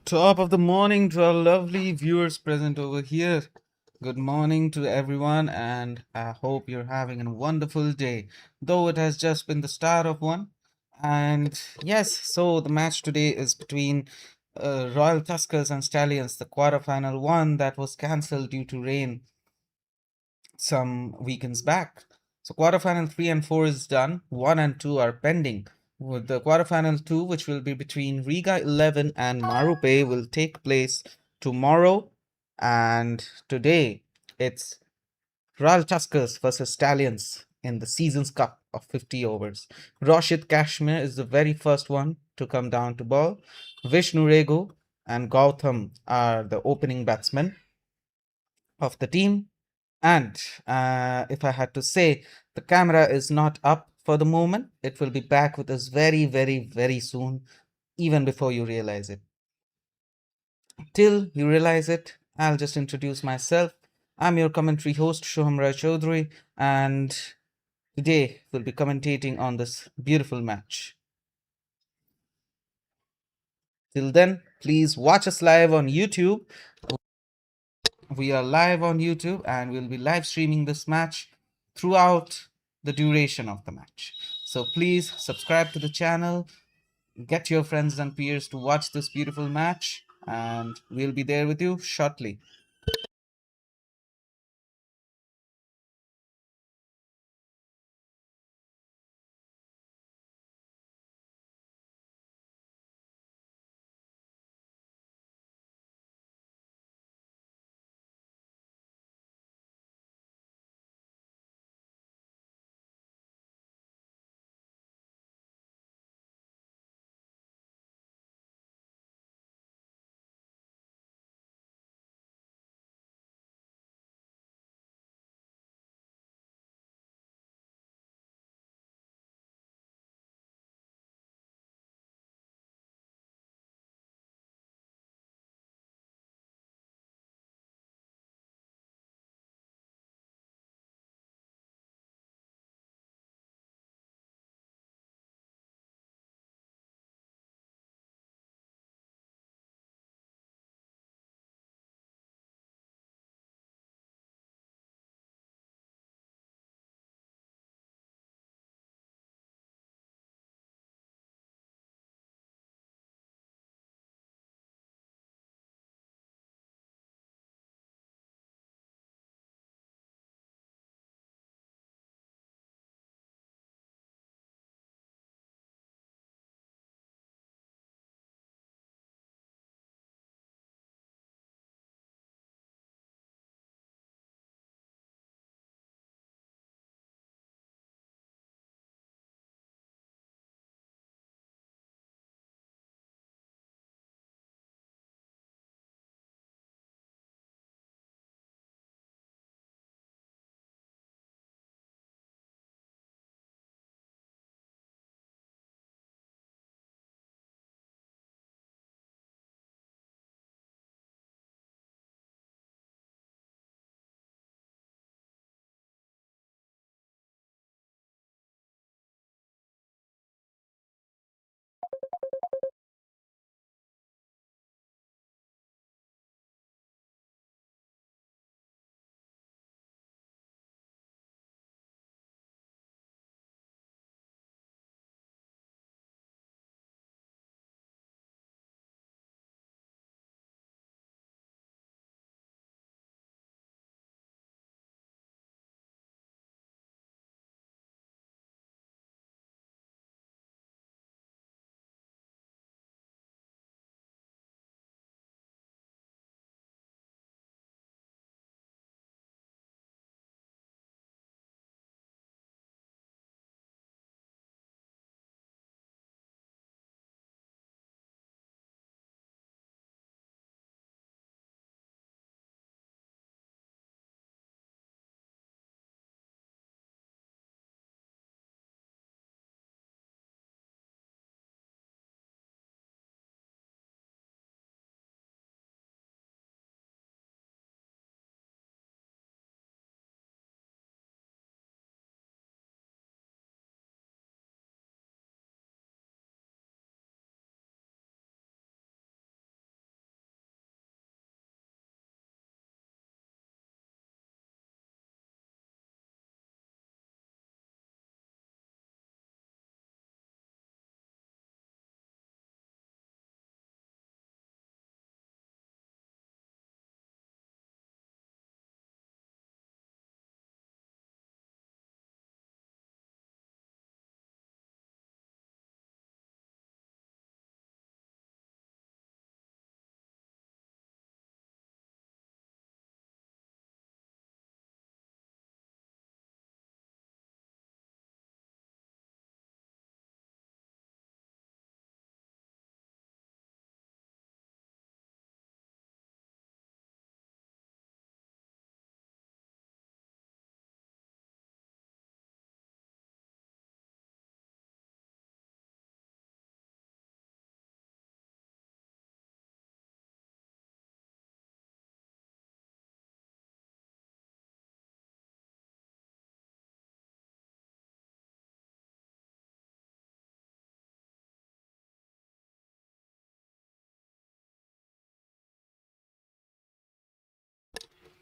Top of the morning to our lovely viewers present over here. Good morning to everyone, and I hope you're having a wonderful day, though it has just been the start of one. And yes, so the match today is between Royal Tuskers and Stallions, the quarterfinal one that was cancelled due to rain some weekends back. So quarterfinal 3 and 4 is done. 1 and 2 are pending. With the quarterfinal 2, which will be between Riga 11 and Marupe, will take place tomorrow. And today it's Royal Tuskers versus Stallions in the Seasons Cup of 50 overs. Roshit Kashmir is the very first one to come down to ball. Vishnu Regu and Gautam are the opening batsmen of the team. And if I had to say, the camera is not up for the moment. It will be back with us very, very, very soon, even before you realize it. Till you realize it, I'll just introduce myself. I'm your commentary host, Shoham Rai Chaudhary, and today we'll be commentating on this beautiful match. Till then, please watch us live on YouTube. We are live on YouTube and we'll be live streaming this match throughout the duration of the match. So please subscribe to the channel, get your friends and peers to watch this beautiful match, and we'll be there with you shortly.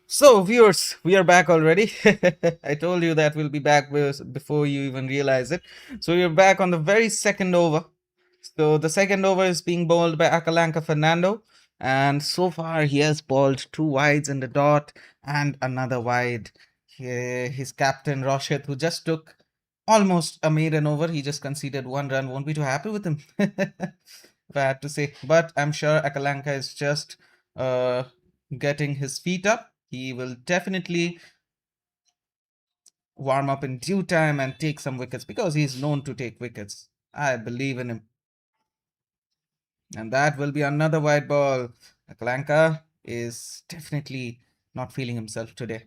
So, viewers, we are back already. I told you that we'll be back before you even realize it. So, we're back on the very second over. So, the second over is being bowled by Akalanka Fernando. And so far, he has bowled two wides in the dot and another wide. His captain, Roshit, who just took almost a maiden over, he just conceded 1 run. Won't be too happy with him, if I had to say. But I'm sure Akalanka is just uh, getting his feet up. He will definitely warm up in due time and take some wickets because he's known to take wickets. I believe in him. And that will be another white ball. Akalanka is definitely not feeling himself today.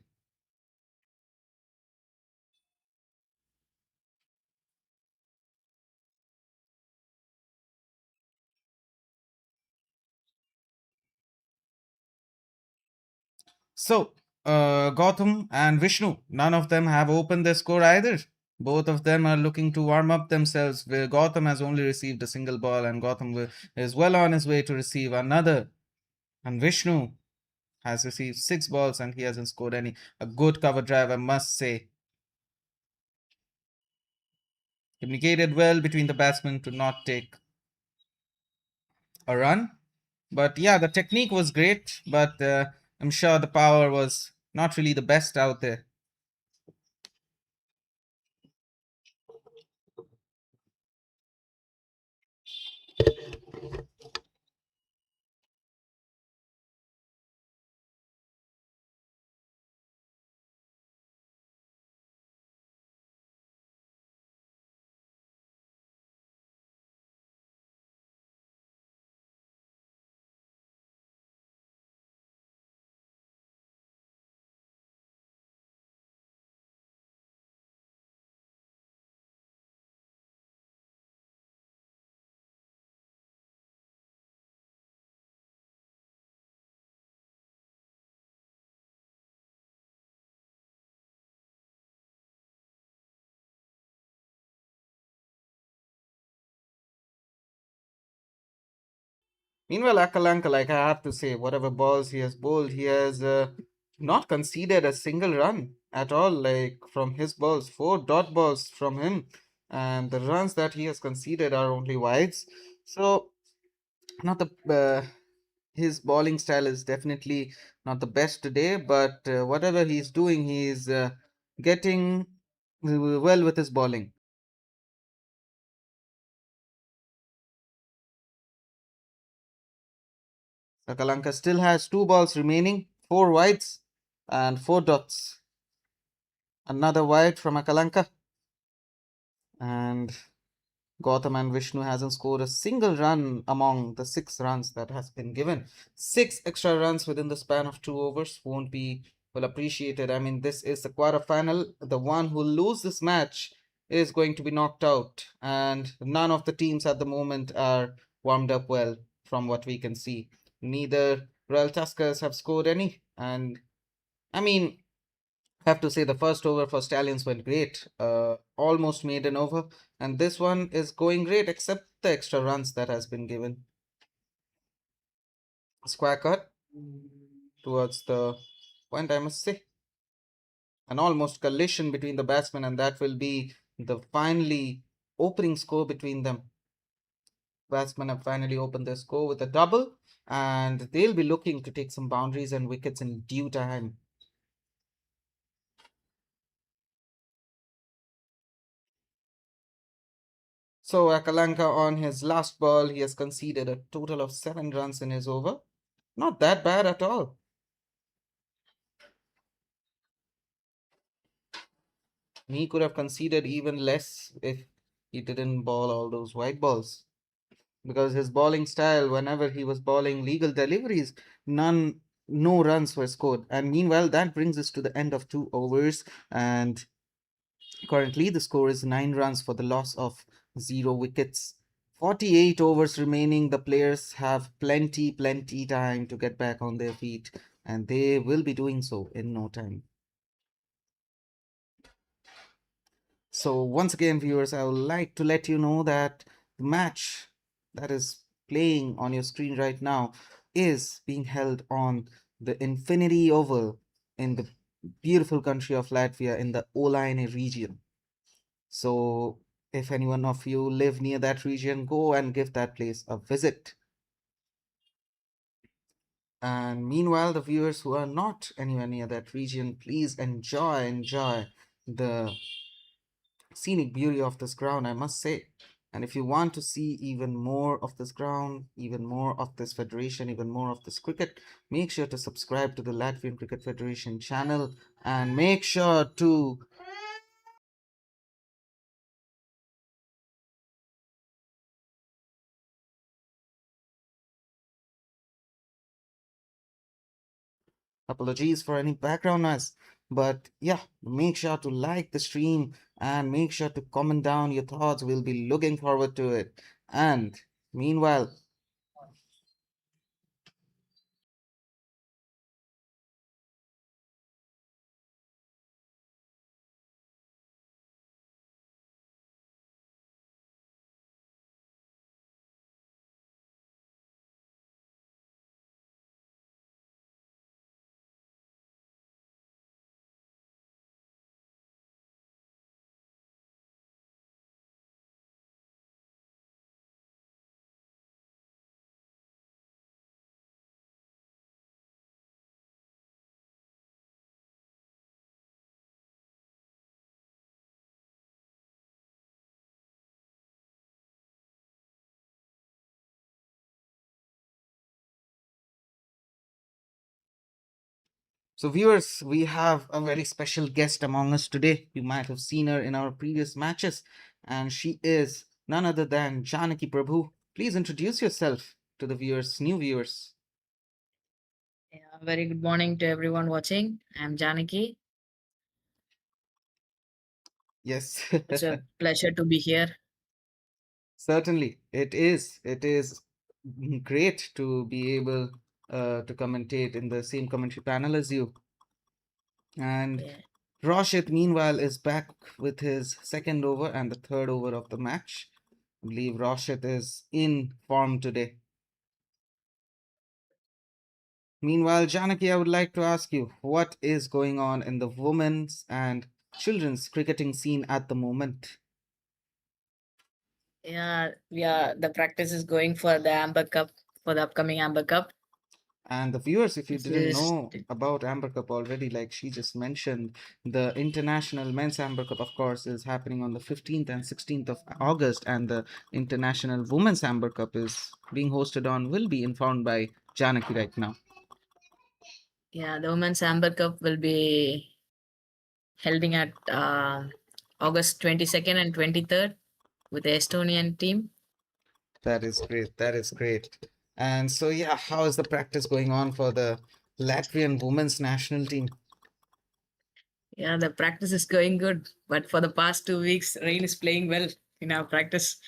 So, Gautam and Vishnu, none of them have opened their score either. Both of them are looking to warm up themselves. Where Gautam has only received a single ball, and is well on his way to receive another. And Vishnu has received 6 balls and he hasn't scored any. A good cover drive, I must say. Communicated well between the batsmen to not take a run. But yeah, the technique was great, but I'm sure the power was not really the best out there. Meanwhile, Akalanka, like I have to say, whatever balls he has bowled, he has not conceded a single run at all. Like from his balls, 4 dot balls from him, and the runs that he has conceded are only wides. So, not the his bowling style is definitely not the best today. But whatever he's doing, he's getting well with his bowling. Akalanka still has 2 balls remaining, 4 wides and 4 dots. Another wide from Akalanka. And Gautam and Vishnu hasn't scored a single run among the 6 runs that has been given. 6 extra runs within the span of 2 overs won't be well appreciated. I mean, this is the quarterfinal. The one who loses this match is going to be knocked out, and none of the teams at the moment are warmed up well from what we can see. Neither Royal Tuskers have scored any, and I mean, have to say the first over for Stallions went great. Almost made an over, and this one is going great except the extra runs that has been given. Square cut towards the point, I must say. An almost collision between the batsmen, and that will be the finally opening score between them. Batsmen have finally opened their score with a double, and they'll be looking to take some boundaries and wickets in due time. So Akalanka on his last ball, he has conceded a total of 7 runs in his over. Not that bad at all. He could have conceded even less if he didn't ball all those white balls. Because his bowling style, whenever he was bowling legal deliveries, no runs were scored. And meanwhile, that brings us to the end of 2 overs. And currently, the score is 9 runs for the loss of 0 wickets. 48 overs remaining. The players have plenty time to get back on their feet. And they will be doing so in no time. So once again, viewers, I would like to let you know that the match that is playing on your screen right now is being held on the Infinity Oval. in the beautiful country of Latvia in the Olaine region. So, if anyone of you live near that region, go and give that place a visit. And meanwhile, the viewers who are not anywhere near that region, please enjoy the scenic beauty of this ground, I must say. And if you want to see even more of this ground, even more of this federation, even more of this cricket, make sure to subscribe to the Latvian Cricket Federation channel and make sure to apologies for any background noise. But yeah, make sure to like the stream and make sure to comment down your thoughts. We'll be looking forward to it. And meanwhile, so viewers, we have a very special guest among us today. You might have seen her in our previous matches, and she is none other than Janaki Prabhu. Please introduce yourself to the viewers, new viewers. Yeah, very good morning to everyone watching. I'm Janaki. Yes, It's a pleasure to be here. certainly. It is. It is great to be able to commentate in the same commentary panel as you. And Yeah, Roshit, meanwhile, is back with his second over and the third over of the match. I believe Roshit is in form today. Meanwhile, Janaki, I would like to ask you what is going on in the women's and children's cricketing scene at the moment? yeah. The practice is going for the Amber Cup for the upcoming Amber Cup. And the viewers, if you This didn't is know about Amber Cup already, like she just mentioned, the International Men's Amber Cup, of course, is happening on the 15th and 16th of August, and the International Women's Amber Cup is being hosted on, will be informed by Janaki right now. yeah. The Women's Amber Cup will be holding at August 22nd and 23rd with the Estonian team. That is great. That is great. And so, yeah, how is the practice going on for the Latvian women's national team? Yeah, the practice is going good, but for the past 2 weeks, Rain is playing well in our practice.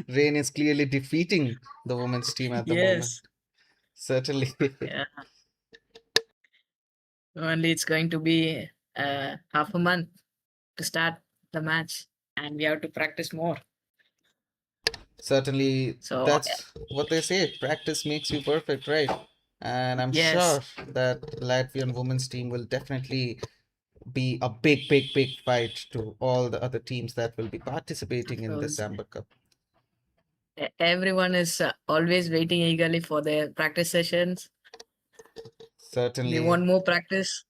Rain is clearly defeating the women's team at the moment. Yes. Certainly. Yeah. Only it's going to be half a month to start the match, and we have to practice more. Certainly, So that's what they say. Practice makes you perfect, right? And I'm yes, sure that Latvian women's team will definitely be a big fight to all the other teams that will be participating of in this course, Amber Cup. everyone is always waiting eagerly for their practice sessions. They Certainly. want more practice.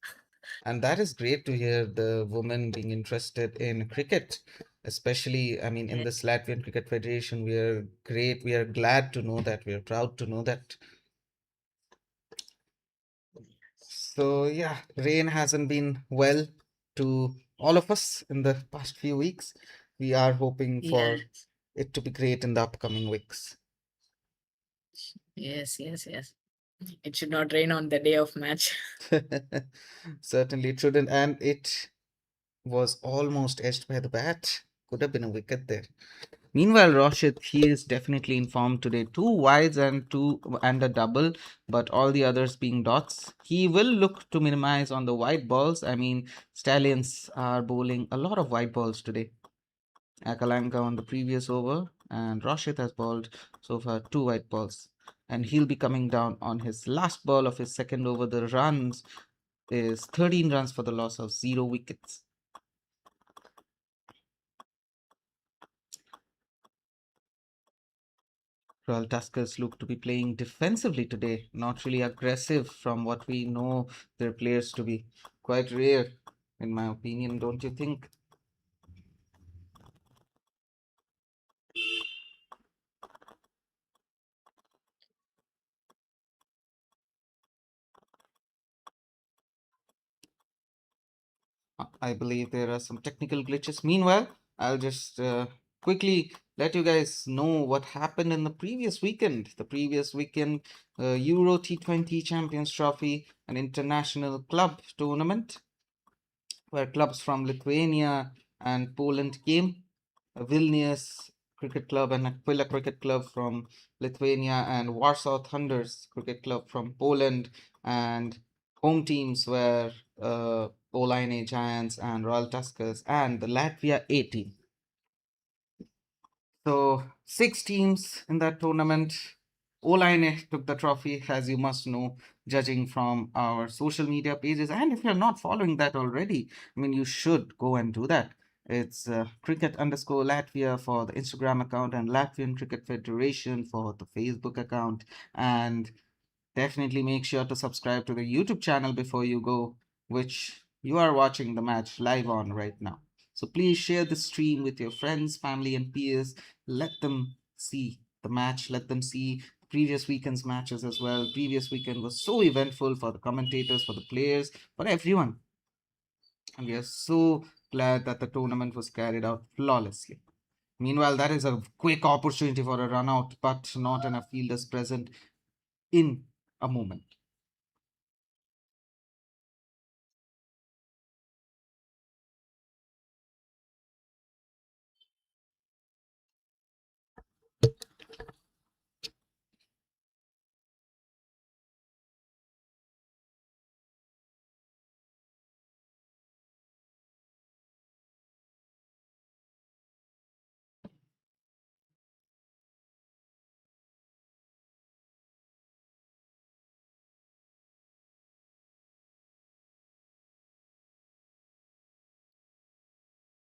And that is great to hear the women being interested in cricket, especially, I mean, in Yeah. this Latvian Cricket Federation. We are great. We are glad to know that. We are proud to know that. So, yeah, rain hasn't been well to all of us in the past few weeks. We are hoping for Yes, it to be great in the upcoming weeks. yes. It should not rain on the day of match. Certainly it shouldn't. And it was almost edged by the bat. Could have been a wicket there. Meanwhile, Roshit, he is definitely in form today. Two wides and two and a double, but all the others being dots. He will look to minimize on the white balls. I mean, Stallions are bowling a lot of white balls today. Akalanka on the previous over, and Roshit has bowled so far two white balls. And he'll be coming down on his last ball of his second over. The runs is 13 runs for the loss of 0 wickets. Royal Tuskers look to be playing defensively today, not really aggressive from what we know their players to be. Quite rare, in my opinion, don't you think? I believe there are some technical glitches. Meanwhile, I'll just quickly let you guys know what happened in the previous weekend. The previous weekend, Euro T20 Champions Trophy, an international club tournament where clubs from Lithuania and Poland came. Vilnius Cricket Club and Aquila Cricket Club from Lithuania and Warsaw Thunders Cricket Club from Poland, and home teams were Olaine Giants and Royal Tuskers and the Latvia A team. So 6 teams in that tournament. Olaine took the trophy, as you must know, judging from our social media pages. And if you're not following that already, I mean, you should go and do that. It's cricket underscore Latvia for the Instagram account and Latvian Cricket Federation for the Facebook account. And definitely make sure to subscribe to the YouTube channel before you go, which you are watching the match live on right now. So please share the stream with your friends, family, and peers. Let them see the match. Let them see previous weekend's matches as well. Previous weekend was so eventful for the commentators, for the players, for everyone. And we are so glad that the tournament was carried out flawlessly. Meanwhile, that is a quick opportunity for a run out, but not enough fielders present in a moment.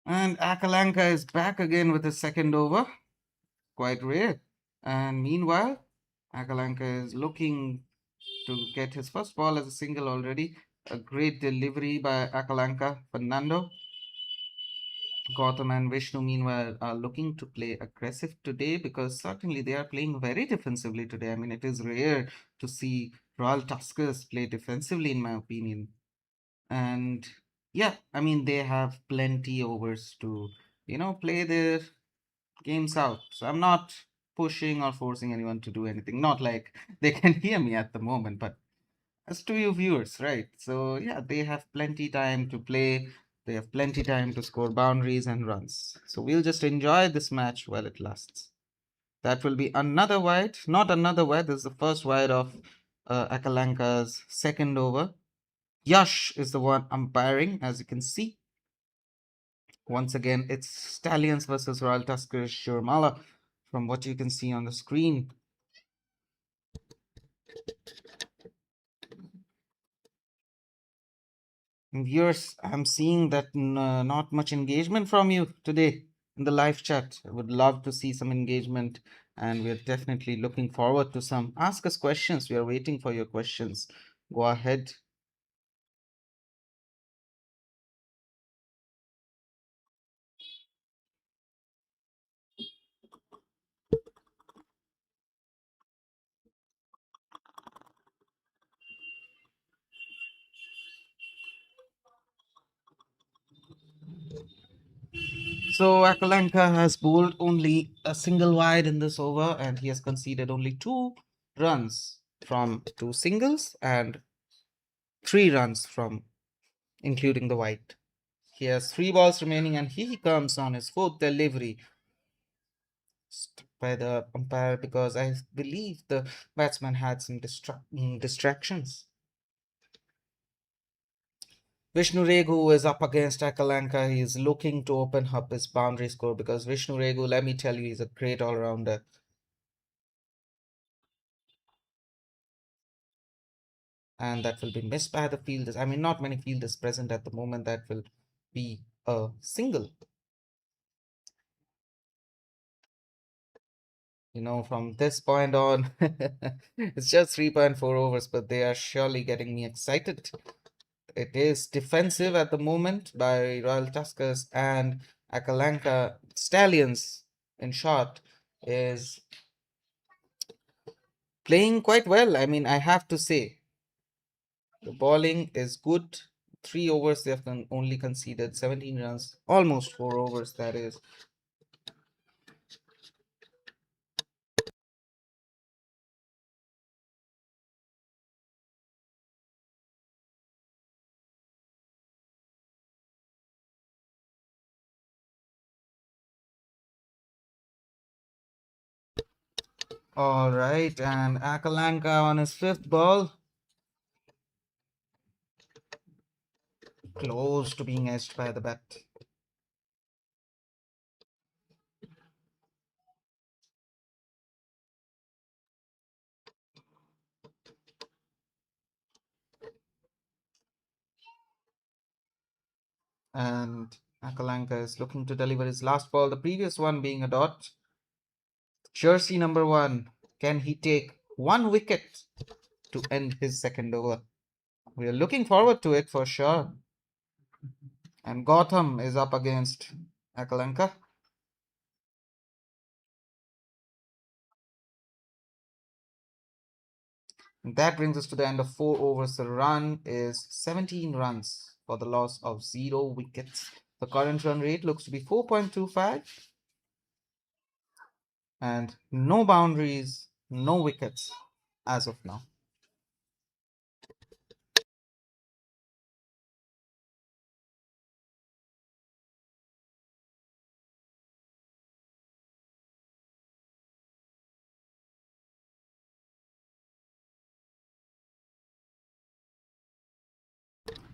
And Akalanka is back again with his second over. Quite rare. And meanwhile, Akalanka is looking to get his first ball as a single already. A great delivery by Akalanka. Fernando, Gautam, and Vishnu, meanwhile, are looking to play aggressive today because certainly they are playing very defensively today. I mean, it is rare to see Royal Tuskers play defensively, in my opinion. And yeah, I mean, they have plenty overs to, play their games out. So I'm not pushing or forcing anyone to do anything. Not like they can hear me at the moment, but as to you viewers, right? So yeah, they have plenty time to play. They have plenty time to score boundaries and runs. So we'll just enjoy this match while it lasts. That will be another wide, not another wide. This is the first wide of Akalanka's second over. Yash is the one umpiring, as you can see. Once again, it's Stallions versus Royal Tuskers Shurmala from what you can see on the screen. Viewers, I'm seeing that not much engagement from you today in the live chat. I would love to see some engagement, and we're definitely looking forward to some. Ask us questions. We are waiting for your questions. Go ahead. So Akalanka has bowled only a single wide in this over, and he has conceded only 2 runs from 2 singles and 3 runs from including the wide. He has 3 balls remaining, and he comes on his fourth delivery by the umpire because I believe the batsman had some distractions. Vishnu Regu is up against Akalanka. He is looking to open up his boundary score because Vishnu Regu, let me tell you, he's a great all-rounder. and that will be missed by the fielders. I mean, not many fielders present at the moment. That will be a single. From this point on, it's just 3.4 overs, but they are surely getting me excited. It is defensive at the moment by Royal Tuskers, and Akalanka Stallions, in short, is playing quite well. I mean, I have to say, the bowling is good. 3 overs, they have only conceded 17 runs, almost 4 overs, that is. All right, and Akalanka on his fifth ball, close to being edged by the bat. And Akalanka is looking to deliver his last ball, the previous one being a dot. Jersey number 1, can he take 1 wicket to end his second over? We are looking forward to it for sure. And Gotham is up against Akalanka. And that brings us to the end of 4 overs. The run is 17 runs for the loss of 0 wickets. The current run rate looks to be 4.25. And no boundaries, no wickets as of now.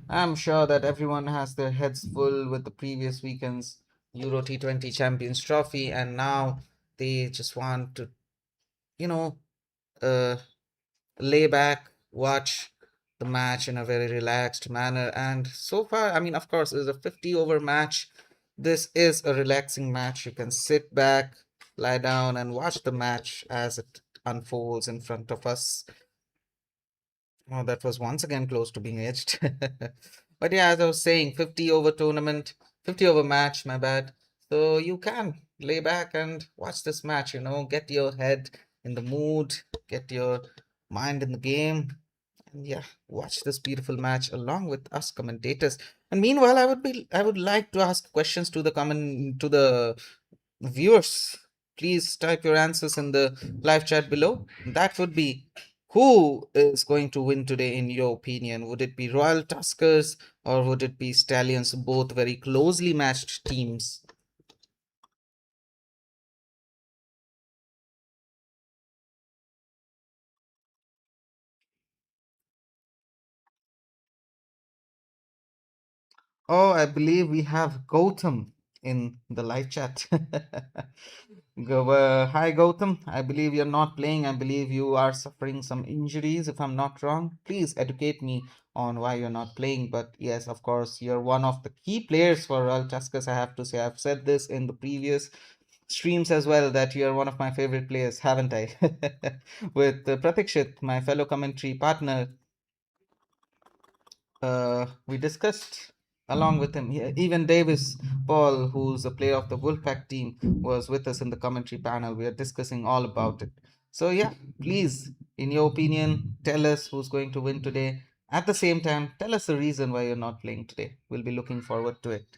I'm sure that everyone has their heads full with the previous weekend's Euro T20 Champions Trophy, and now they just want to, you know, uh, lay back, watch the match in a very relaxed manner. And so far, I mean, of course, it's a 50-over match. This is a relaxing match. You can sit back, lie down, and watch the match as it unfolds in front of us. Oh, that was once again close to being edged. But yeah, as I was saying, 50-over tournament, 50-over match, my bad. So you can lay back and watch this match, get your head in the mood, get your mind in the game, and yeah, watch this beautiful match along with us commentators. And meanwhile, I would like to ask questions to the viewers. Please type your answers in the live chat below. That would be, who is going to win today in your opinion? Would it be Royal Tuskers or would it be Stallions? Both very closely matched teams. Oh, I believe we have Gautam in the live chat. Hi, Gautam. I believe you're not playing. I believe you are suffering some injuries, if I'm not wrong. Please educate me on why you're not playing. But yes, of course, you're one of the key players for Royal Tuskers, I have to say. I've said this in the previous streams as well, that you're one of my favorite players, haven't I? With Pratikshit, my fellow commentary partner, we discussed along with him. Even Davis Paul, who's a player of the Wolfpack team, was with us in the commentary panel. We are discussing all about it. So, yeah, please, in your opinion, tell us who's going to win today. At the same time, tell us the reason why you're not playing today. We'll be looking forward to it.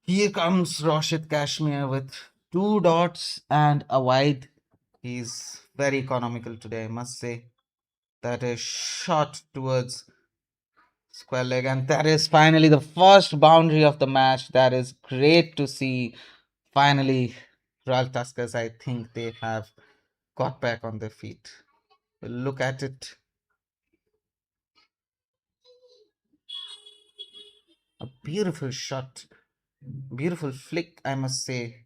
Here comes Roshit Kashmir with 2 dots and a wide. He's very economical today, I must say. That is shot towards square leg, and that is finally the first boundary of the match. That is great to see. Finally, Royal Tuskers, I think they have got back on their feet. Look at it. A beautiful shot. Beautiful flick, I must say.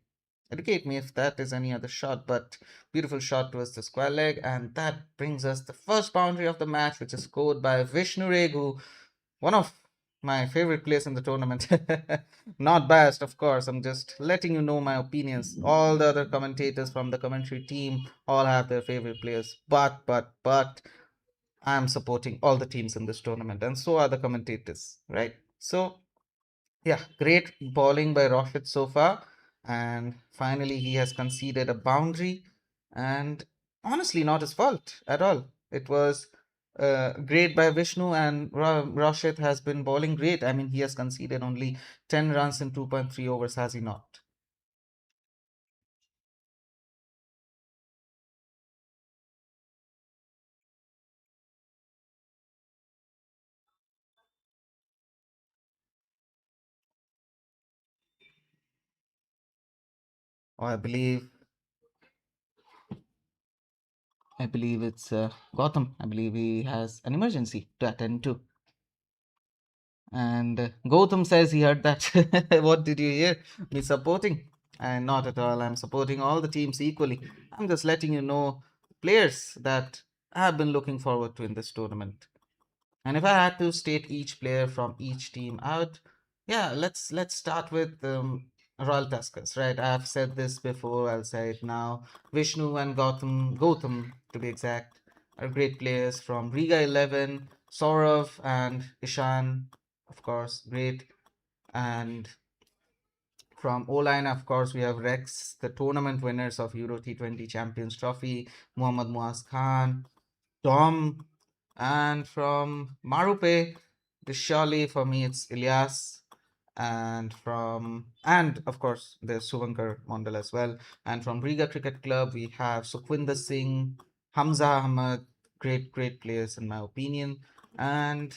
educate me if that is any other shot, but beautiful shot towards the square leg, and that brings us the first boundary of the match, which is scored by Vishnu Regu, one of my favorite players in the tournament. Not biased, of course. I'm just letting you know my opinions. All the other commentators from the commentary team all have their favorite players, but I'm supporting all the teams in this tournament, and so are the commentators, right? So yeah, great bowling by Rohit so far. And finally, he has conceded a boundary. And honestly, not his fault at all. It was great by Vishnu, and Rohit has been bowling great. I mean, he has conceded only 10 runs in 2.3 overs, has he not? Or I believe it's Gotham. I believe he has an emergency to attend to. And Gautam says he heard that. What did you hear? Me supporting? And not at all. I'm supporting all the teams equally. I'm just letting you know players that I've been looking forward to in this tournament. And if I had to state each player from each team out, yeah, let's start with Royal Tuskers, right? I've said this before, I'll say it now. Vishnu and Gautam to be exact, are great players from Riga 11, Saurav and Ishan, of course, great. And from O-line, of course, we have Rex, the tournament winners of Euro T20 Champions Trophy, Muhammad Muaz Khan, Tom, and from Marupe, surely for me it's Ilyas, and of course there's Suvankar Mondal as well. And from Riga Cricket Club we have Sukhwinder Singh, Hamza Ahmed, great players in my opinion. And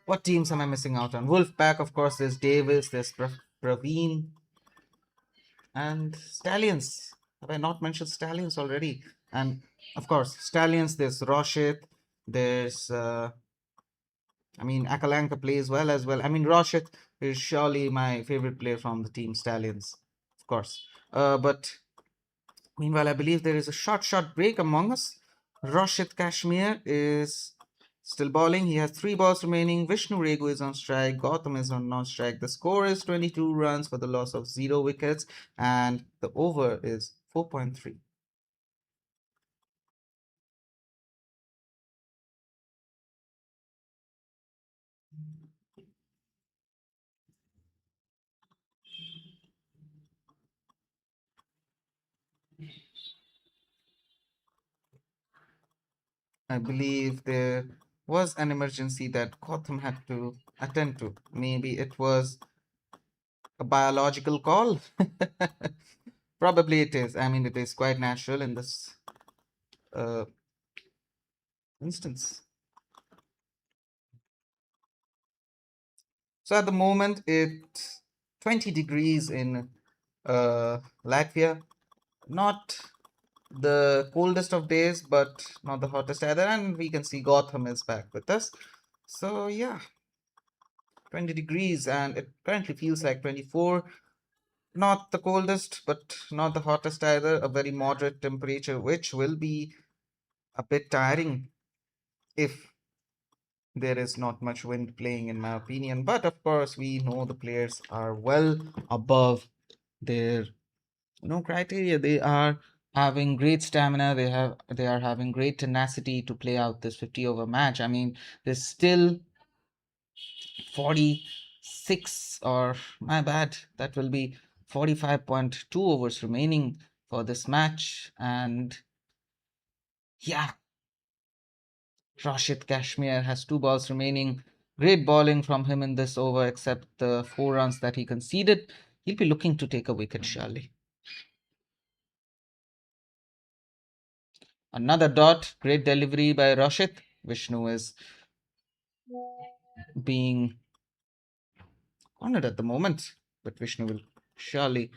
what teams am I missing out on? Wolfpack, of course, there's Davis, there's Praveen, and Stallions. Have I not mentioned Stallions already? And of course, Stallions, there's Roshit, there's, I mean, Akalanka plays well as well. I mean, Roshit is surely my favorite player from the team Stallions, of course. But meanwhile, I believe there is a short break among us. Roshit Kashmir is still bowling. He has 3 balls remaining. Vishnu Regu is on strike. Gautam is on non-strike. The score is 22 runs for the loss of 0 wickets, and the over is 4.3. I believe there was an emergency that Gautam had to attend to. Maybe it was a biological call. Probably it is. I mean, it is quite natural in this uh, instance. So at the moment, it's 20 degrees in Latvia. Not the coldest of days, but not the hottest either. And we can see Gotham is back with us. So yeah, 20 degrees, and it currently feels like 24. Not the coldest, but not the hottest either. A very moderate temperature, which will be a bit tiring if there is not much wind playing, in my opinion. But of course, we know the players are well above their criteria. They are having great stamina. They are having great tenacity to play out this 50 over match. I mean, there's still 46, or my bad, that will be 45.2 overs remaining for this match. And yeah, Rashid Kashmir has 2 balls remaining. Great bowling from him in this over, except the 4 runs that he conceded. He'll be looking to take a wicket, surely. Another dot. Great delivery by Rashid. Vishnu is being cornered at the moment, but Vishnu will surely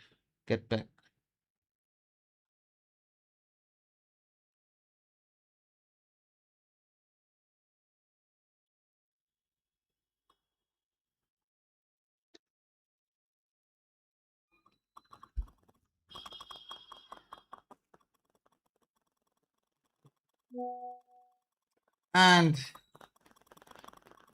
get back. And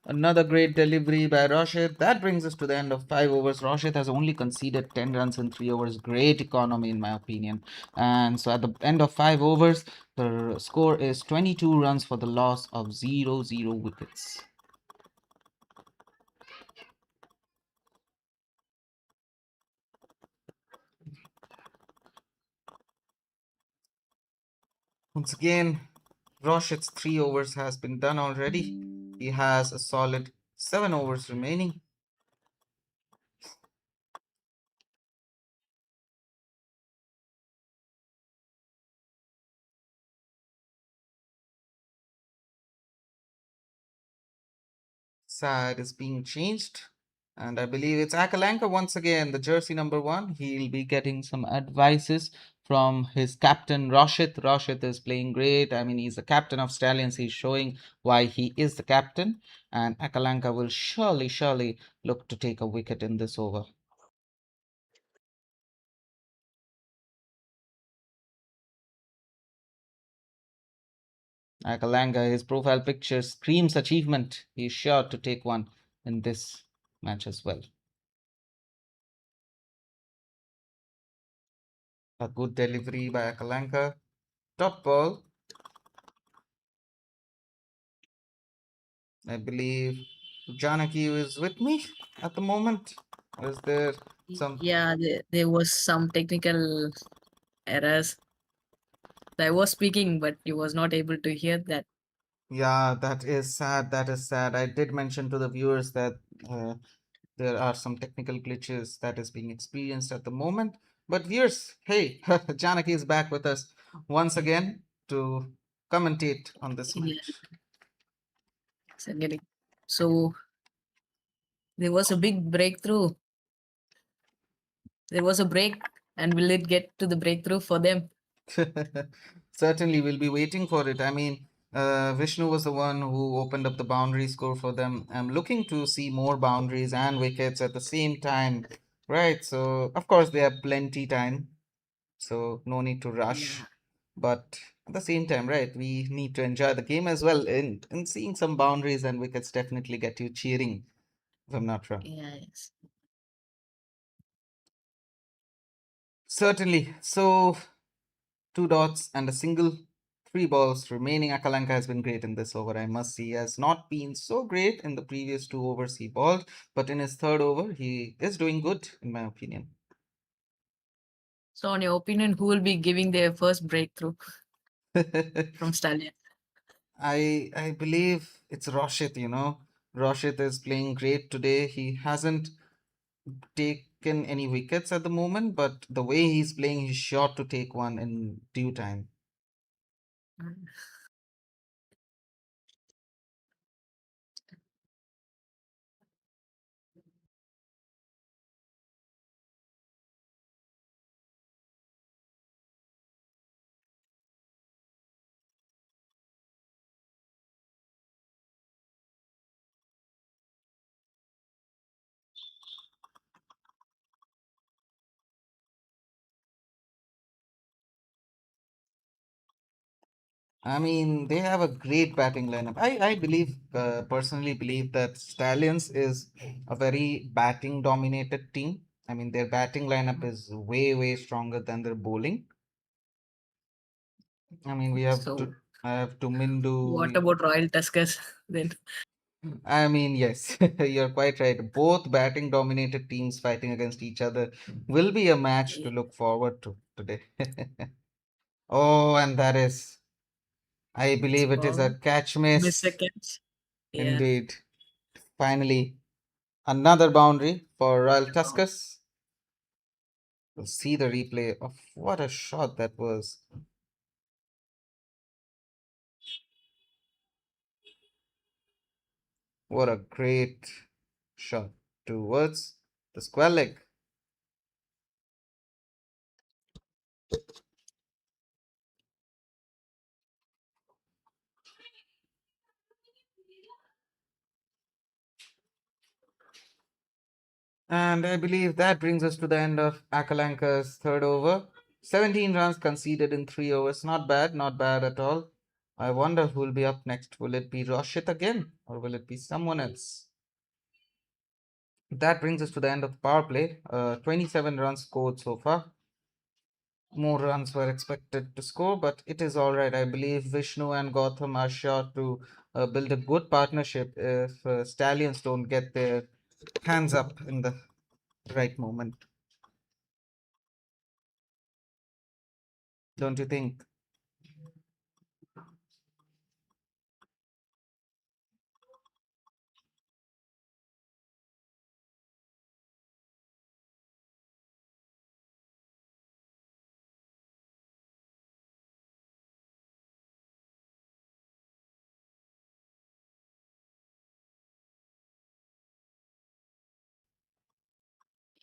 another great delivery by Rashid. That brings us to the end of 5 overs. Rashid has only conceded 10 runs in 3 overs. Great economy, in my opinion. And so at the end of 5 overs, the score is 22 runs for the loss of 0 wickets. Once again, Rashid's 3 overs has been done already. He has a solid 7 overs remaining. Side is being changed. And I believe it's Akalanka once again, the jersey number 1. He'll be getting some advices from his captain Rashid. Rashid is playing great. I mean, he's the captain of Stallions. He's showing why he is the captain. And Akalanka will surely look to take a wicket in this over. Akalanga, his profile picture screams achievement. He's sure to take one in this match as well. A good delivery by Akalanga. Top ball. I believe Janaki is with me at the moment. Is there some? Yeah, there was some technical errors. I was speaking, but he was not able to hear that. Yeah, that is sad. That is sad. I did mention to the viewers that uh, there are some technical glitches that is being experienced at the moment. But viewers, hey, Janaki is back with us once again to commentate on this Yeah, match. so so there was a big breakthrough. There was a break, and will it get to the breakthrough for them? Certainly, we'll be waiting for it. I mean, Vishnu was the one who opened up the boundary score for them. I'm looking to see more boundaries and wickets at the same time, right? So, of course, they have plenty time, so no need to Yeah, rush. But at the same time, right, we need to enjoy the game as well. And seeing some boundaries and wickets definitely get you cheering, if I'm not wrong. yes. Certainly. So, 2 dots and a single, 3 balls remaining. Akalanka has been great in this over, I must say. He has not been so great in the previous 2 overs he bowled, but in his third over, he is doing good, in my opinion. So, on your opinion, who will be giving their first breakthrough from Stallion? I believe it's Roshit, Roshit is playing great today. He hasn't taken any wickets at the moment, but the way he's playing, he's sure to take one in due time. Mm. I mean, they have a great batting lineup. I believe, personally believe that Stallions is a very batting dominated team. I mean, their batting lineup is way stronger than their bowling. I mean, So, I have to Mindu. what about Royal Tuskers then? I mean, yes, you're quite right. Both batting dominated teams fighting against each other will be a match to Yeah, look forward to today. Oh, and that is, I it's believe it is a all catch miss a miss. catch. Yeah. Indeed. Finally, another boundary for Royal Tuskers. We'll see the replay of what a shot that was. What a great shot towards the square leg. And I believe that brings us to the end of Akalanka's third over. 17 runs conceded in 3 overs. Not bad, not bad at all. I wonder who will be up next. Will it be Rashid again or will it be someone else? That brings us to the end of the power play. 27 runs scored so far. More runs were expected to score, but it is all right. I believe Vishnu and Gotham are sure to build a good partnership if Stallions don't get their hands up in the right moment. Don't you think?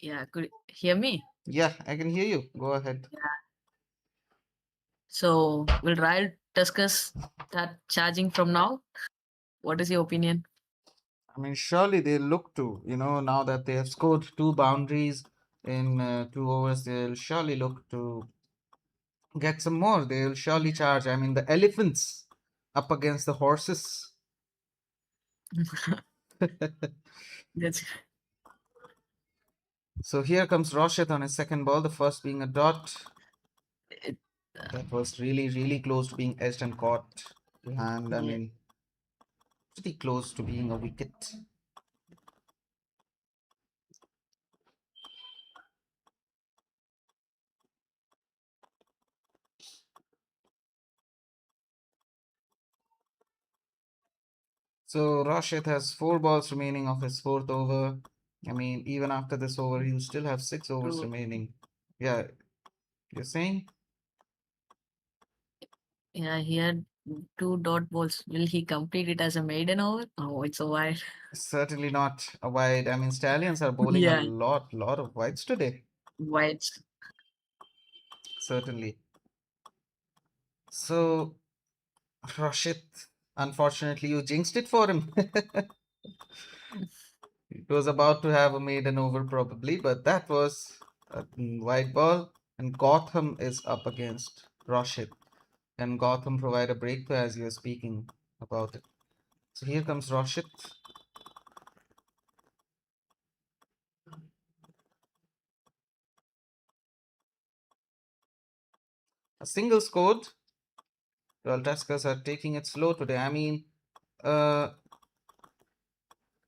Yeah, could you hear me? Yeah, I can hear you. Go ahead. Yeah. So will Royal Tuskers start charging from now? What is your opinion? I mean, surely they look to, now that they have scored two boundaries in 2 overs, they'll surely look to get some more. They'll surely charge. I mean, the elephants up against the horses. That's So here comes Roshit on his second ball, the first being a dot. it, That was really, really close to being edged and caught behind. I yeah. mean, pretty close to being a wicket. So Rashid has 4 balls remaining of his fourth over. I mean, even after this over, he'll still have 6 overs True. remaining. Yeah, you're saying? Yeah, he had two dot balls. Will he complete it as a maiden over? Oh, it's a wild. Certainly not a wide. I mean, Stallions are bowling a Yeah, lot of wides today. wides. Certainly. So, Rashid, unfortunately, you jinxed it for him. It was about to have a maiden over probably, but that was a wide ball. And Gotham is up against Rashid. And Gotham provide a breakthrough as you were speaking about it. So here comes Rashid. A single scored. Royal Tuskers are taking it slow today. I mean, uh,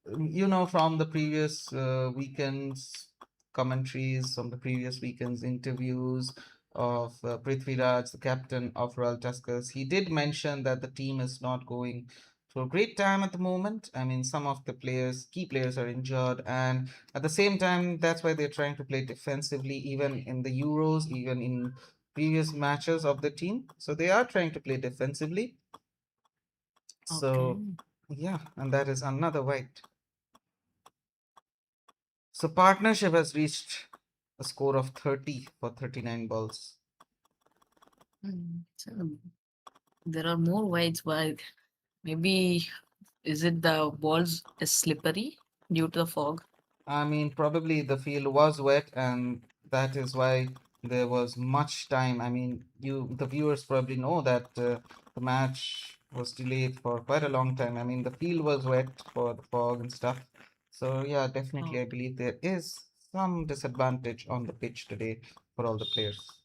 from the previous weekends commentaries, from the previous weekends interviews of Prithviraj, the captain of Royal Tuskers, he did mention that the team is not going through a great time at the moment. I mean, some of the players, key players, are injured, and at the same time, that's why they're trying to play defensively, even in the Euros, even in previous matches of the team. So they are trying to play defensively. Okay. So yeah, and that is another white. So partnership has reached a score of 30 for 39 balls. So there are more wides, but maybe is it the balls is slippery due to the fog? I mean, probably the field was wet, and that is why there was much time. I mean, the viewers probably know that the match was delayed for quite a long time. I mean, the field was wet for the fog and stuff. So yeah, definitely, I Okay. believe there is some disadvantage on the pitch today for all the players.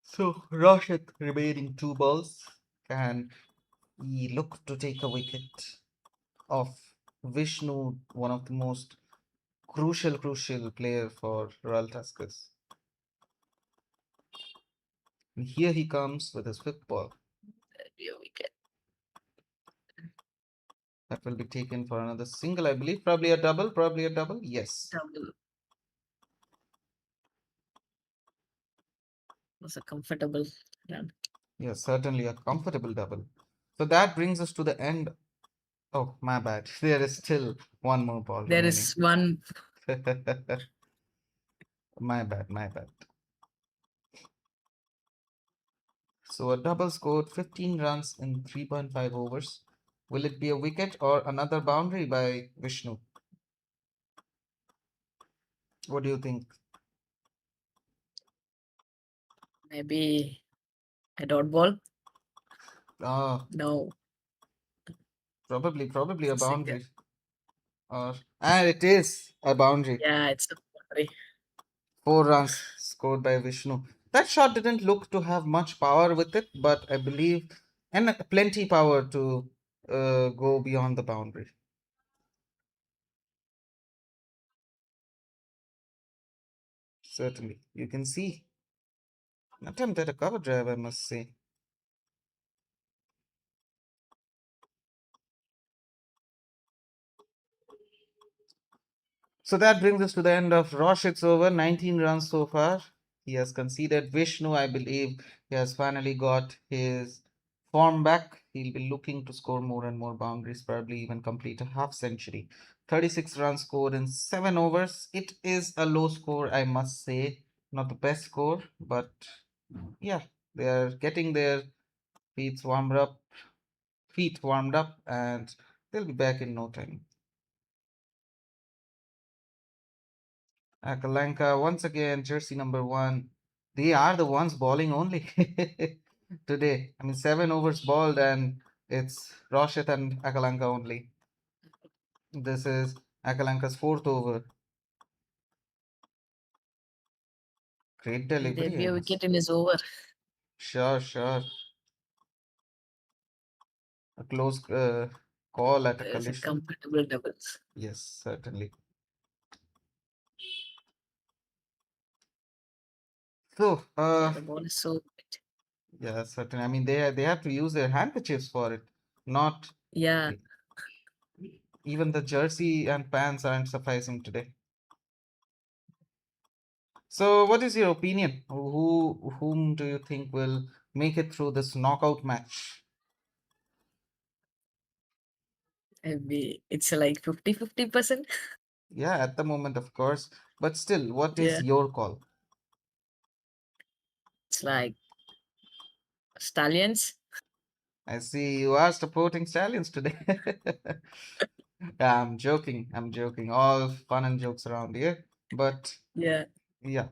So Rashid remaining 2 balls. Can he look to take a wicket of Vishnu, one of the most crucial player for Royal Tuskers? And here he comes with his fifth ball. Yeah, we get That will be taken for another single, I believe. Probably a double, probably a double. Yes. double. Was a comfortable run. Yes, certainly a comfortable double. So that brings us to the end. Oh, my bad. There is still one more ball There remaining. is one. My bad, my bad. So a double scored 15 runs in 3.5 overs. Will it be a wicket or another boundary by Vishnu? What do you think? Maybe a dot ball. Ah, No, probably a single. boundary. Or and it is a boundary. Yeah, it's a boundary. 4 runs scored by Vishnu. That shot didn't look to have much power with it, but I believe and plenty power to go beyond the boundary. Certainly, you can see an attempt at a cover drive, I must say. So that brings us to the end of Roshit's over. 19 runs so far. He has conceded. Vishnu, I believe, he has finally got his form back. He'll be looking to score more and more boundaries, probably even complete a half century. 36 runs scored in 7 overs. It is a low score, I must say. Not the best score, but yeah, they are getting their feet warmed up, and they'll be back in no time. Kalanka, once again, jersey number 1. They are the ones bowling only today. I mean, 7 overs bowled, and it's Roshit and Akalanka only. This is Akalanka's fourth over. Great Will there delivery, be I a must. wicket in his over? Sure, sure. A close call at a There's a collision. comfortable doubles. Yes, certainly. So, Yeah, the ball is so good. yeah, certainly. I mean, they have to use their handkerchiefs for it, not Yeah, even the jersey and pants aren't sufficing today. So, what is your opinion? Whom do you think will make it through this knockout match? maybe it's like 50-50%. Yeah, at the moment, of course, but still, what is Yeah, your call? it's like Stallions. I see you are supporting Stallions today. Yeah, I'm joking. I'm joking. All fun and jokes around here, but Yeah, yeah,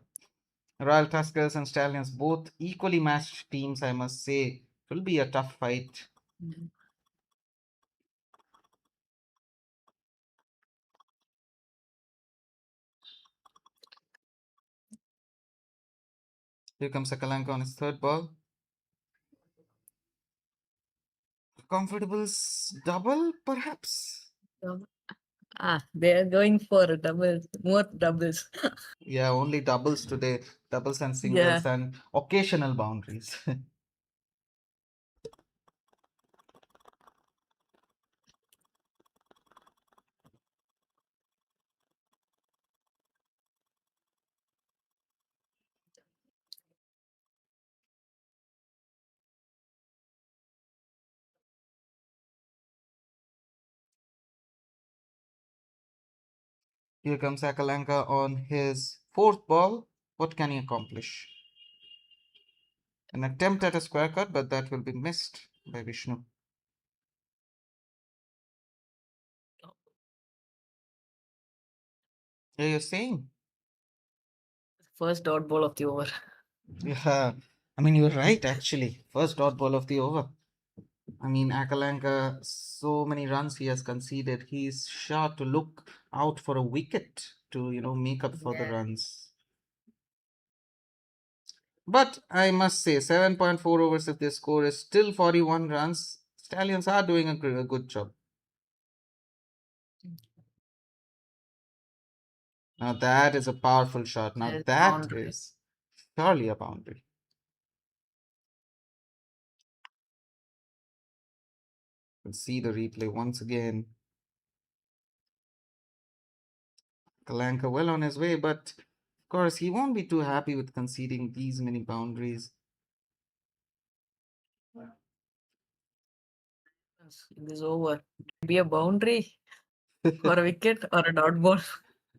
Royal Tuskers and Stallions, both equally matched teams, I must say. It will be a tough fight. mm, Here comes Sakalanka on his third ball. Comfortable's double, perhaps? they're going for doubles, more doubles. Yeah, only doubles today. Doubles and Yeah, singles and occasional boundaries. Here comes Akalanka on his fourth ball. What can he accomplish? An attempt at a square cut, but that will be missed by Vishnu. Yeah, you're saying? first dot ball of the over. Yeah, I mean, you're right, actually. First dot ball of the over. I mean, Akalanka, so many runs he has conceded. He's sure to look out for a wicket to, make up for the Yeah, runs. But I must say, 7.4 overs if their score is still 41 runs, Stallions are doing a good job. Now that is a powerful shot. Now there's a that boundary. is surely a boundary. We'll see the replay once again. Kalanka well on his way, but of course he won't be too happy with conceding these many boundaries. In this over, be a boundary or a wicket or a dot ball.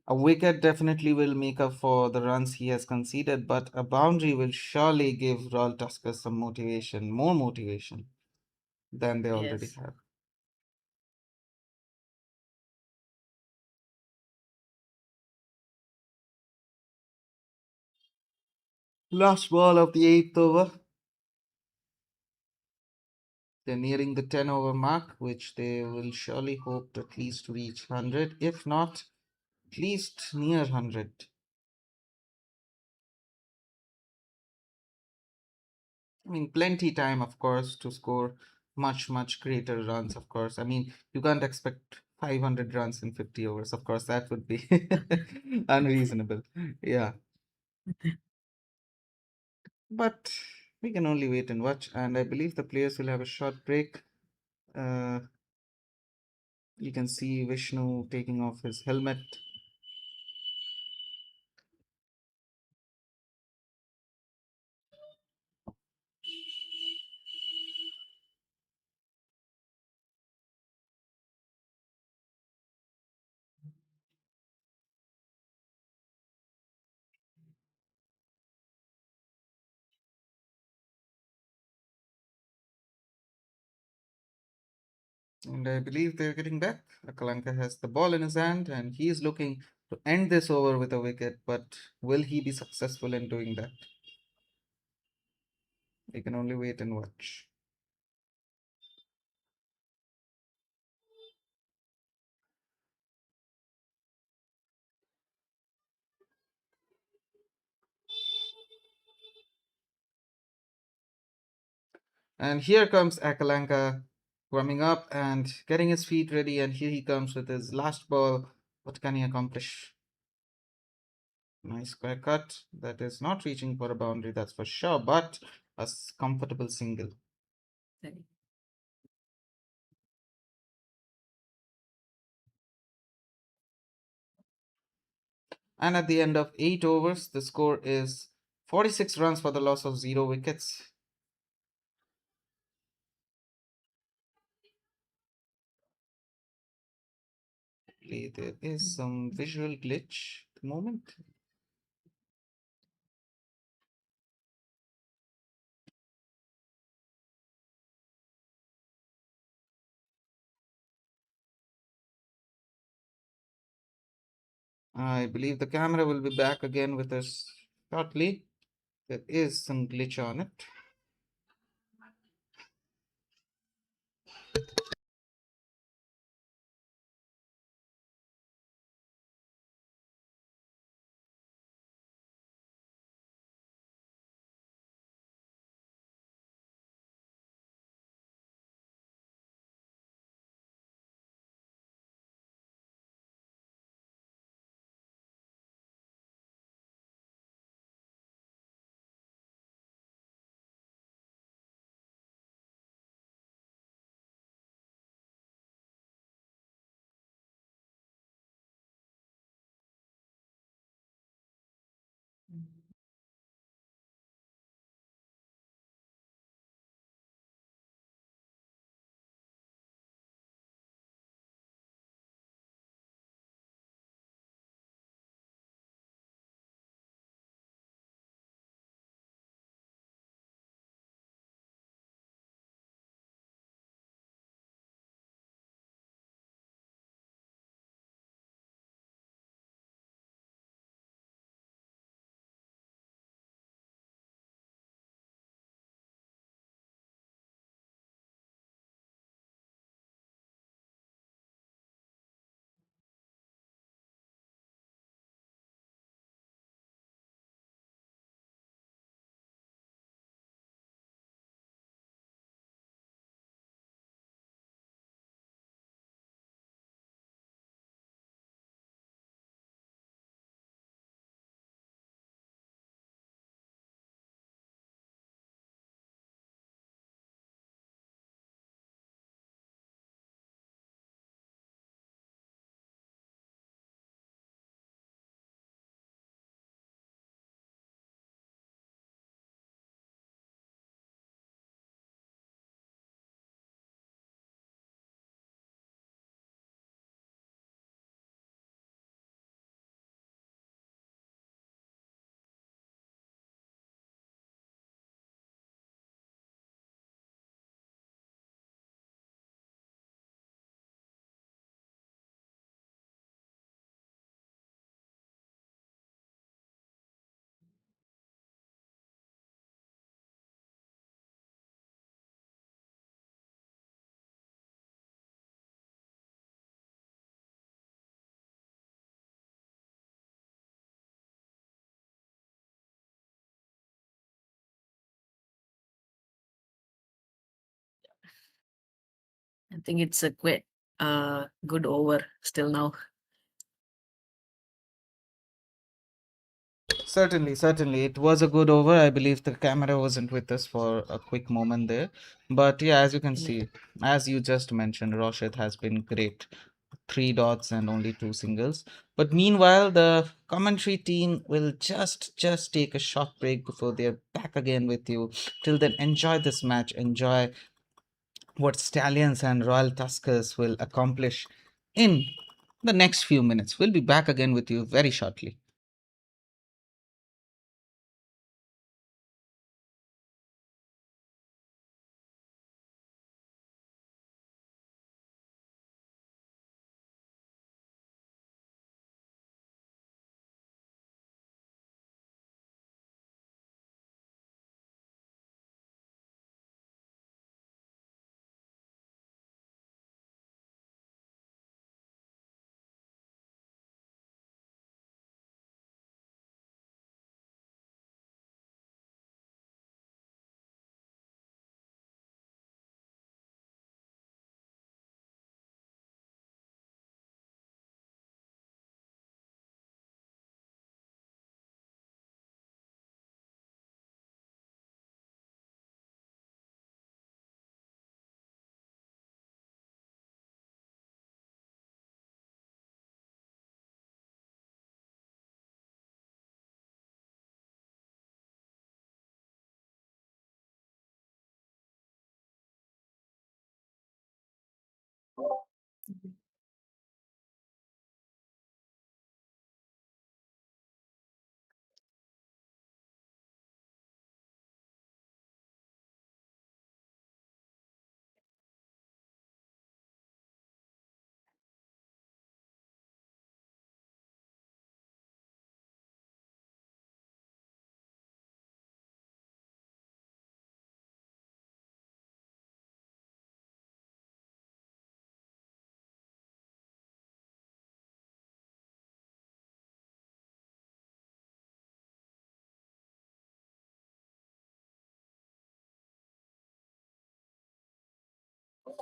A wicket definitely will make up for the runs he has conceded, but a boundary will surely give Royal Tuskers some motivation, more motivation than they already Yes. have. Last ball of the eighth over. They're nearing the 10 over mark, which they will surely hope to at least reach 100, if not, at least near 100. I mean, plenty time, of course, to score much, much greater runs, of course. I mean, you can't expect 500 runs in 50 overs. Of course, that would be unreasonable. Yeah. But we can only wait and watch. And I believe the players will have a short break. Uh, you can see Vishnu taking off his helmet. And I believe they're getting back. Akalanka has the ball in his hand and he is looking to end this over with a wicket. But will he be successful in doing that? We can only wait and watch. And here comes Akalanka warming up and getting his feet ready. And here he comes with his last ball. What can he accomplish? Nice square cut. That is not reaching for a boundary, that's for sure, but a comfortable single. Sorry. And at the end of 8 overs, the score is 46 runs for the loss of 0 wickets. There is some visual glitch at the moment. I believe the camera will be back again with us shortly. There is some glitch on it. I think it's a quite good over still now. Certainly, certainly. It was a good over. I believe the camera wasn't with us for a quick moment there. But yeah, as you can Yeah. see, as you just mentioned, Roshit has been great. Three dots and only two singles. But meanwhile, the commentary team will just take a short break before they're back again with you. Till then, enjoy this match. Enjoy what Stallions and Royal Tuskers will accomplish in the next few minutes. We'll be back again with you very shortly.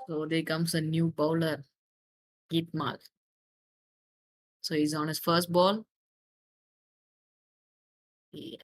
So there comes a new bowler, Gitmal. So he's on his first ball. Yeah.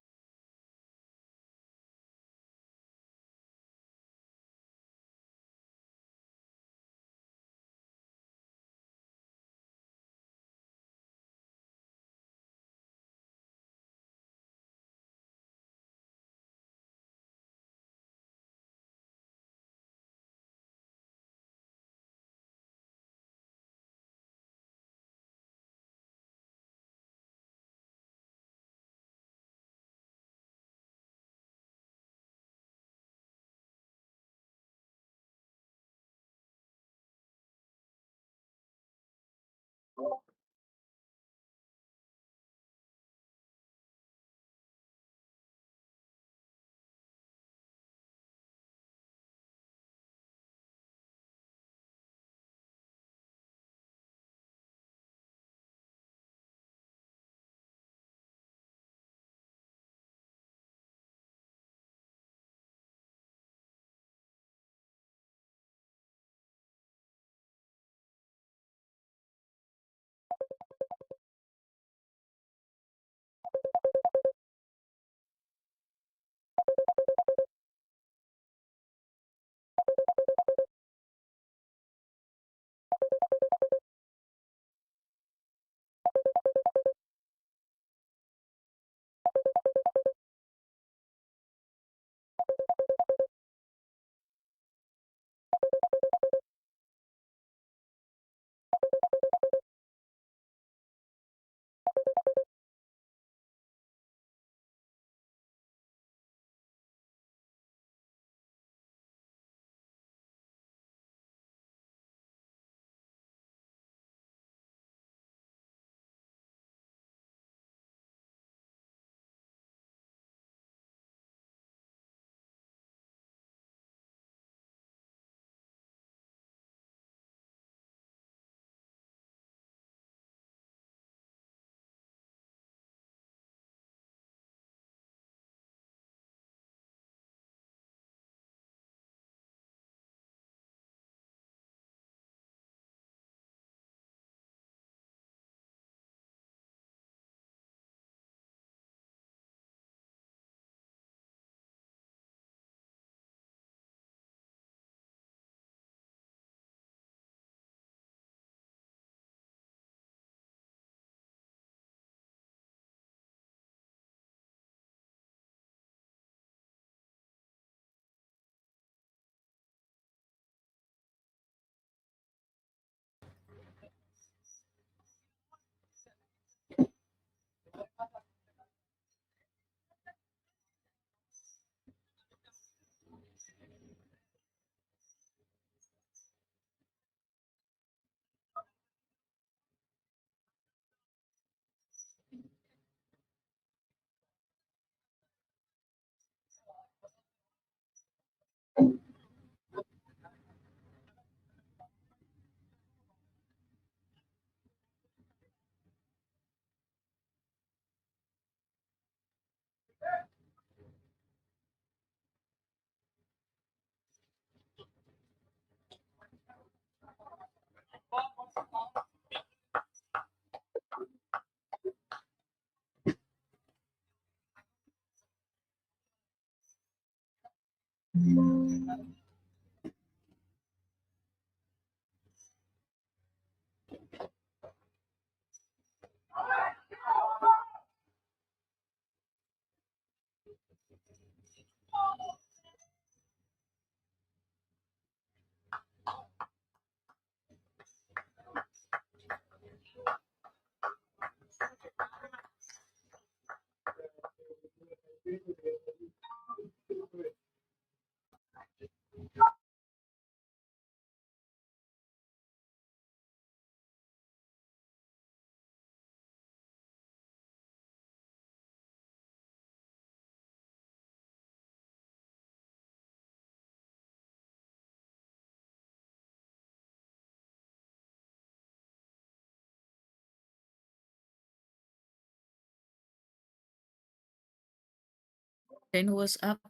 10 overs up.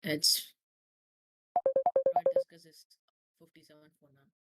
It's Royal Tuskers is 57 for none.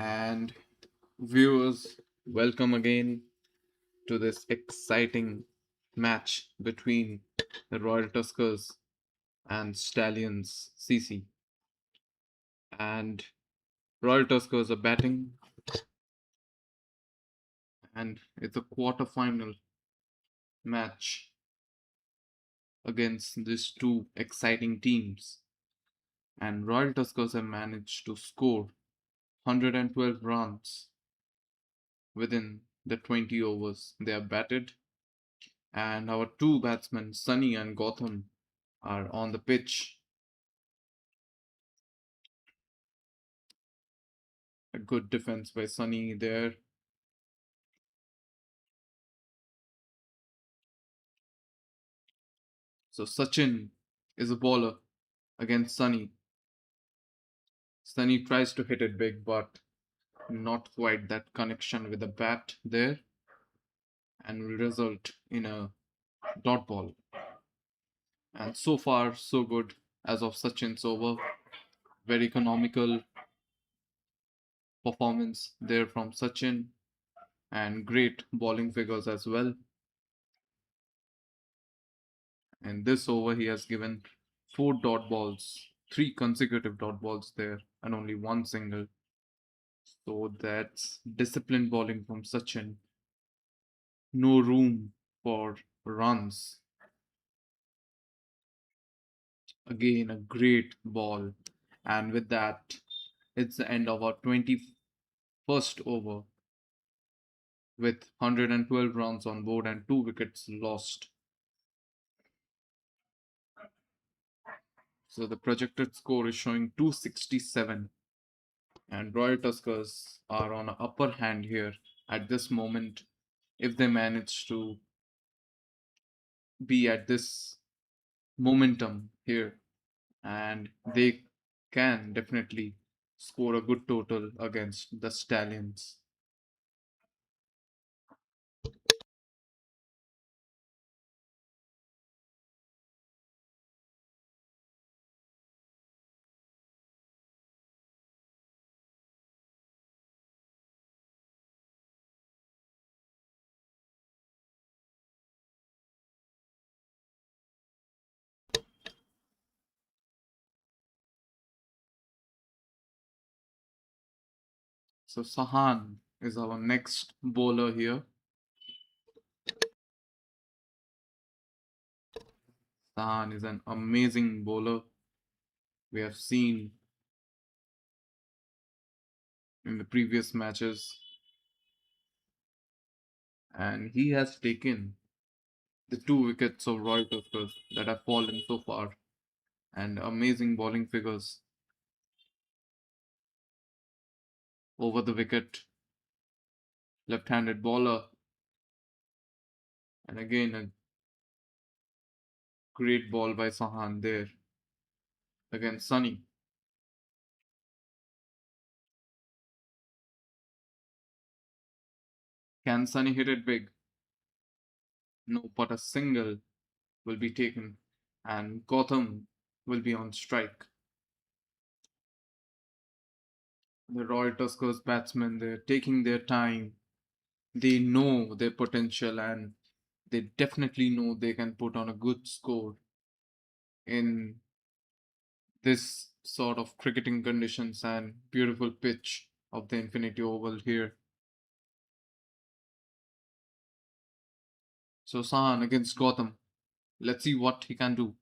And viewers, welcome again to this exciting match between the Royal Tuskers and Stallions CC. And Royal Tuskers are batting, and it's a quarter-final match against these two exciting teams. And Royal Tuskers have managed to score 112 runs within the 20 overs they have batted. And our two batsmen, Sunny and Gotham, are on the pitch. A good defense by Sunny there. So Sachin is a bowler against Sunny. Sunny tries to hit it big, but not quite that connection with the bat there, and will result in a dot ball. And so far, so good as of Sachin's over. Very economical performance there from Sachin, and great bowling figures as well. And this over, he has given 4 dot balls, 3 consecutive dot balls there, and only 1 single. So that's disciplined bowling from Sachin. No room for runs. Again, a great ball. And with that, it's the end of our 21st over with 112 runs on board and 2 wickets lost. So the projected score is showing 267. And Royal Tuskers are on an upper hand here at this moment if they manage to be at this momentum here, and they can definitely score a good total against the Stallions. So Sahan is our next bowler here. Sahan is an amazing bowler we have seen in the previous matches, and he has taken the 2 wickets of Royal Tuskers that have fallen so far, and amazing bowling figures over the wicket. Left-handed bowler, and again a great ball by Sahan there against Sunny. Can Sunny hit it big? No, but a single will be taken, and Gotham will be on strike. The Royal Tuskers batsmen, they're taking their time. They know their potential, and they definitely know they can put on a good score in this sort of cricketing conditions and beautiful pitch of the Infinity Oval here. So Sahan against Gotham. Let's see what he can do.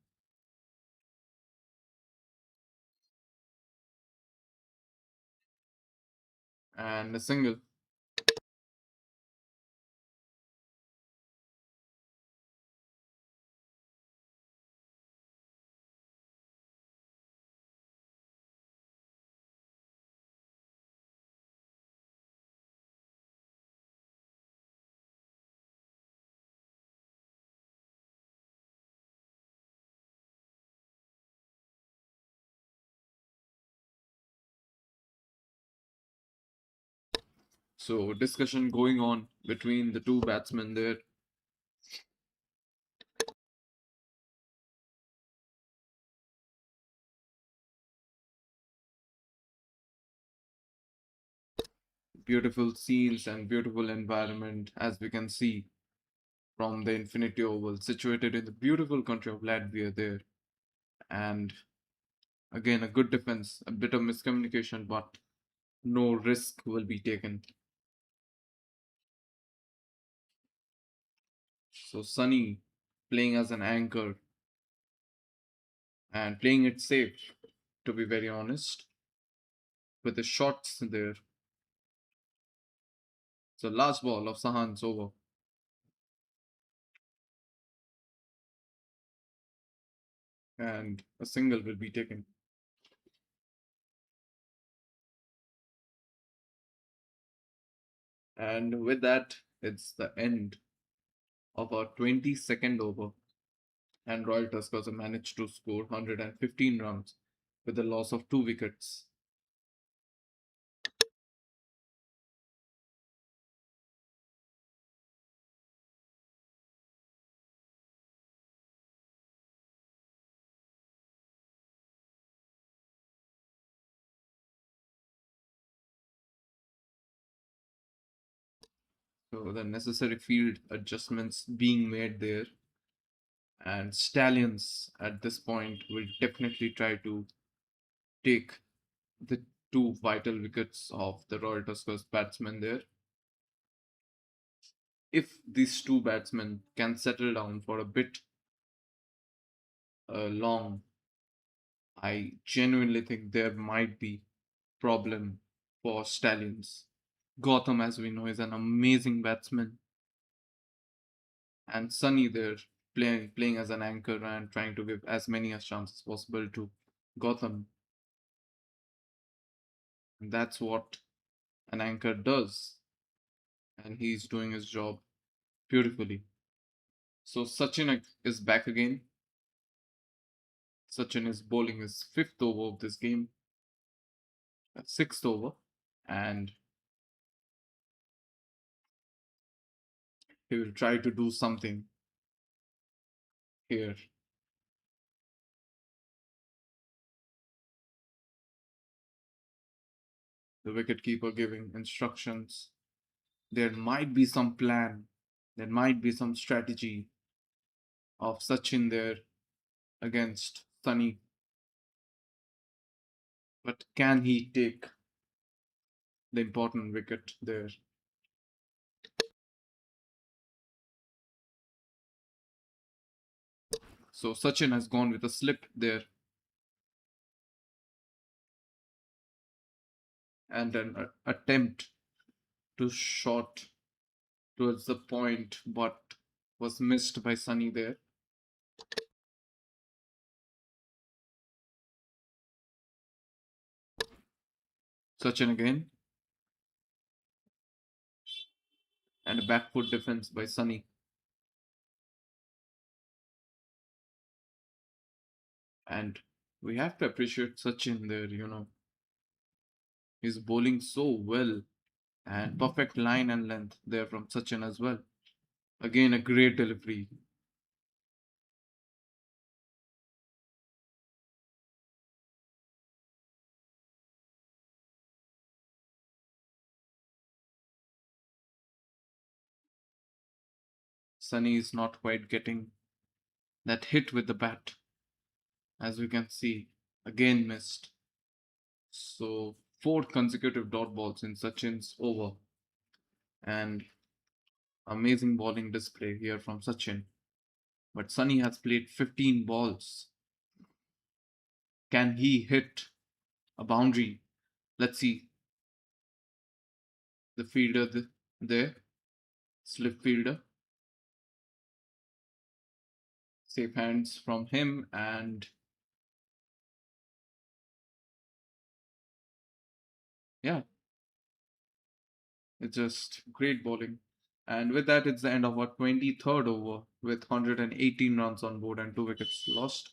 And a single. So discussion going on between the two batsmen there. beautiful scenes and beautiful environment as we can see from the Infinity Oval situated in the beautiful country of Latvia there. And again, a good defense, a bit of miscommunication, but no risk will be taken. So Sunny playing as an anchor and playing it safe, to be very honest, with the shots there. So last ball of Sahan's over, and a single will be taken. And with that, it's the end of our 22nd over, and Royal Tuskers have managed to score 115 runs with a loss of 2 wickets. So the necessary field adjustments being made there, and Stallions at this point will definitely try to take the two vital wickets of the Royal Tuskers batsmen there. If these two batsmen can settle down for a bit long, I genuinely think there might be problem for Stallions. Gotham, as we know, is an amazing batsman, and Sunny there playing as an anchor and trying to give as many as chances as possible to Gotham. And that's what an anchor does, and he's doing his job beautifully. So Sachin is back again. Sachin is bowling his fifth over of this game, sixth over, and he will try to do something here. The wicketkeeper giving instructions. There might be some plan, there might be some strategy of Sachin there against Sunny, but can he take the important wicket there? So Sachin has gone with a slip there and an attempt to shot towards the point, but was missed by Sunny there. Sachin again, and a back foot defense by Sunny. And we have to appreciate Sachin there. He's bowling so well, and perfect line and length there from Sachin as well. Again, a great delivery. Sunny is not quite getting that hit with the bat, as we can see. Again missed. So, four consecutive dot balls in Sachin's over, and amazing bowling display here from Sachin. But Sunny has played 15 balls. Can he hit a boundary? Let's see. The fielder there, slip fielder, safe hands from him, and yeah, it's just great bowling. And with that, it's the end of our 23rd over with 118 runs on board and 2 wickets lost.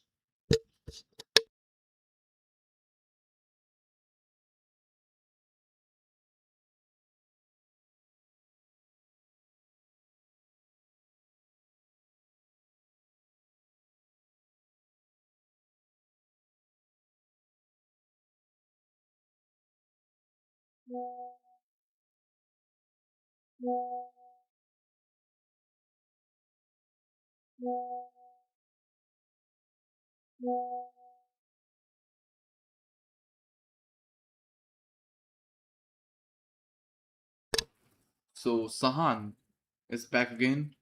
So Sahan is back again.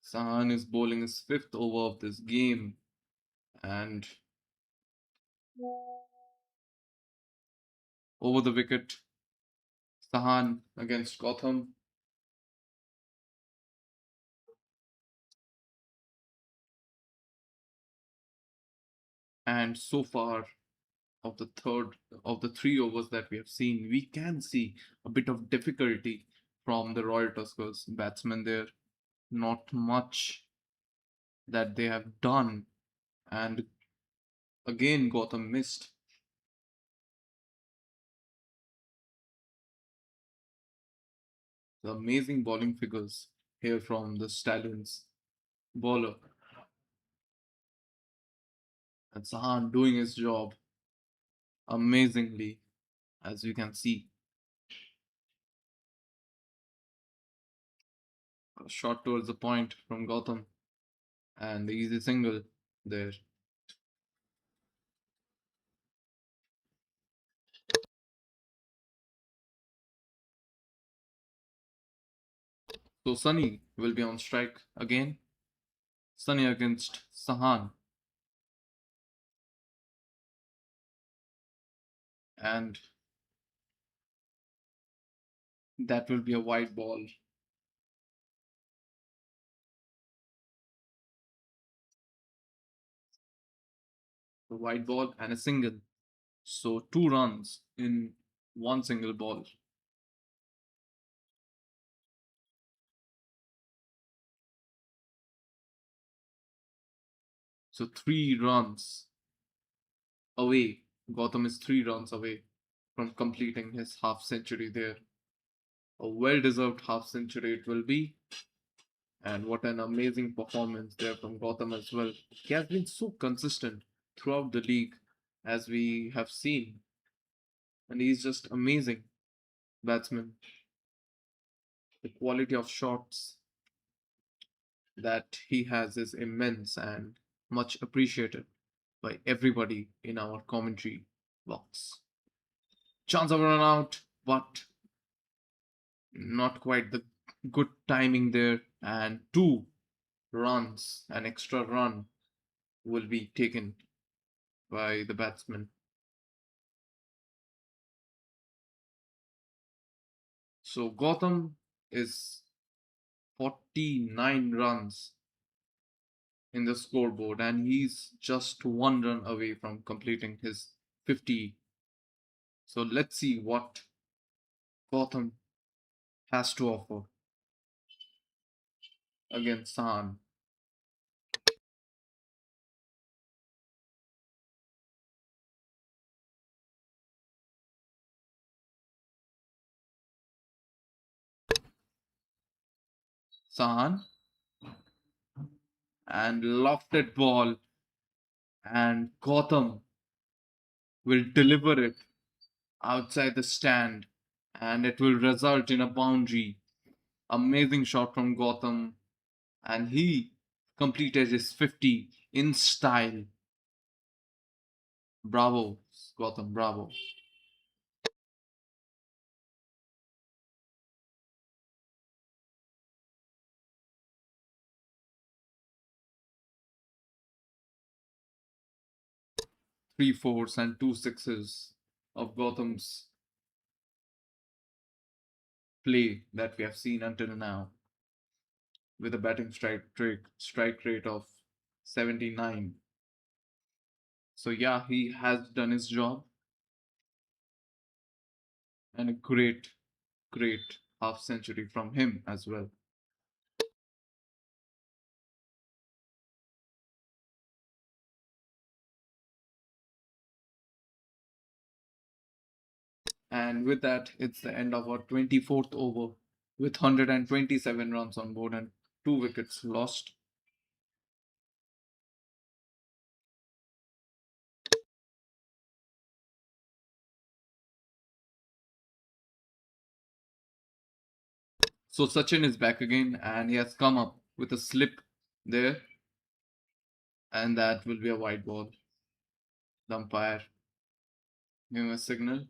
Sahan is bowling his fifth over of this game, and over the wicket, Sahan against Gotham. And so far, of the third of the 3 overs that we have seen, we can see a bit of difficulty from the Royal Tuskers batsmen there. Not much that they have done, and again Gotham missed. The amazing bowling figures here from the Stallions bowler, and Sahan doing his job amazingly, as you can see. A shot towards the point from Gotham, and the easy single there. So Sunny will be on strike again. Sunny against Sahan, and that will be a wide ball. A wide ball and a single. So 2 runs in one single ball. So 3 runs away. Gotham is 3 runs away from completing his half century there. A well deserved half century it will be. And what an amazing performance there from Gotham as well. He has been so consistent throughout the league, as we have seen. And he's just amazing batsman. The quality of shots that he has is immense and much appreciated by everybody in our commentary box. Chance of a run out, but not quite the good timing there. And 2 runs, an extra run will be taken by the batsman. So Gotham is 49 runs in the scoreboard, and he's just 1 run away from completing his 50. So let's see what Gotham has to offer against Sahan. Sahan and lofted ball, and Gotham will deliver it outside the stand, and it will result in a boundary. Amazing shot from Gotham, and he completed his 50 in style. Bravo, Gotham, bravo. 3 fours and 2 sixes of Gotham's play that we have seen until now, with a batting strike rate of 79. So yeah, he has done his job, and a great half century from him as well. And with that, it's the end of our 24th over with 127 runs on board and 2 wickets lost. So Sachin is back again and he has come up with a slip there, and that will be a white ball. The umpire gave him a signal,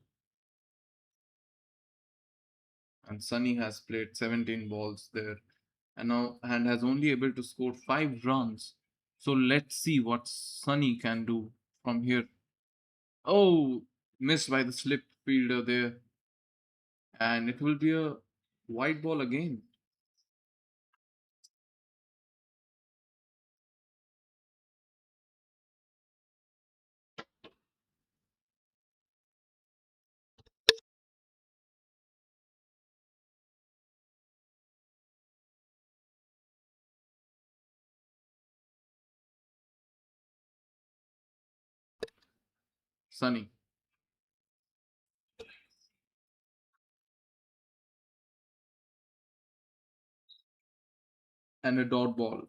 and Sunny has played 17 balls there and has only able to score 5 runs. So let's see what Sunny can do from here. Oh, missed by the slip fielder there, and it will be a white ball again. Sunny and a dot ball.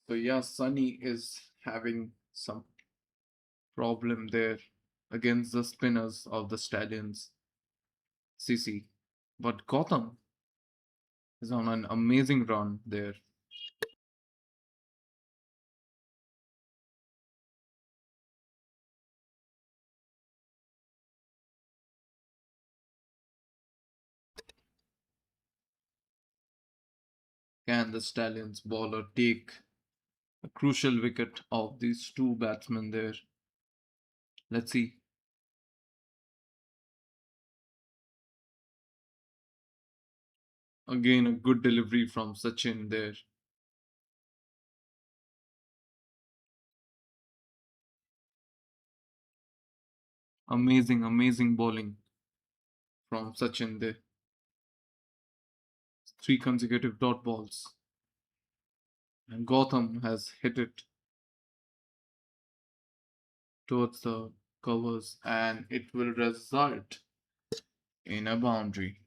So yeah, Sunny is having some problem there against the spinners of the Stallions CC. But Gotham is on an amazing run there. Can the Stallions bowler take a crucial wicket of these two batsmen there? Let's see. Again, a good delivery from Sachin there. Amazing, amazing bowling from Sachin there. 3 consecutive dot balls. And Gotham has hit it towards the covers, and it will result in a boundary.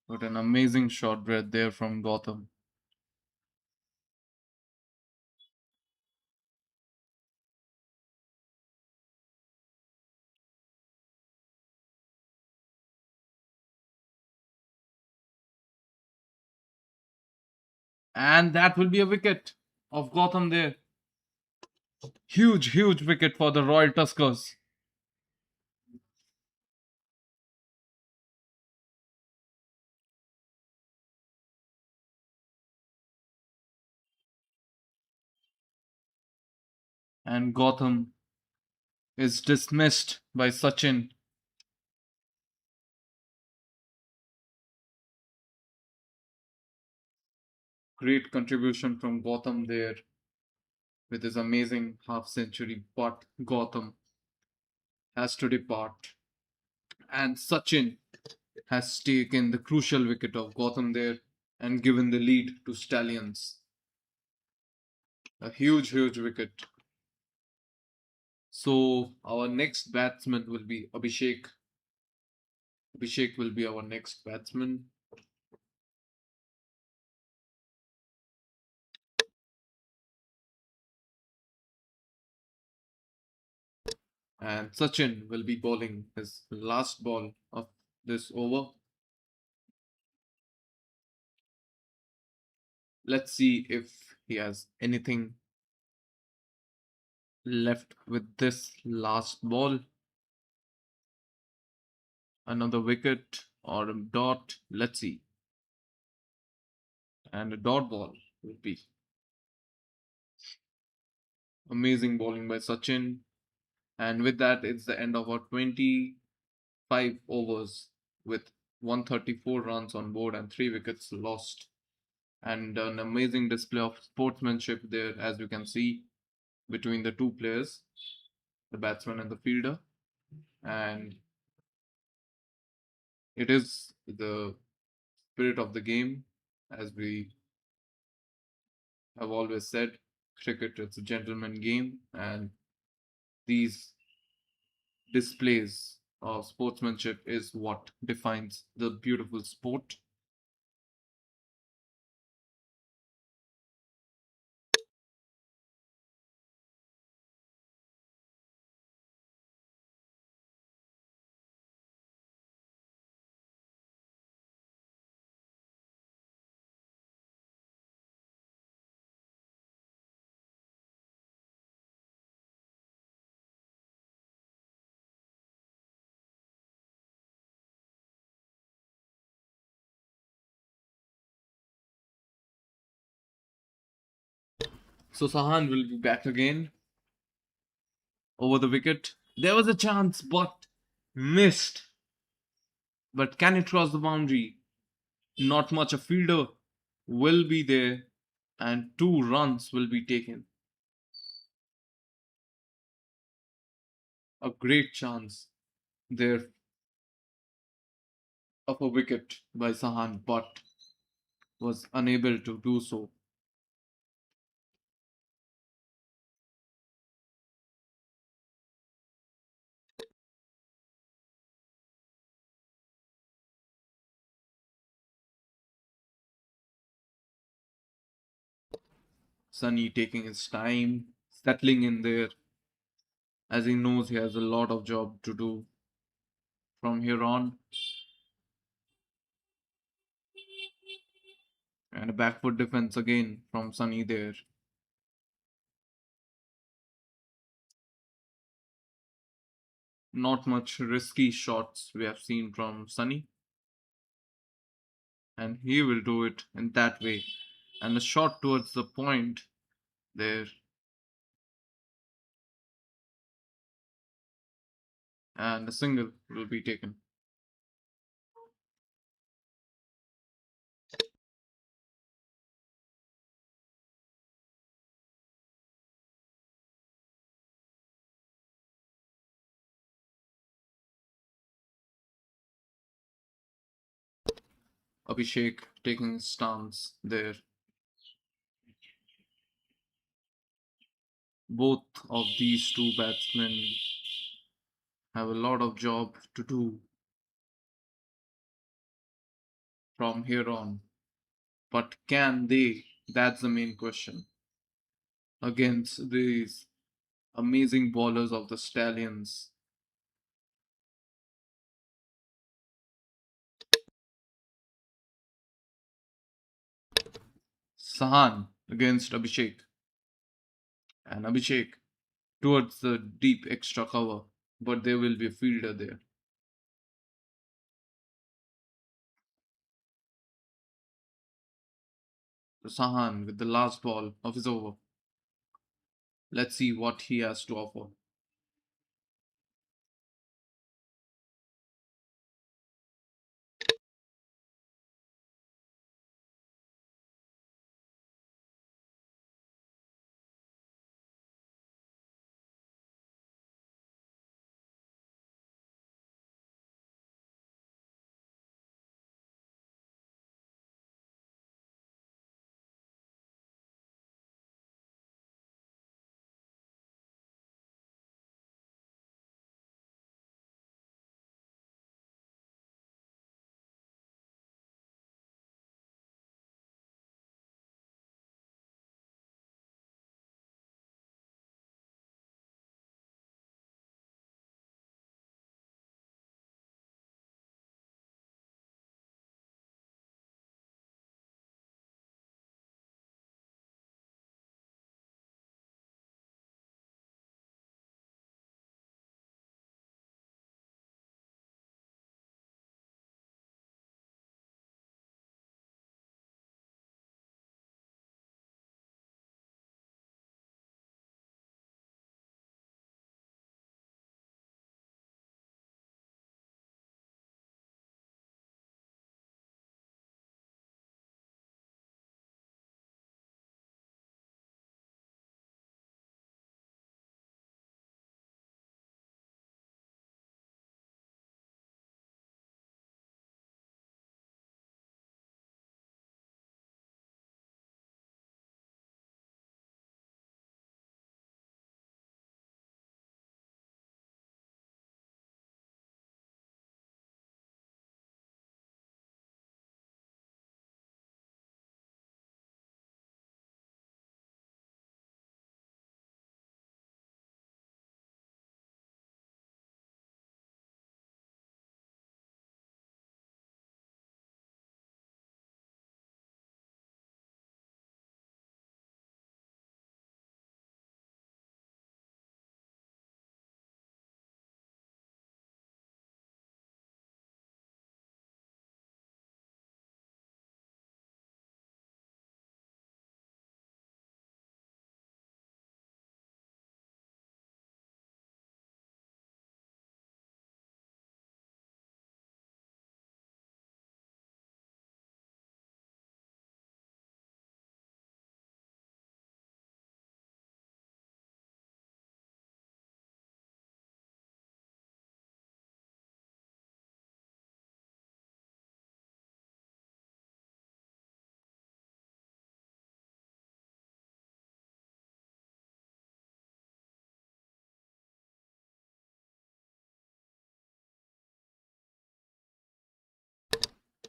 But an amazing shot right there from Gotham. And that will be a wicket of Gotham there. Huge, huge wicket for the Royal Tuskers. And Gotham is dismissed by Sachin. Great contribution from Gotham there with his amazing half century, but Gotham has to depart. And Sachin has taken the crucial wicket of Gotham there and given the lead to Stallions. A huge, huge wicket. So our next batsman will be Abhishek. Abhishek will be our next batsman. And Sachin will be bowling his last ball of this over. Let's see if he has anything left with this last ball. Another wicket or a dot. Let's see. And a dot ball will be amazing bowling by Sachin. And with that, it's the end of our 25 overs with 134 runs on board and 3 wickets lost. And an amazing display of sportsmanship there, as you can see, between the two players, the batsman and the fielder. And it is the spirit of the game, as we have always said. Cricket is a gentleman game, and these displays of sportsmanship is what defines the beautiful sport. So Sahan will be back again over the wicket. There was a chance, but missed. But can it cross the boundary? Not much. A fielder will be there, and 2 runs will be taken. A great chance there of a wicket by Sahan, but was unable to do so. Sunny taking his time, settling in there, as he knows he has a lot of job to do from here on. And a back foot defense again from Sunny there. Not much risky shots we have seen from Sunny, and he will do it in that way. And a shot towards the point there, and a single will be taken. Abhishek taking his stance there. Both of these two batsmen have a lot of job to do from here on. But can they? That's the main question. Against these amazing bowlers of the Stallions. Sahan against Abhishek. And Abhishek towards the deep extra cover. But there will be a fielder there. So Sahan with the last ball of his over. Let's see what he has to offer.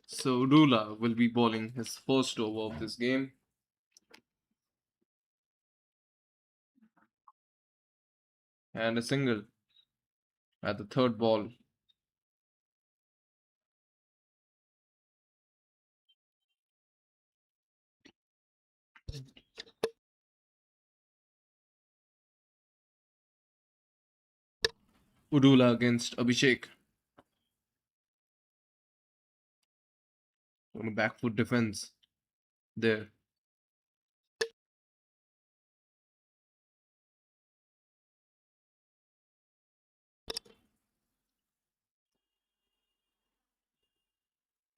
So Rula will be bowling his first over of this game. And a single at the third ball. Udula against Abhishek. On a back foot defense there.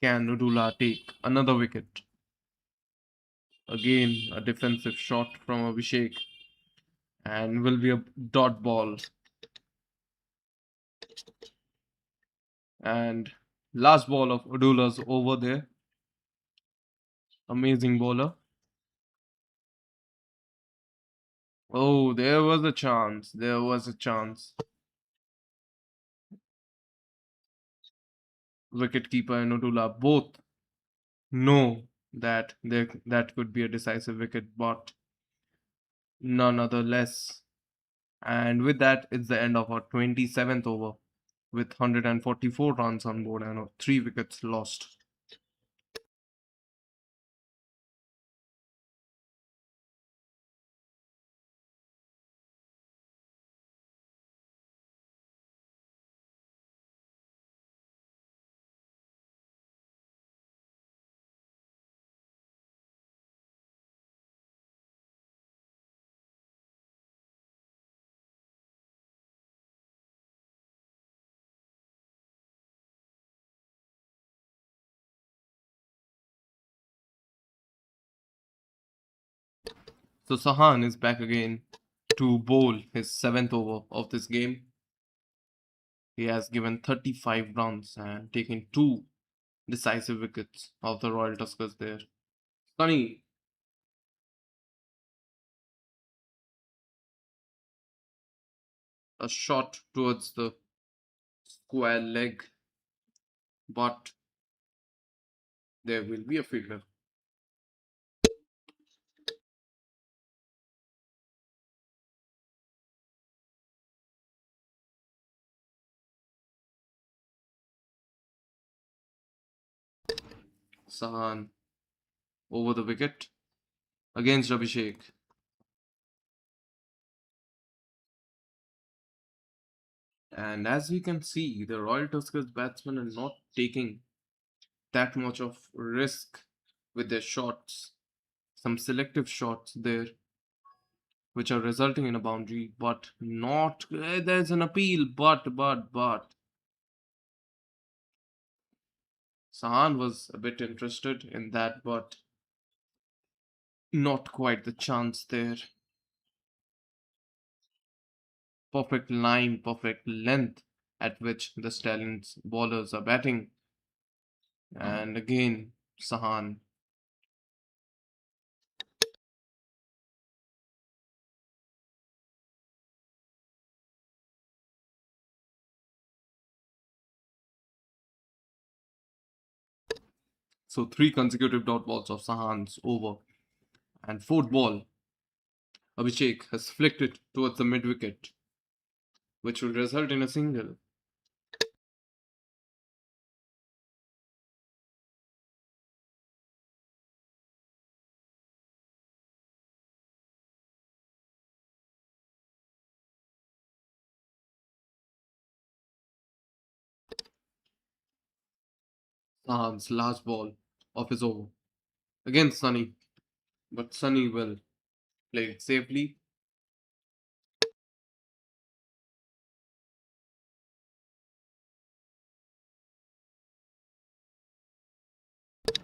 Can Udula take another wicket? Again, a defensive shot from Abhishek. And will be a dot ball. And last ball of Udula's over there. Amazing bowler. Oh, there was a chance. There was a chance. Wicketkeeper and Udula both know that that could be a decisive wicket, but none other less. And with that, it's the end of our 27th over with 144 runs on board and 3 wickets lost. So Sahan is back again to bowl his 7th over of this game. He has given 35 runs and taken 2 decisive wickets of the Royal Tuskers there. Sunny, a shot towards the square leg, but there will be a fielder. Sahan over the wicket against Abhishek. And as we can see, the Royal Tuskers batsmen are not taking that much of risk with their shots. Some selective shots there, which are resulting in a boundary, but not. There's an appeal, but. Sahan was a bit interested in that, but not quite the chance there. Perfect line, perfect length at which the Stallions bowlers are batting. And again, Sahan. So 3 consecutive dot balls of Sahan's over. And fourth ball, Abhishek has flicked it towards the mid wicket, which will result in a single. Sahan's last ball of his over. Again, Sunny, but Sunny will play it safely.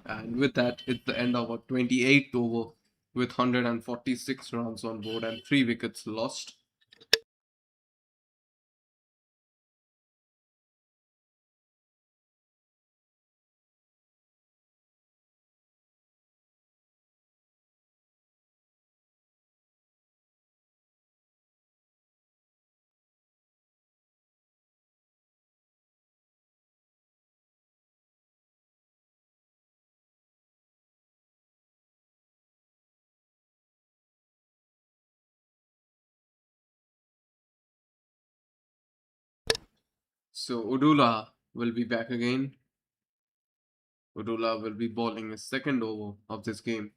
And with that, it's the end of our 28th over with 146 runs on board and 3 wickets lost. So Udula will be back again. Udula will be bowling his second over of this game,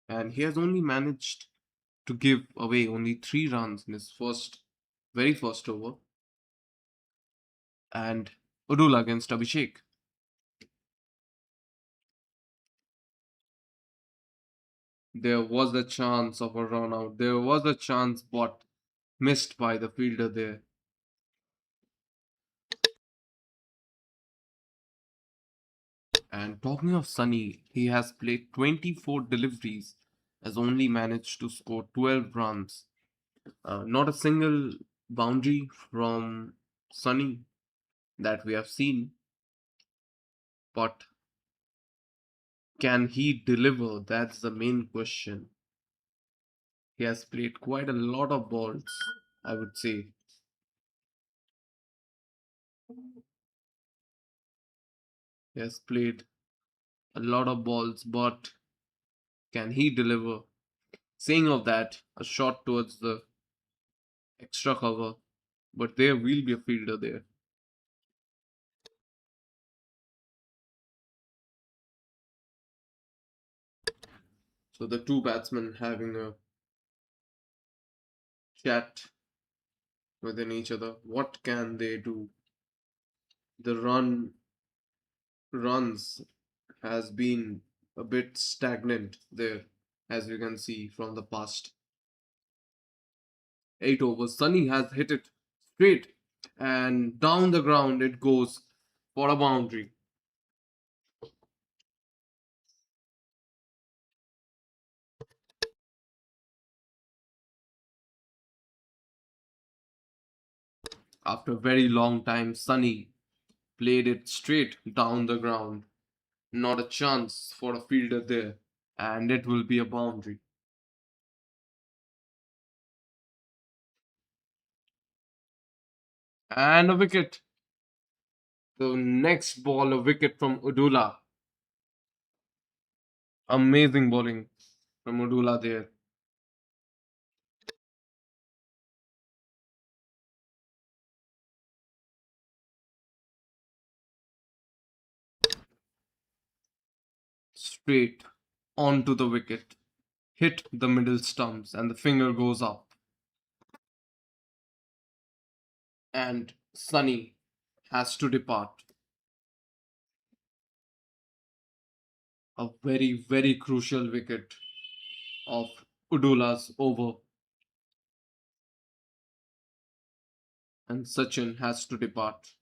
and he has only managed to give away only 3 runs in his very first over. And Udula against Abhishek. There was a chance of a run out. There was a chance, but missed by the fielder there. And talking of Sunny, he has played 24 deliveries, has only managed to score 12 runs. Not a single boundary from Sunny that we have seen, but can he deliver? That's the main question. He has played quite a lot of balls, I would say. He has played a lot of balls, but can he deliver? Saying of that, a shot towards the extra cover, but there will be a fielder there. So the two batsmen having a chat within each other. What can they do? The runs has been a bit stagnant there, as you can see from the past 8 overs. Sunny has hit it straight and down the ground it goes for a boundary. After a very long time, Sunny played it straight down the ground. Not a chance for a fielder there, and it will be a boundary. And a wicket. The next ball, a wicket from Udula. Amazing bowling from Udula there. Straight onto the wicket. Hit the middle stumps, and the finger goes up. And Sunny has to depart. A very, very crucial wicket of Udula's over. And Sachin has to depart.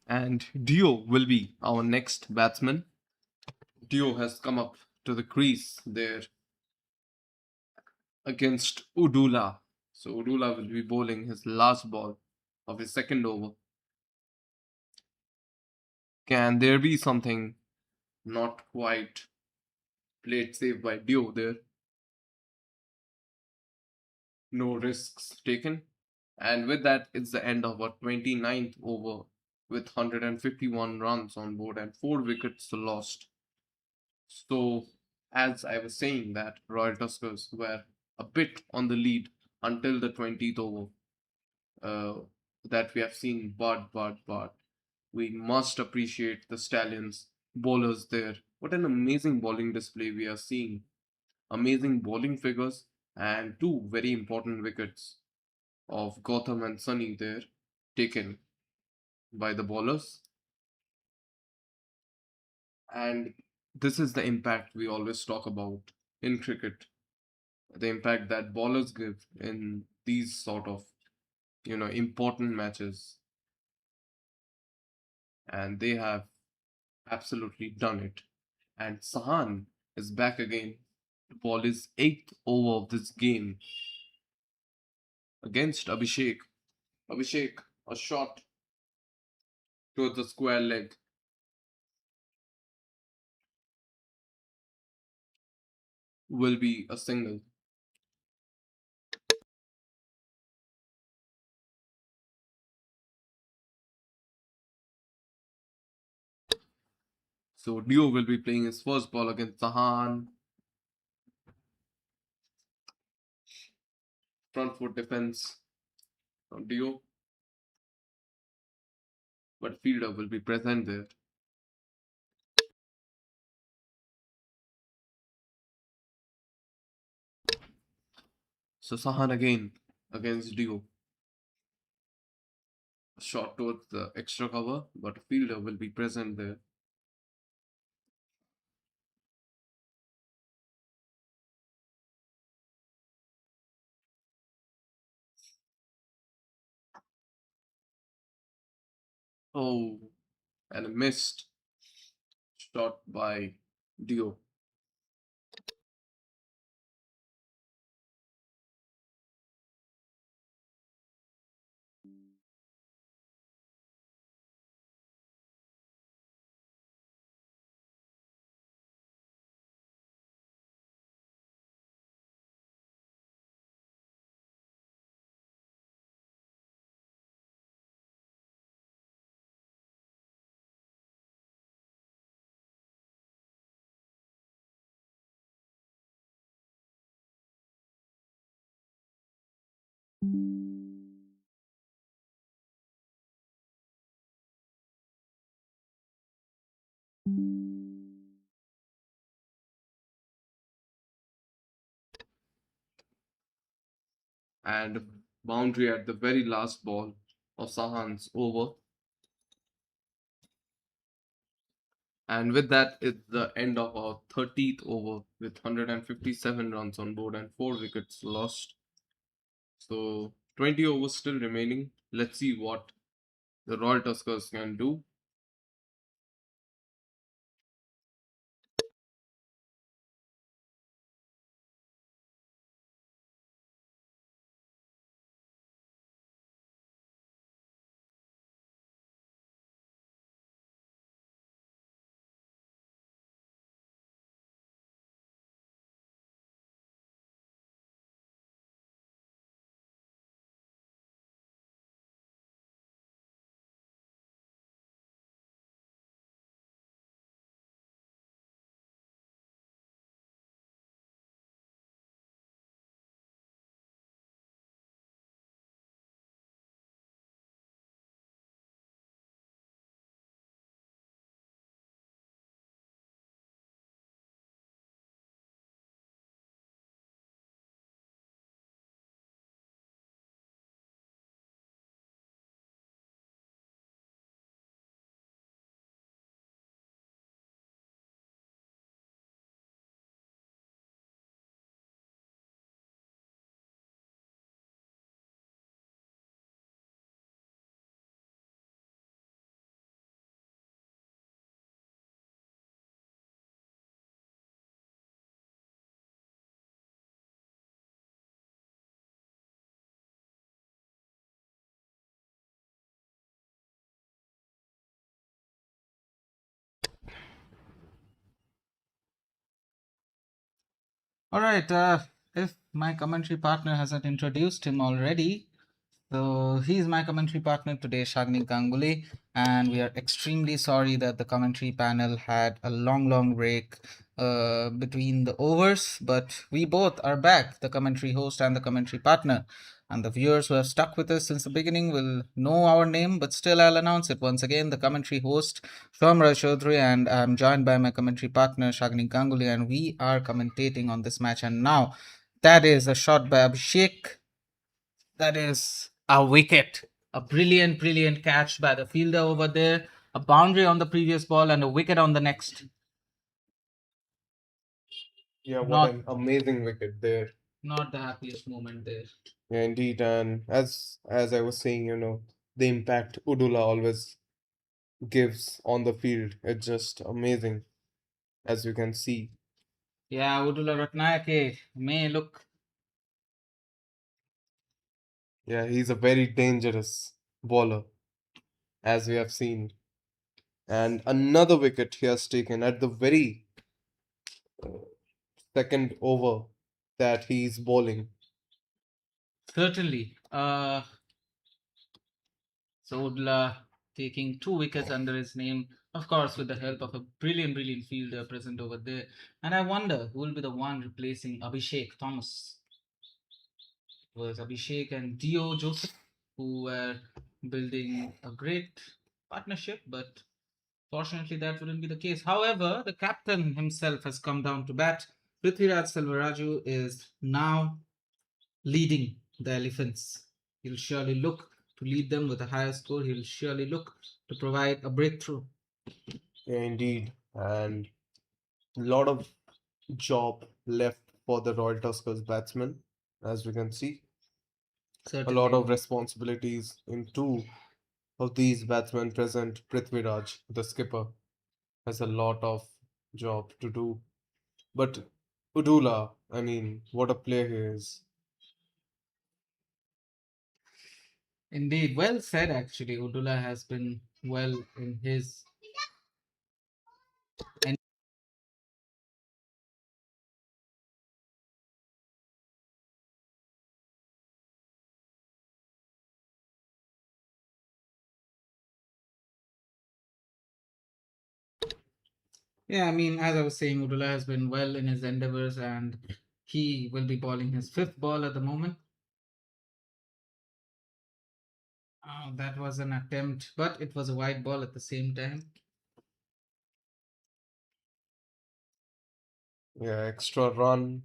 And Dio will be our next batsman. Dio has come up to the crease there against Udula. So Udula will be bowling his last ball of his second over. Can there be something not quite played safe by Dio there? No risks taken. And with that, it's the end of our 29th over with 151 runs on board and 4 wickets lost. So, as I was saying, that Royal Tuskers were a bit on the lead until the 20th over uh, that we have seen, but we must appreciate the Stallions bowlers there. What an amazing bowling display we are seeing. Amazing bowling figures and two very important wickets of Gotham and Sunny there taken by the bowlers. And this is the impact we always talk about in cricket. the impact that bowlers give in these sort of, important matches. And they have absolutely done it. And Sahan is back again to ball his eighth over of this game against Abhishek. Abhishek, a shot towards the square leg will be a single. So Dio will be playing his first ball against Sahan. Front foot defense from Dio. But fielder will be present there. So Sahan again against Dio. A shot towards the extra cover, but a fielder will be present there. Oh, and a missed shot by Dio. And boundary at the very last ball of Sahan's over. And with that, it's the end of our 30th over with 157 runs on board and 4 wickets lost. So 20 overs still remaining. Let's see what the Royal Tuskers can do. All right, if my commentary partner hasn't introduced him already, so he's my commentary partner today, Shagni Ganguly, and we are extremely sorry that the commentary panel had a long break between the overs, but we both are back, the commentary host and the commentary partner. And the viewers who have stuck with us since the beginning will know our name, but still I'll announce it once again. The commentary host, Shomra Chaudhary, and I'm joined by my commentary partner, Shagni Ganguly, and we are commentating on this match. And now, that is a shot by Abhishek. That is a wicket. A brilliant catch by the fielder over there. A boundary on the previous ball and a wicket on the next. Yeah, what Not an amazing wicket there. not the happiest moment there. Yeah, indeed. And as I was saying, the impact Udula always gives on the field, it's just amazing, as you can see. Yeah, Udula Ratnayake may look. Yeah, he's a very dangerous bowler, as we have seen. And another wicket he has taken at the very uh, second over that he's bowling. Certainly. So Udula taking 2 wickets under his name, of course, with the help of a brilliant, brilliant fielder present over there. And I wonder who will be the one replacing Abhishek Thomas. It was Abhishek and Dio Joseph who were building a great partnership, but fortunately that wouldn't be the case. However, the captain himself has come down to bat. Prithviraj Selvaraju is now leading the Elephants. He'll surely look to lead them with a higher score. He'll surely look to provide a breakthrough. Yeah, indeed. And a lot of job left for the Royal Tuskers batsmen, as we can see. A lot Certainly. of responsibilities in two of these batsmen present. Prithviraj, the skipper, has a lot of job to do. But Udula, I mean, what a player he is. Indeed, well said actually. Udula has been well in his. And yeah, I mean, as I was saying, Udula has been well in his endeavors and he will be bowling his fifth ball at the moment. That was an attempt, but it was a wide ball at the same time. Yeah, extra run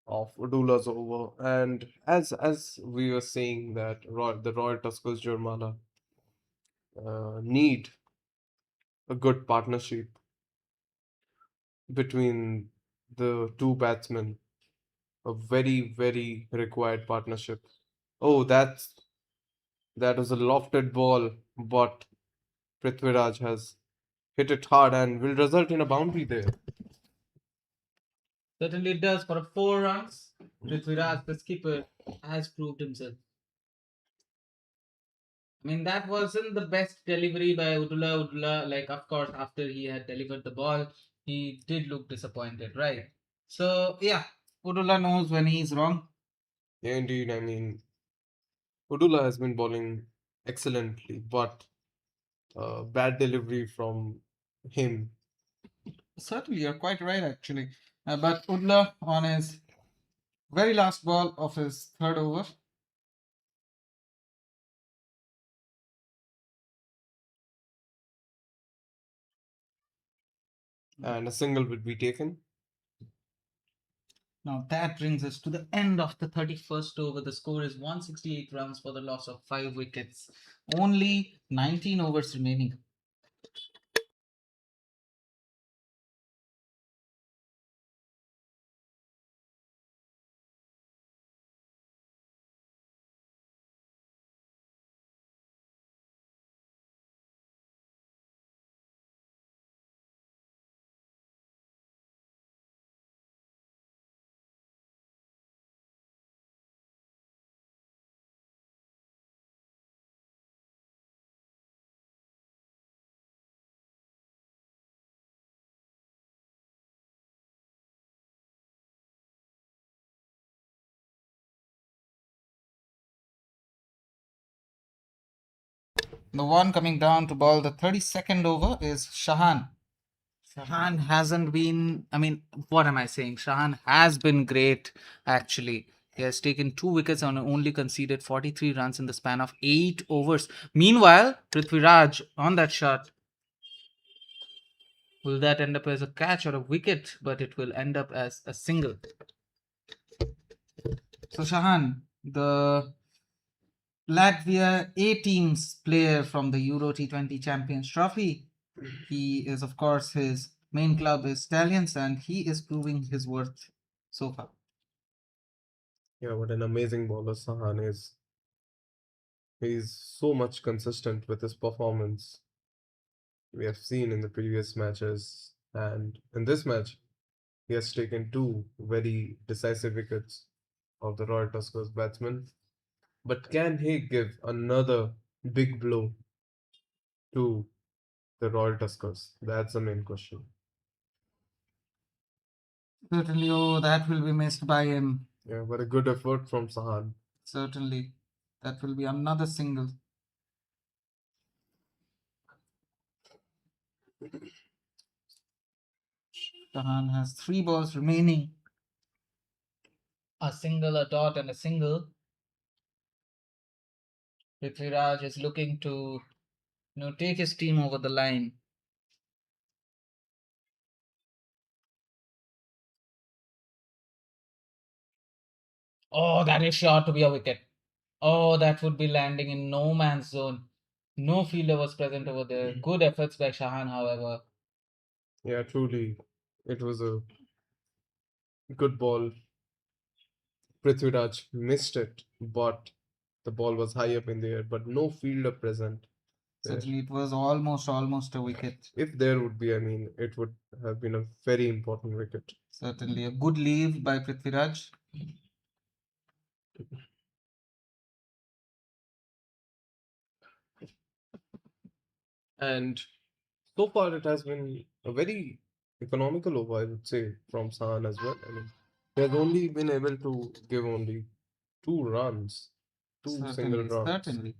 of Udula's over. And as we were saying that the Royal Tuskers Jurmala need a good partnership between the two batsmen, a very, very required partnership. Oh, that was a lofted ball, but Prithviraj has hit it hard and will result in a boundary there. Certainly it does for a 4 runs. Prithviraj, the skipper, has proved himself. I mean, that wasn't the best delivery by Udula. Udula, like, of course, after he had delivered the ball, he did look disappointed, right? So, yeah, Udula knows when he's wrong. Yeah, indeed, I mean, Udula has been bowling excellently, but bad delivery from him. Certainly, you're quite right, actually. But Udula, on his very last ball of his third over, And a single would be taken. now that brings us to the end of the 31st over. The score is 168 runs for the loss of 5 wickets. Only 19 overs remaining. The one coming down to bowl the 32nd over is Shahan. Shahan hasn't been, I mean, what am I saying? Shahan has been great, actually. He has taken 2 wickets and only conceded 43 runs in the span of 8 overs. Meanwhile, Prithviraj on that shot, will that end up as a catch or a wicket? But it will end up as a single. So, Shahan, the Latvia A team's player from the Euro T20 Champions Trophy. He is, of course, his main club is Stallions, and he is proving his worth so far. Yeah, what an amazing bowler Sahan is. He's so much consistent with his performance. We have seen in the previous matches, and in this match, he has taken two very decisive wickets of the Royal Tuskers batsmen. But can he give another big blow to the Royal Tuskers? That's the main question. Certainly, oh, that will be missed by him. Yeah, but a good effort from Sahan. Certainly, that will be another single. Tahan has 3 balls remaining. A single, a dot, and a single. Prithviraj is looking to, take his team over the line. Oh, that is sure to be a wicket. Oh, that would be landing in no man's zone. No fielder was present over there. Good efforts by Shahan, however. Yeah, truly, it was a good ball. Prithviraj missed it, but the ball was high up in the air, but no fielder present there. Certainly, it was almost a wicket. If there would be, it would have been a very important wicket. Certainly, a good leave by Prithviraj. And so far, it has been a very economical over, I would say, from Sahan as well. He has only been able to give only 2 runs, two single Certainly, runs. certainly.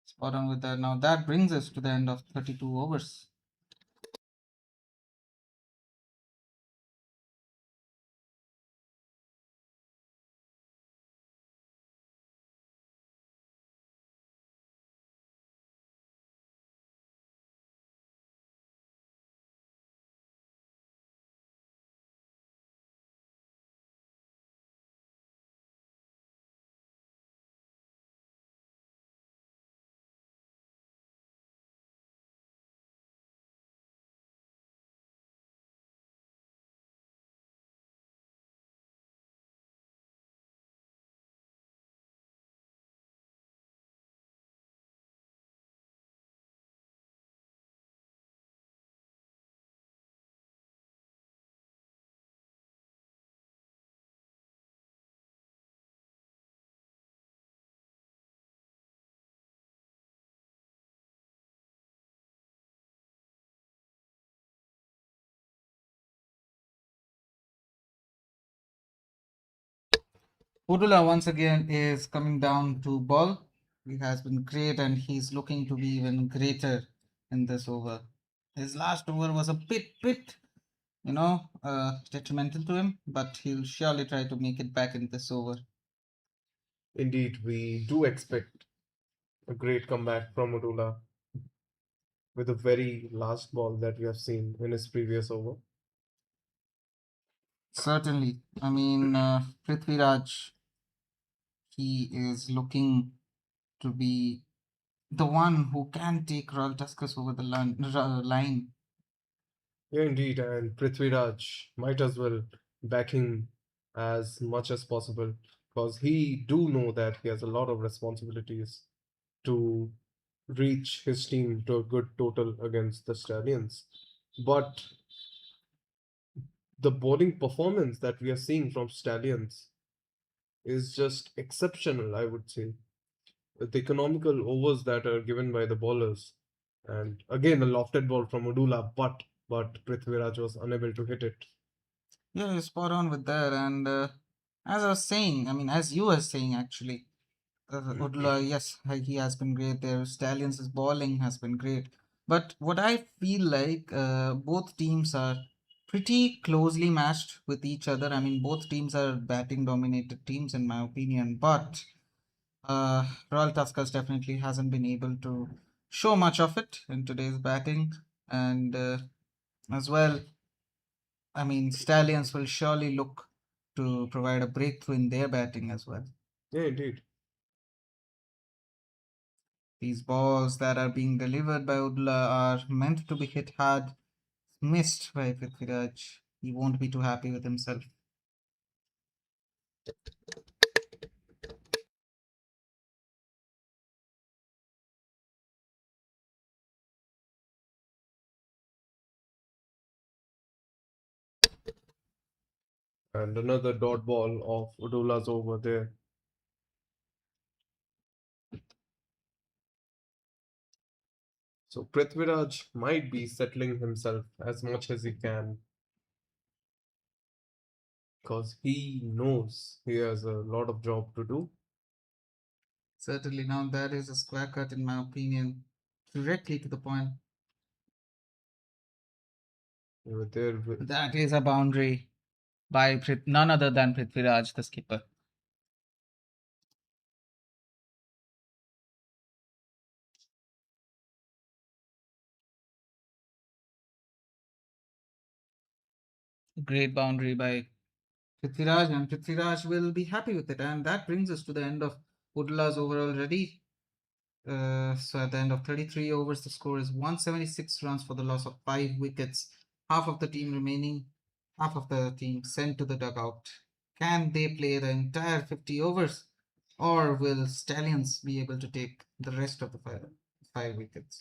Spot on with that. Now that brings us to the end of 32 overs. Pudula once again is coming down to ball. He has been great and he's looking to be even greater in this over. His last over was a bit, detrimental to him, but he'll surely try to make it back in this over. Indeed, we do expect a great comeback from Udula with the very last ball that we have seen in his previous over. Certainly. I mean, Prithviraj, he is looking to be the one who can take Royal Tuskers over the line. Yeah, indeed, and Prithviraj might as well back him as much as possible because he do know that he has a lot of responsibilities to reach his team to a good total against the Stallions. But the bowling performance that we are seeing from Stallions is just exceptional, I would say. The economical overs that are given by the bowlers, and again a lofted ball from Udula, but Prithviraj was unable to hit it. Yeah, you're spot on with that. And as I was saying, I mean, as you were saying, actually, Udla, yes, he has been great there. Stallions' bowling has been great. But what I feel like, both teams are pretty closely matched with each other. I mean, both teams are batting dominated teams, in my opinion. But Royal Tuskers definitely hasn't been able to show much of it in today's batting. And as well, I mean, Stallions will surely look to provide a breakthrough in their batting as well. Yeah, indeed. These balls that are being delivered by Udla are meant to be hit hard, missed by Prithviraj. He won't be too happy with himself. And another dot ball of Udula's over there. So Prithviraj might be settling himself as much as he can because he knows he has a lot of job to do. Certainly, now that is a square cut, in my opinion, directly to the point. Over there, That is a boundary by none other than Prithviraj, the skipper. Great boundary by Prithviraj, and Prithviraj will be happy with it. And that brings us to the end of Udla's over already. So at the end of 33 overs, the score is 176 runs for the loss of 5 wickets. Half of the team remaining, half of the team sent to the dugout. Can they play the entire 50 overs, or will Stallions be able to take the rest of the five wickets?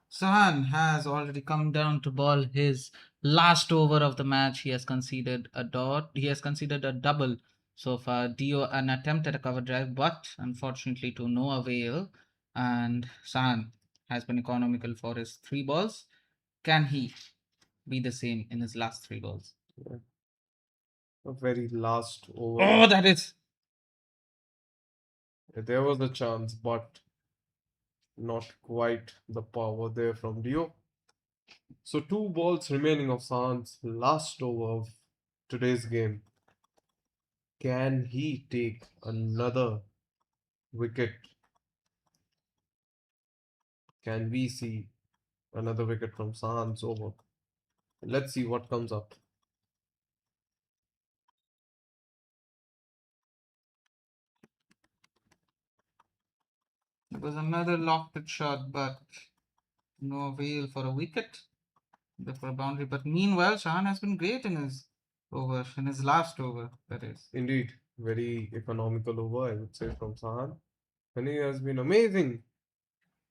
Sahan has already come down to ball his last over of the match. He has conceded a dot. He has conceded a double so far. Dio an attempt at a cover drive, but unfortunately to no avail. And Sahan has been economical for his 3 balls. Can he be the same in his last 3 balls? yeah, a very last over. Oh, that is. There was a chance, but not quite the power there from Dio. So 2 balls remaining of Sahan's last over of today's game. Can he take another wicket? Can we see another wicket from Sahan's over? Let's see what comes up. It was another lofted shot, but no avail for a wicket. For a boundary. But meanwhile, Sahan has been great in his last over, that is. Indeed, very economical over, I would say, from Sahan. And he has been amazing.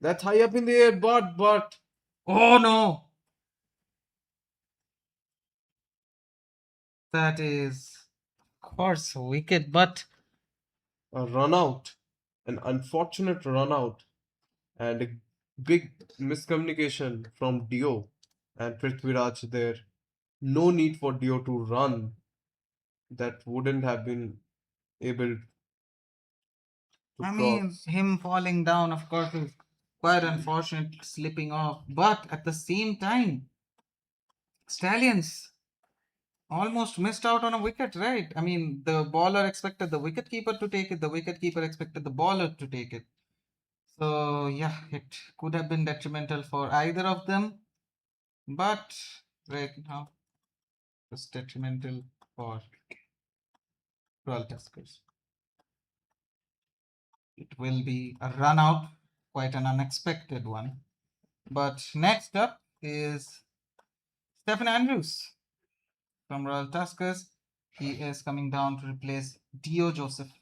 That's high up in the air, but Oh no! That is, of course, a wicket, but a run out, an unfortunate run out, and a big miscommunication from Dio and Prithviraj there. No need for Dio to run. That wouldn't have been able to I mean, cross. him falling down, of course, is quite unfortunate, slipping off. But at the same time, Stallions almost missed out on a wicket, right? I mean, the bowler expected the wicketkeeper to take it, the wicketkeeper expected the bowler to take it. So, yeah, it could have been detrimental for either of them. But right now, it's detrimental for Royal Tuskers. It will be a run out, quite an unexpected one. But next up is Stephen Andrews from Royal Tuskers. He is coming down to replace Dio Joseph.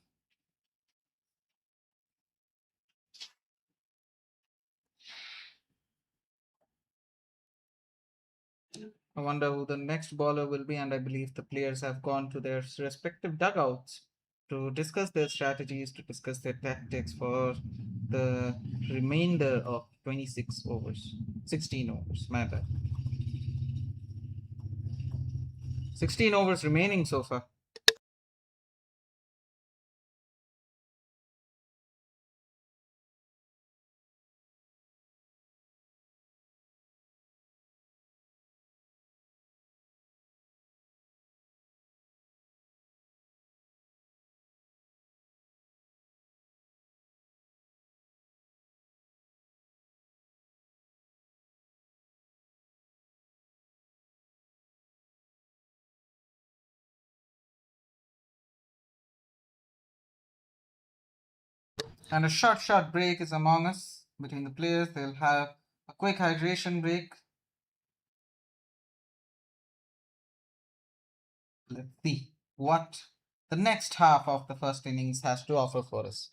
I wonder who the next bowler will be, and I believe the players have gone to their respective dugouts to discuss their strategies, to discuss their tactics for the remainder of 26 overs. 16 overs, my bad. 16 overs remaining so far. And a short break is among us between the players. They'll have a quick hydration break. Let's see what the next half of the first innings has to offer for us.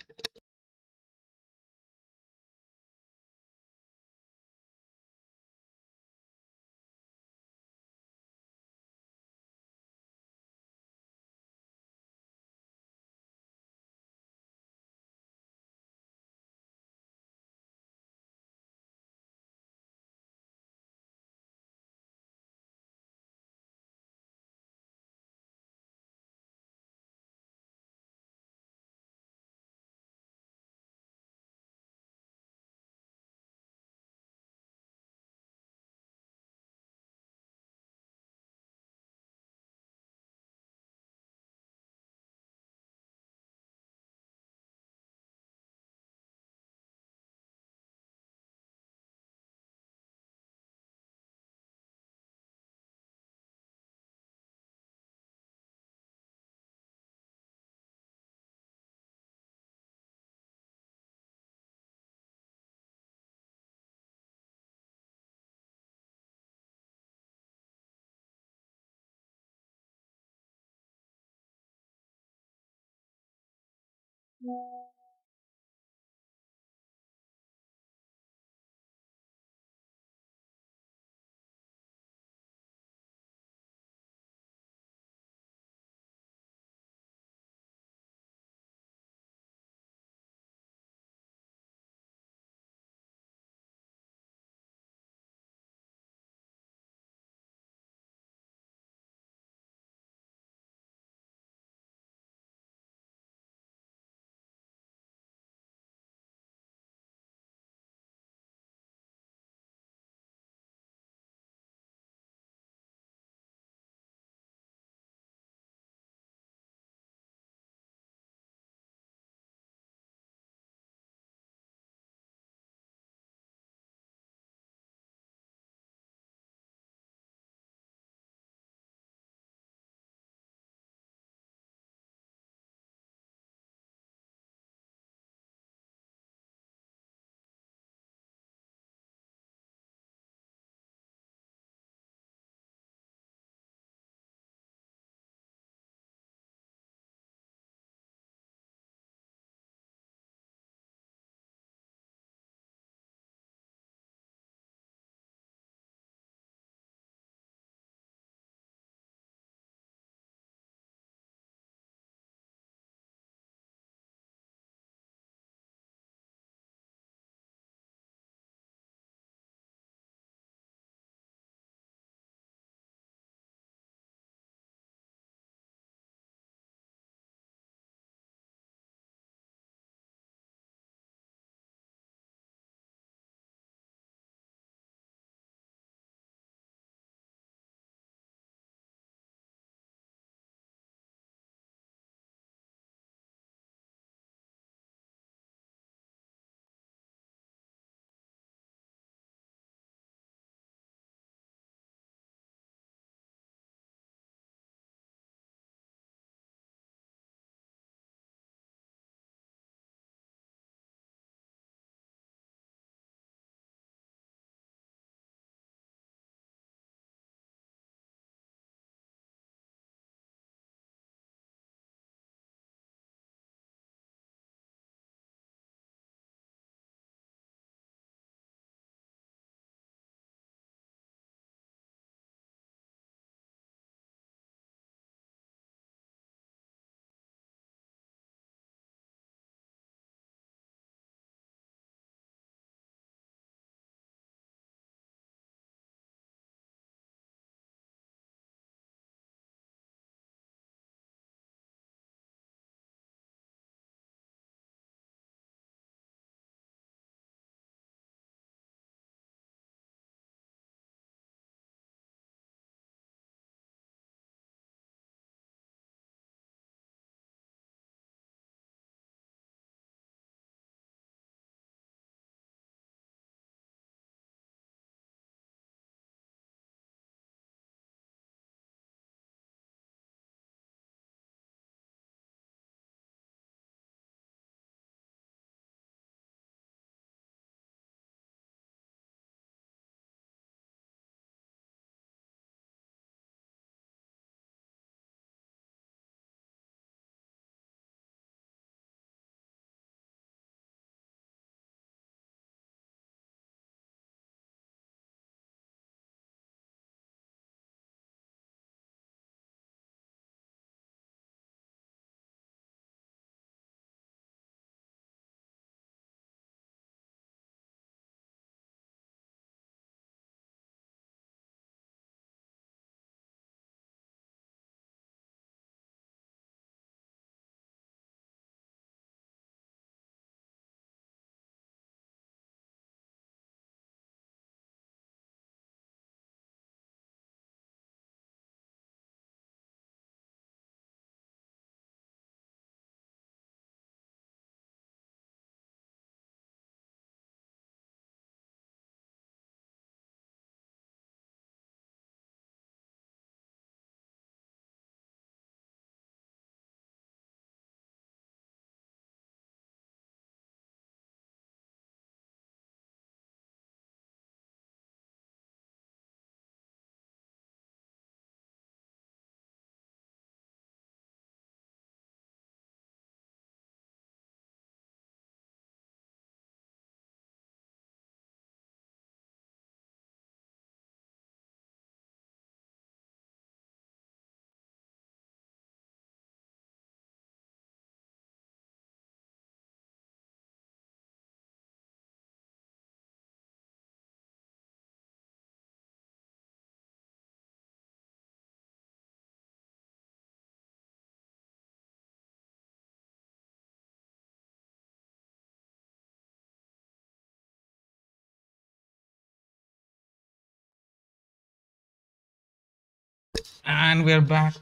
And we're back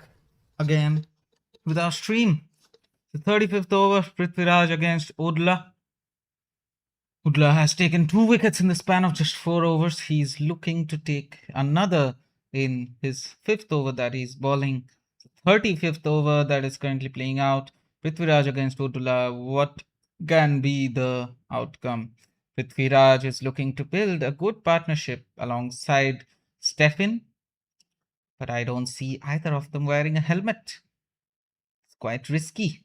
again with our stream. The 35th over, Prithviraj against Odla. Udla has taken 2 wickets in the span of just 4 overs. He's looking to take another in his 5th over that he's bowling. 35th over that is currently playing out. Prithviraj against Udla. What can be the outcome? Prithviraj is looking to build a good partnership alongside Stefan, but I don't see either of them wearing a helmet. It's quite risky,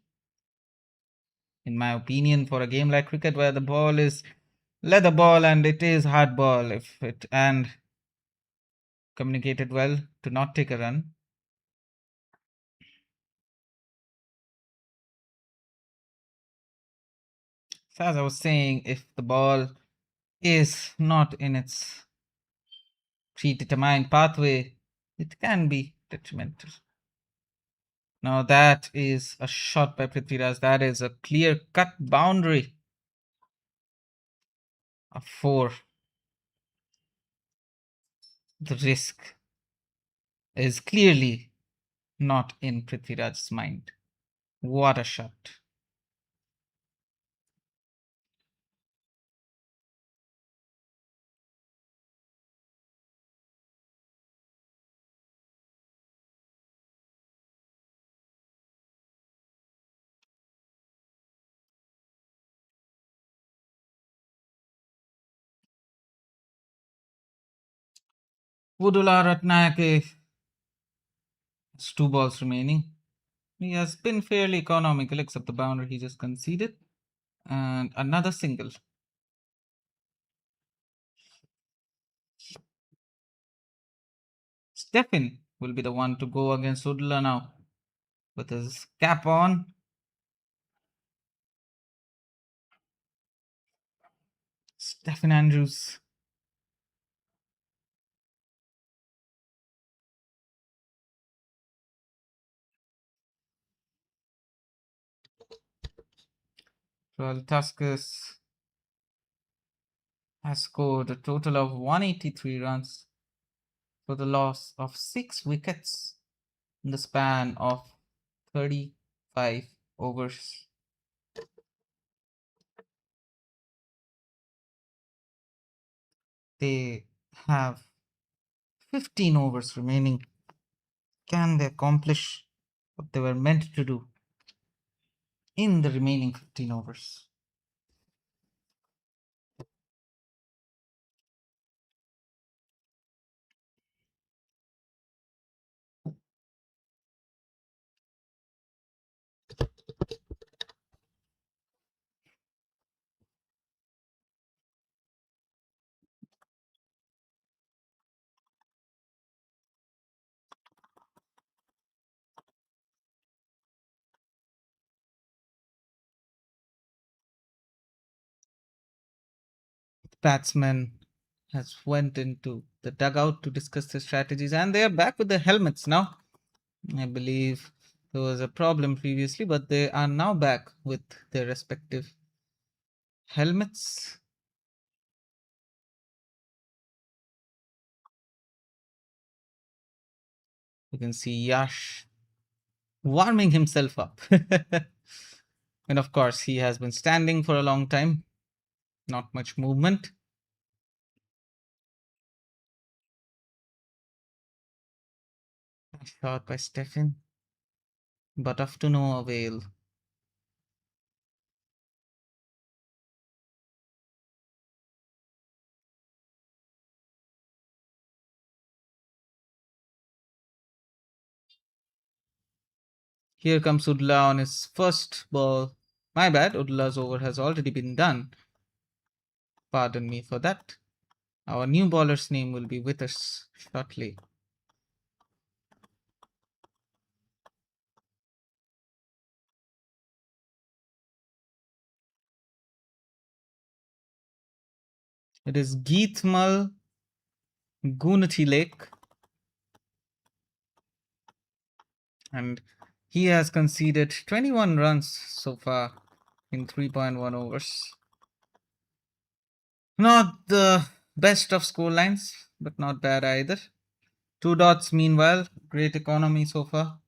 in my opinion, for a game like cricket where the ball is leather ball and it is hard ball if it and communicated well to not take a run. So as I was saying, if the ball is not in its predetermined pathway, it can be detrimental. Now that is a shot by Prithviraj. That is a clear cut boundary. A 4. The risk is clearly not in Prithviraj's mind. What a shot. Vudula Ratnayake has 2 balls remaining. He has been fairly economical except the boundary he just conceded. And another single. Stefan will be the one to go against Udla now with his cap on. Stefan Andrews. Royal Tuskers has scored a total of 183 runs for the loss of 6 wickets in the span of 35 overs. They have 15 overs remaining. Can they accomplish what they were meant to do in the remaining 15 overs? Batsmen has went into the dugout to discuss their strategies, and they are back with their helmets now. I believe there was a problem previously, but they are now back with their respective helmets. You can see Yash warming himself up. And of course, he has been standing for a long time. Not much movement. Shot by Stefan, but of to no avail. Here comes Udla on his first ball. My bad, Udla's over has already been done. Pardon me for that. Our new bowler's name will be with us shortly. It is Geethmal Gunati Lake. And he has conceded 21 runs so far in 3.1 overs. Not the best of score lines, but not bad either. Two dots, meanwhile, great economy so far.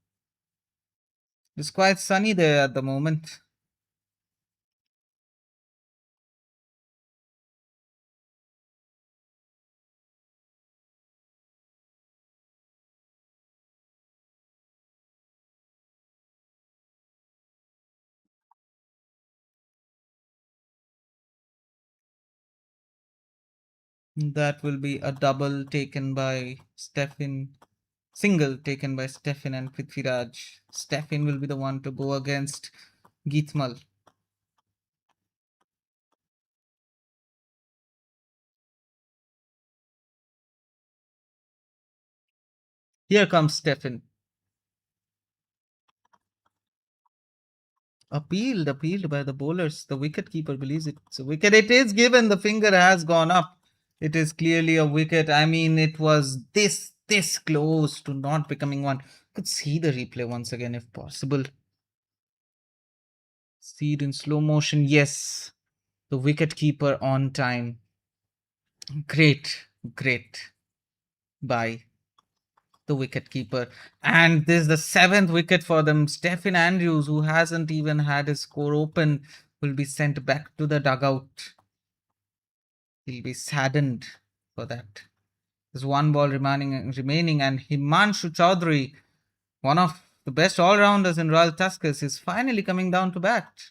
It's quite sunny there at the moment. That will be a double taken by Stefan. Single taken by Stefan and Prithviraj. Stefan will be the one to go against Geetmal. Here comes Stefan. Appealed by the bowlers. The wicketkeeper believes it's a wicket. It is given. The finger has gone up. It is clearly a wicket. I mean, it was this close to not becoming one. Could see the replay once again if possible. See it in slow motion. Yes, the wicketkeeper on time. Great by the wicketkeeper. And this is the 7th wicket for them. Stephen Andrews, who hasn't even had his score open, will be sent back to the dugout. He'll be saddened for that. There's one ball remaining, and Himanshu Chaudhary, one of the best all-rounders in Royal Tuskers, is finally coming down to bat.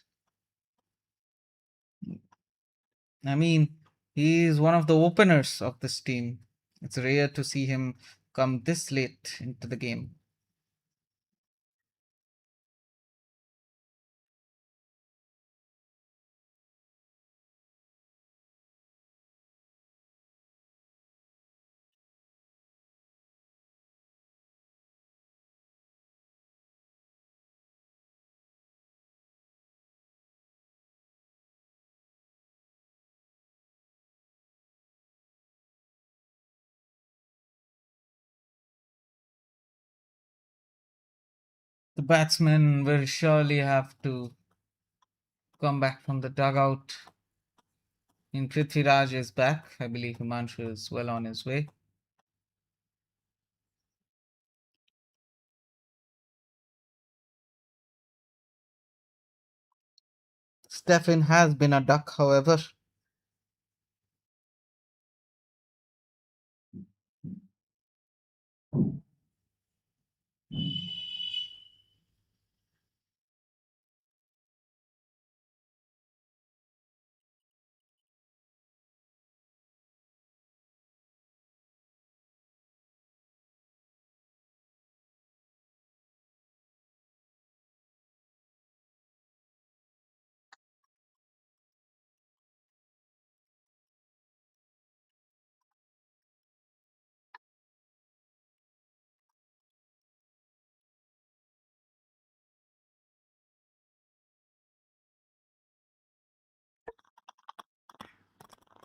I mean, he is one of the openers of this team. It's rare to see him come this late into the game. The batsmen will surely have to come back from the dugout. In Prithviraj is back. I believe Himanshu is well on his way. Stefan has been a duck, however.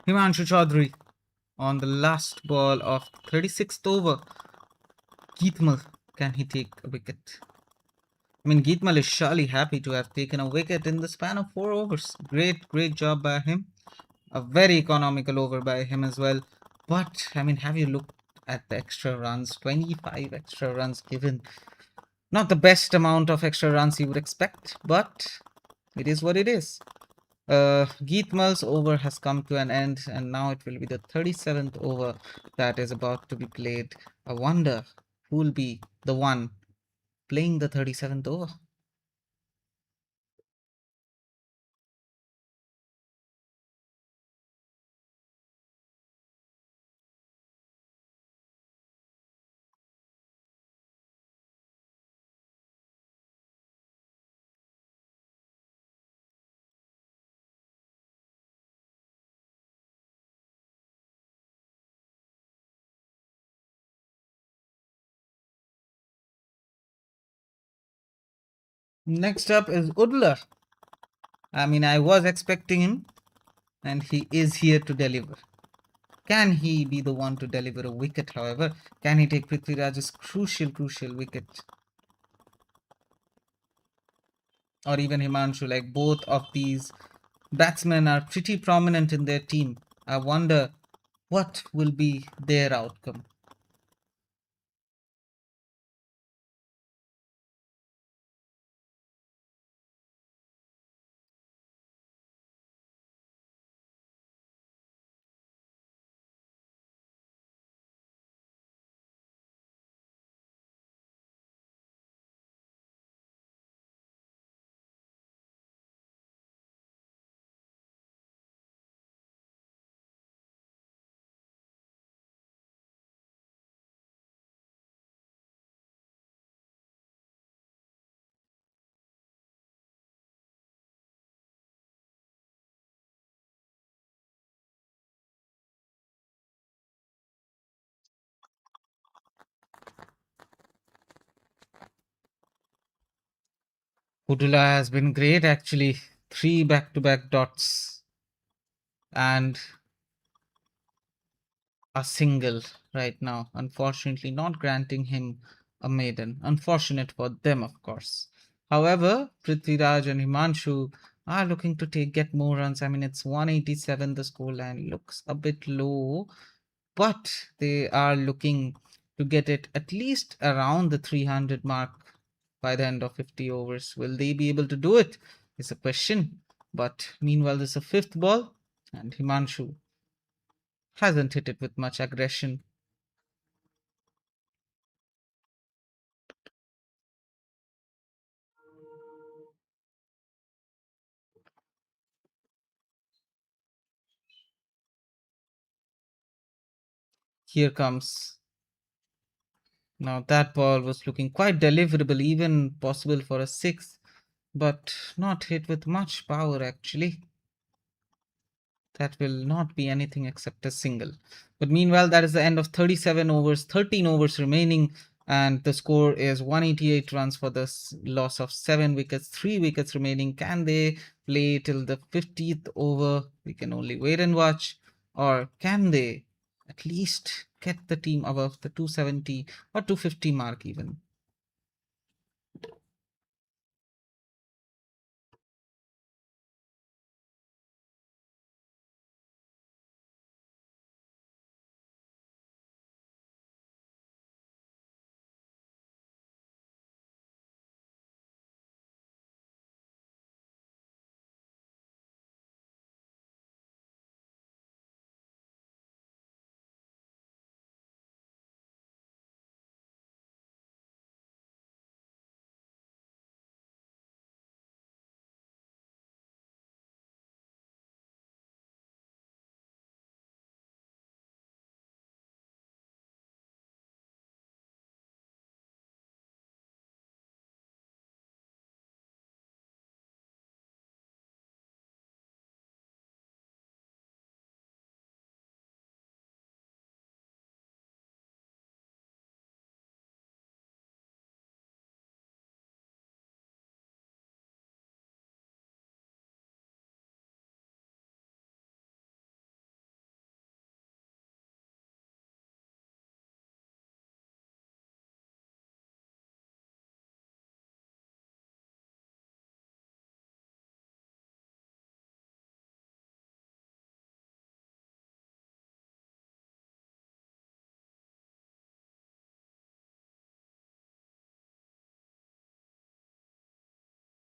Himanshu Chaudhary on the last ball of 36th over. Geetmal, can he take a wicket? I mean, Geetmal is surely happy to have taken a wicket in the span of 4 overs. Great job by him. A very economical over by him as well. But, I mean, have you looked at the extra runs? 25 extra runs given. Not the best amount of extra runs you would expect, but it is what it is. Geetmal's over has come to an end, and now it will be the 37th over that is about to be played. I wonder who will be the one playing the 37th over. Next up is Udler. I mean, I was expecting him, and he is here to deliver. Can he be the one to deliver a wicket, however? Can he take Prithviraj's crucial wicket? Or even Himanshu, like both of these batsmen are pretty prominent in their team. I wonder what will be their outcome. Udula has been great actually. 3 back-to-back dots and a single right now. Unfortunately, not granting him a maiden. Unfortunate for them, of course. However, Prithviraj and Himanshu are looking to get more runs. I mean, it's 187. The scoreline looks a bit low, but they are looking to get it at least around the 300 mark by the end of 50 overs. Will they be able to do it? Is a question. But meanwhile, there's a fifth ball, and Himanshu hasn't hit it with much aggression. Here comes. Now that ball was looking quite deliverable, even possible for a six, but not hit with much power actually. That will not be anything except a single. But meanwhile, that is the end of 37 overs, 13 overs remaining, and the score is 188 runs for the loss of 7 wickets, 3 wickets remaining. Can they play till the 50th over? We can only wait and watch. Or can they at least get the team above the 270 or 250 mark even?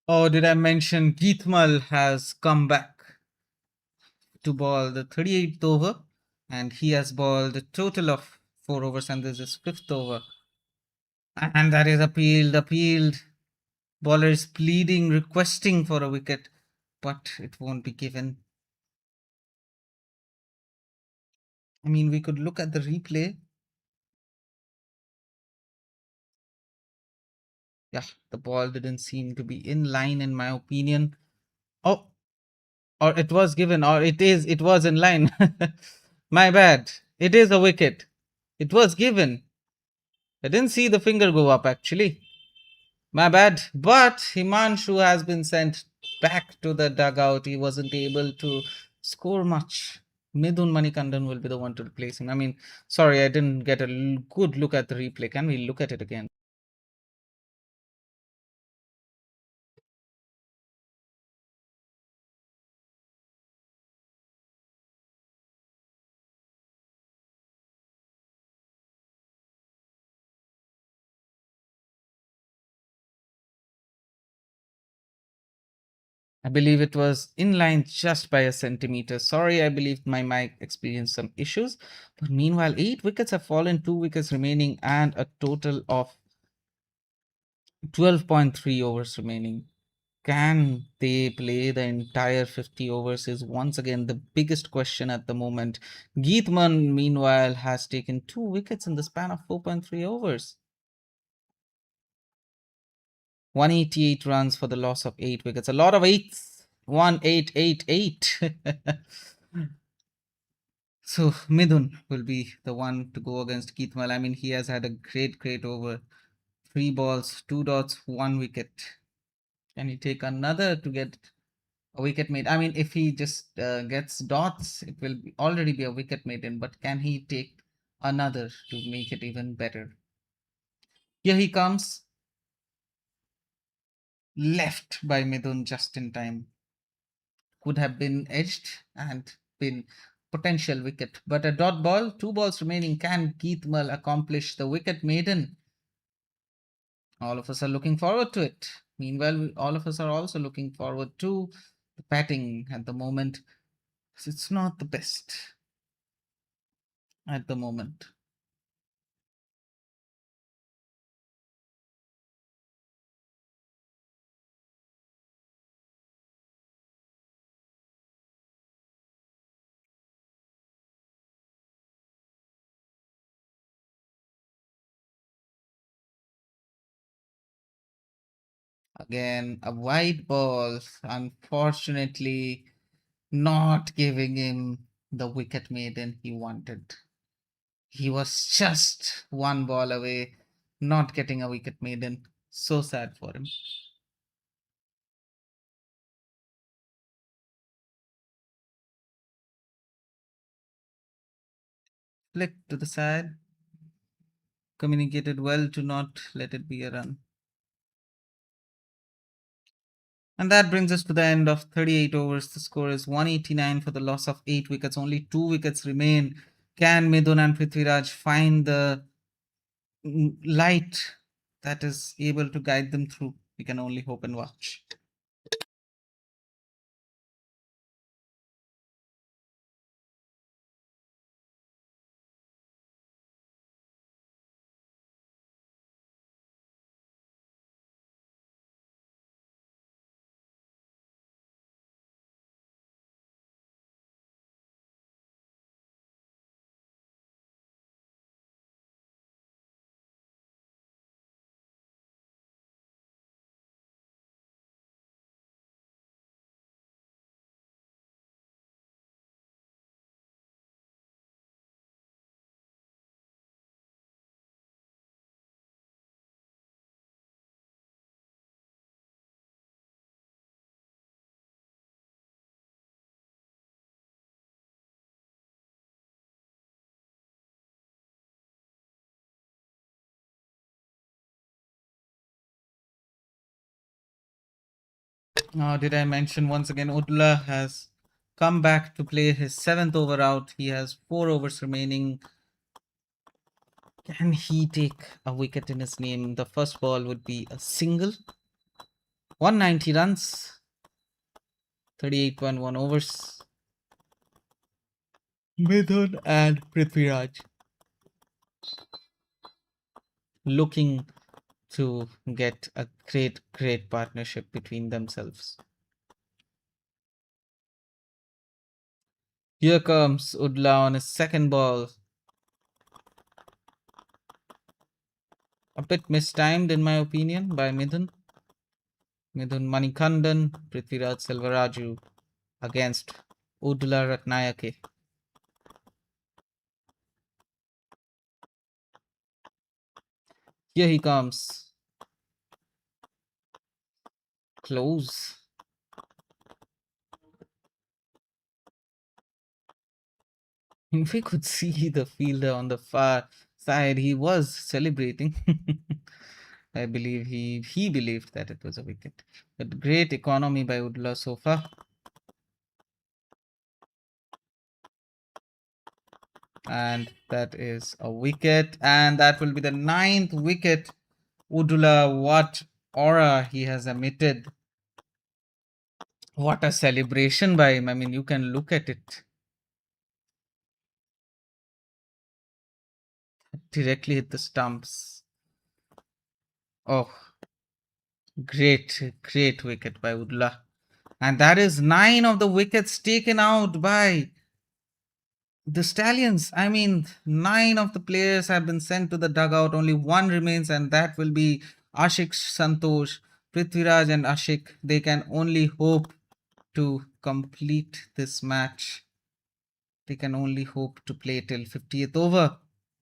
Oh, did I mention Geethmal has come back to ball the 38th over, and he has balled a total of 4 overs, and this is 5th over. And that is appealed. Bowler is pleading, requesting for a wicket, but it won't be given. I mean, we could look at the replay. Yeah, the ball didn't seem to be in line, in my opinion. Oh, or it was given, or it was in line. My bad. It is a wicket. It was given. I didn't see the finger go up actually. My bad. But Himanshu has been sent back to the dugout. He wasn't able to score much. Midun Manikandan will be the one to replace him. I mean, sorry, I didn't get a good look at the replay. Can we look at it again? I believe it was in line just by a centimeter. Sorry, I believe my mic experienced some issues. But meanwhile, 8 wickets have fallen, 2 wickets remaining, and a total of 12.3 overs remaining. Can they play the entire 50 overs is once again the biggest question at the moment. Geethman, meanwhile, has taken 2 wickets in the span of 4.3 overs. 188 runs for the loss of 8 wickets. A lot of eights. 1888. So Midun will be the one to go against Geethmal. I mean, he has had a great over. 3 balls, 2 dots, 1 wicket. Can he take another to get a wicket made? I mean, if he just gets dots, it will already be a wicket maiden. But can he take another to make it even better? Here he comes, left by Midun just in time. Could have been edged and been potential wicket. But a dot ball, 2 balls remaining. Can Keith Mull accomplish the wicket maiden? All of us are looking forward to it. Meanwhile, all of us are also looking forward to the batting at the moment. It's not the best at the moment. Again, a wide ball, unfortunately, not giving him the wicket maiden he wanted. He was just 1 ball away, not getting a wicket maiden. So sad for him. Flick to the side. Communicated well to not let it be a run. And that brings us to the end of 38 overs. The score is 189 for the loss of 8 wickets. Only 2 wickets remain. Can Midun and Prithviraj find the light that is able to guide them through? We can only hope and watch. Did I mention once again, Udla has come back to play his 7th over out. He has 4 overs remaining. Can he take a wicket in his name? The first ball would be a single. 190 runs, 38.1 overs. Midun and Prithviraj looking to get a great partnership between themselves. Here comes Udla on his second ball. A bit mistimed in my opinion by Midun. Midun Manikandan, Prithviraj Selvaraju against Udla Ratnayake. Here he comes. Close. If we could see the fielder on the far side, he was celebrating. I believe he believed that it was a wicket. But great economy by Udla so far. And that is a wicket. And that will be the 9th wicket. Udula, what aura he has emitted. What a celebration by him. I mean, you can look at it. Directly hit the stumps. Oh, great wicket by Udla. And that is 9 of the wickets taken out by the Stallions. I mean, 9 of the players have been sent to the dugout. Only 1 remains, and that will be Ashik Santosh, Prithviraj, and Ashik. They can only hope to complete this match. They can only hope to play till 50th over.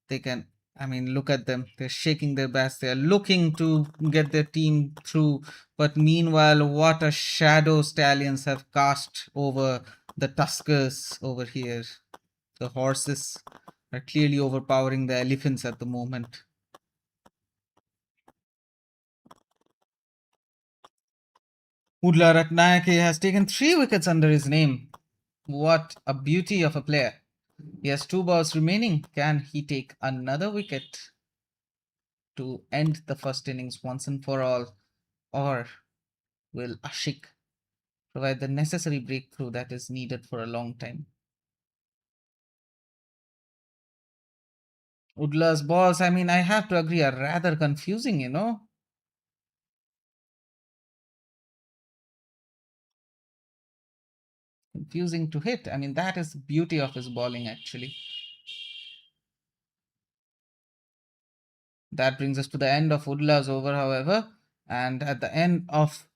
They can I mean, look at them. They're shaking their bats. They're looking to get their team through. But meanwhile, what a shadow Stallions have cast over the Tuskers over here. The horses are clearly overpowering the elephants at the moment. Udla Ratnayake has taken 3 wickets under his name. What a beauty of a player. He has 2 balls remaining. Can he take another wicket to end the first innings once and for all? Or will Ashik provide the necessary breakthrough that is needed for a long time? Udla's balls, I mean, I have to agree, are rather confusing, you know. Confusing to hit. I mean, that is the beauty of his bowling, actually. That brings us to the end of Udla's over, however. And at the end of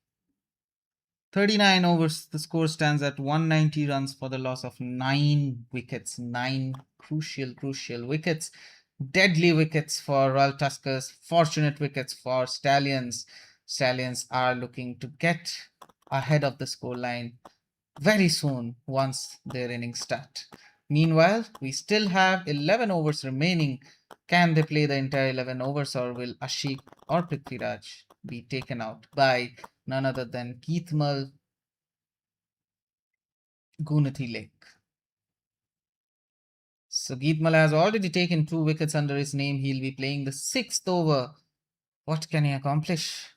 39 overs, the score stands at 190 runs for the loss of 9 wickets. 9 crucial wickets. Deadly wickets for Royal Tuskers. Fortunate wickets for Stallions. Stallions are looking to get ahead of the scoreline very soon once their innings start. Meanwhile, we still have 11 overs remaining. Can they play the entire 11 overs, or will Ashik or Prithviraj be taken out by none other than Geethmal Gunathi Lake? So Geethmal has already taken 2 wickets under his name. He'll be playing the 6th over. What can he accomplish?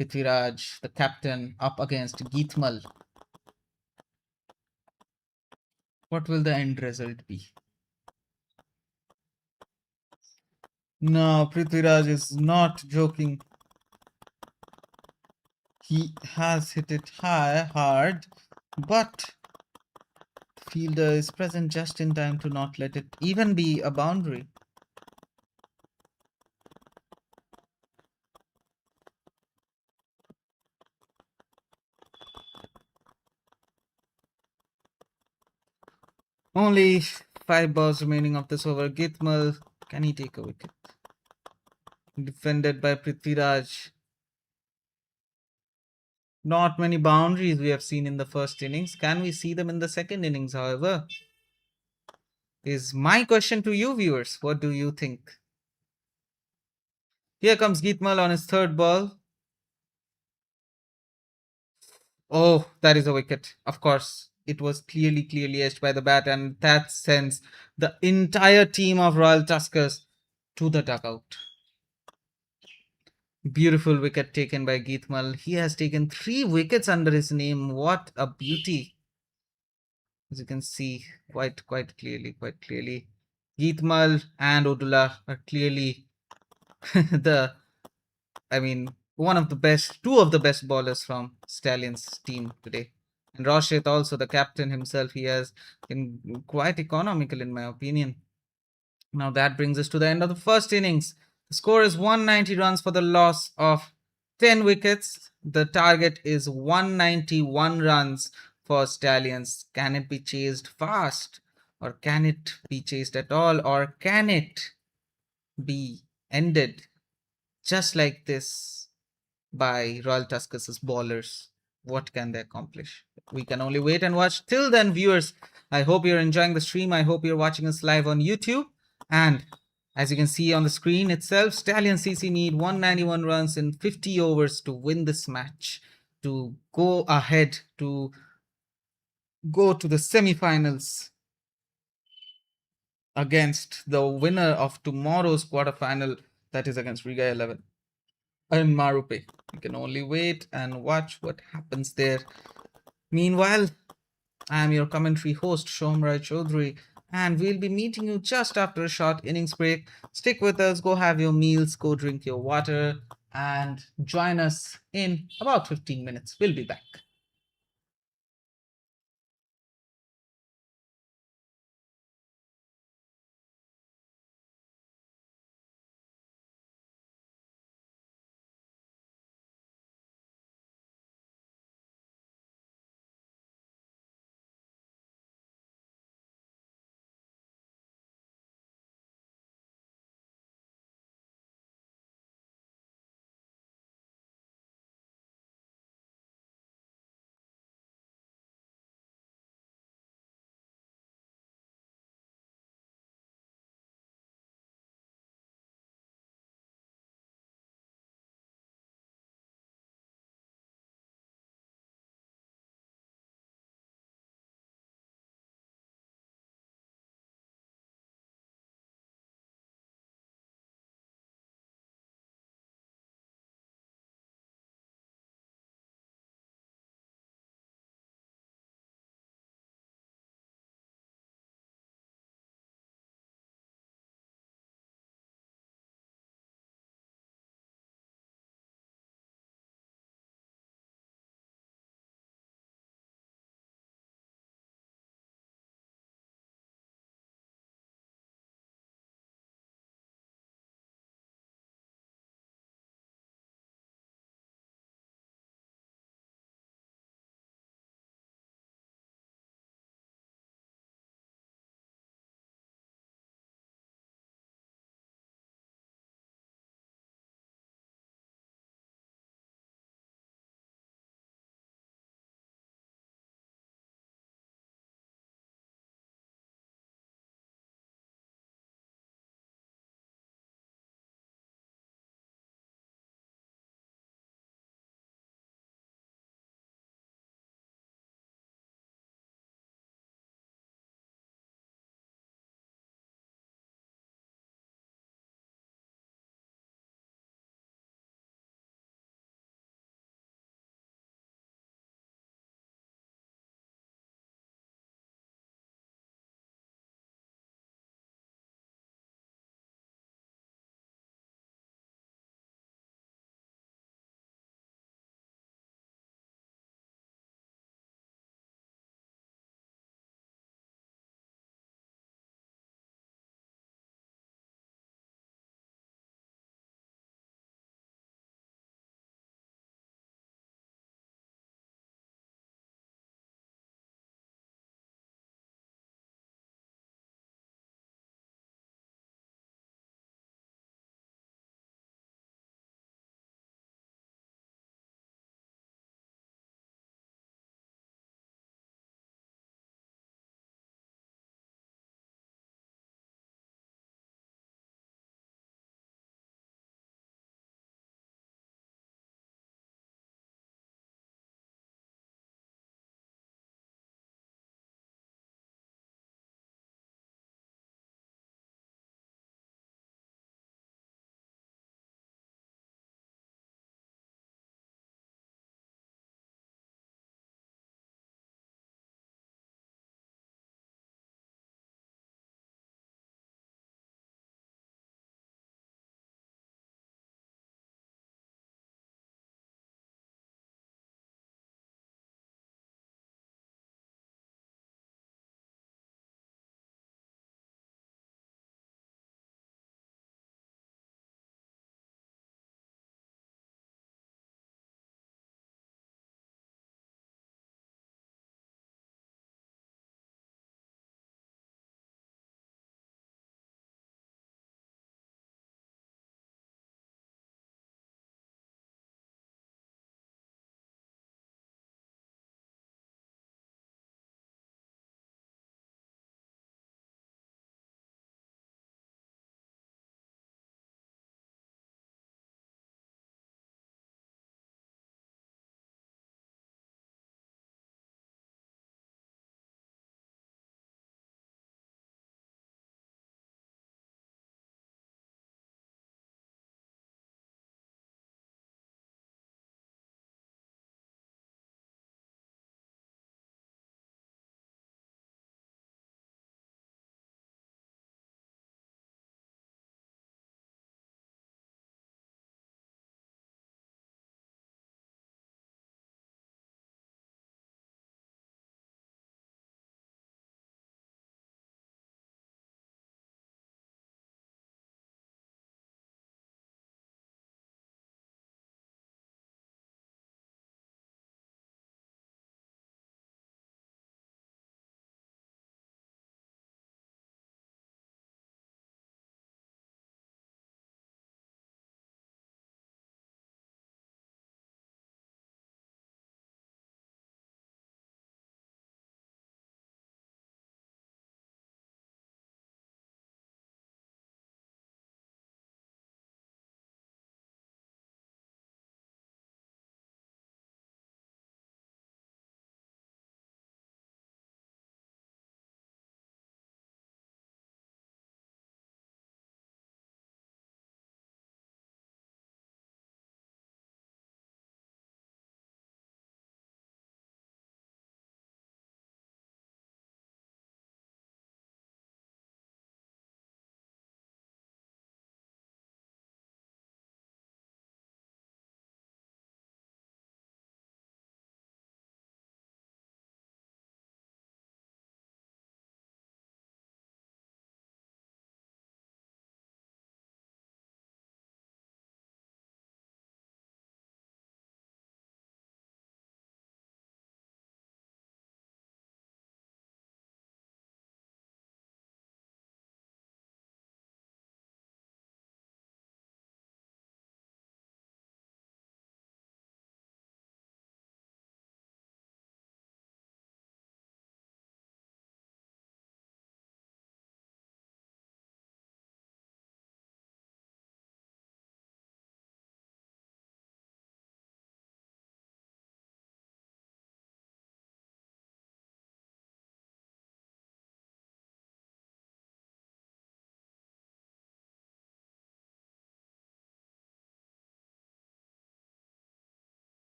Prithviraj, the captain, up against Geethmal. What will the end result be? No, Prithviraj is not joking. He has hit it hard, but the fielder is present just in time to not let it even be a boundary. Only 5 balls remaining of this over. Gitmal, can he take a wicket? Defended by Prithviraj. Not many boundaries we have seen in the first innings. Can we see them in the second innings, however? Is my question to you, viewers. What do you think? Here comes Geethmal on his 3rd ball. Oh, that is a wicket. Of course, it was clearly edged by the bat, and that sends the entire team of Royal Tuskers to the dugout. Beautiful wicket taken by Geethmal. He has taken 3 wickets under his name. What a beauty. As you can see quite clearly. Geethmal and Odula are clearly the, I mean, one of the best, 2 of the best bowlers from Stallions team today. And Rashid also, the captain himself, he has been quite economical in my opinion. Now that brings us to the end of the first innings. The score is 190 runs for the loss of 10 wickets. The target is 191 runs for Stallions. Can it be chased fast? Or can it be chased at all? Or can it be ended just like this by Royal Tuskers' bowlers? What can they accomplish? We can only wait and watch. Till then, viewers, I hope you're enjoying the stream. I hope you're watching us live on YouTube. And as you can see on the screen itself, Stallions CC need 191 runs in 50 overs to win this match, to go ahead, to go to the semi-finals against the winner of tomorrow's quarterfinal, that is against Riga 11 in Marupe. You can only wait and watch what happens there. Meanwhile, I am your commentary host, Shomrai Chaudhary, and we'll be meeting you just after a short innings break. Stick with us, go have your meals, go drink your water, and join us in about 15 minutes. We'll be back.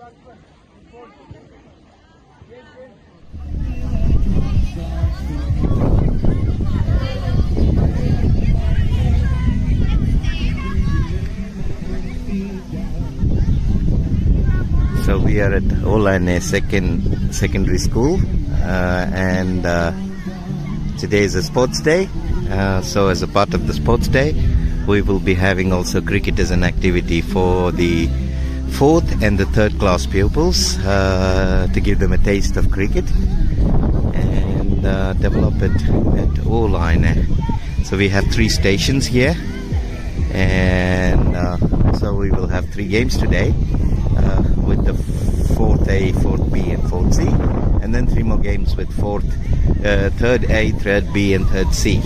So we are at Olaine Secondary School, and today is a sports day. So as a part of the sports day, we will be having also cricket as an activity for the fourth and the third class pupils, to give them a taste of cricket and develop it at Olaine. So we have 3 stations here, and so we will have 3 games today, with the 4th A, 4th B and 4th C, and then 3 more games with 3rd A, 3rd B and 3rd C.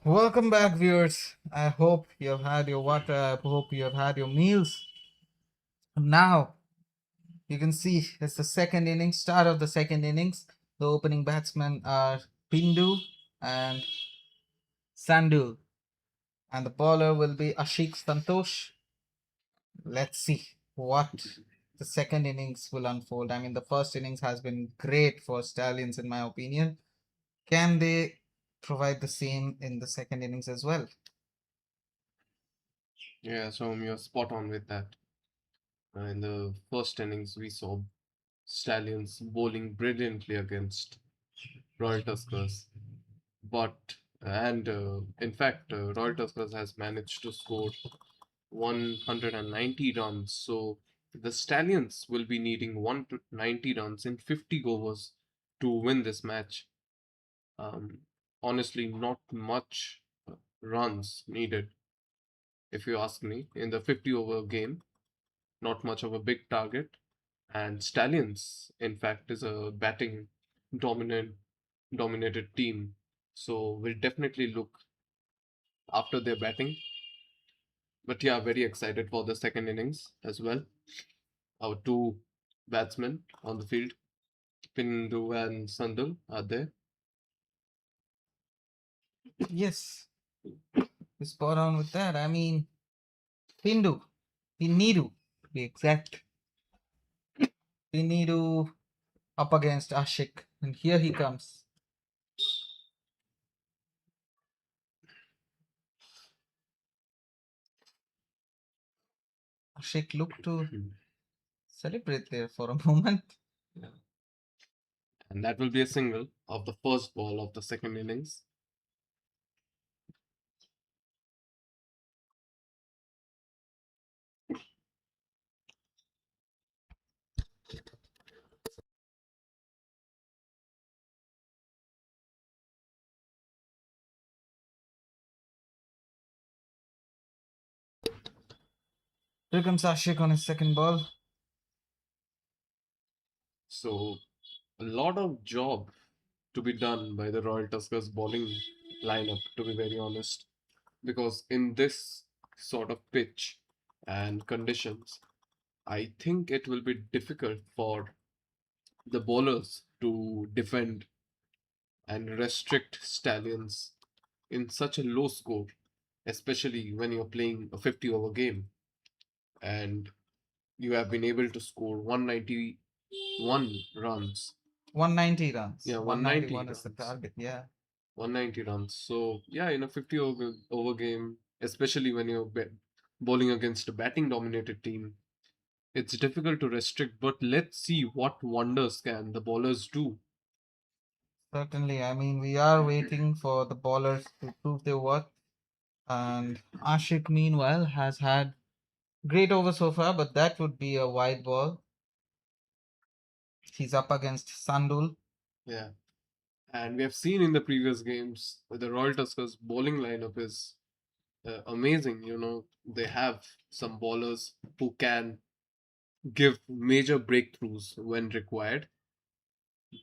Welcome back, viewers. I hope you have had your water. I hope you have had your meals. Now, you can see it's the second innings, start of the second innings. The opening batsmen are Pindu and Sandul, and the bowler will be Ashik Santosh. Let's see what the second innings will unfold. I mean, the first innings has been great for Stallions, in my opinion. Can they provide the same in the second innings as well? Yeah, so you're spot on with that. In the first innings, we saw Stallions bowling brilliantly against Royal Tuskers. But, and in fact, Royal Tuskers has managed to score 190 runs. So the Stallions will be needing 190 runs in 50 overs to win this match. Um, Honestly, not much runs needed, if you ask me, in the 50 over game. Not much of a big target. And Stallions, in fact, is a batting dominant dominated team. So we'll definitely look after their batting. But yeah, very excited for the second innings as well. Our two batsmen on the field, Pindu and Sandul, are there. Yes, you're spot on with that. I mean, Pinidu, to be exact. Pinidu up against Ashik, and here he comes. Ashik looked to celebrate there for a moment. Yeah. And that will be a single of the first ball of the second innings. Here comes Ashik on his second ball. So a lot of job to be done by the Royal Tuskers bowling lineup, to be very honest, because in this sort of pitch and conditions, I think it will be difficult for the bowlers to defend and restrict Stallions in such a low score, especially when you're playing a 50 over game and you have been able to score 191 runs. 190 runs. Yeah, 190 191 is the runs. target. Yeah. 190 runs. So, yeah, in a 50 over game, especially when you're bowling against a batting dominated team, it's difficult to restrict. But let's see what wonders can the bowlers do. Certainly. I mean, we are waiting for the bowlers to prove their worth. And Ashik, meanwhile, has had great over so far, but that would be a wide ball. He's up against Sandul. Yeah. And we have seen in the previous games the Royal Tuskers bowling lineup is amazing. You know, they have some bowlers who can give major breakthroughs when required.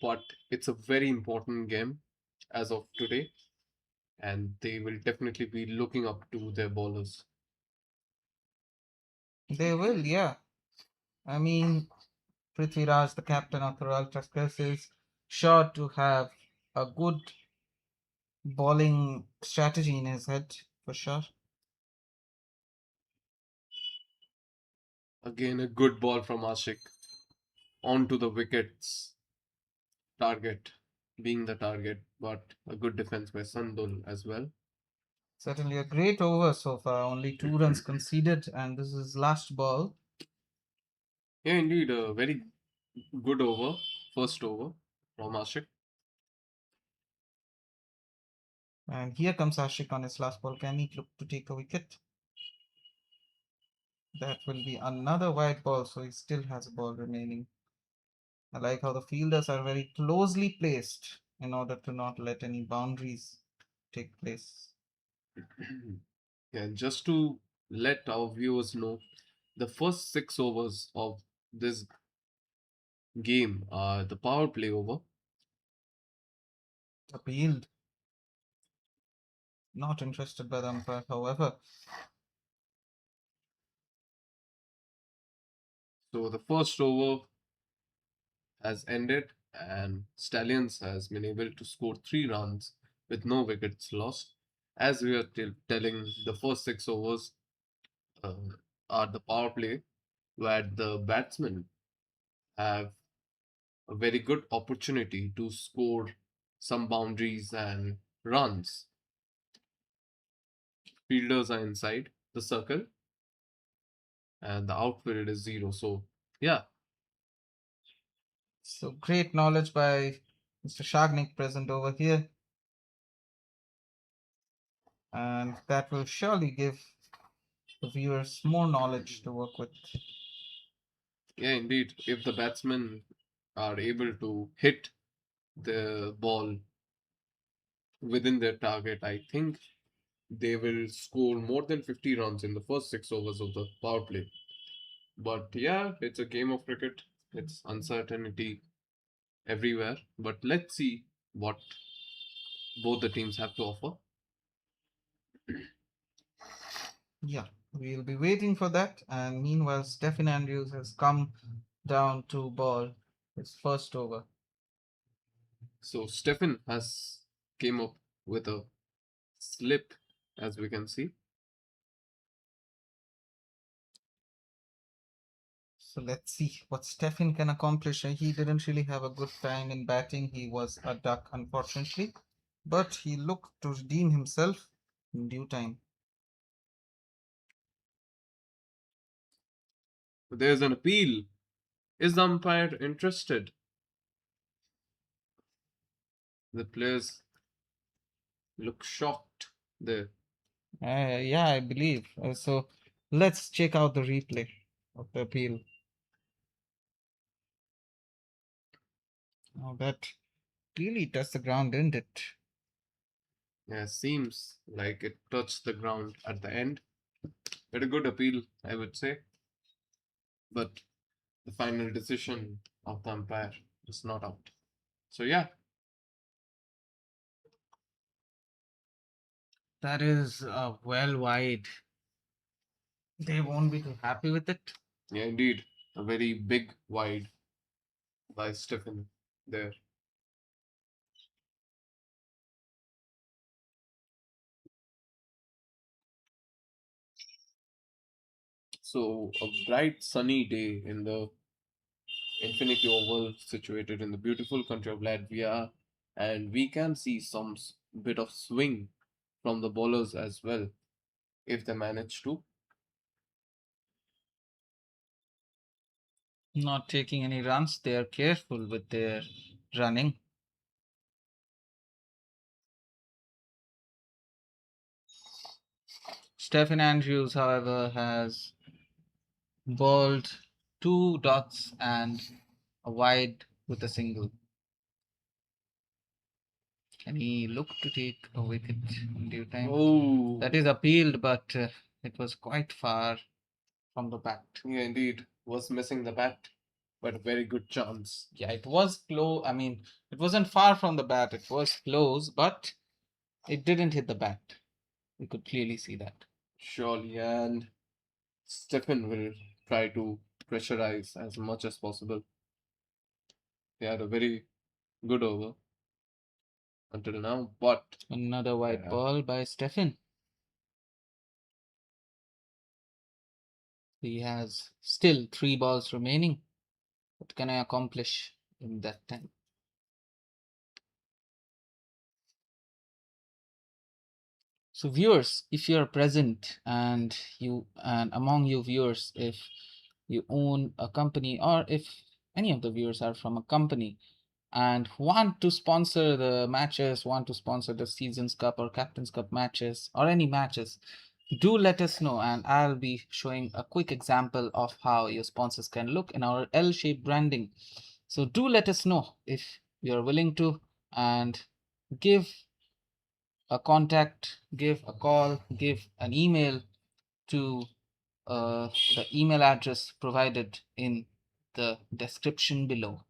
But it's a very important game as of today, and they will definitely be looking up to their bowlers. They will, yeah. I mean, Prithviraj, the captain of the Royal Tuskers, is sure to have a good bowling strategy in his head, for sure. Again, a good ball from Ashik onto the wickets. Target being the target, but a good defense by Sandul as well. Certainly a great over so far. Only 2 runs conceded, and this is last ball. Yeah, indeed, a very good over, first over from Ashik. And here comes Ashik on his last ball. Can he look to take a wicket? That will be another wide ball, so he still has a ball remaining. I like how the fielders are very closely placed in order to not let any boundaries take place. Yeah, just to let our viewers know, the first 6 overs of this game are the power play over. Appealed. not interested by the umpire, however. So the first over has ended, and Stallions has been able to score 3 runs with no wickets lost. As we are telling, the first 6 overs uh, are the power play, where the batsmen have a very good opportunity to score some boundaries and runs. Fielders are inside the circle, and the outfield is 0. So, yeah, So great knowledge by Mr. Shagnik present over here. And that will surely give the viewers more knowledge to work with. yeah, indeed. If the batsmen are able to hit the ball within their target, I think they will score more than 50 runs in the first 6 overs of the power play. But yeah, it's a game of cricket. It's uncertainty everywhere. But let's see what both the teams have to offer. Yeah, we'll be waiting for that. And meanwhile, Stephen Andrews has come down to ball his first over. So Stephen has came up with a slip, as we can see. So let's see what Stephen can accomplish. He didn't really have a good time in batting. He was a duck, unfortunately, but he looked to redeem himself in due time. There's an appeal. Is the umpire interested? The players look shocked there. Yeah, I believe. So let's check out the replay of the appeal. Oh, that really touched the ground, didn't it? Yeah, seems like it touched the ground at the end. But a good appeal, I would say. But the final decision of the umpire is not out. So yeah, That is well wide. They won't be too happy with it. yeah, indeed, a very big wide by Stephen there. So a bright sunny day in the Infinity Oval, situated in the beautiful country of Latvia, and we can see some bit of swing from the bowlers as well, if they manage to. Not taking any runs. They are careful with their running. Stephen Andrews, however, has bowled 2 dots and a wide with a single. Can he look to take a wicket in due time? Oh, That is appealed, but it was quite far from the bat. yeah, indeed, was missing the bat, but a very good chance. Yeah, it was close. I mean, it wasn't far from the bat. It was close, but it didn't hit the bat. We could clearly see that. Surely, and Stephen will try to pressurize as much as possible. They had a very good over until now, but Another white yeah, ball by Stephen. He has still 3 balls remaining. What can I accomplish in that time? So viewers, if you are present and among you viewers, if you own a company or if any of the viewers are from a company and want to sponsor the matches, want to sponsor the Seasons Cup or Captain's Cup matches or any matches, do let us know, and I'll be showing a quick example of how your sponsors can look in our L-shaped branding. So do let us know if you're willing to, and give a contact, give a call, give an email to the email address provided in the description below.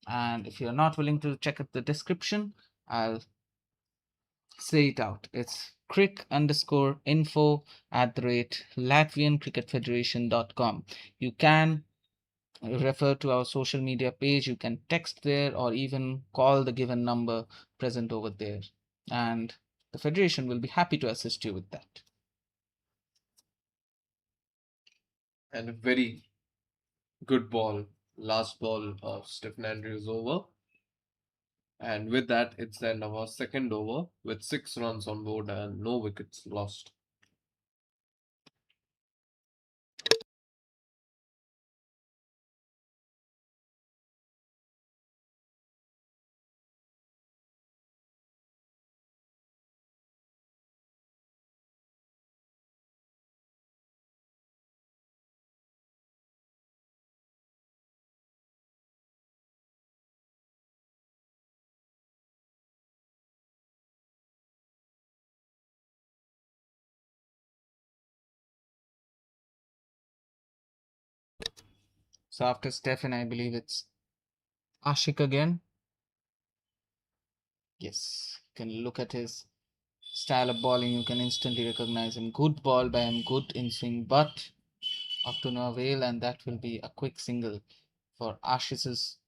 And if you're not willing to check out the description, I'll Say it out. It's crick_info@Latvian Cricket Federation.com. You can refer to our social media page, you can text there, or even call the given number present over there. And the Federation will be happy to assist you with that. And a very good ball, last ball of Stephen Andrews over. And with that, it's the end of our second over with 6 runs on board and no wickets lost. So after Stefan, I believe it's Ashik again. Yes, you can look at his style of bowling, you can instantly recognize him. Good ball by him, good in swing, but up to no avail, and that will be a quick single for Ashik's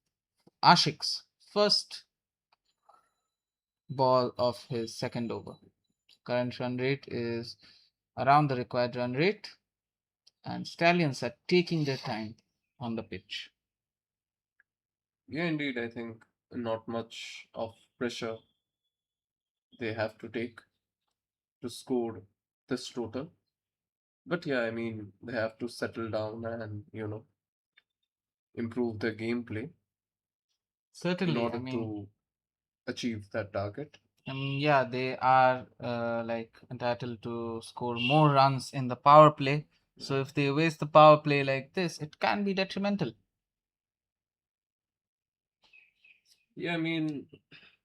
first ball of his second over. Current run rate is around the required run rate, and Stallions are taking their time on the pitch. Yeah, indeed, I think not much of pressure they have to take to score this total. But yeah, I mean, they have to settle down and, improve their gameplay in Certainly, I order mean, to achieve that target. yeah, they are like entitled to score more runs in the power play. So if they waste the power play like this, it can be detrimental. Yeah, I mean,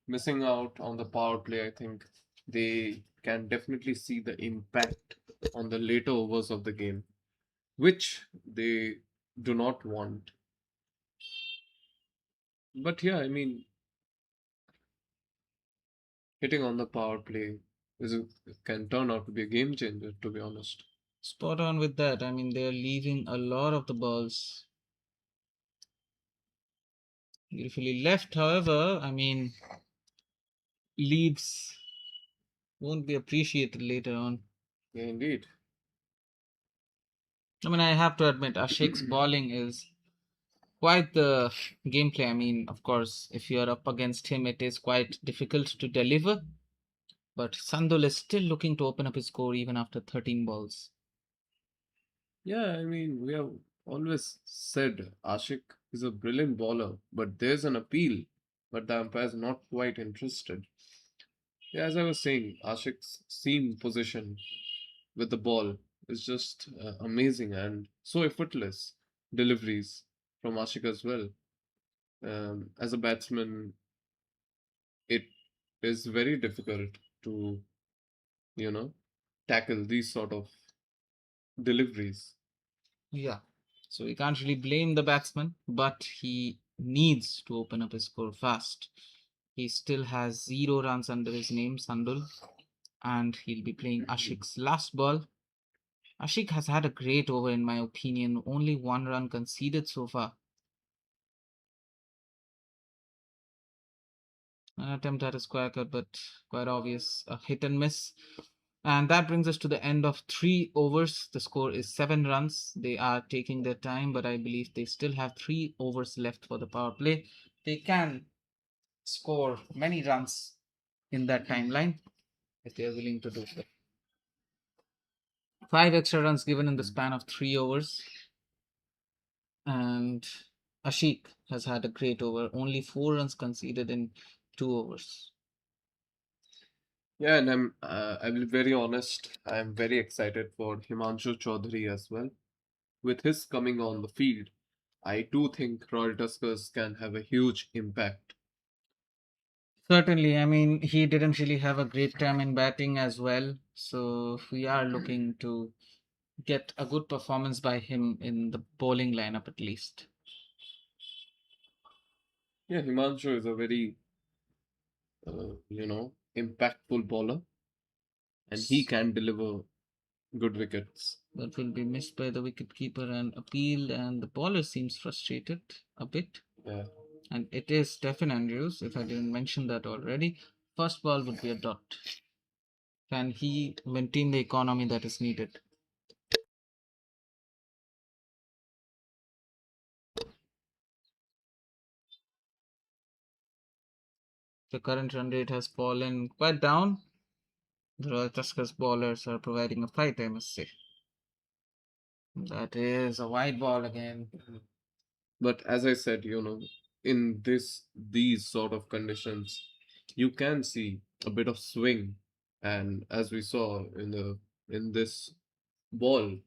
missing out on the power play, I think they can definitely see the impact on the later overs of the game, which they do not want. But yeah, I mean, hitting on the power play can turn out to be a game changer, to be honest. Spot on with that. I mean, they're leaving a lot of the balls beautifully left. However, I mean, leaves won't be appreciated later on. Yeah, indeed. I mean, I have to admit, Ashik's bowling is quite the gameplay. I mean, of course, if you're up against him, it is quite difficult to deliver. But Sandul is still looking to open up his score even after 13 balls. Yeah, I mean, we have always said Ashik is a brilliant bowler, but there's an appeal, but the umpire's not quite interested. Yeah, as I was saying, Ashik's seam position with the ball is just amazing and so effortless deliveries from Ashik as well. As a batsman, it is very difficult to, you know, tackle these sort of deliveries. Yeah. So we can't really blame the batsman, but he needs to open up his score fast. He still has 0 runs under his name, Sandul, and he'll be playing Ashik's last ball. Ashik has had a great over, in my opinion. Only 1 run conceded so far. An attempt at a square cut, but quite obvious, a hit and miss. And that brings us to the end of 3 overs. The score is 7 runs. They are taking their time, but I believe they still have 3 overs left for the power play. They can score many runs in that timeline if they are willing to do so. 5 extra runs given in the span of 3 overs. And Ashik has had a great over. Only 4 runs conceded in 2 overs. Yeah, and I will be very honest. I'm very excited for Himanshu Chaudhary as well. With his coming on the field, I do think Royal Tuskers can have a huge impact. Certainly, I mean, he didn't really have a great time in batting as well. So we are looking to get a good performance by him in the bowling lineup at least. Yeah, Himanshu is a very, impactful bowler, and he can deliver good wickets. That will be missed by the wicketkeeper and appealed, and the bowler seems frustrated a bit. Yeah. And it is Stephen Andrews, if I didn't mention that already. First ball would be a dot. Can he maintain the economy that is needed? The current run rate has fallen quite down. The Royal Tuskers bowlers are providing a fight, I must say. That is a wide ball again. But as I said, in these sort of conditions, you can see a bit of swing, and as we saw in this ball,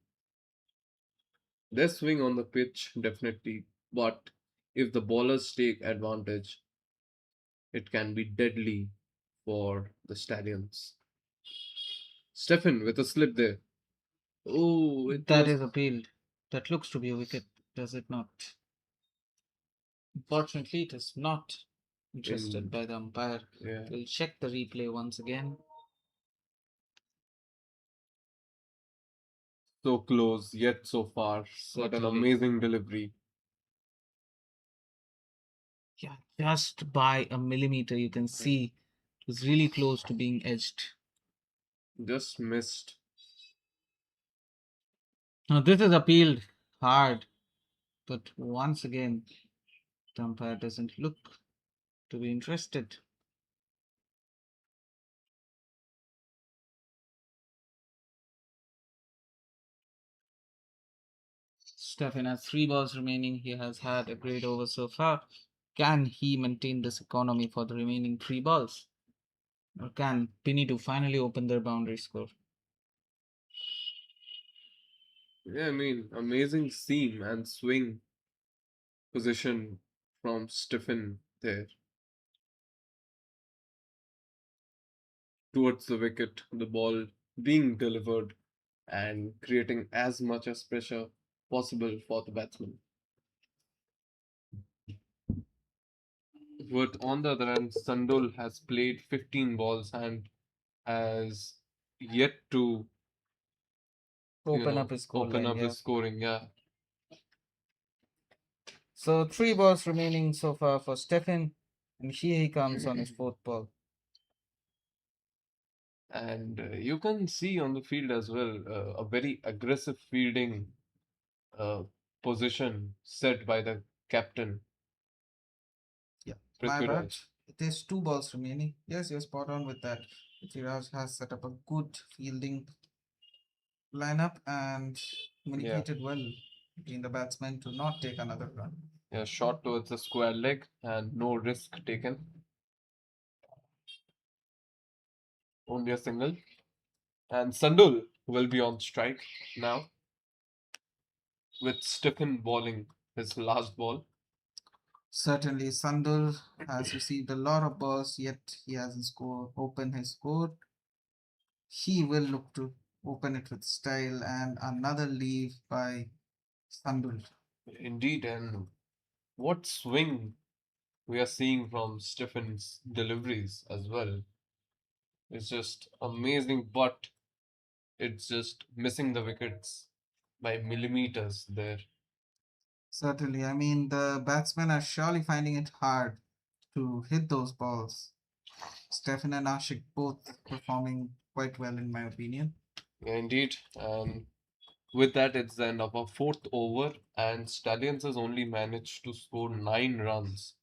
there's swing on the pitch definitely, but if the bowlers take advantage, it can be deadly for the Stallions. Stefan with a slip there. Oh, it That was. is appealed. That looks to be a wicket, does it not? Unfortunately, it is not interested In, by the umpire. yeah. We'll check the replay once again. So close, yet so far. What an Certainly. amazing delivery. Yeah, just by a millimeter, you can see it's really close to being edged. Just missed. Now, this is appealed hard, but once again, the umpire doesn't look to be interested. Stefan has 3 balls remaining. He has had a great over so far. Can he maintain this economy for the remaining 3 balls? Or can Pinito finally open their boundary score? Yeah, I mean, amazing seam and swing position from Stephen there towards the wicket, the ball being delivered and creating as much as pressure possible for the batsman. But on the other hand, Sandul has played 15 balls and has yet to Open up his score open line, up yeah. his scoring. Yeah, So 3 balls remaining so far for Stefan, and here he comes on his 4th ball. and you can see on the field as well a very aggressive fielding uh, position set by the captain. Yeah, my bad. Prithviraj. It is 2 balls remaining. Yes, you're spot on with that. Prithviraj has set up a good fielding lineup and communicated well between the batsmen to not take another run. Yeah, shot towards the square leg and no risk taken. Only a single. And Sandul will be on strike now with Stephen bowling his last ball. Certainly, Sandul has received a lot of balls, yet he hasn't opened his score. He will look to open it with style, and another leave by Sandul. Indeed, and what swing we are seeing from Stephen's deliveries as well. It's just amazing, but it's just missing the wickets by millimeters there. Certainly, I mean, the batsmen are surely finding it hard to hit those balls. Stefan and Ashik both performing quite well, in my opinion. Yeah, indeed. And with that, it's the end of our fourth over, and Stallions has only managed to score 9 runs.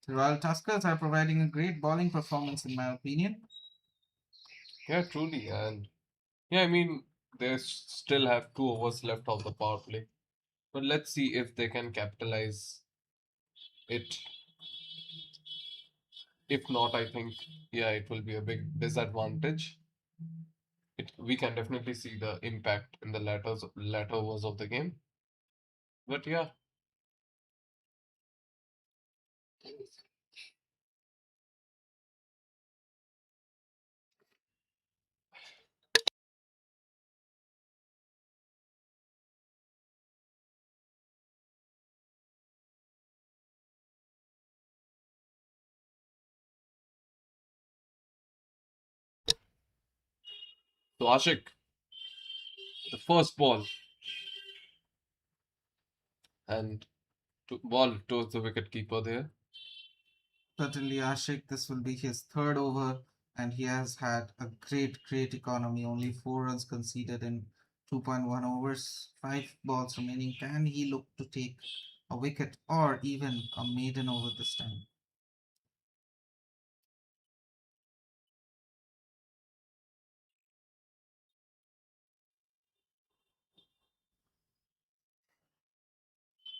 The Royal Tuskers are providing a great bowling performance, in my opinion. Yeah, truly. And yeah, I mean, they still have 2 overs left of the power play. But let's see if they can capitalize it. If not, I think, yeah, it will be a big disadvantage. We can definitely see the impact in the latter overs of the game. But yeah, So Ashik, the first ball and ball towards the wicket keeper there. Certainly, Ashik, this will be his third over, and he has had a great economy. Only 4 runs conceded in 2.1 overs, 5 balls remaining. Can he look to take a wicket or even a maiden over this time?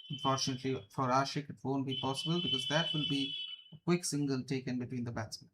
Unfortunately for Ashik, it won't be possible because that will be a quick single taken between the batsmen.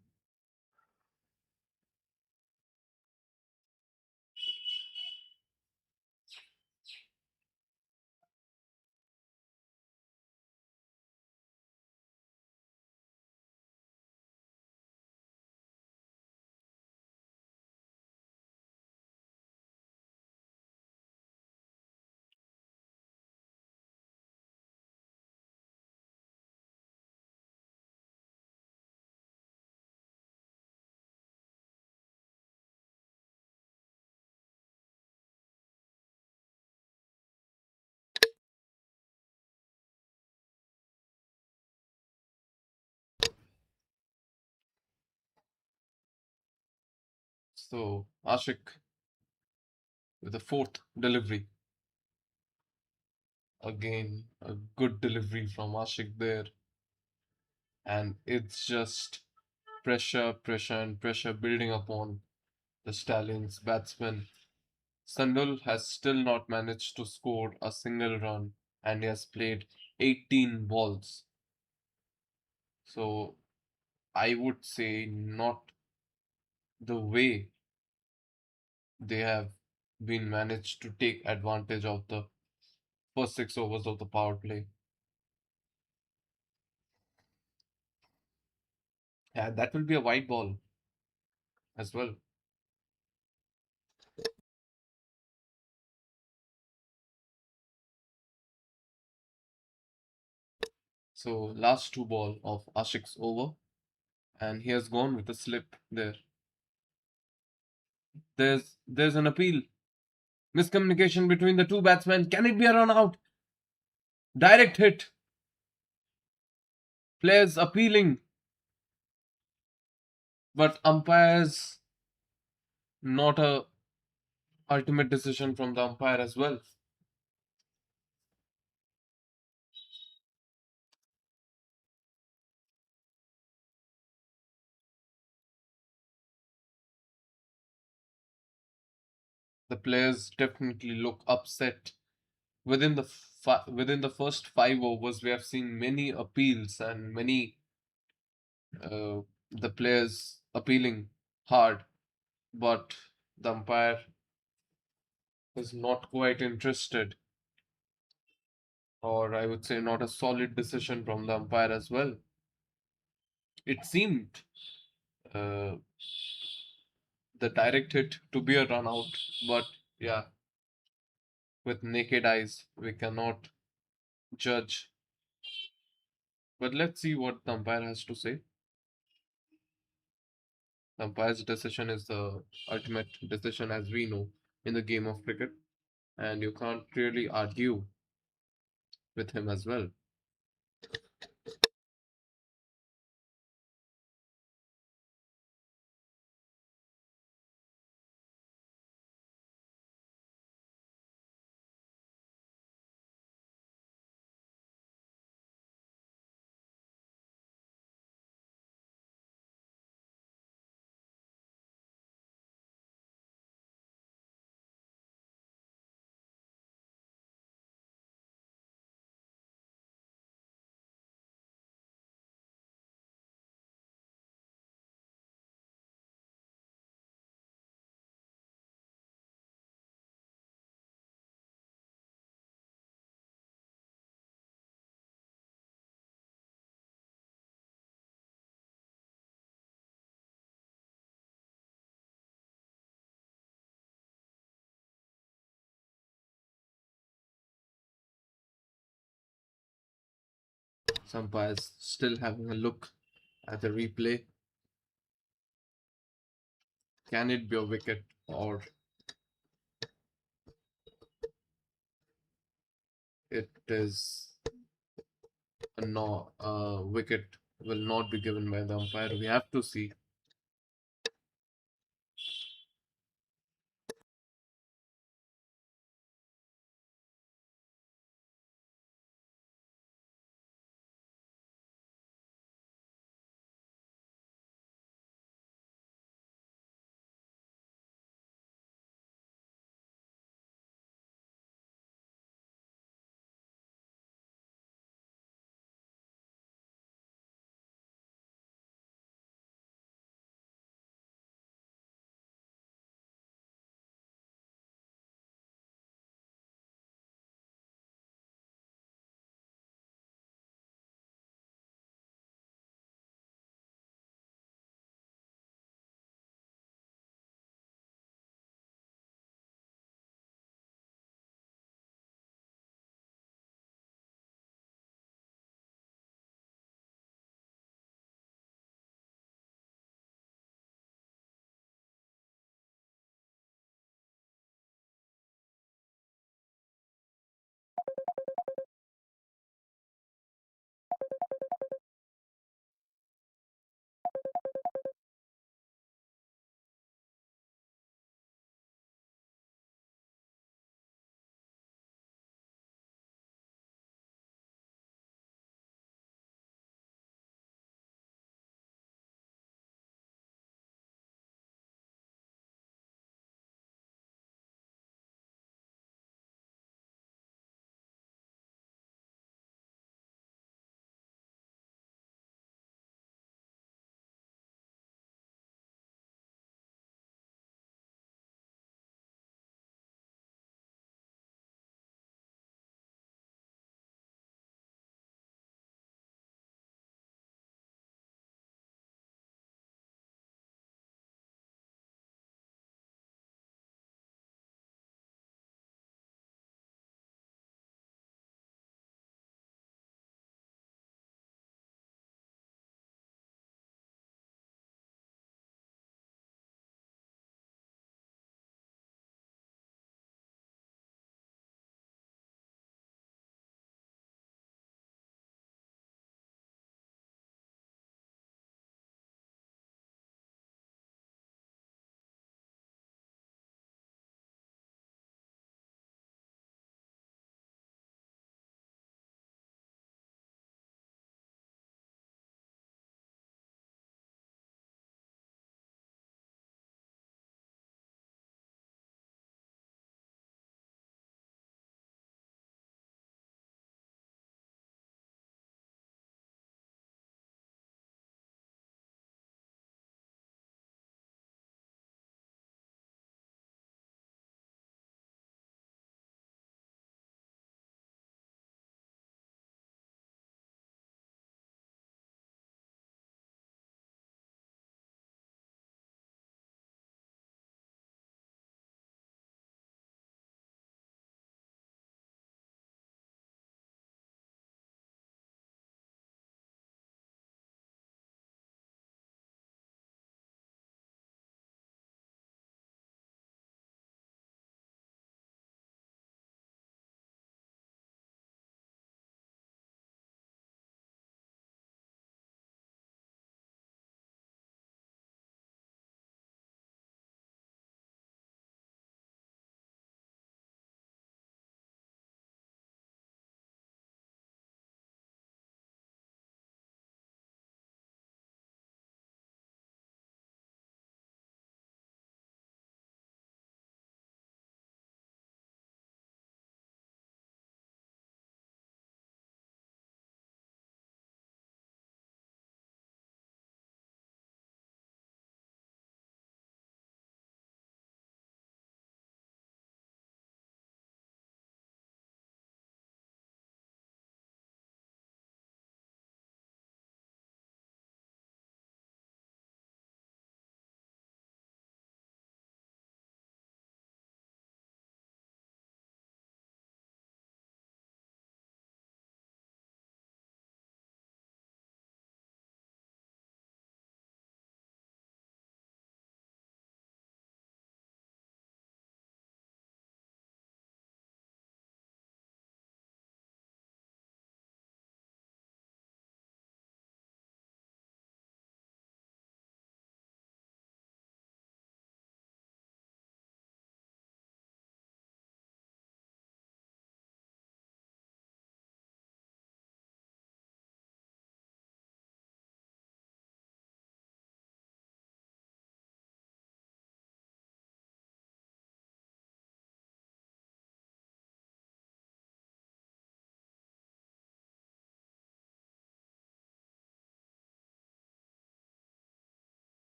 So Ashik with the fourth delivery. Again, a good delivery from Ashik there. And it's just pressure, and pressure building upon the Stallions batsman. Sandul has still not managed to score a single run and he has played 18 balls. So I would say not the way they have been managed to take advantage of the first 6 overs of the power play. Yeah, that will be a white ball as well. So last 2 ball of Ashik's over, and he has gone with a slip there. There's an appeal. Miscommunication between the two batsmen. Can it be a run out? Direct hit. Players appealing, but umpires not a ultimate decision from the umpire as well. The players definitely look upset. Within the first 5 overs, we have seen many appeals and many the players appealing hard, but the umpire is not quite interested, or I would say not a solid decision from the umpire as well. It seemed uh, the direct hit to be a run out, but yeah, with naked eyes, we cannot judge. But let's see what the umpire has to say. The umpire's decision is the ultimate decision, as we know, in the game of cricket, and you can't really argue with him as well. Some umpires still having a look at the replay. Can it be a wicket or it is a no wicket will not be given by the umpire. We have to see.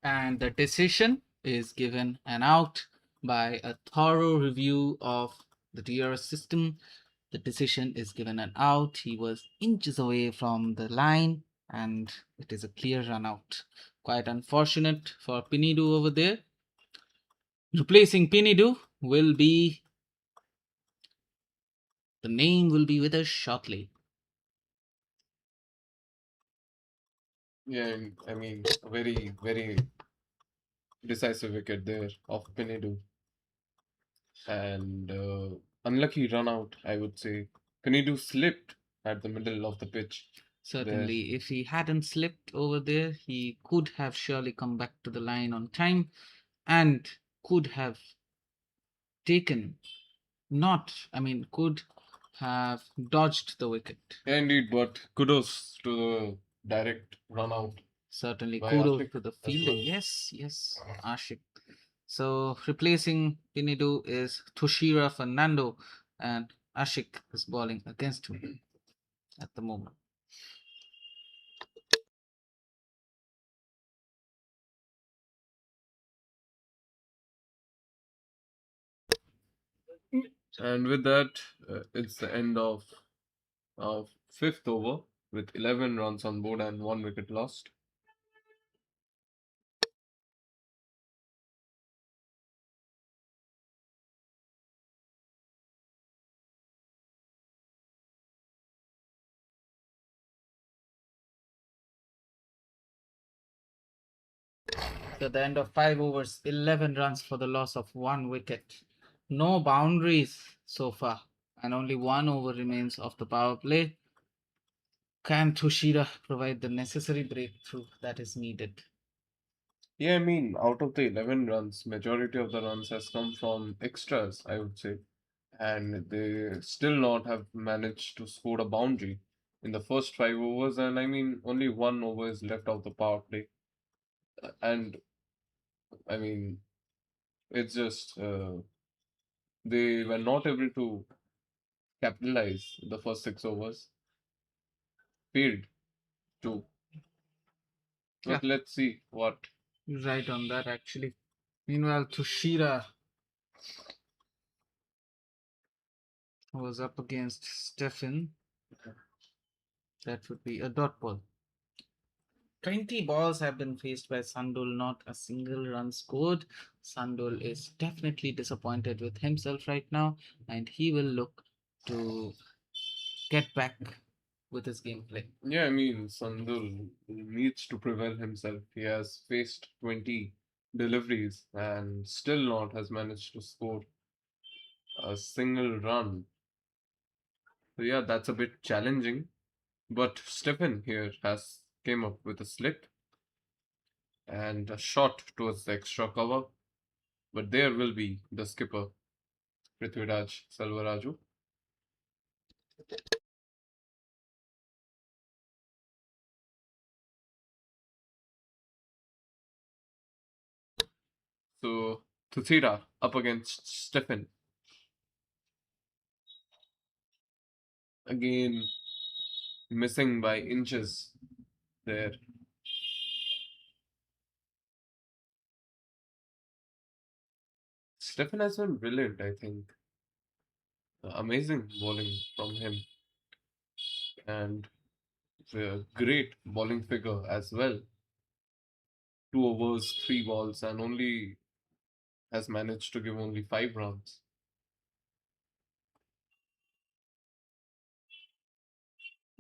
And the decision is given an out by a thorough review of the DRS system. The decision is given an out. He was inches away from the line, and it is a clear run out. Quite unfortunate for Pinidu over there. Replacing Pinidu will be, the name will be with us shortly. Yeah, I mean, a very, very decisive wicket there of Pinedu. And unlucky run out, I would say. Pinedu slipped at the middle of the pitch. Certainly, if he hadn't slipped over there, he could have surely come back to the line on time and could have taken, could have dodged the wicket. Yeah, indeed, but kudos to the direct run out. Certainly, By kudos Ashik to the as fielding. well. Yes, Ashik. So replacing Pinidu is Toshira Fernando, and Ashik is bowling against him at the moment. And with that, it's the end of fifth over with 11 runs on board and 1 wicket lost. So at the end of 5 overs, 11 runs for the loss of 1 wicket. No boundaries so far, and only 1 over remains of the power play. Can Toshira provide the necessary breakthrough that is needed? Yeah, I mean, out of the 11 runs, majority of the runs has come from extras, I would say. And they still not have managed to score a boundary in the first 5 overs. And I mean, only 1 over is left of the power play. And I mean, it's just they were not able to capitalize the first 6 overs. Failed to. Yeah, But let's see what. you're right on that actually. Meanwhile, Toshira was up against Stefan. That would be a dot ball. 20 balls have been faced by Sandul, not a single run scored. Sandul is definitely disappointed with himself right now, and he will look to get back with his gameplay. Yeah, I mean, Sandul needs to prevail himself. He has faced 20 deliveries and still not has managed to score a single run. So yeah, that's a bit challenging. But Stephen here has came up with a slit and a shot towards the extra cover. But there will be the skipper, Prithviraj Selvaraju. So Tuthira up against Stephen. Again, missing by inches there. Stephen has been brilliant, I think. Amazing bowling from him. And a great bowling figure as well. 2 overs, 3 balls, and only has managed to give only 5 runs.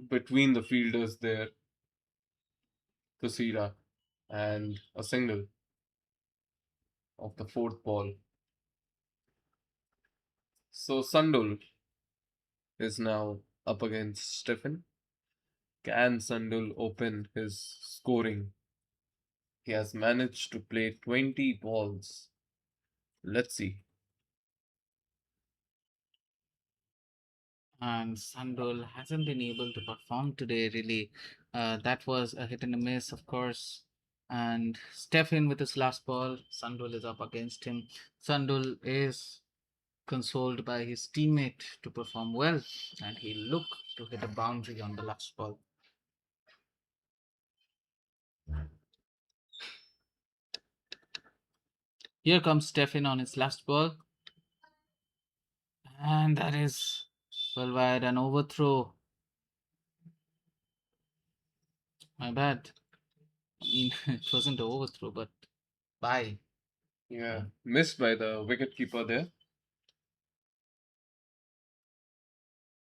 Between the fielders there, Kusira, and a single of the fourth ball. So Sandul is now up against Stephen. Can Sandul open his scoring? He has managed to play 20 balls. Let's see. And Sandul hasn't been able to perform today, really. That was a hit and a miss, of course. And Stefan with his last ball, Sandul is up against him. Sandul is consoled by his teammate to perform well, and he looked to hit a boundary on the last ball. Here comes Stefan on his last ball, and that is well wide, an overthrow. My bad. I mean, it wasn't an overthrow, but bye. Yeah, missed by the wicketkeeper there,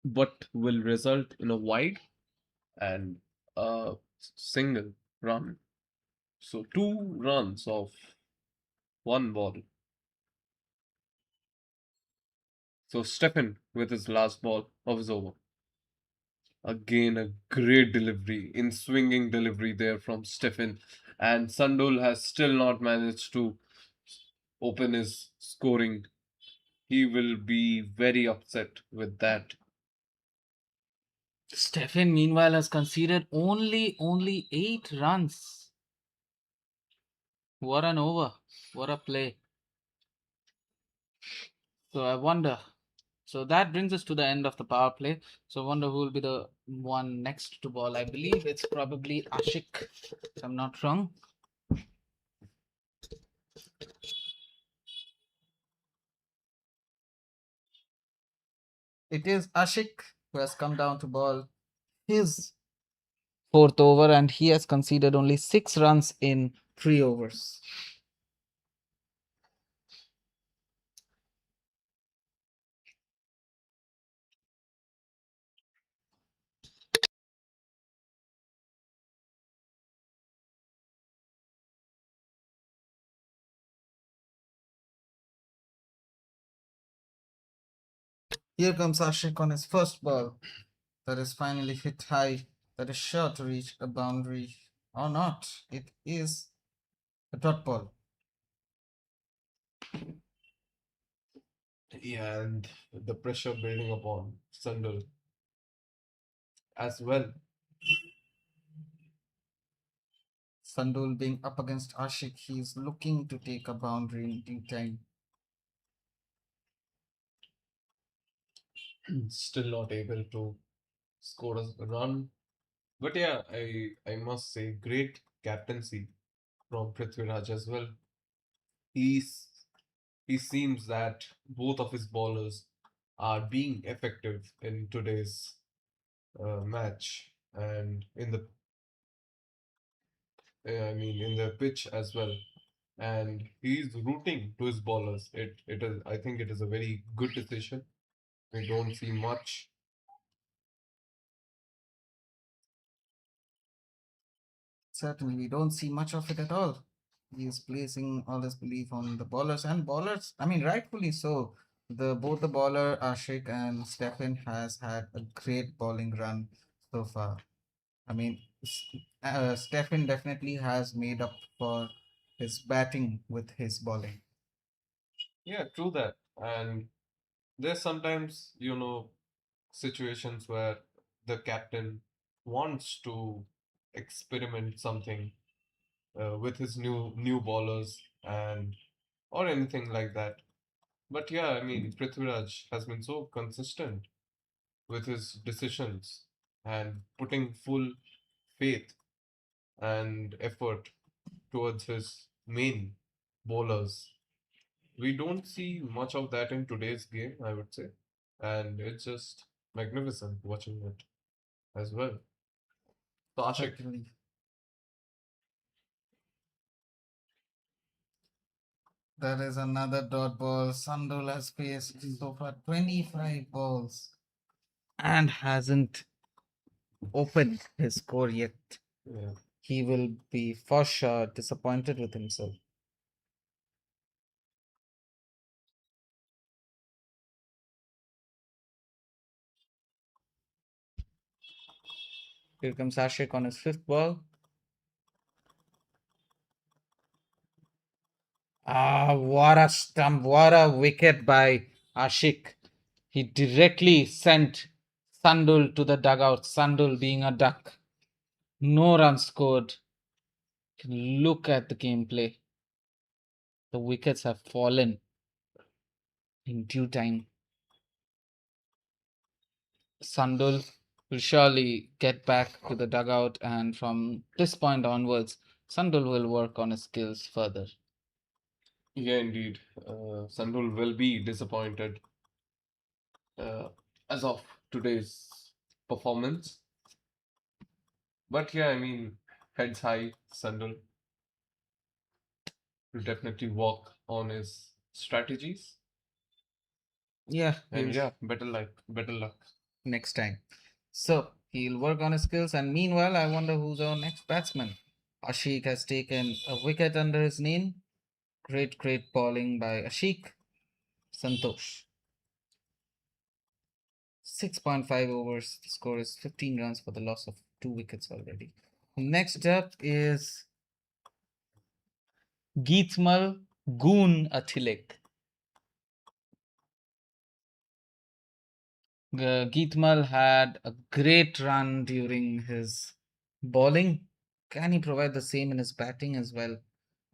but will result in a wide and a single run. So 2 runs off 1 ball. So Stefan with his last ball of his over. Again, a great delivery, in swinging delivery there from Stefan. And Sandul has still not managed to open his scoring. He will be very upset with that. Stefan, meanwhile, has conceded only 8 runs. What an over! What a play! So I wonder. So that brings us to the end of the power play. So I wonder who will be the one next to ball. I believe it's probably Ashik, if I'm not wrong. It is Ashik who has come down to ball his fourth over, and he has conceded only 6 runs in 3 overs. Here comes Ashik on his first ball. That is finally hit high. That is sure to reach a boundary or not. It is a dot ball. Yeah, and the pressure building upon Sandul as well. Sandul being up against Ashik, he is looking to take a boundary in due time. Still not able to score a run. But yeah, I must say, great captaincy from Prithviraj as well. He's he seems that both of his bowlers are being effective in today's match and in the I mean in the pitch as well. And he's rooting to his bowlers. It is I think it is a very good decision. We don't see much. Certainly, we don't see much of it at all. He is placing all his belief on the bowlers, and bowlers, I mean, rightfully so. Both the bowler Ashik and Stefan has had a great bowling run so far. I mean, Stefan definitely has made up for his batting with his bowling. Yeah, true that. And there's sometimes, situations where the captain wants to experiment something with his new bowlers and or anything like that. But yeah, I mean, Prithviraj has been so consistent with his decisions and putting full faith and effort towards his main bowlers. We don't see much of that in today's game, I would say. And it's just magnificent watching it as well. So Ashik, Certainly. That is another dot ball. Sandul has faced so far 25 balls and hasn't opened his score yet. yeah, He will be for sure disappointed with himself. Here comes Ashik on his fifth ball. What a stump. What a wicket by Ashik. He directly sent Sandul to the dugout. Sandul being a duck. No runs scored. Look at the gameplay. The wickets have fallen in due time. Sandul will surely get back to the dugout, and from this point onwards, Sandul will work on his skills further. Yeah, indeed. Sandul will be disappointed as of today's performance. But yeah, I mean, heads high, Sandul will definitely work on his strategies. Yeah, And yeah, better luck. Better luck. next time. So he'll work on his skills, and meanwhile, I wonder who's our next batsman. Ashik has taken a wicket under his name. Great bowling by Ashik. Santosh. 6.5 overs. The score is 15 runs for the loss of 2 wickets already. Next up is Geetmal Goon Athilik. Geetmal had a great run during his bowling. Can he provide the same in his batting as well?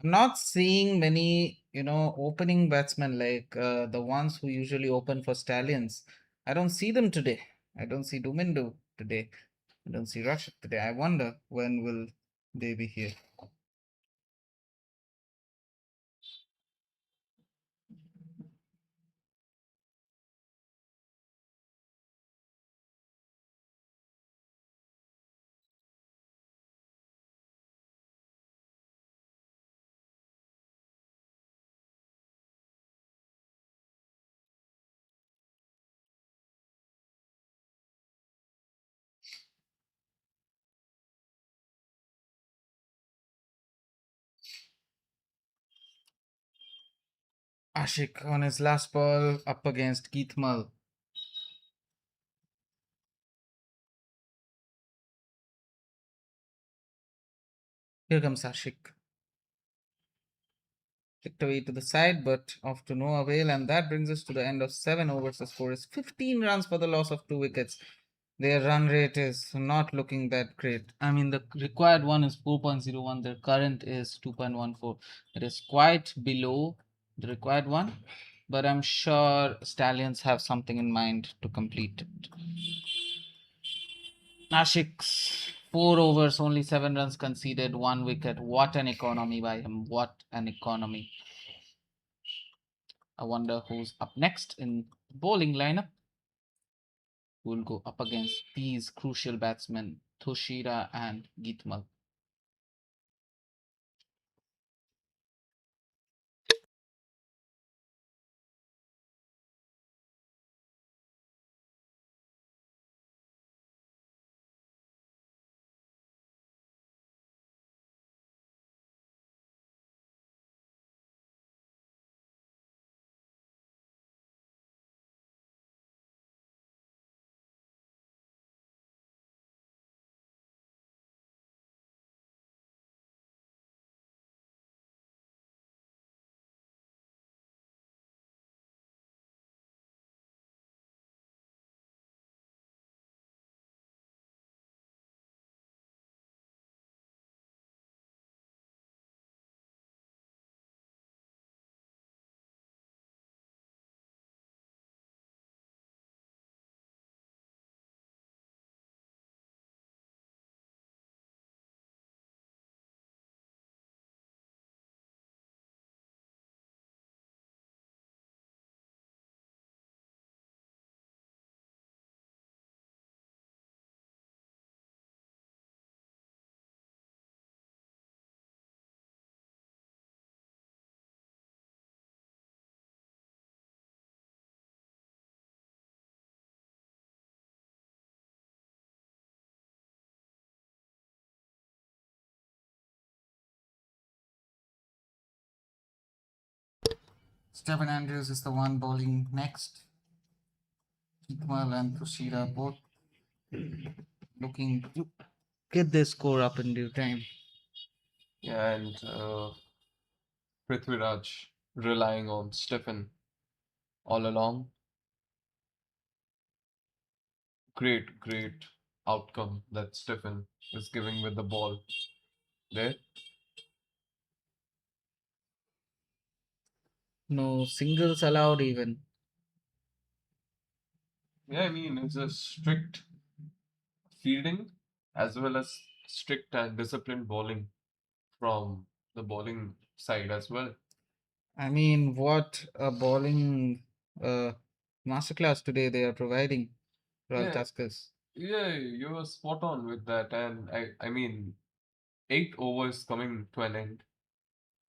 I'm not seeing many, opening batsmen like the ones who usually open for Stallions. I don't see them today. I don't see Dumindu today. I don't see Rashid today. I wonder when will they be here. Ashik on his last ball up against Geetmal. Here comes Ashik. Kicked away to the side, but off to no avail, and that brings us to the end of 7 overs. The score is 15 runs for the loss of 2 wickets. Their run rate is not looking that great. I mean, the required one is 4.01, their current is 2.14. It is quite below the required one, but I'm sure Stallions have something in mind to complete it. Nashik's 4 overs, only 7 runs conceded, 1 wicket. What an economy by him! What an economy! I wonder who's up next in the bowling lineup. Who will go up against these crucial batsmen, Toshira and Geetmal. Stephen Andrews is the one bowling next. Geetmal and Toshira both looking get their score up in due time. Yeah, and Prithviraj relying on Stephen all along. Great outcome that Stephen is giving with the ball there. No singles allowed even. Yeah, I mean, it's a strict fielding as well as strict and disciplined bowling from the bowling side as well. I mean, what a bowling uh, masterclass today they are providing, Royal Yeah, Tuskers. yeah, you were spot on with that. And I mean, 8 overs coming to an end,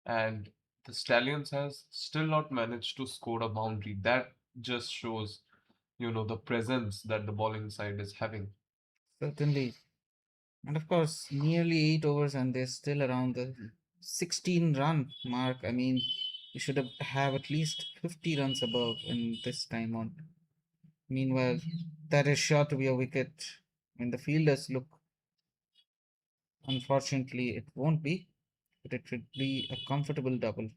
and the Stallions has still not managed to score a boundary. That just shows, the presence that the bowling side is having. Certainly. And of course, nearly 8 overs, and they're still around the 16 run mark. I mean, you should have at least 50 runs above in this time on. Meanwhile, that is sure to be a wicket. I mean, the fielders look, unfortunately, it won't be, but it should be a comfortable double.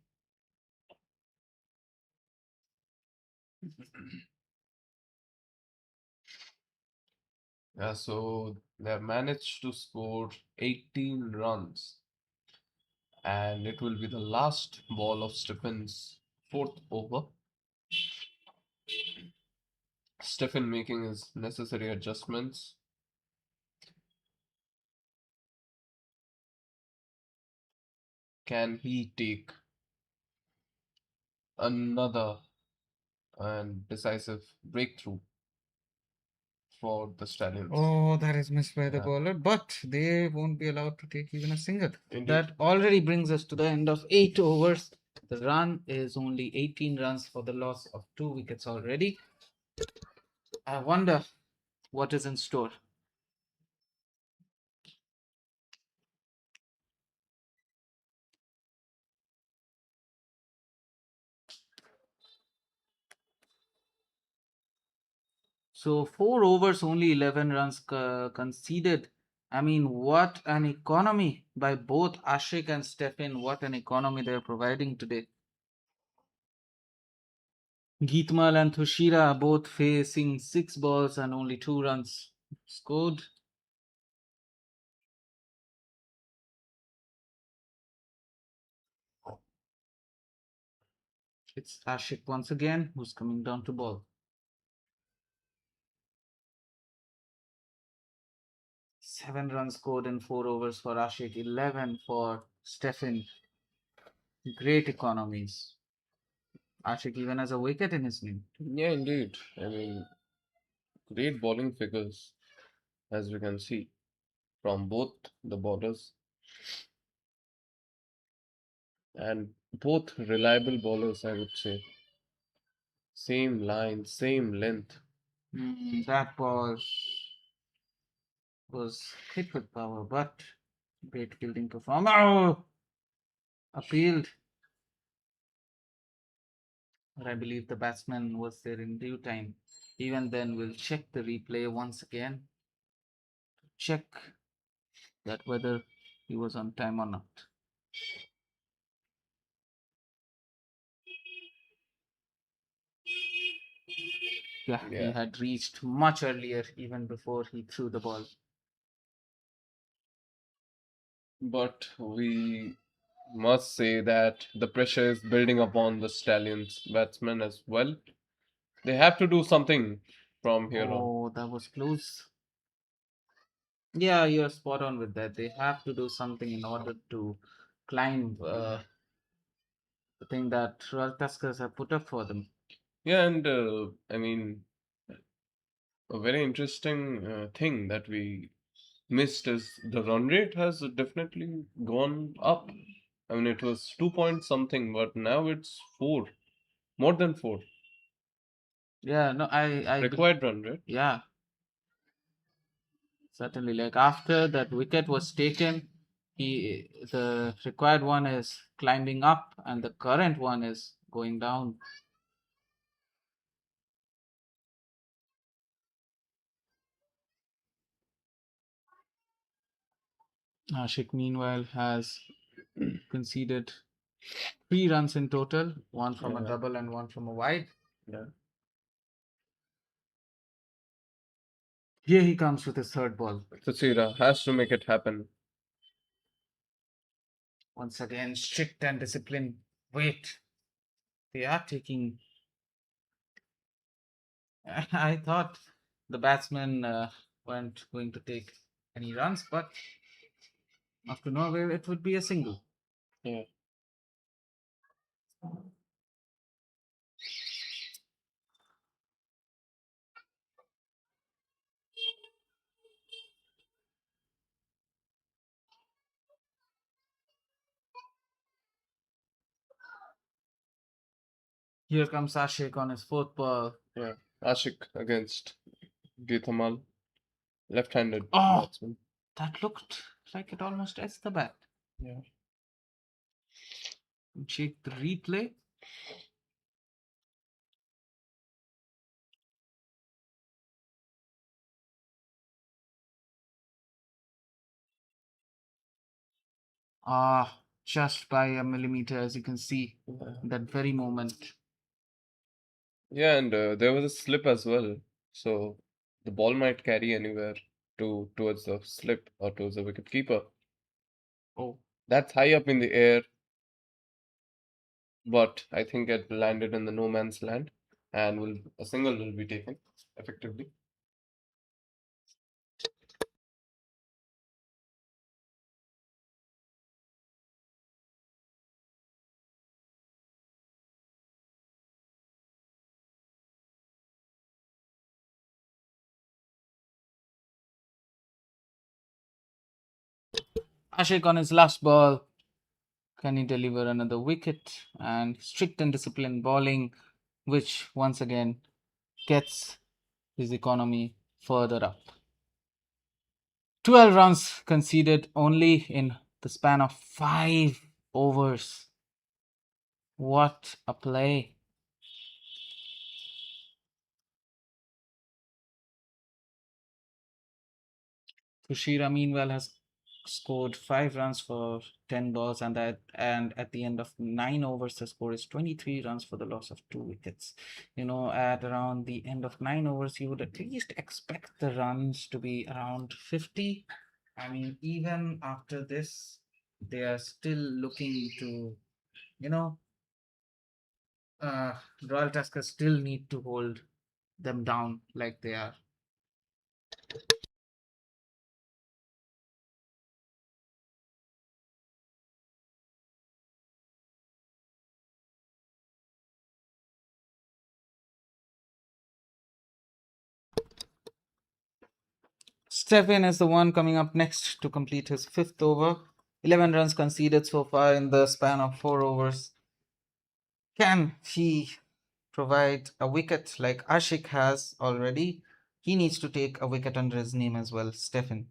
Yeah, so they have managed to score 18 runs, and it will be the last ball of Stephen's fourth over. Stephen making his necessary adjustments. Can he take another and decisive breakthrough for the Stallions? Oh, that is missed by the Yeah, bowler, but they won't be allowed to take even a single. indeed. That already brings us to the end of 8 overs. The run is only 18 runs for the loss of 2 wickets already. I wonder what is in store. So 4 overs, only 11 runs conceded. I mean, what an economy by both Ashik and Stefan. What an economy they're providing today. Geetmal and Thushira both facing 6 balls and only 2 runs scored. It's Ashik once again who's coming down to ball. 7 runs scored in 4 overs for Ashik, 11 for Stefan. Great economies. Ashik even has a wicket in his name. Yeah, indeed. I mean, great bowling figures, as we can see from both the bowlers, and both reliable bowlers, I would say. Same line, same length. That ball was hit with power, but great fielding performance. Oh! Appealed. But I believe the batsman was there in due time. Even then, we'll check the replay once again. Check that whether he was on time or not. Yeah, he Yeah. had reached much earlier, even before he threw the ball. But we must say that the pressure is building upon the Stallions batsmen as well. They have to do something from here on. Oh, that was close. Yeah, you're spot on with that. They have to do something in order to climb the thing that Royal Tuskers have put up for them. Yeah, and I mean, a very interesting thing that we missed is the run rate has definitely gone up. I mean, it was 2 point something, but now it's 4, more than 4 Yeah, no, required run rate. yeah, certainly. Like after that wicket was taken, the required one is climbing up, and the current one is going down. Ashik, meanwhile, has conceded 3 runs in total, one from a Yeah. double and one from a wide. Yeah. Here he comes with his third ball. Tutsira has to make it happen. Once again, strict and disciplined. Wait, they are taking. I thought the batsmen weren't going to take any runs, but after no avail, it would be a single. Yeah. Here comes Ashik on his fourth ball. Yeah. Ashik against Geethamal, left-handed Oh! batsman. That looked like it almost edged the bat. Yeah. Check the replay. Ah, just by a millimeter, as you can see, in that very moment. Yeah, and there was a slip as well, so the ball might carry anywhere towards the slip or towards the wicket keeper. Oh, That's high up in the air, but I think it landed in the no man's land, and a single will be taken effectively. Ashik on his last ball. Can he deliver another wicket? And strict and disciplined bowling, which once again gets his economy further up. 12 runs conceded only in the span of 5 overs. What a play! Kushira, meanwhile, has scored 5 runs for 10 balls, and at the end of 9 overs, the score is 23 runs for the loss of 2 wickets. You know, at around the end of 9 overs, you would at least expect the runs to be around 50. I mean, even after this, they are still looking to, you know, Royal Tuskers still need to hold them down like they are. Stephen is the one coming up next to complete his fifth over. 11 runs conceded so far in the span of 4 overs. Can he provide a wicket like Ashik has already? He needs to take a wicket under his name as well, Stephen.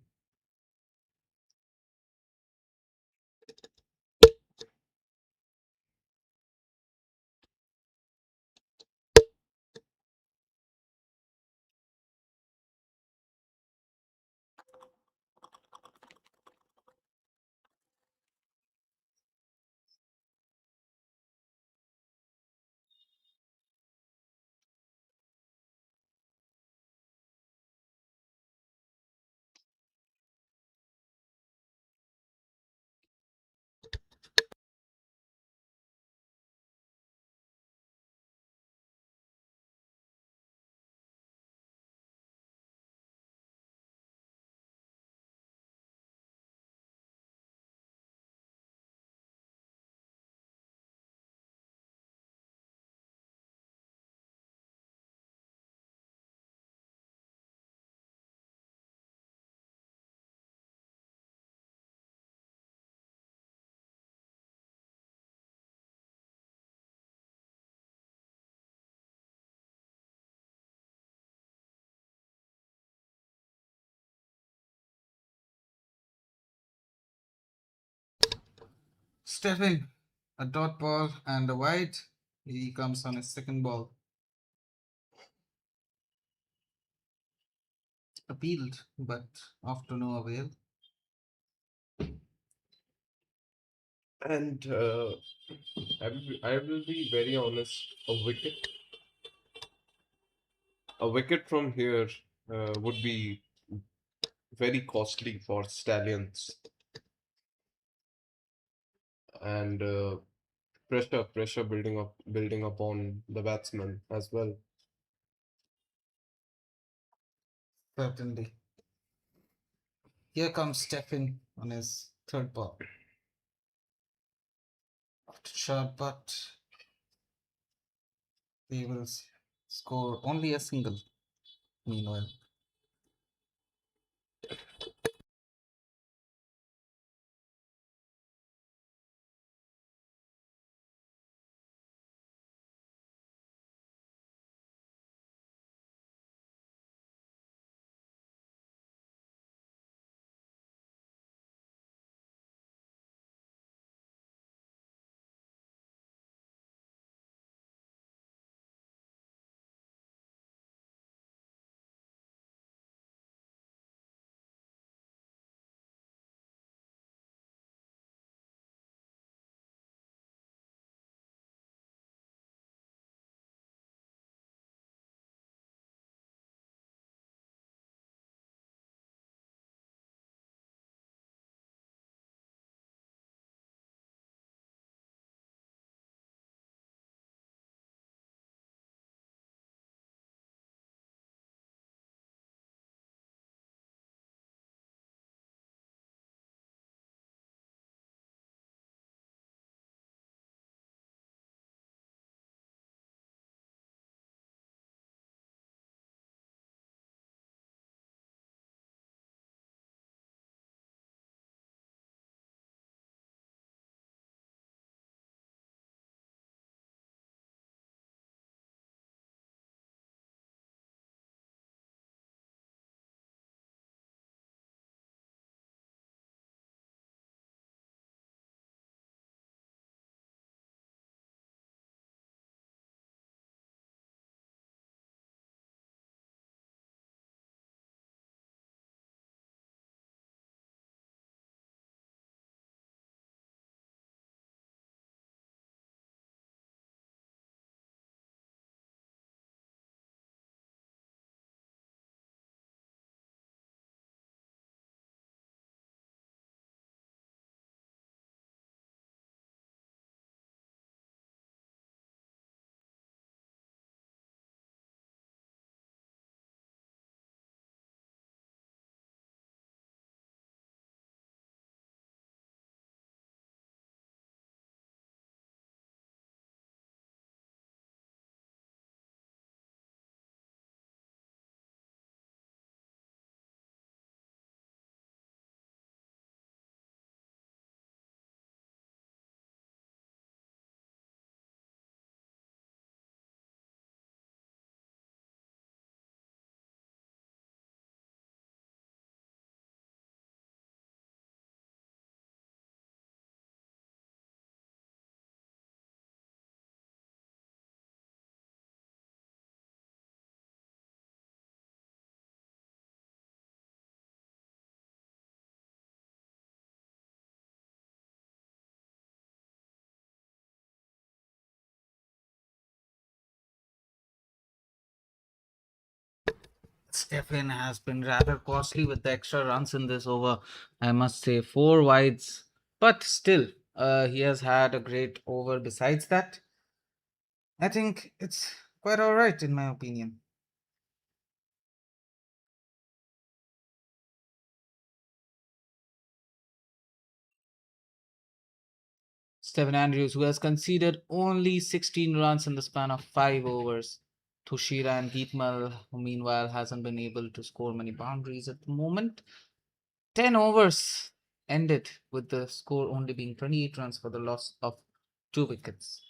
Stephen, a dot ball and a wide. He comes on his second ball. Appealed, but off to no avail. And I will be very honest, a wicket from here would be very costly for Stallions, and pressure building upon the batsman as well. Certainly. Here comes Stephen on his third ball. Shot, but they will score only a single. Meanwhile, Stephen has been rather costly with the extra runs in this over. I must say, four wides, but still, he has had a great over. Besides that, I think it's quite all right in my opinion. Stephen Andrews, who has conceded only 16 runs in the span of 5 overs. Tushira and Deepmal, who meanwhile hasn't been able to score many boundaries at the moment. 10 overs ended with the score only being 28 runs for the loss of 2 wickets.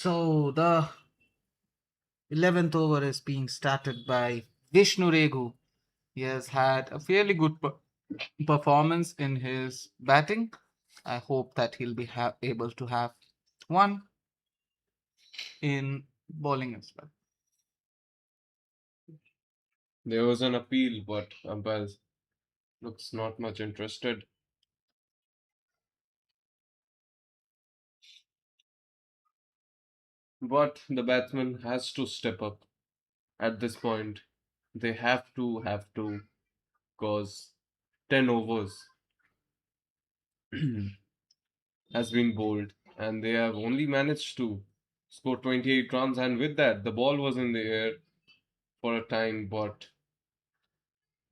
So the 11th over is being started by Vishnu Regu. He has had a fairly good performance in his batting. I hope that he'll be able to have one in bowling as well. There was an appeal, but umpires looks not much interested. But the batsman has to step up at this point. They have to, cause 10 overs has been bowled, and they have only managed to score 28 runs. And with that, the ball was in the air for a time, but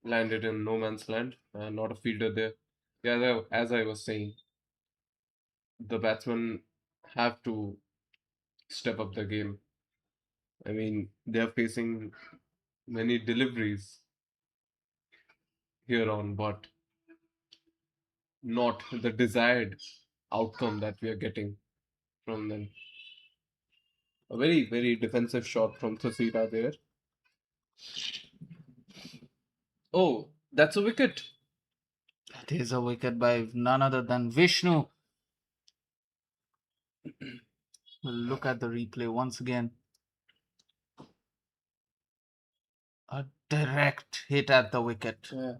landed in no man's land, and not a fielder there. Yeah, as I was saying, the batsmen have to step up the game. I mean, they are facing many deliveries here on, but not the desired outcome that we are getting from them. A very, very defensive shot from Thasira there. Oh, that's a wicket. That is a wicket by none other than Vishnu. We'll look at the replay once again. A direct hit at the wicket. Yeah.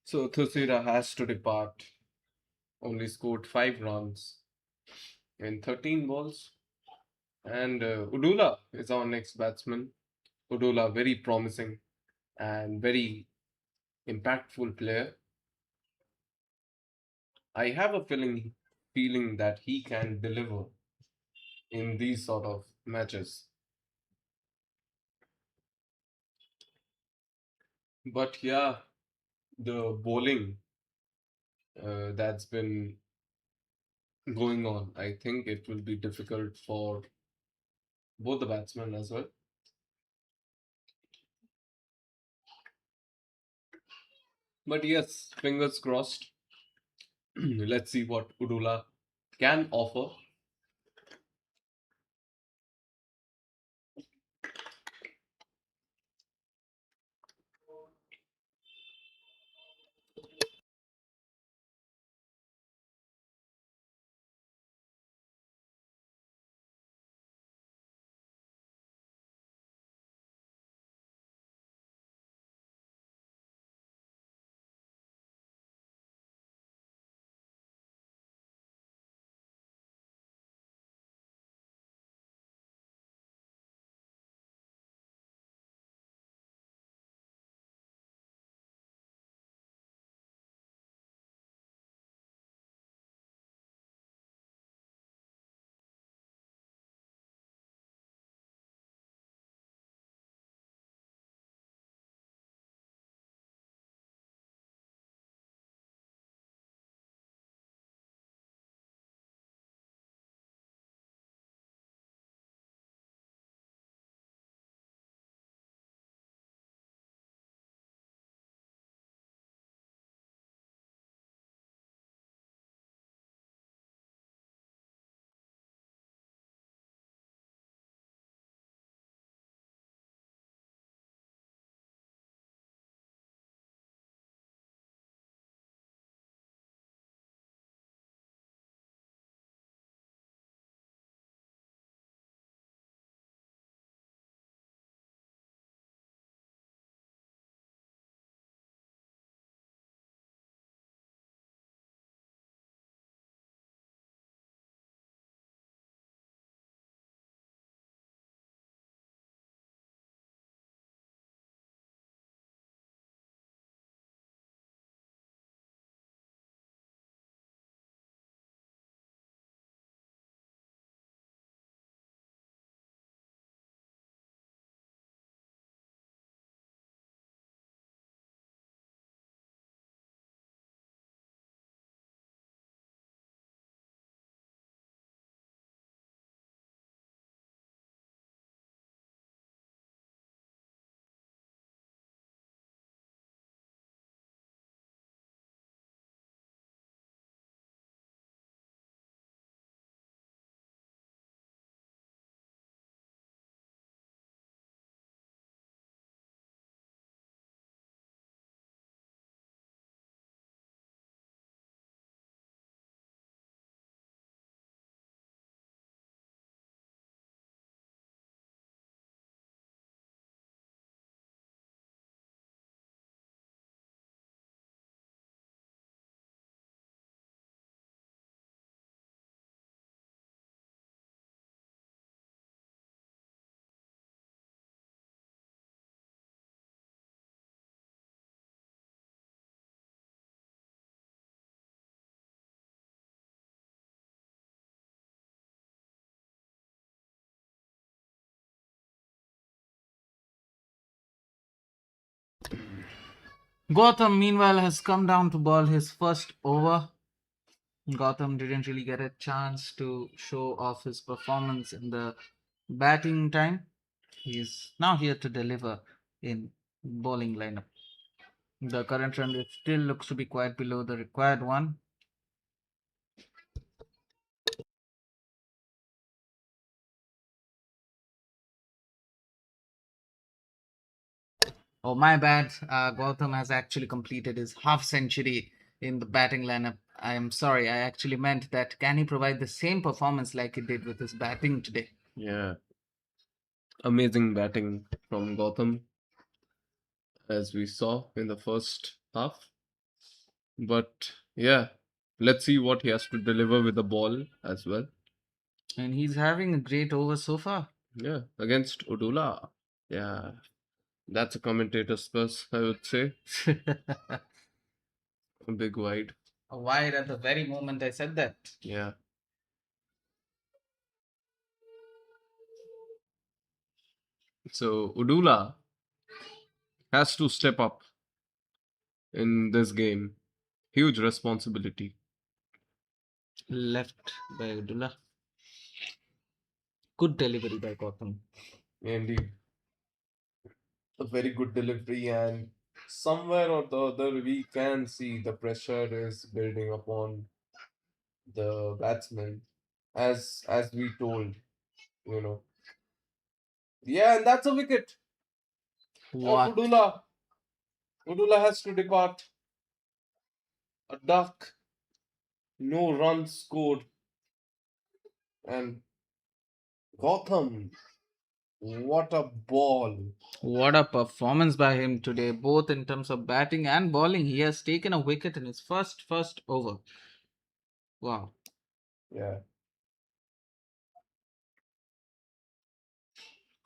So Thasira has to depart. Only scored 5 runs in 13 balls. And Udula is our next batsman. Udula, very promising and very impactful player. I have a feeling that he can deliver in these sort of matches. But yeah, the bowling that's been going on, I think it will be difficult for both the batsmen as well. But yes, fingers crossed. Let's see what Udula can offer. Gotham, meanwhile, has come down to ball his first over. Gotham didn't really get a chance to show off his performance in the batting time. He's now here to deliver in bowling lineup. The current run rate still looks to be quite below the required one. Oh, my bad. Gotham has actually completed his half century in the batting lineup. I am sorry. I actually meant that can he provide the same performance like he did with his batting today? Yeah, amazing batting from Gotham, as we saw in the first half. But yeah, let's see what he has to deliver with the ball as well. And he's having a great over so far. Yeah, against Odula. Yeah, that's a commentator's curse, I would say. A big wide. A wide at the very moment I said that. Yeah. So Udula has to step up in this game. Huge responsibility. Left by Abdullah. Good delivery by Gotham. Indeed. A very good delivery, and somewhere or the other we can see the pressure is building upon the batsman, as we told, you know. Yeah, and that's a wicket of What? Udula. Udula has to depart. A duck. No runs scored. And Gotham, what a ball. What a performance by him today, both in terms of batting and bowling. He has taken a wicket in his first over. Wow. Yeah.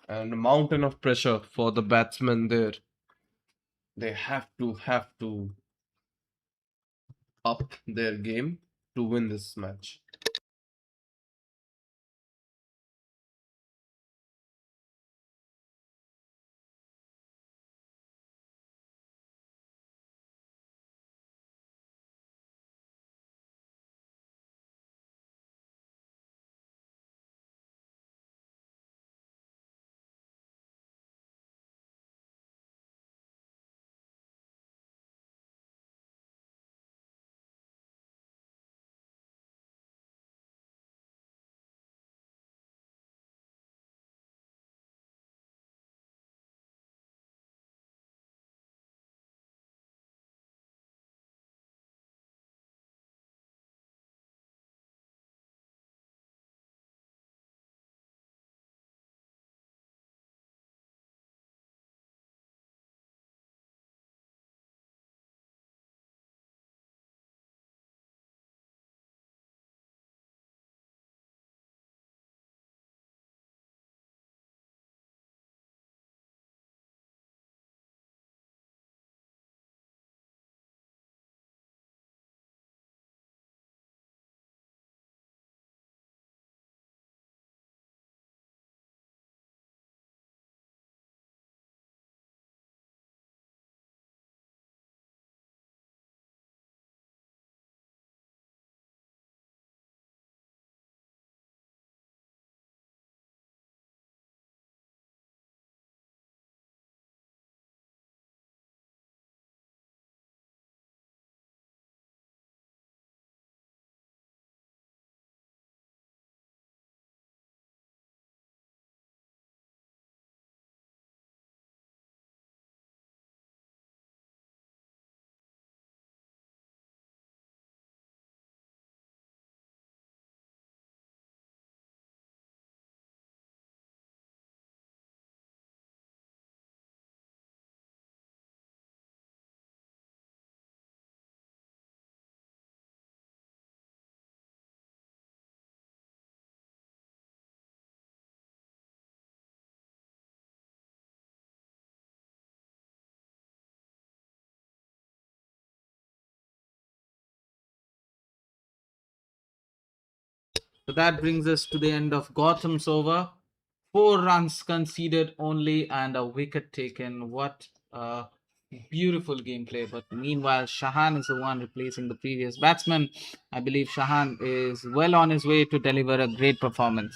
And a mountain of pressure for the batsmen there. They have to up their game to win this match. So that brings us to the end of Gotham's over. 4 runs conceded only and a wicket taken. What a Beautiful gameplay, but meanwhile, Shahan is the one replacing the previous batsman. I believe Shahan is well on his way to deliver a great performance.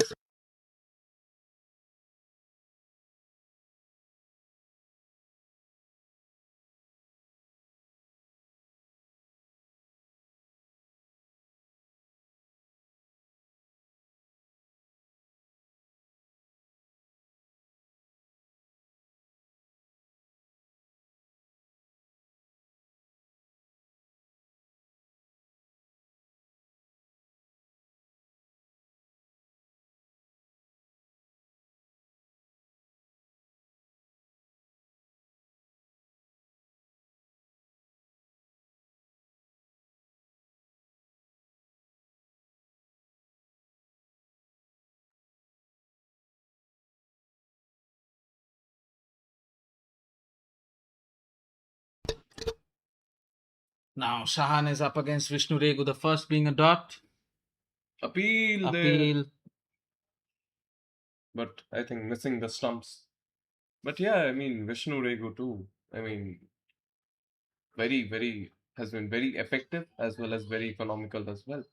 Now Shahan is up against Vishnu Regu, the first being a dot. Appeal there. Appeal. But I think missing the stumps. But yeah, I mean, Vishnu Regu too. I mean, has been very effective as well as very economical as well.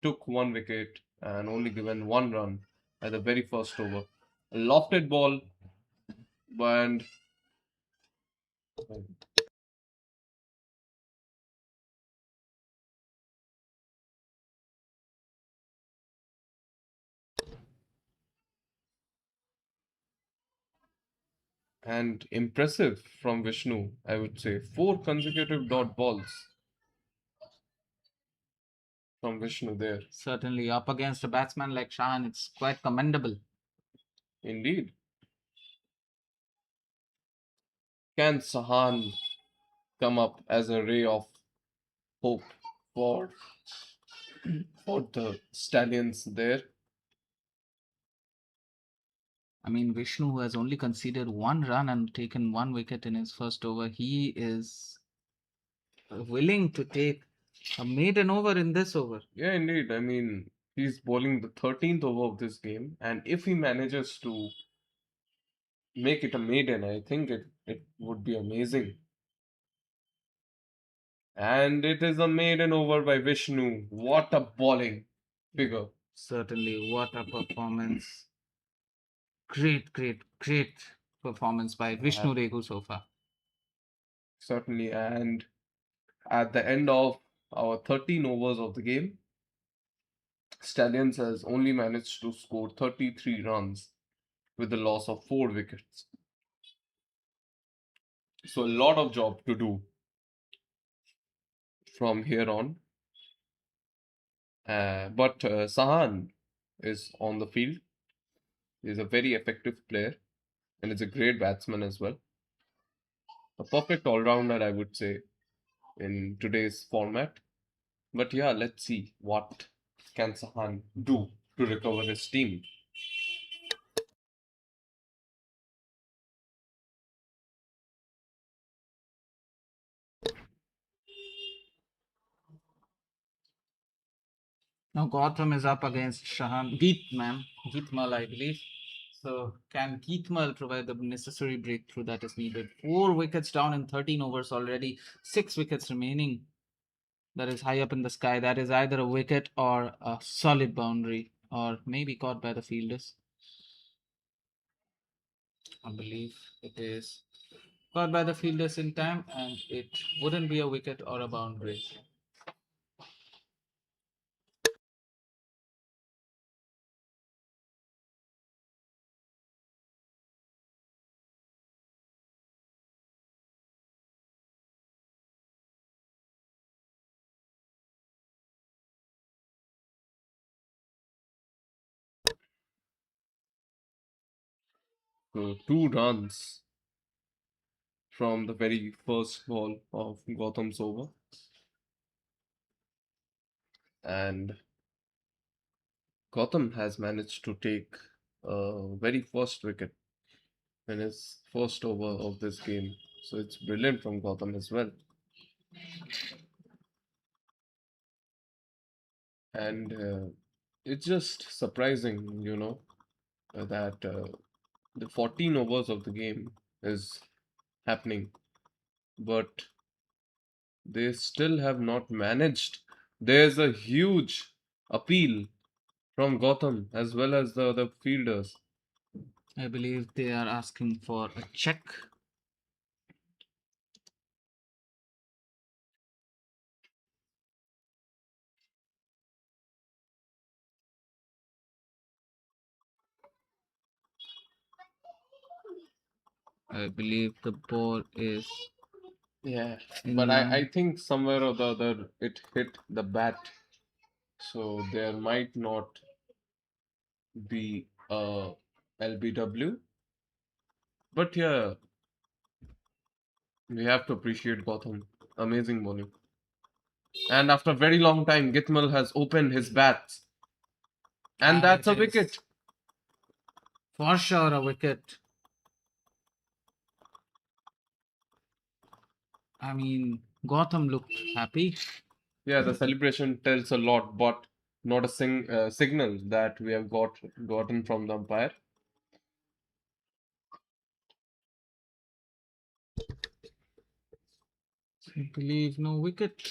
Took one wicket and only given one run at the very first over. A lofted ball, and impressive from Vishnu, I would say. 4 consecutive dot balls from Vishnu there. Certainly, up against a batsman like Shahan, it's quite commendable. Indeed. Can Sahan come up as a ray of hope for the Stallions there? I mean, Vishnu, who has only conceded one run and taken one wicket in his first over, he is willing to take a maiden over in this over. Yeah, indeed. I mean, he's bowling the 13th over of this game, and if he manages to make it a maiden, I think it would be amazing. And it is a maiden over by Vishnu. What a bowling figure. Certainly, what a performance. Great performance by Vishnu Regu so far. Certainly. And at the end of our 13 overs of the game, Stallions has only managed to score 33 runs with the loss of 4 wickets. So a lot of job to do from here on. But Sahan is on the field. He's a very effective player and is a great batsman as well. A perfect all-rounder, I would say, in today's format. But yeah, let's see what can Sahan do to recover his team. Now Gautam is up against Shahan. Geetmal, I believe. So can Geetmal provide the necessary breakthrough that is needed? 4 wickets down in 13 overs already. 6 wickets remaining. That is high up in the sky. That is either a wicket or a solid boundary, or maybe caught by the fielders. I believe it is caught by the fielders in time, and it wouldn't be a wicket or a boundary. So 2 runs from the very first ball of Gautam's over. And Gautam has managed to take a very first wicket in his first over of this game. So it's brilliant from Gautam as well. And it's just surprising, that the 14 overs of the game is happening but they still have not managed. There's a huge appeal from Gotham as well as the other fielders. I believe they are asking for a check. I believe the ball is Yeah, in but I line. think somewhere or the other it hit the bat, so there might not be a LBW. But yeah, we have to appreciate Gotham. Amazing bowling. And after a very long time, Gitmal has opened his bats. And that's a It is wicket. for sure a wicket. I mean, Gotham looked happy. Yeah, the celebration tells a lot, but not a signal that we have gotten from the umpire. I believe no wicket.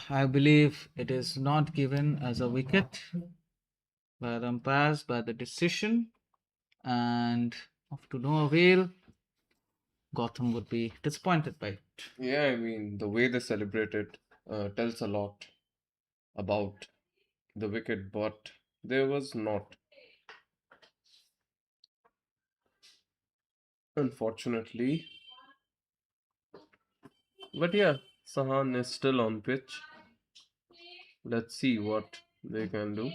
I believe it is not given as a wicket by the umpires by the decision, and of to no avail. Gotham would be disappointed by it. Yeah, I mean, the way they celebrated tells a lot about the wicket, but there was not. Unfortunately. But yeah, Sahan is still on pitch. Let's see what they can do.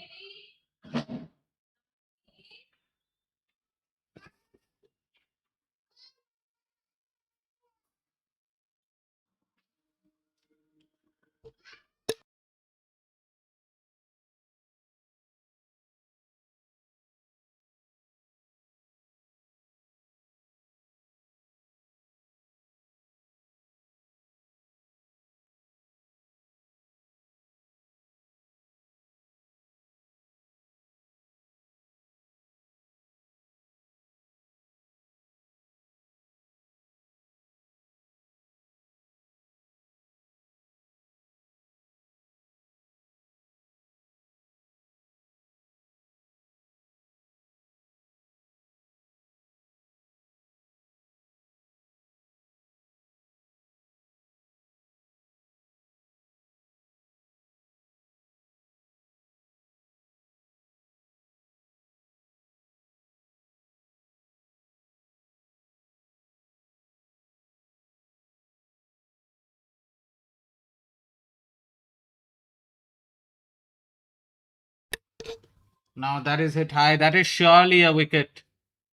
Now that is hit high. That is surely a wicket.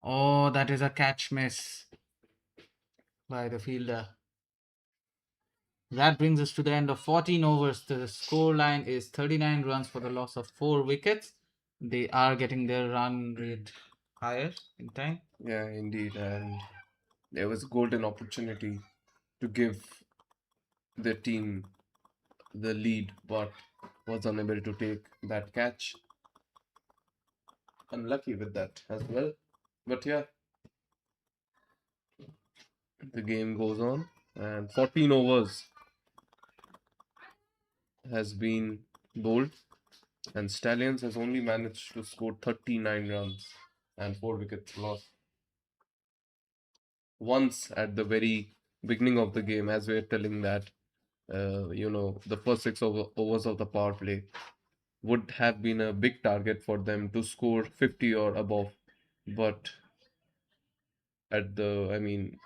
Oh, that is a catch miss by the fielder. That brings us to the end of 14 overs. The score line is 39 runs for the loss of 4 wickets. They are getting their run rate higher in time. Yeah, indeed. And there was a golden opportunity to give the team the lead, but was unable to take that catch. Unlucky with that as well. But yeah, the game goes on, and 14 overs has been bowled, and Stallions has only managed to score 39 runs and 4 wickets lost. Once at the very beginning of the game, as we are telling that, the first overs of the power play would have been a big target for them to score 50 or above. But I mean,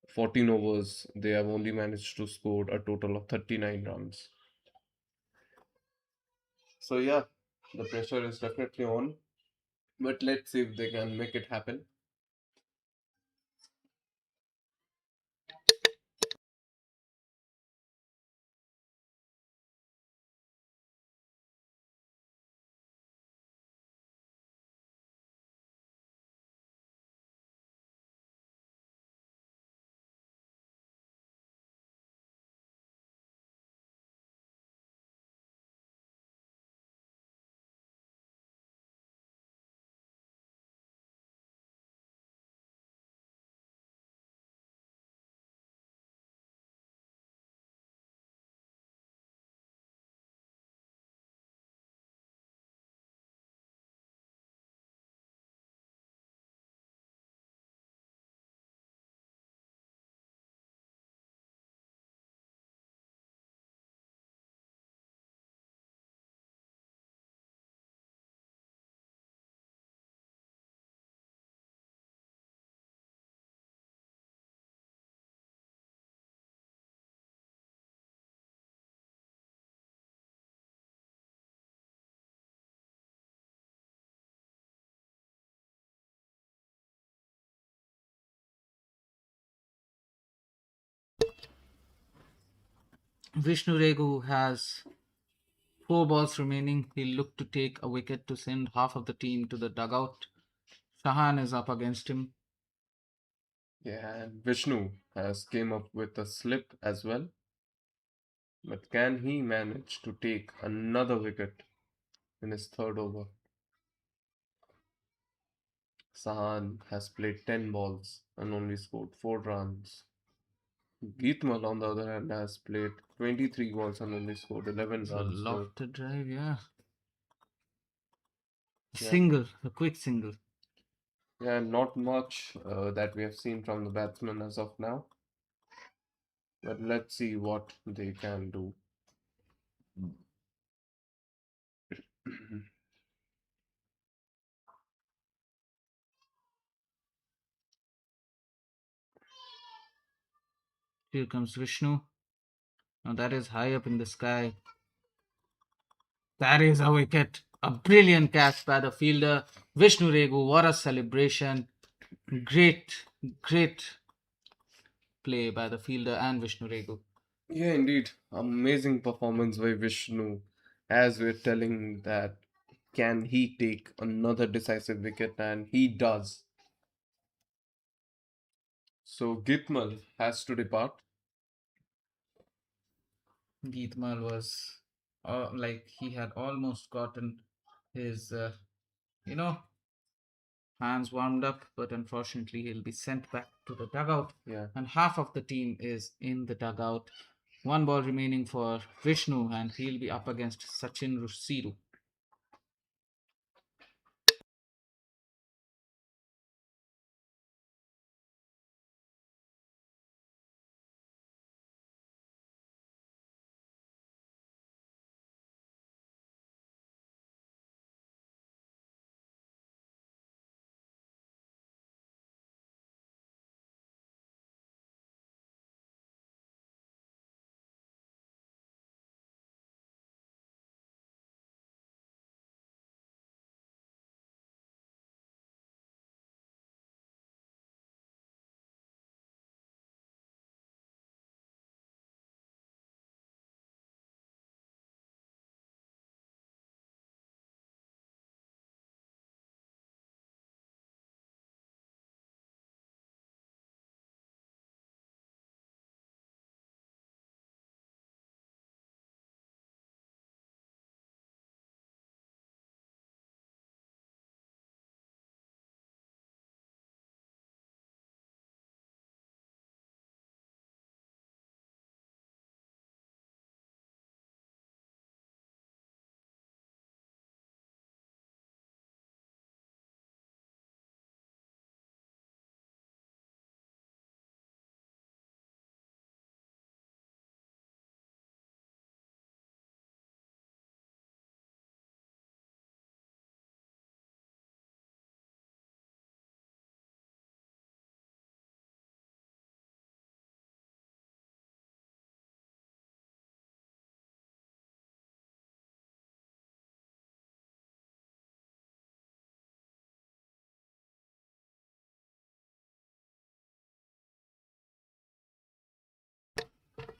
14 overs, they have only managed to score a total of 39 runs. So, yeah, the pressure is definitely on. But let's see if they can make it happen. Vishnu Regu has 4 balls remaining. He'll look to take a wicket to send half of the team to the dugout. Shahan is up against him. Yeah, and Vishnu has came up with a slip as well. But can he manage to take another wicket in his third over? Sahan has played 10 balls and only scored 4 runs. Geetmal, on the other hand, has played 23 balls and only scored 11 So runs. So, lofted drive, yeah. yeah, Single, a quick single. yeah, not much that we have seen from the batsmen as of now. But let's see what they can do. Here comes Vishnu. Now that is high up in the sky. That is a wicket. A brilliant catch by the fielder. Vishnu Regu, what a celebration. Great, great play by the fielder and Vishnu Regu. Yeah, indeed. Amazing performance by Vishnu. As we're telling that, can he take another decisive wicket? And he does. So Gitmal has to depart. Geetmal was like he had almost gotten his, you know, hands warmed up, but unfortunately he'll be sent back to the dugout. Yeah. And half of the team is in the dugout. 1 ball remaining for Vishnu, and he'll be up against Sachin Rusiru.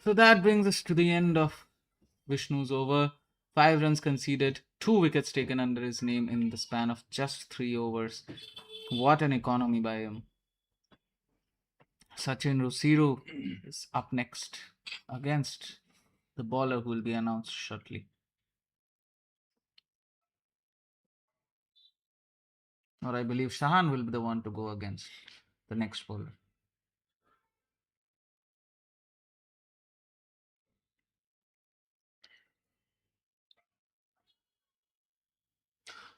So that brings us to the end of Vishnu's over. 5 runs conceded, 2 wickets taken under his name in the span of just 3 overs. What an economy by him. Sachin Rusiru is up next against the bowler who will be announced shortly. Or I believe Shahan will be the one to go against the next bowler.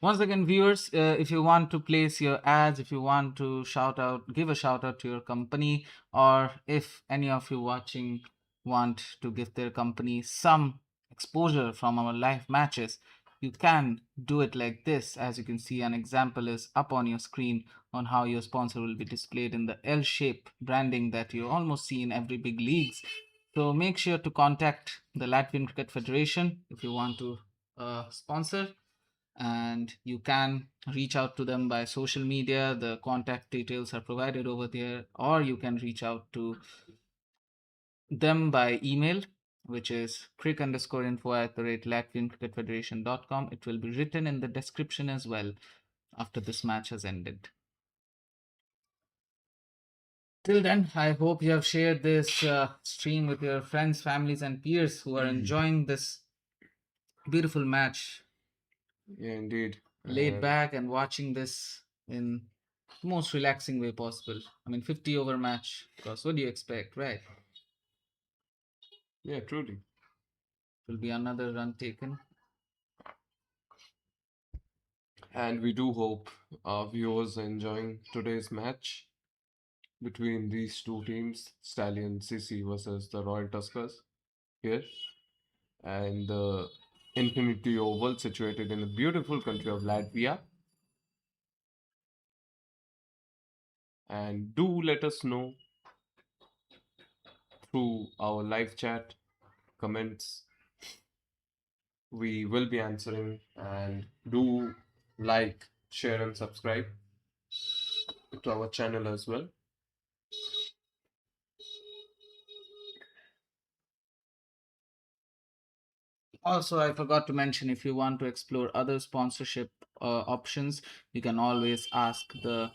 Once again, viewers, if you want to place your ads, if you want to shout out, give a shout out to your company, or if any of you watching want to give their company some exposure from our live matches, you can do it like this. As you can see, an example is up on your screen on how your sponsor will be displayed in the L shape branding that you almost see in every big leagues. So make sure to contact the Latvian Cricket Federation if you want to sponsor, and you can reach out to them by social media. The contact details are provided over there, or you can reach out to them by email, which is crick_info@latviancricketfederation.com. It will be written in the description as well after this match has ended. Till then, I hope you have shared this stream with your friends, families, and peers who are enjoying this beautiful match, Yeah, indeed. laid back and watching this in the most relaxing way possible. I mean, 50 over match, because what do you expect, right? Yeah, truly. Will be another run taken. And we do hope our viewers are enjoying today's match between these two teams, Stallions CC versus the Royal Tuskers here, and the Infinity Oval situated in the beautiful country of Latvia. And do let us know through our live chat comments. We will be answering, and do like, share, and subscribe to our channel as well. Also, I forgot to mention, if you want to explore other sponsorship options, you can always ask the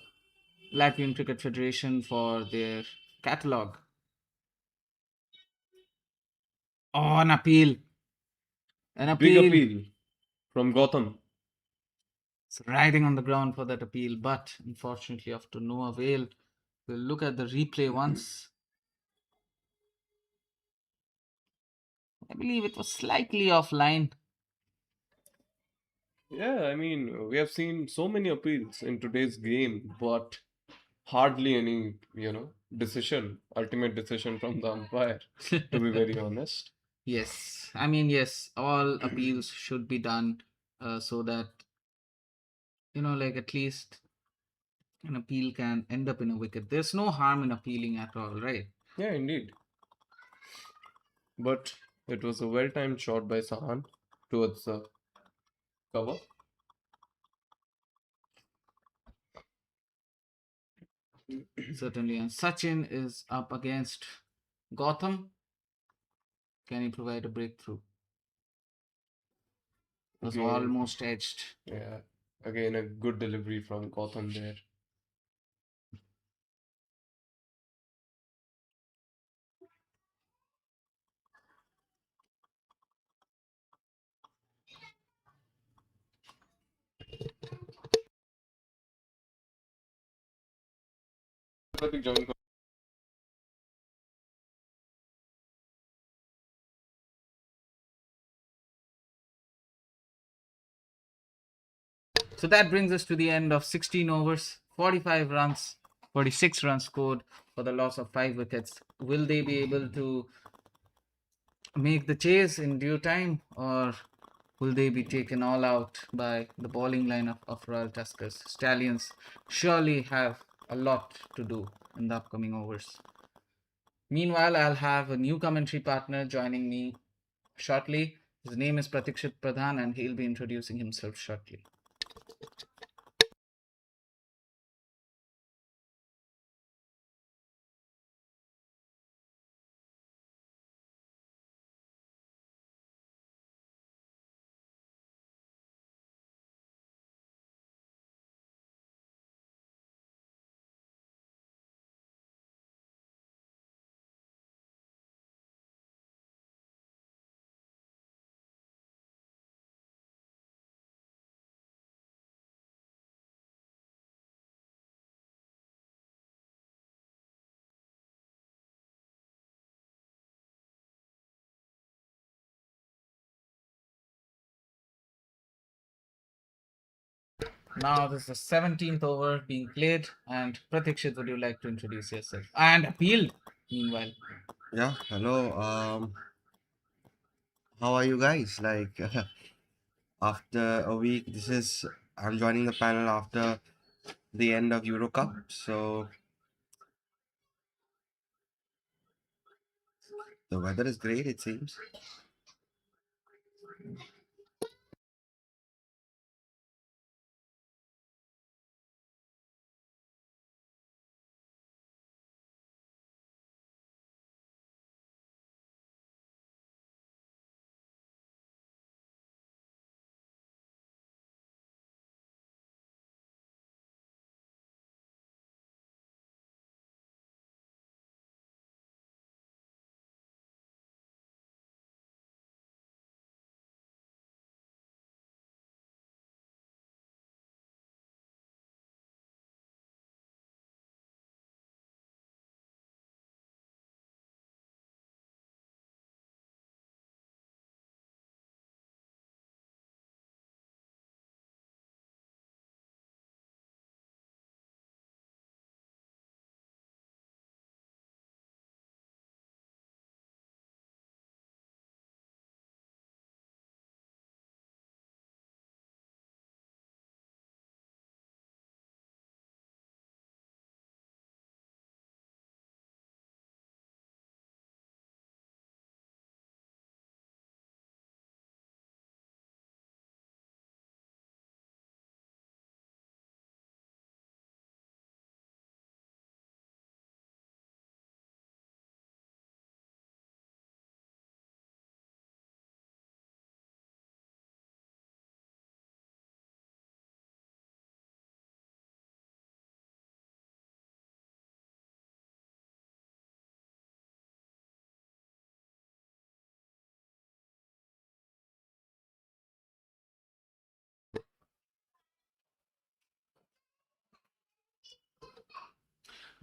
Latvian Cricket Federation for their catalog. Oh, an appeal. An Big appeal. appeal from Gotham. It's riding on the ground for that appeal, but unfortunately, of to no avail. We'll look at the replay once. I believe it was slightly offline. Yeah, I mean, we have seen so many appeals in today's game, but hardly any, decision, ultimate decision from the umpire, to be very honest. Yes, I mean, yes, all appeals should be done so that, like at least an appeal can end up in a wicket. There's no harm in appealing at all, right? Yeah, indeed. But it was a well-timed shot by Sahan towards the cover. Certainly. And Sachin is up against Gotham. Can he provide a breakthrough? It was Again, almost edged. yeah, again a good delivery from Gotham there. So that brings us to the end of 16 overs, 45 runs, 46 runs scored for the loss of 5 wickets. Will they be able to make the chase in due time, or will they be taken all out by the bowling lineup of Royal Tuskers? Stallions surely have a lot to do in the upcoming overs. Meanwhile, I'll have a new commentary partner joining me shortly. His name is Pratikshit Pradhan, and he'll be introducing himself shortly. Now this is the 17th over being played, and Pratikshit, would you like to introduce yourself and appeal? Meanwhile, Yeah, hello. How are you guys? Like, after a week, I'm joining the panel after the end of Euro Cup. So the weather is great, it seems.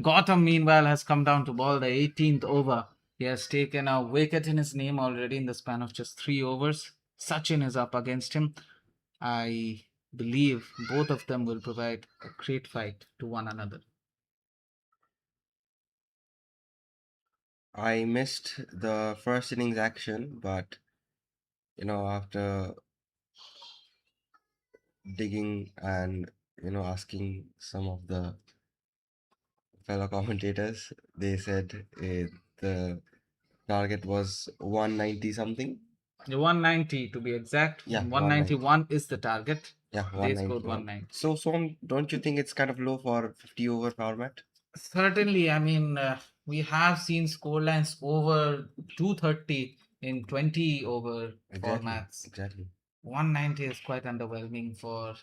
Gotham, meanwhile, has come down to ball the 18th over. He has taken a wicket in his name already in the span of just 3 overs. Sachin is up against him. I believe both of them will provide a great fight to one another. I missed the first innings action, but after digging and asking some of the fellow commentators, they said the target was 190 something. 190 to be exact. Yeah, 191 is the target. Yeah, They scored 191. 190. So, don't you think it's kind of low for 50 over format? Certainly, I mean, we have seen scorelines over 230 in 20 over formats. Exactly. 190 is quite underwhelming for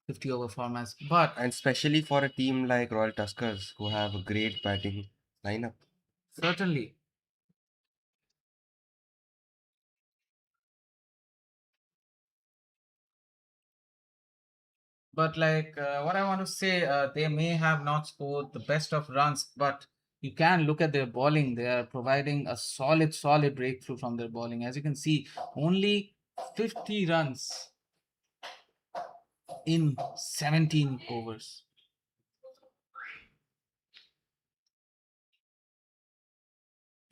50 over formats, but And especially for a team like Royal Tuskers who have a great batting lineup. certainly. But like what I want to say, they may have not scored the best of runs, but you can look at their bowling. They are providing a solid breakthrough from their bowling. As you can see, only 50 runs in 17 overs.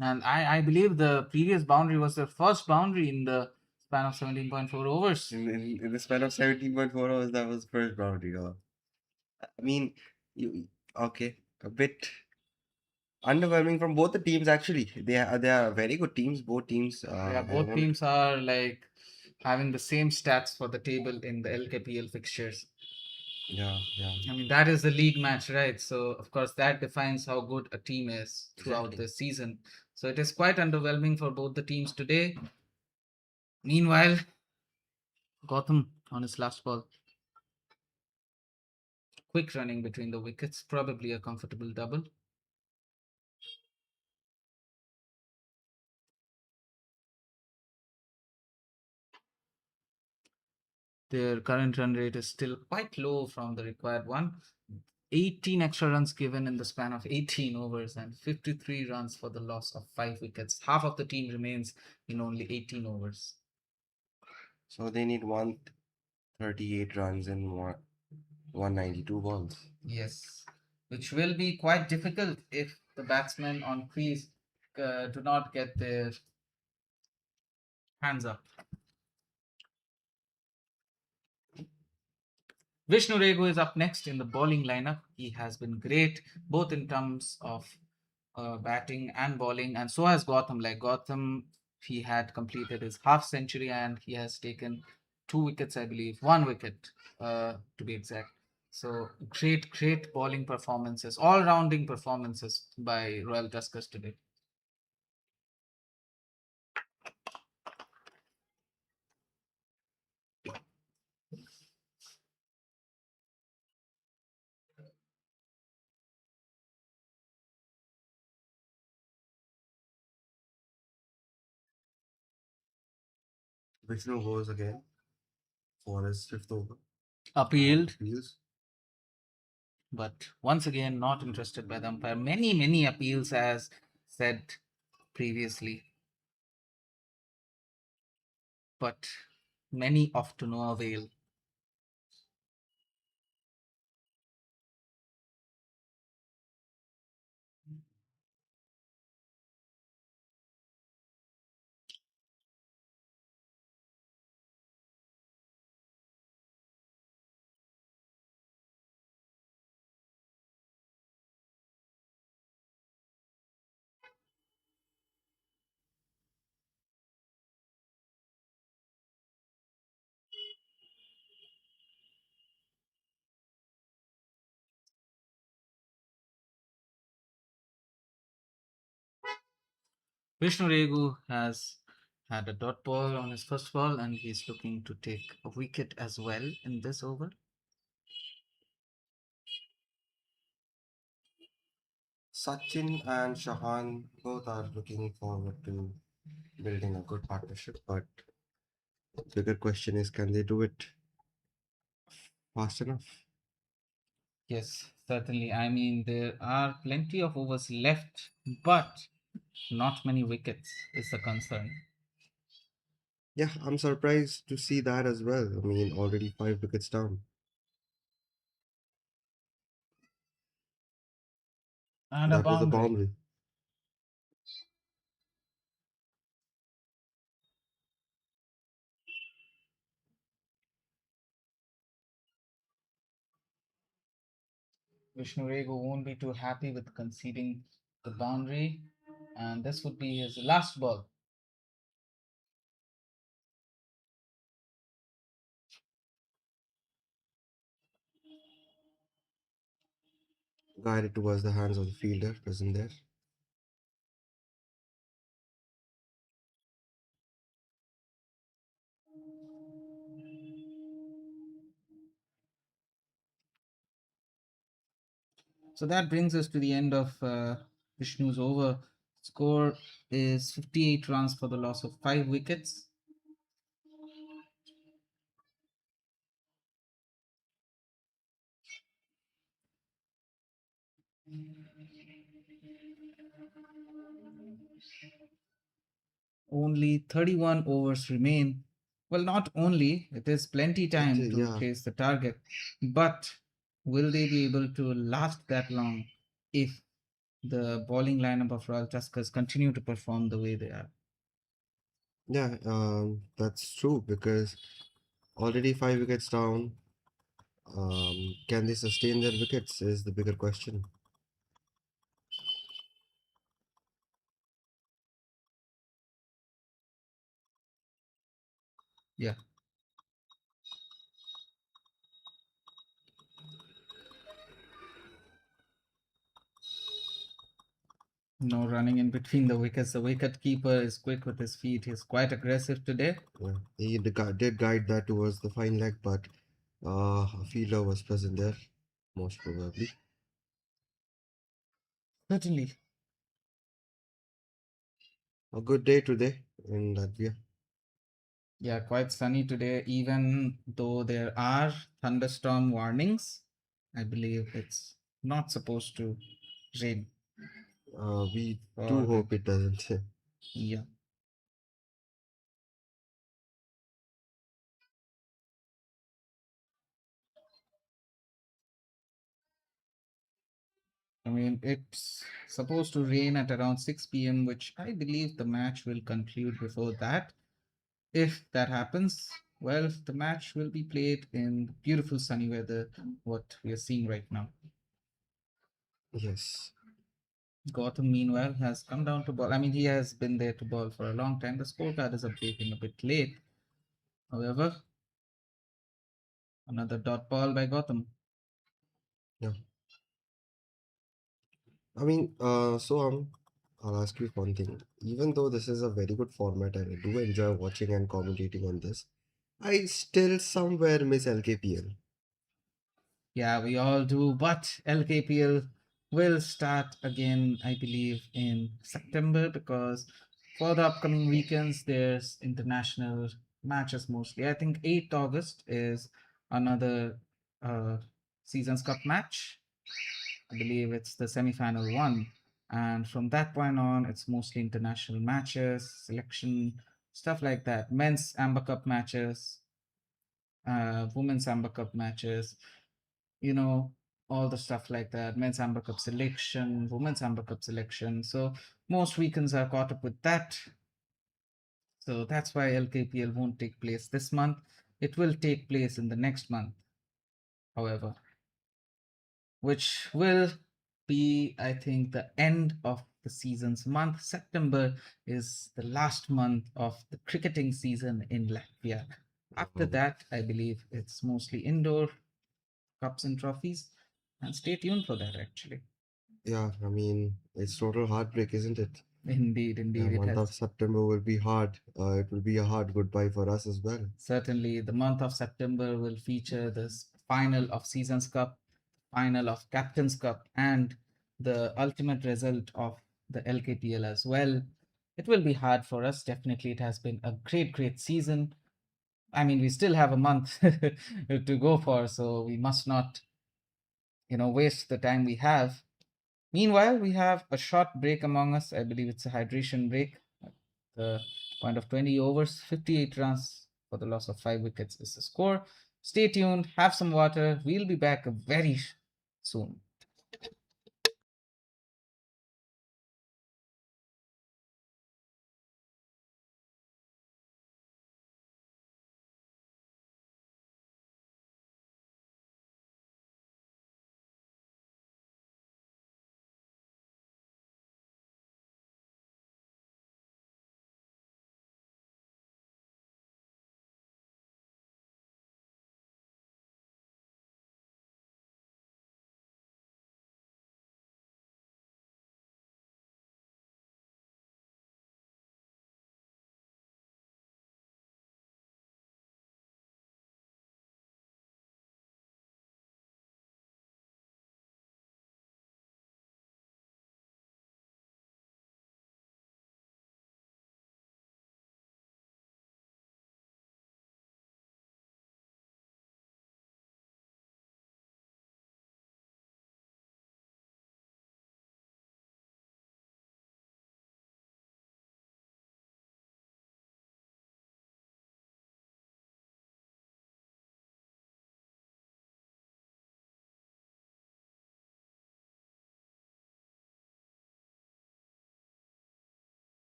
And I believe the previous boundary was their first boundary in the span of 17.4 overs. In the span of 17.4 hours, that was first boundary. I mean, okay, a bit underwhelming from both the teams actually. They are very good teams. Both teams. Yeah, both teams are like having the same stats for the table in the LKPL fixtures. Yeah. I mean, that is the league match, right? So, of course, that defines how good a team is throughout Exactly. the season. So, it is quite underwhelming for both the teams today. Meanwhile, Gotham on his last ball. Quick running between the wickets, probably a comfortable double. Their current run rate is still quite low from the required one. 18 extra runs given in the span of 18 overs and 53 runs for the loss of 5 wickets. Half of the team remains in only 18 overs. So they need 138 runs in 192 balls. Yes, which will be quite difficult if the batsmen on crease do not get their hands up. Vishnu Regu is up next in the bowling lineup. He has been great both in terms of batting and bowling, and so has Gotham. Like Gotham, he had completed his half century and he has taken 2 wickets, I believe, 1 wicket to be exact. So great bowling performances, all rounding performances by Royal Tuskers today. Vishnu goes again for his fifth over. Appealed, Appeals. but once again not interested by the umpire. Many appeals, as said previously, but many of to no avail. Vishnu Regu has had a dot ball on his first ball and he's looking to take a wicket as well in this over. Sachin and Shahan both are looking forward to building a good partnership, but the bigger question is, can they do it fast enough? Yes, certainly. I mean, there are plenty of overs left, but not many wickets is the concern. Yeah, I'm surprised to see that as well. I mean, already 5 wickets down. And a That was the boundary. boundary. Vishnu Regu won't be too happy with conceding the boundary, and this would be his last ball. Guided towards the hands of the fielder present there. So that brings us to the end of Vishnu's over. Score is 58 runs for the loss of 5 wickets. Only 31 overs remain. Well, not only, it is plenty time to Yeah, chase the target, but will they be able to last that long if the bowling lineup of Royal Tuskers continue to perform the way they are? yeah, that's true because already 5 wickets down. Can they sustain their wickets is the bigger question. Yeah. No running in between the wickets. The wicket keeper is quick with his feet. He's quite aggressive today. Yeah, he did guide that towards the fine leg, but a fielder was present there, most probably. Certainly. A good day today in Latvia. Yeah, quite sunny today, even though there are thunderstorm warnings. I believe it's not supposed to rain. We do Or hope it doesn't. yeah. I mean, it's supposed to rain at around 6 p.m., which I believe the match will conclude before that. If that happens, well, the match will be played in beautiful sunny weather, what we are seeing right now. Yes. Gotham, meanwhile, has come down to ball. I mean, he has been there to ball for a long time. The scorecard is updating a bit late. However, another dot ball by Gotham. Yeah. I mean, I'll ask you one thing. Even though this is a very good format and I do enjoy watching and commentating on this, I still somewhere miss LKPL. Yeah, we all do, but LKPL will start again, I believe, in September because for the upcoming weekends, there's international matches mostly. I think 8th August is another uh, Seasons Cup match. I believe it's the semi-final one. And from that point on, it's mostly international matches, selection, stuff like that. Men's Amber Cup matches, women's Amber Cup matches, you know, all the stuff like that. Men's Amber Cup selection, women's Amber Cup selection. So most weekends are caught up with that. So that's why LKPL won't take place this month. It will take place in the next month, however, which will be, I think, the end of the season's month. September is the last month of the cricketing season in Latvia. After Um, that, I believe it's mostly indoor cups and trophies. And stay tuned for that, actually. yeah, I mean, it's total heartbreak, isn't it? Indeed, Yeah, indeed, it month has. of September will be hard. It will be a hard goodbye for us as well. Certainly, the month of September will feature this final of Seasons Cup, final of Captain's Cup, and the ultimate result of the LKPL as well. It will be hard for us. Definitely, it has been a great, great season. I mean, we still have a month to go for, so we must not, waste the time we have. Meanwhile, we have a short break among us. I believe it's a hydration break. The point of 20 overs, 58 runs for the loss of 5 wickets is the score. Stay tuned, have some water. We'll be back very soon.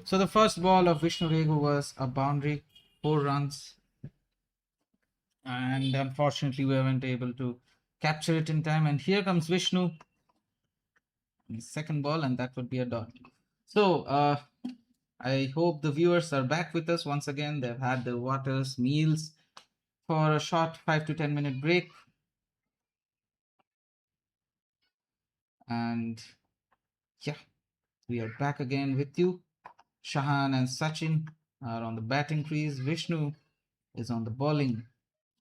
So the first ball of Vishnu Regu was a boundary, 4 runs, and unfortunately we weren't able to capture it in time. And here comes Vishnu, his second ball, and that would be a dot. So I hope the viewers are back with us once again. They've had their waters, meals for a short 5 to 10 minute break. And yeah, we are back again with you. Shahan and Sachin are on the batting crease. Vishnu is on the bowling.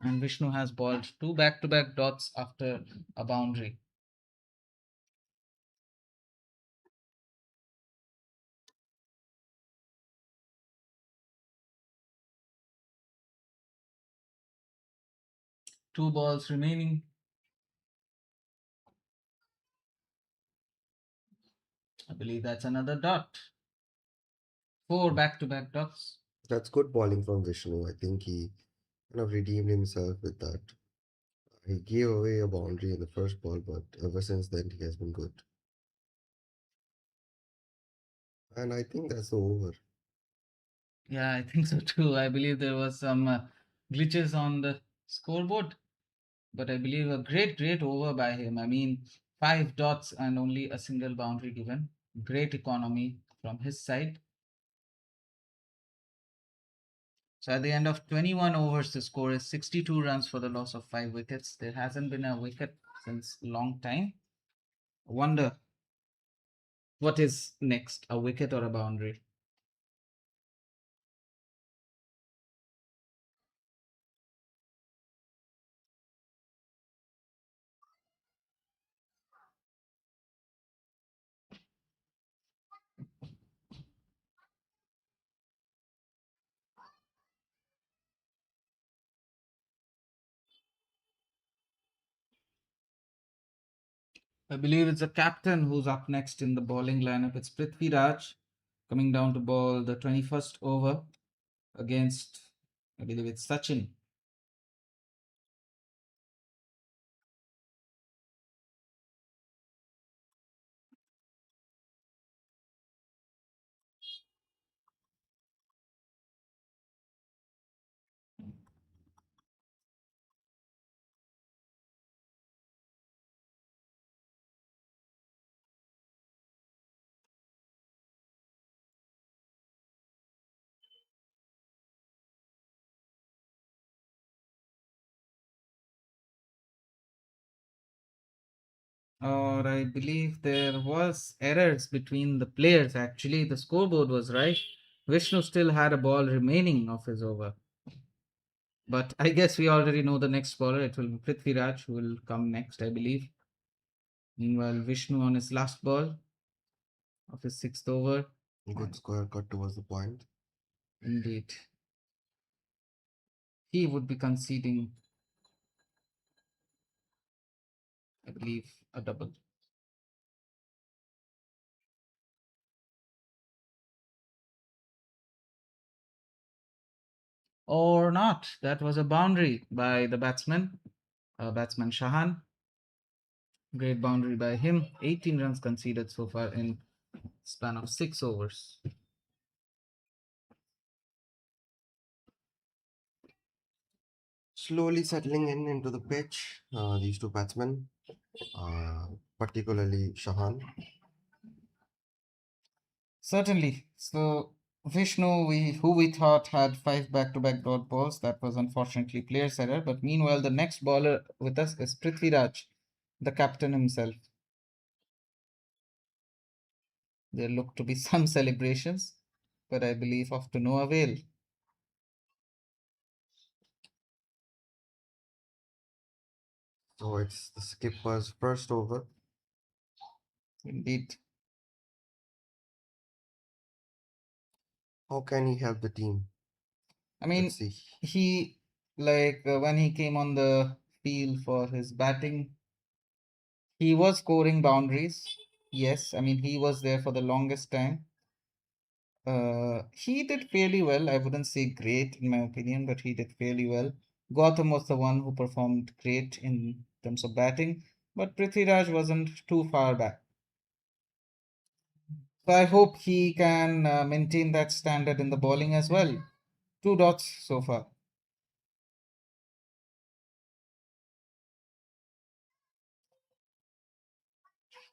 And Vishnu has bowled 2 back-to-back dots after a boundary. Two balls remaining. I believe that's another dot. 4 back-to-back dots. That's good bowling from Vishnu. I think he kind of redeemed himself with that. He gave away a boundary in the first ball, but ever since then he has been good. And I think that's the over. Yeah, I think so too. I believe there was some glitches on the scoreboard, but I believe a great over by him. I mean, 5 dots and only a single boundary given. Great economy from his side. So at the end of 21 overs, the score is 62 runs for the loss of 5 wickets. There hasn't been a wicket since long time. Wonder what is next, a wicket or a boundary? I believe it's the captain who's up next in the bowling lineup. It's Prithvi Raj coming down to bowl the 21st over against, I believe it's Sachin. Or I believe there was errors between the players. Actually, the scoreboard was right. Vishnu still had a ball remaining of his over. But I guess we already know the next bowler. It will be Prithvi Raj who will come next, I believe. Meanwhile, Vishnu on his last ball of his 6th over. Good square cut towards the point. Indeed. He would be conceding, I believe, a double. Or not. That was a boundary by the batsman, Shahan. Great boundary by him. 18 runs conceded so far in span of 6 overs. Slowly settling in into the pitch, these two batsmen, particularly Shahan. Certainly. So Vishnu, who we thought had 5 back-to-back dot balls, that was unfortunately player's error. But meanwhile, the next bowler with us is Prithvi Raj, the captain himself. There look to be some celebrations, but I believe of to no avail. So it's the skipper's first over. Indeed. How can he help the team? I mean, Let's see. he, like, when he came on the field for his batting, he was scoring boundaries. Yes, I mean, he was there for the longest time. He did fairly well. I wouldn't say great in my opinion, but he did fairly well. Gautam was the one who performed great in terms of batting, but Prithviraj wasn't too far back. So I hope he can maintain that standard in the bowling as well. 2 dots so far.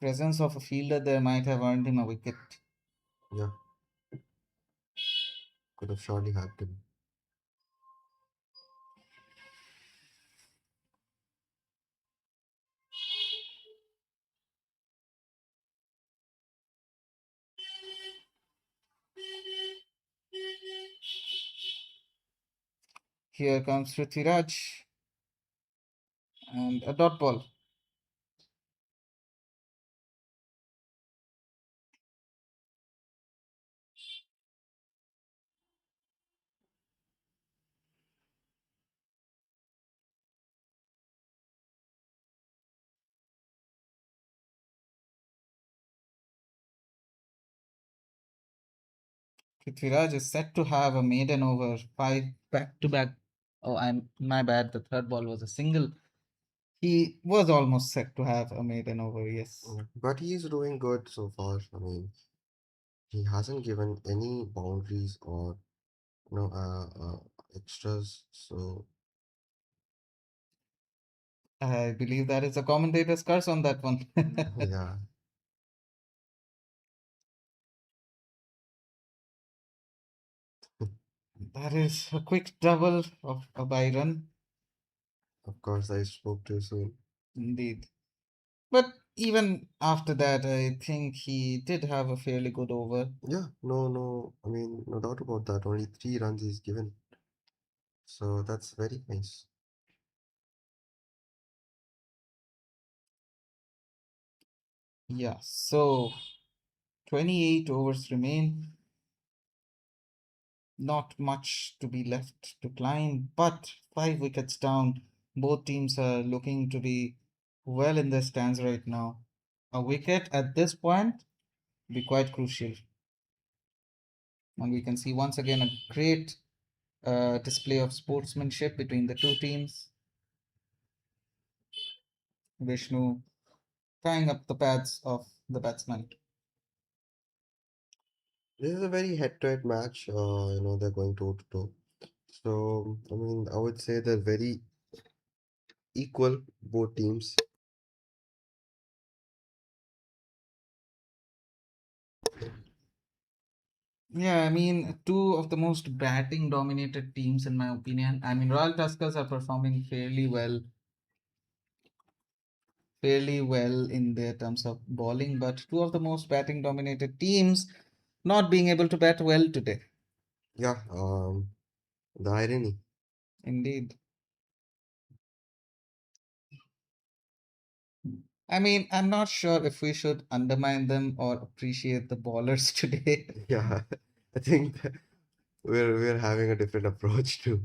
Presence of a fielder there might have earned him a wicket. Yeah, could have surely helped him. Here comes Prithviraj and a dot ball. Prithviraj is set to have a maiden over 5 back to back. Oh, I'm my bad. The third ball was a single. He was almost set to have a maiden over. Yes. Yeah, but he's doing good so far. I mean, he hasn't given any boundaries or extras. So I believe that is a commentator's curse on that one. yeah, That is a quick double of a Byron, of course I spoke too soon. indeed. But even after that, I think he did have a fairly good over. Yeah, no. I mean, no doubt about that. Only 3 runs he's given, so that's very nice. Yeah, so 28 overs remain. Not much to be left to climb, but 5 wickets down. Both teams are looking to be well in their stands right now. A wicket at this point be quite crucial. And we can see once again a great display of sportsmanship between the two teams. Vishnu tying up the pads of the batsman. This is a very head-to-head match. They're going toe to toe. So I mean, I would say they're very equal, both teams. Yeah, I mean, two of the most batting dominated teams, in my opinion. I mean, Royal Tuskers are performing fairly well in their terms of bowling, but two of the most batting dominated teams not being able to bat well today. Yeah, the irony. Indeed. I mean, I'm not sure if we should undermine them or appreciate the bowlers today. Yeah, I think that we're having a different approach to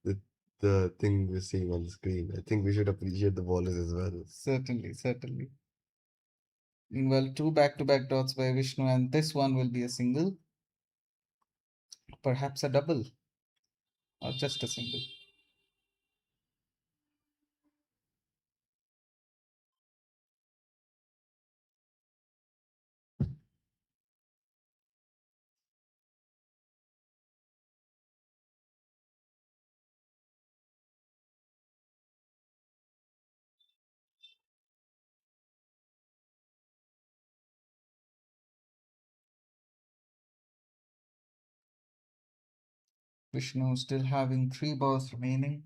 the the thing we're seeing on the screen. I think we should appreciate the bowlers as well. Certainly, certainly. Meanwhile, two back-to-back dots by Vishnu, and this one will be a single, perhaps a double, or just a single. Vishnu still having 3 balls remaining.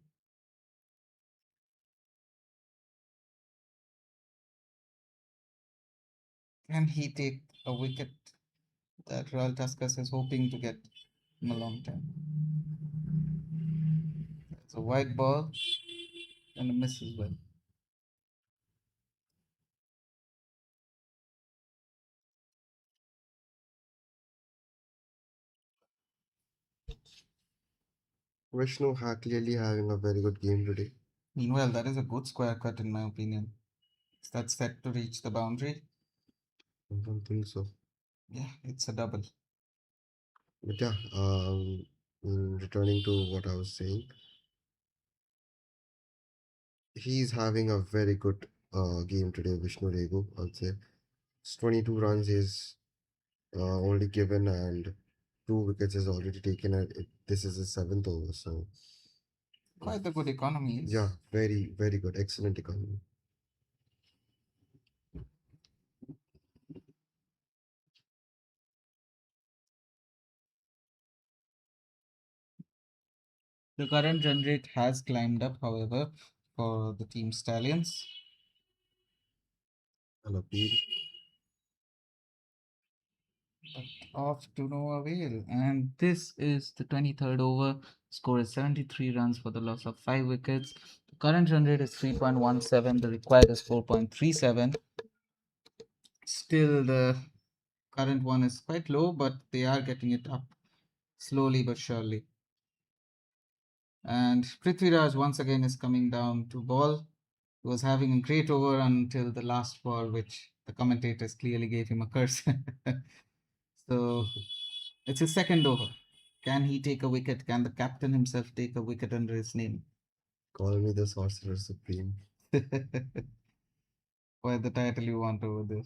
Can he take a wicket that Royal Tuskers is hoping to get in a long time? It's a wide ball and a miss as well. Vishnu clearly having a very good game today. Meanwhile, that is a good square cut in my opinion. Is that set to reach the boundary? I don't think so. Yeah, it's a double. But yeah, returning to what I was saying, he's having a very good game today, Vishnu Regu. I'd say it's 22 runs. He's only given, and 2 wickets is already taken. At this is the seventh over, so Quite a good economy. yeah, very very good, excellent economy. The current run rate has climbed up, however, for the team Stallions. An appeal. But off to no avail. And this is the 23rd over. Score is 73 runs for the loss of 5 wickets. The current run rate is 3.17. The required is 4.37. Still, the current one is quite low, but they are getting it up slowly but surely. And Prithviraj once again is coming down to ball. He was having a great over until the last ball, which the commentators clearly gave him a curse. So it's his second over. Can he take a wicket? Can the captain himself take a wicket under his name? Call me the Sorcerer Supreme. Quite the title you want over there.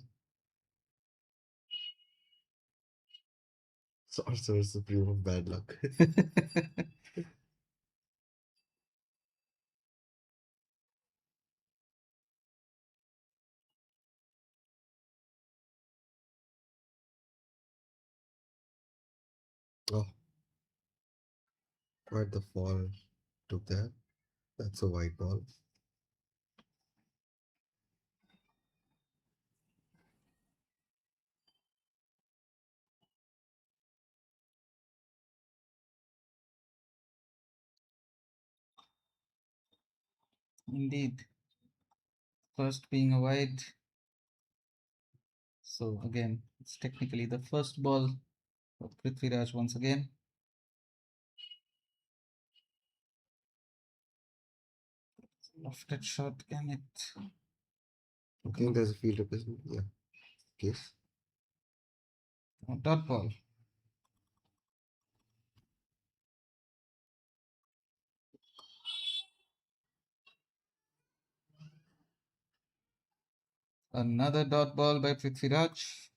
Sorcerer Supreme of bad luck. Oh, quite the fall took that. That's a white ball. Indeed. First being a wide. So again, it's technically the first ball of Prithviraj once again. Lofted shot, can it? I think there's a field replacement. Yeah, case. Dot ball. Another dot ball by Prithviraj.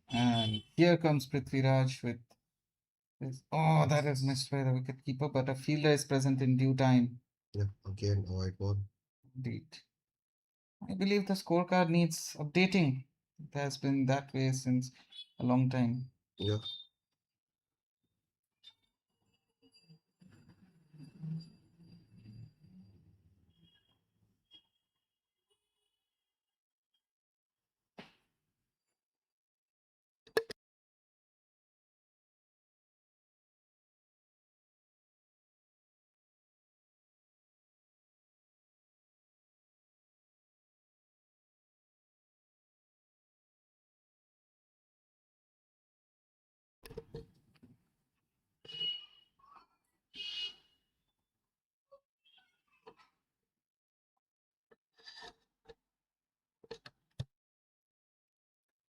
And here comes Prithviraj with his. Oh, that is missed by the wicketkeeper, but a fielder is present in due time. Yeah, again a white ball. Indeed. I believe the scorecard needs updating. It has been that way since a long time. Yeah.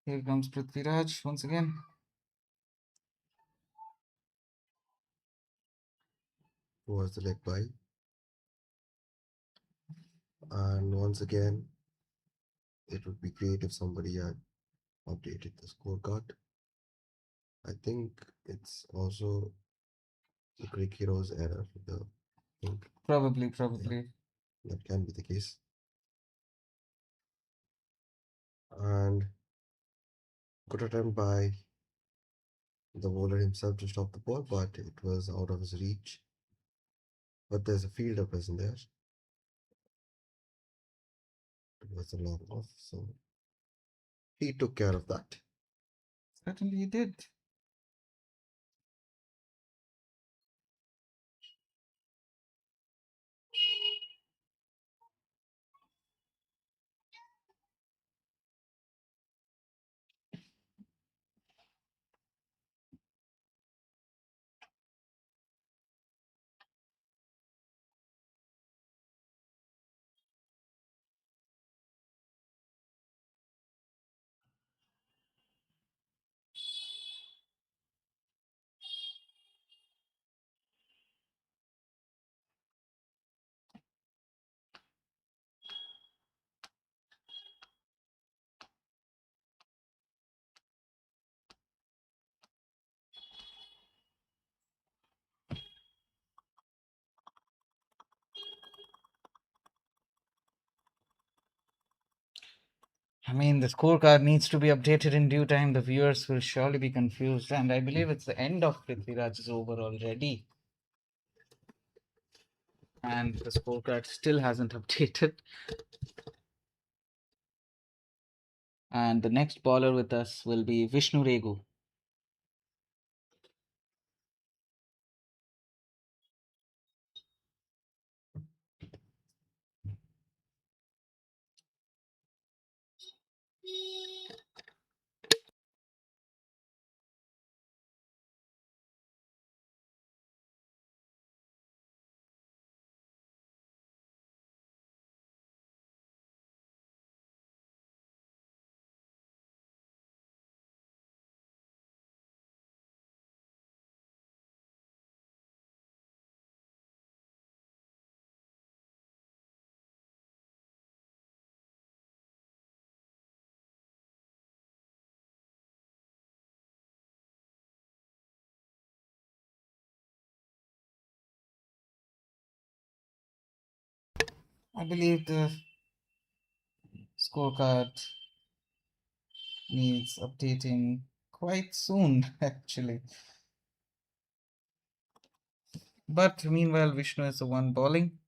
Here comes Prithviraj once again. Was the leg by. And once again, it would be great if somebody had updated the scorecard. I think it's also the Greek Heroes error. The think Probably. that can be the case. And good attempt by the bowler himself to stop the ball, but it was out of his reach. But there's a fielder present there. It was a long off, so he took care of that. Certainly he did. I mean, the scorecard needs to be updated in due time. The viewers will surely be confused, and I believe it's the end of Prithviraj's over already. And the scorecard still hasn't updated. And the next bowler with us will be Vishnu Regu. I believe the scorecard needs updating quite soon, actually. But meanwhile, Vishnu is the one bowling.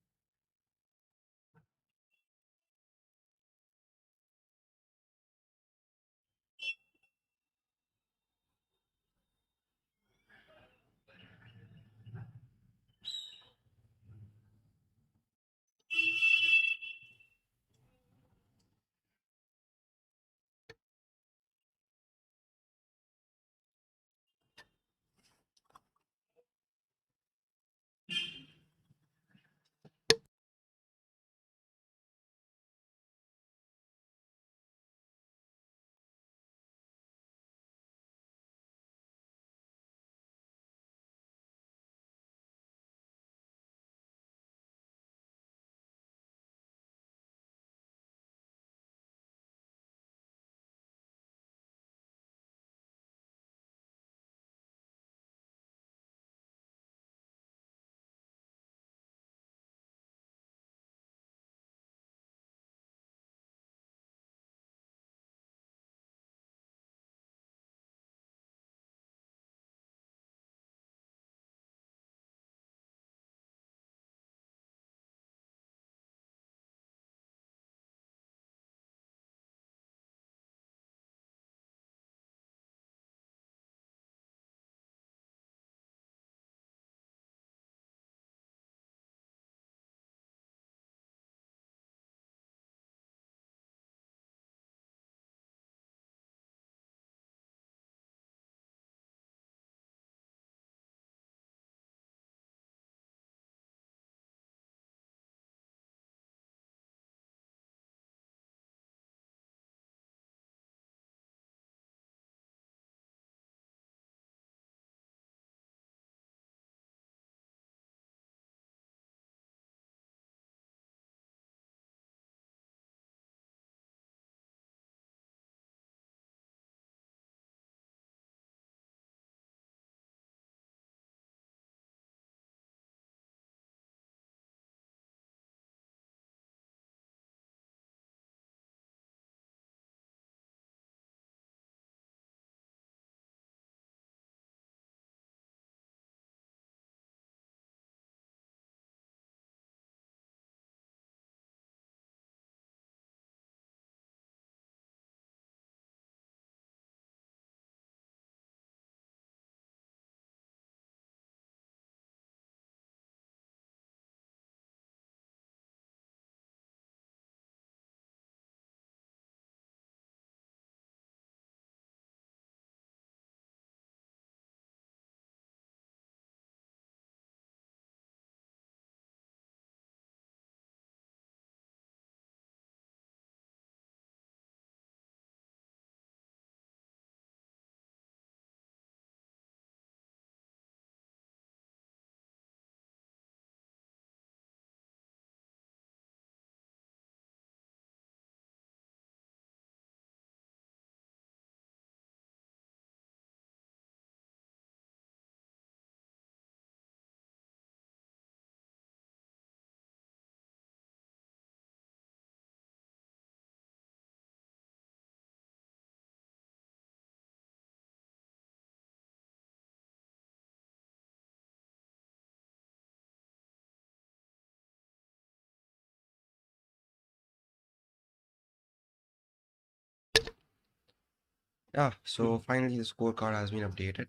Yeah, so finally the scorecard has been updated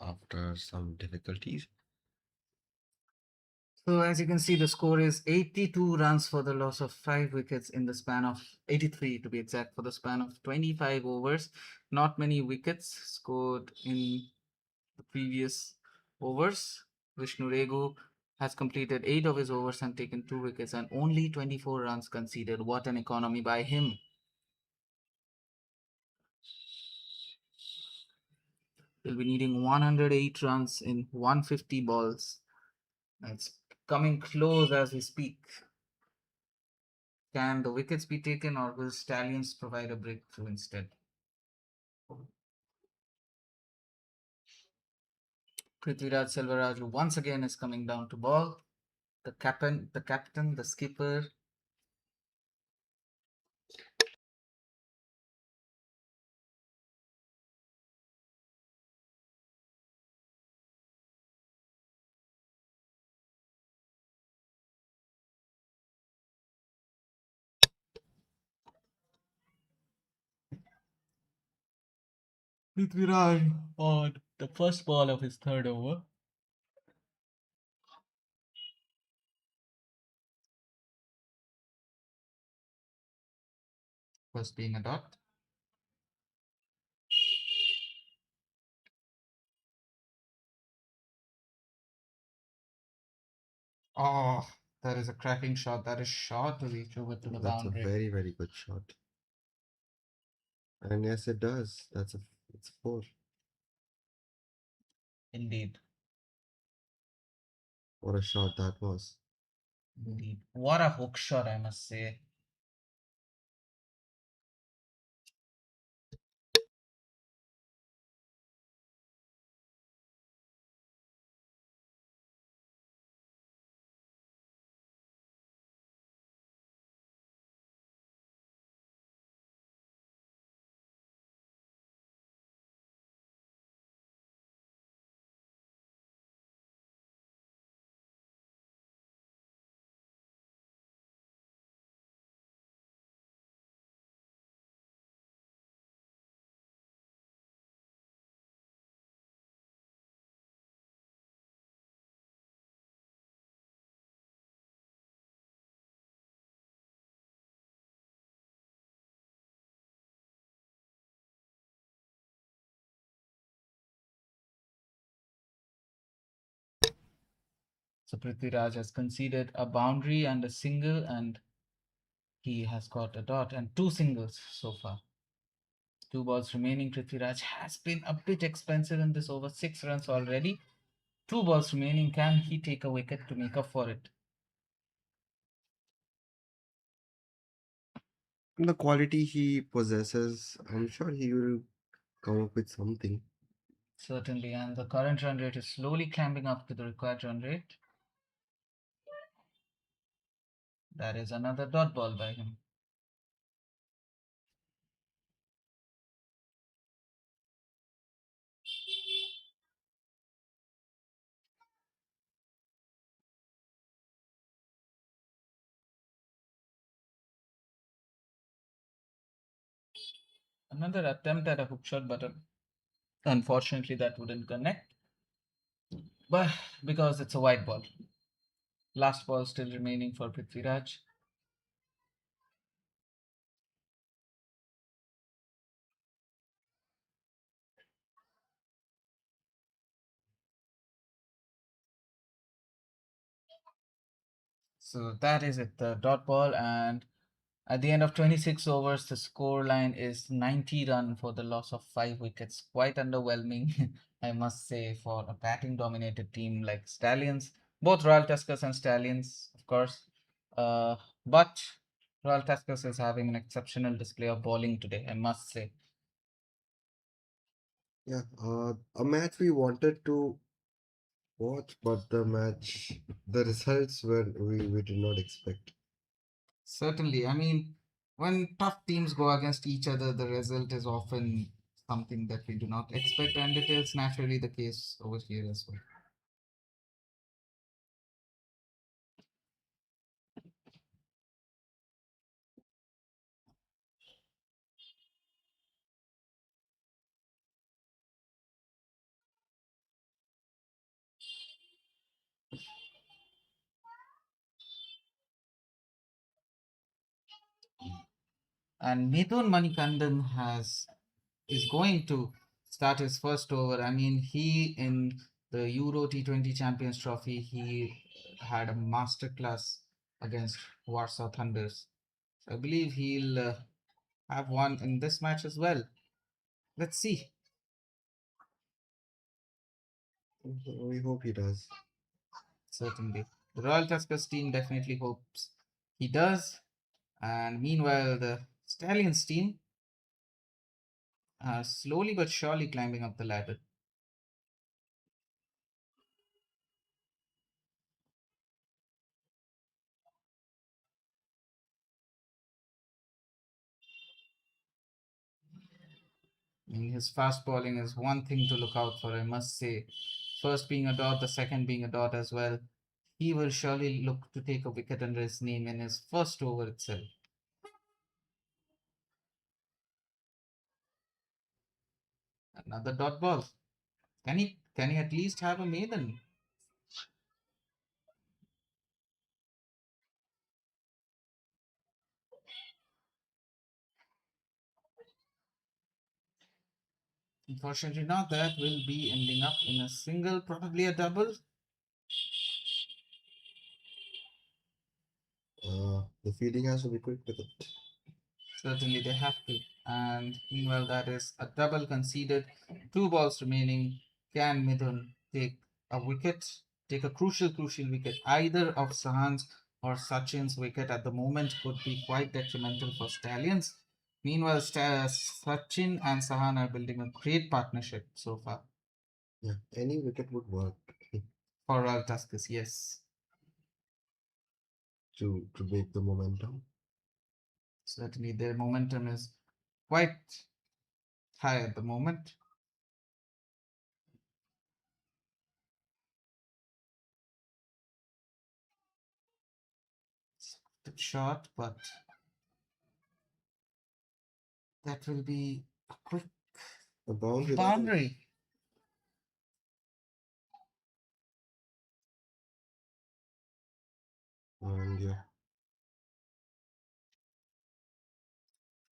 after some difficulties. So as you can see, the score is 82 runs for the loss of 5 wickets in the span of 83 to be exact, for the span of 25 overs. Not many wickets scored in the previous overs. Vishnu Regu has completed 8 of his overs and taken 2 wickets and only 24 runs conceded. What an economy by him. He'll be needing 108 runs in 150 balls. It's coming close as we speak. Can the wickets be taken or will Stallions provide a breakthrough instead? Prithviraj Selvaraju once again is coming down to ball. The captain, the skipper. Prithviraj on the first ball of his third over. First being a dot. Oh, that is a cracking shot. That is short to reach over to the That's a boundary. very, very good shot. And yes, it does. It's a four. Indeed. What a shot that was. Indeed. What a hook shot, I must say. So Prithviraj has conceded a boundary and a single, and he has got a dot and 2 singles so far. 2 balls remaining. Prithviraj has been a bit expensive in this over. 6 runs already. 2 balls remaining. Can he take a wicket to make up for it? The quality he possesses, I'm sure he will come up with something. Certainly, and the current run rate is slowly climbing up to the required run rate. That is another dot ball by him. Another attempt at a hook shot, but unfortunately that wouldn't connect. But because it's a white ball. Last ball still remaining for Prithviraj. So that is it, the dot ball. And at the end of 26 overs, the score line is 90 run for the loss of 5 wickets. Quite underwhelming, I must say, for a batting dominated team like Stallions. Both Royal Tuskers and Stallions, of course. But Royal Tuskers is having an exceptional display of bowling today, I must say. Yeah, a match we wanted to watch, but the results were we did not expect. Certainly. I mean, when tough teams go against each other, the result is often something that we do not expect, and it is naturally the case over here as well. And Mithun Manikandan is going to start his first over. I mean, he in the Euro T20 Champions Trophy, he had a masterclass against Warsaw Thunders. So I believe he'll have one in this match as well. Let's see. We hope he does. Certainly. The Royal Tuskers team definitely hopes he does. And meanwhile, the Stallions team are slowly but surely climbing up the ladder. His fast bowling is one thing to look out for, I must say. First being a dot, the second being a dot as well. He will surely look to take a wicket under his name in his first over itself. Another dot ball. Can he at least have a maiden? Unfortunately not. That will be ending up in a single, probably a double. The fielding has to be quick with it. Certainly they have to. And meanwhile, that is a double conceded. 2 balls remaining. Can Midun take a wicket? Take a crucial wicket? Either of Sahan's or Sachin's wicket at the moment could be quite detrimental for Stallions. Meanwhile, Sachin and Sahan are building a great partnership so far. Yeah, any wicket would work For Royal Tuskers, yes. to break the momentum. Certainly their momentum is quite high at the moment. It's short, but that will be a quick A boundary. boundary. And yeah,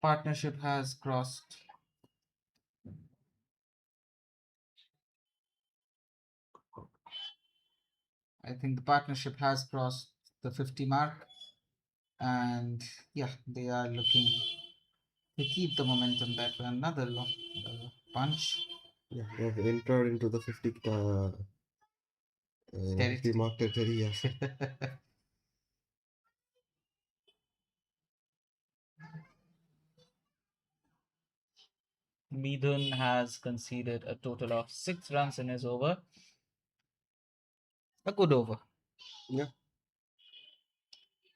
Partnership has crossed. I think the partnership has crossed the 50 mark. And yeah, they are looking to keep the momentum that way. Another long punch. yeah, they have entered into the 50 50 mark territory. Yes. Midun has conceded a total of 6 runs in his over. A good over. Yeah.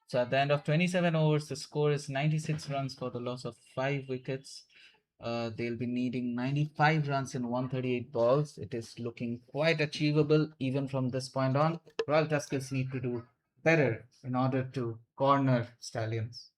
So at the end of 27 overs, the score is 96 runs for the loss of 5 wickets. They'll be needing 95 runs in 138 balls. It is looking quite achievable even from this point on. Royal Tuskers need to do better in order to corner Stallions.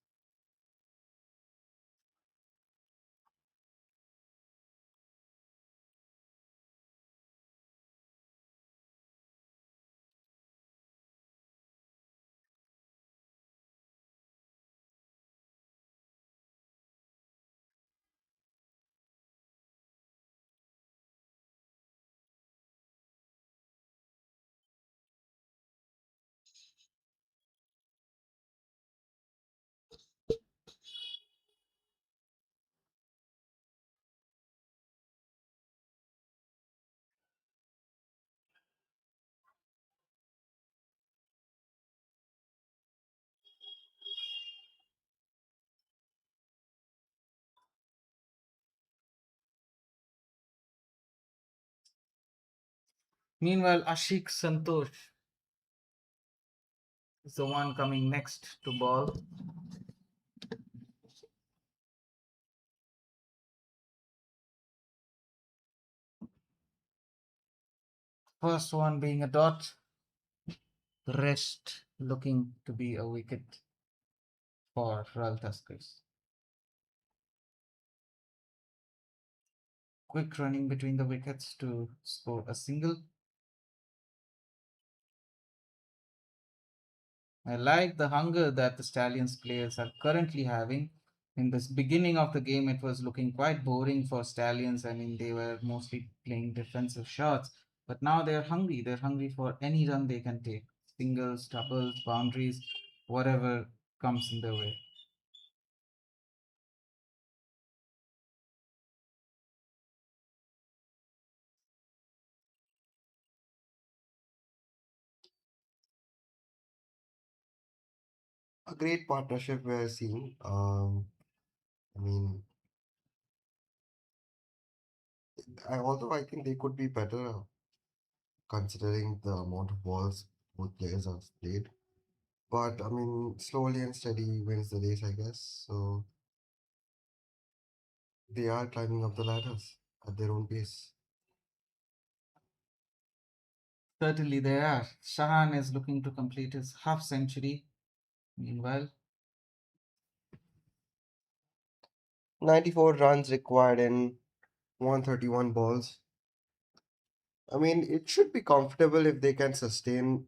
Meanwhile, Ashik Santosh is the one coming next to ball. First one being a dot, the rest looking to be a wicket for Royal Tuskers. Quick running between the wickets to score a single. I like the hunger that the Stallions players are currently having. In this beginning of the game, it was looking quite boring for Stallions. I mean, they were mostly playing defensive shots, but now they're hungry. They're hungry for any run they can take, singles, doubles, boundaries, whatever comes in their way. A great partnership we're seeing. I mean, although I think they could be better considering the amount of balls both players have played. But I mean, slowly and steady wins the race, I guess. So they are climbing up the ladders at their own pace. Certainly, they are. Shahan is looking to complete his half century. Meanwhile, 94 runs required in 131 balls. I mean, it should be comfortable if they can sustain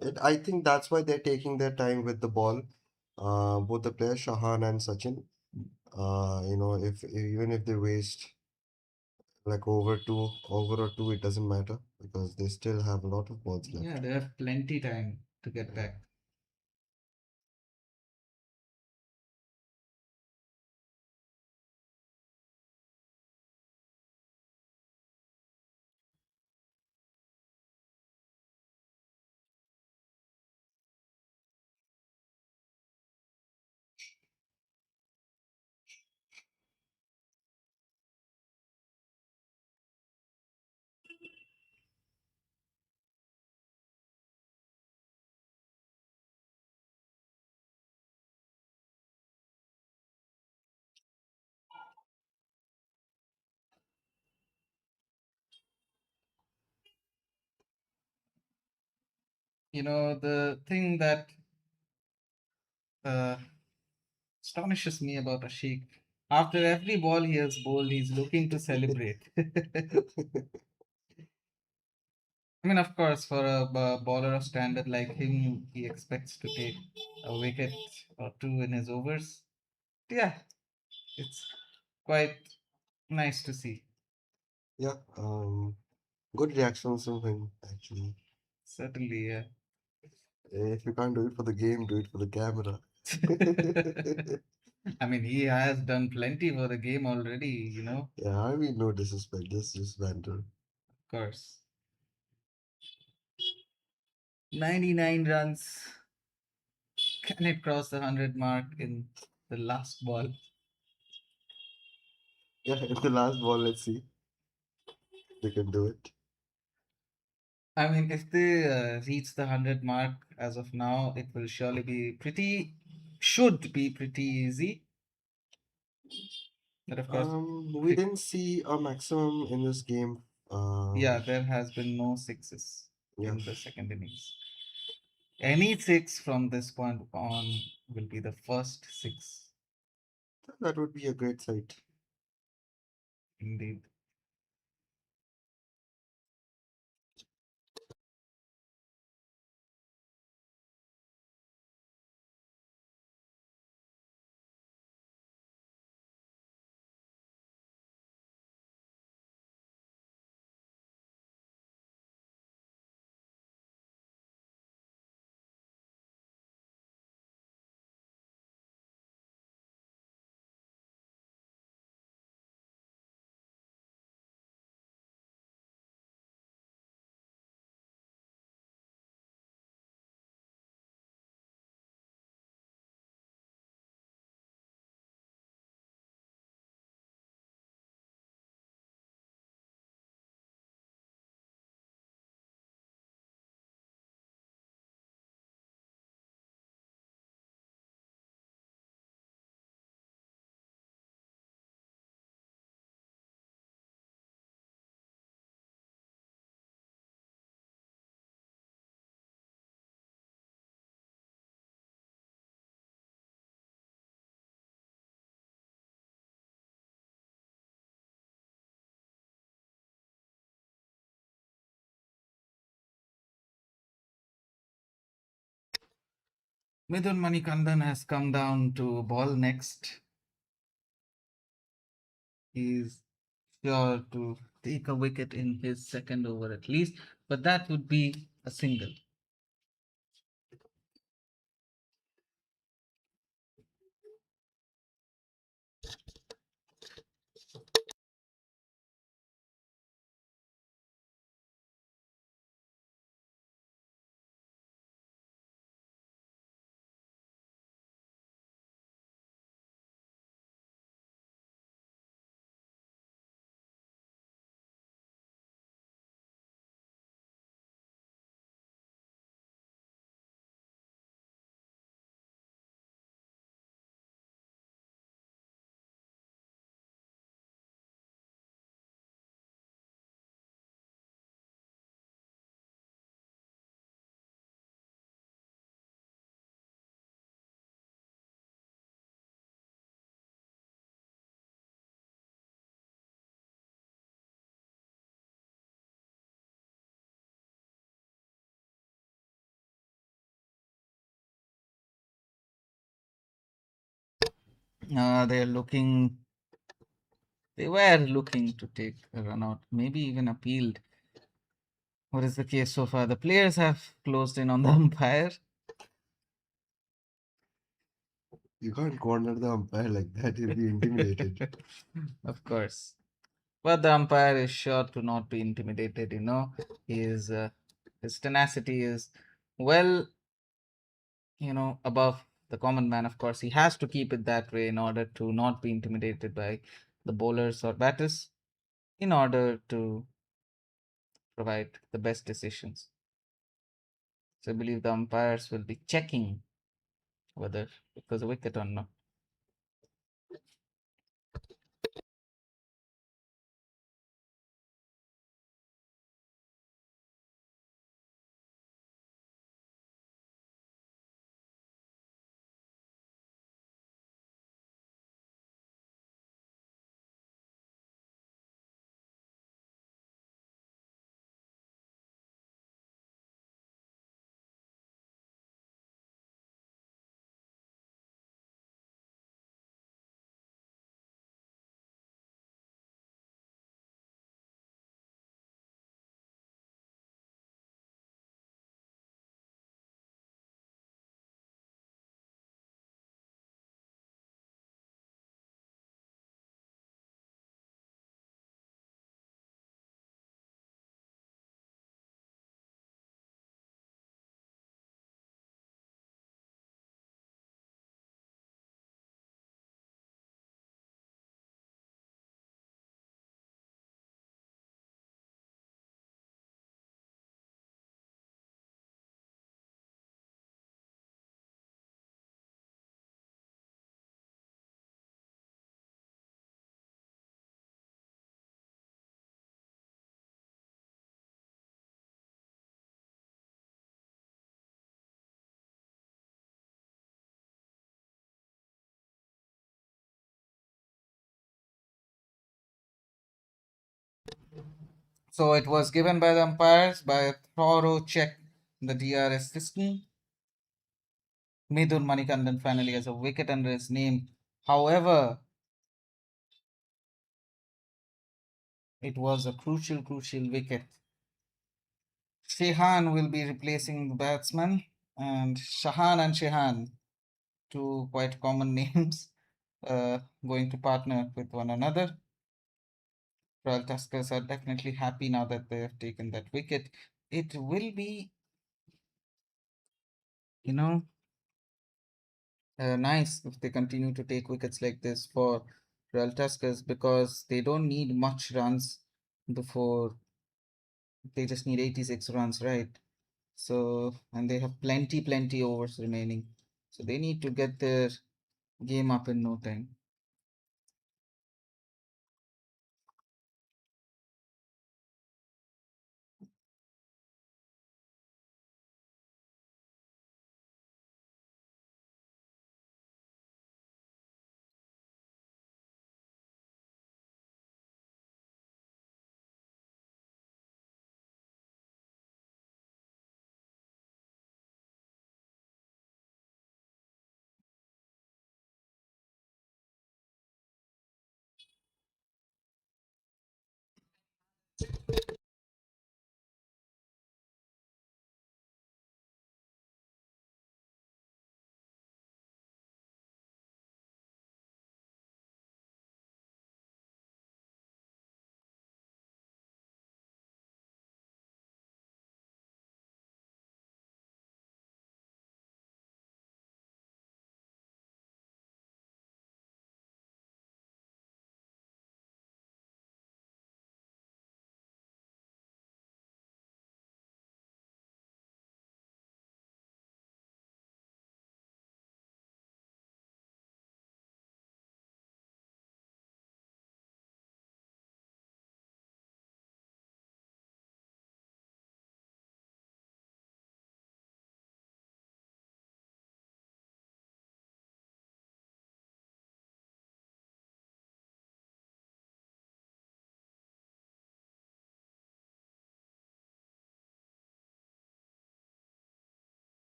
it. I think that's why they're taking their time with the ball. Both the players, Shahan and Sachin. If even if they waste like over or two, it doesn't matter because they still have a lot of balls yeah, left. they have plenty time to get back. The thing that uh, astonishes me about Ashik, after every ball he has bowled, he's looking to celebrate. I mean, of course, for a bowler of standard like him, he expects to take a wicket or two in his overs. Yeah, it's quite nice to see. Yeah, good reactions from him actually. Certainly, yeah. If you can't do it for the game, do it for the camera. I mean, he has done plenty for the game already. Yeah, I mean no disrespect, just banter. Of course. 99 runs. Can it cross the 100 mark in the last ball? Yeah, in the last ball, let's see. They can do it. I mean, if they reach the 100 mark as of now, it will surely be should be pretty easy. But of course, We didn't see a maximum in this game. yeah, there has been no sixes Yeah, in the second innings. Any six from this point on will be the first six, that would be a great sight. indeed. Midun Manikandan has come down to ball next. He's sure to take a wicket in his second over at least, but that would be a single. They're looking, they were looking to take a run out, maybe even appealed. What is the case so far? The players have closed in on the umpire. You can't corner the umpire like that. He'll be intimidated. Of course. But the umpire is sure to not be intimidated, his tenacity is well, above the common man. Of course, he has to keep it that way in order to not be intimidated by the bowlers or batters, in order to provide the best decisions. So I believe the umpires will be checking whether it was a wicket or not. So it was given by the umpires by a thorough check. The DRS system. Midun Manikandan finally has a wicket under his name. However, it was a crucial wicket. Shehan will be replacing the batsman, and Shahan and Shehan, two quite common names, going to partner with one another. Royal Tuskers are definitely happy now that they have taken that wicket. It will be, you know, nice if they continue to take wickets like this for Royal Tuskers, because they don't need much runs before, they just need 86 runs, right? So, and they have plenty overs remaining. So they need to get their game up in no time.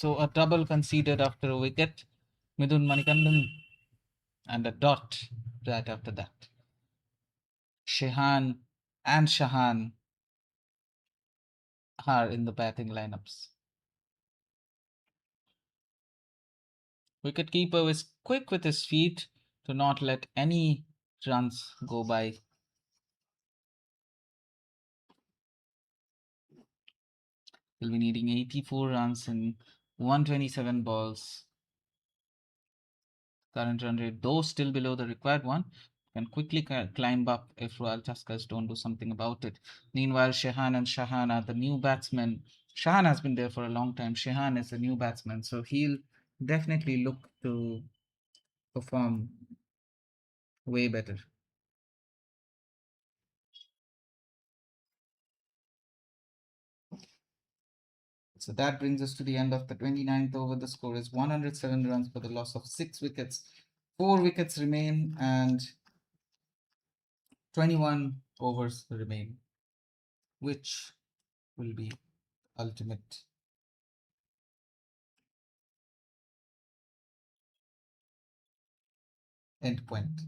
So a double conceded after a wicket. Midun Manikandan and a dot right after that. Shehan and Shahan are in the batting lineups. Wicketkeeper was quick with his feet to not let any runs go by. He'll be needing 84 runs in 127 balls. Current run rate, though still below the required one, can quickly climb up if Royal Tuskers don't do something about it. Meanwhile, Shehan and Shahan are the new batsmen. Shahan has been there for a long time. Shehan is a new batsman, so he'll definitely look to perform way better. So that brings us to the end of the 29th over. The score is 107 runs for the loss of 6 wickets. 4 wickets remain and 21 overs remain, which will be ultimate end point.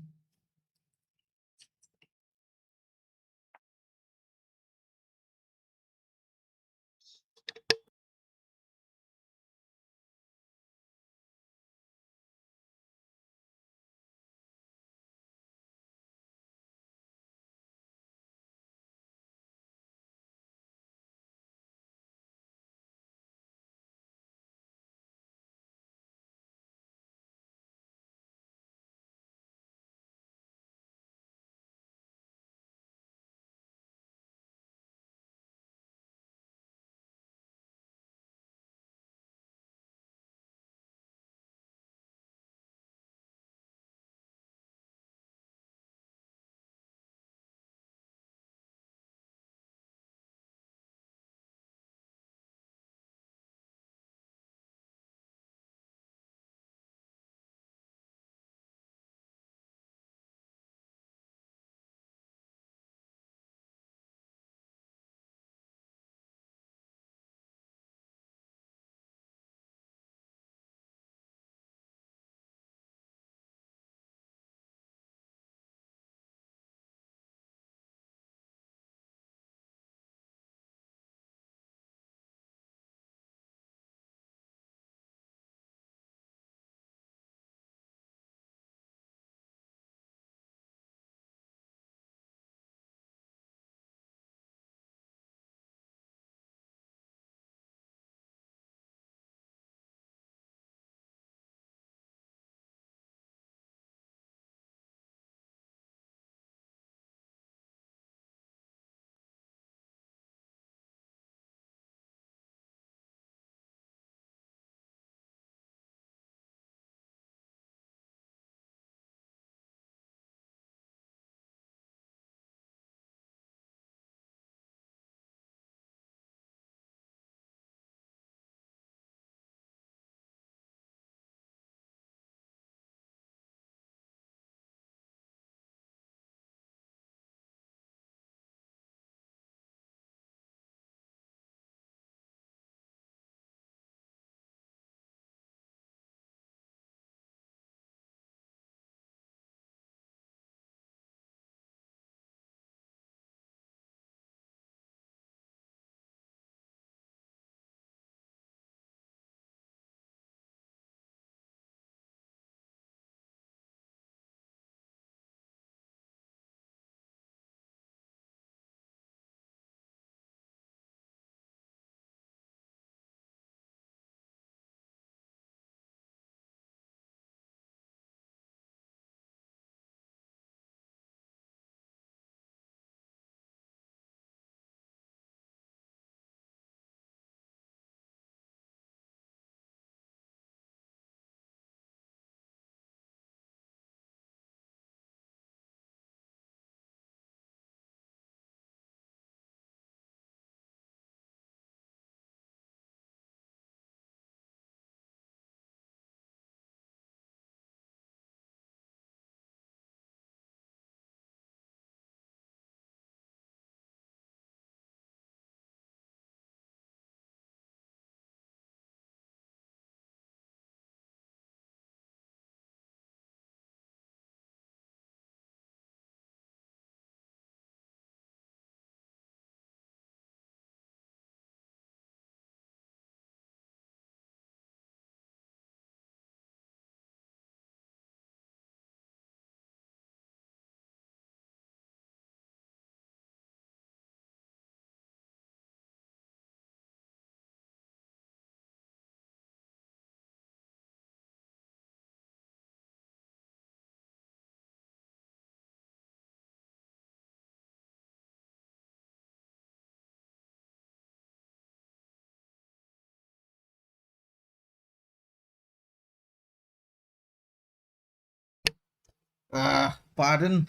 Pardon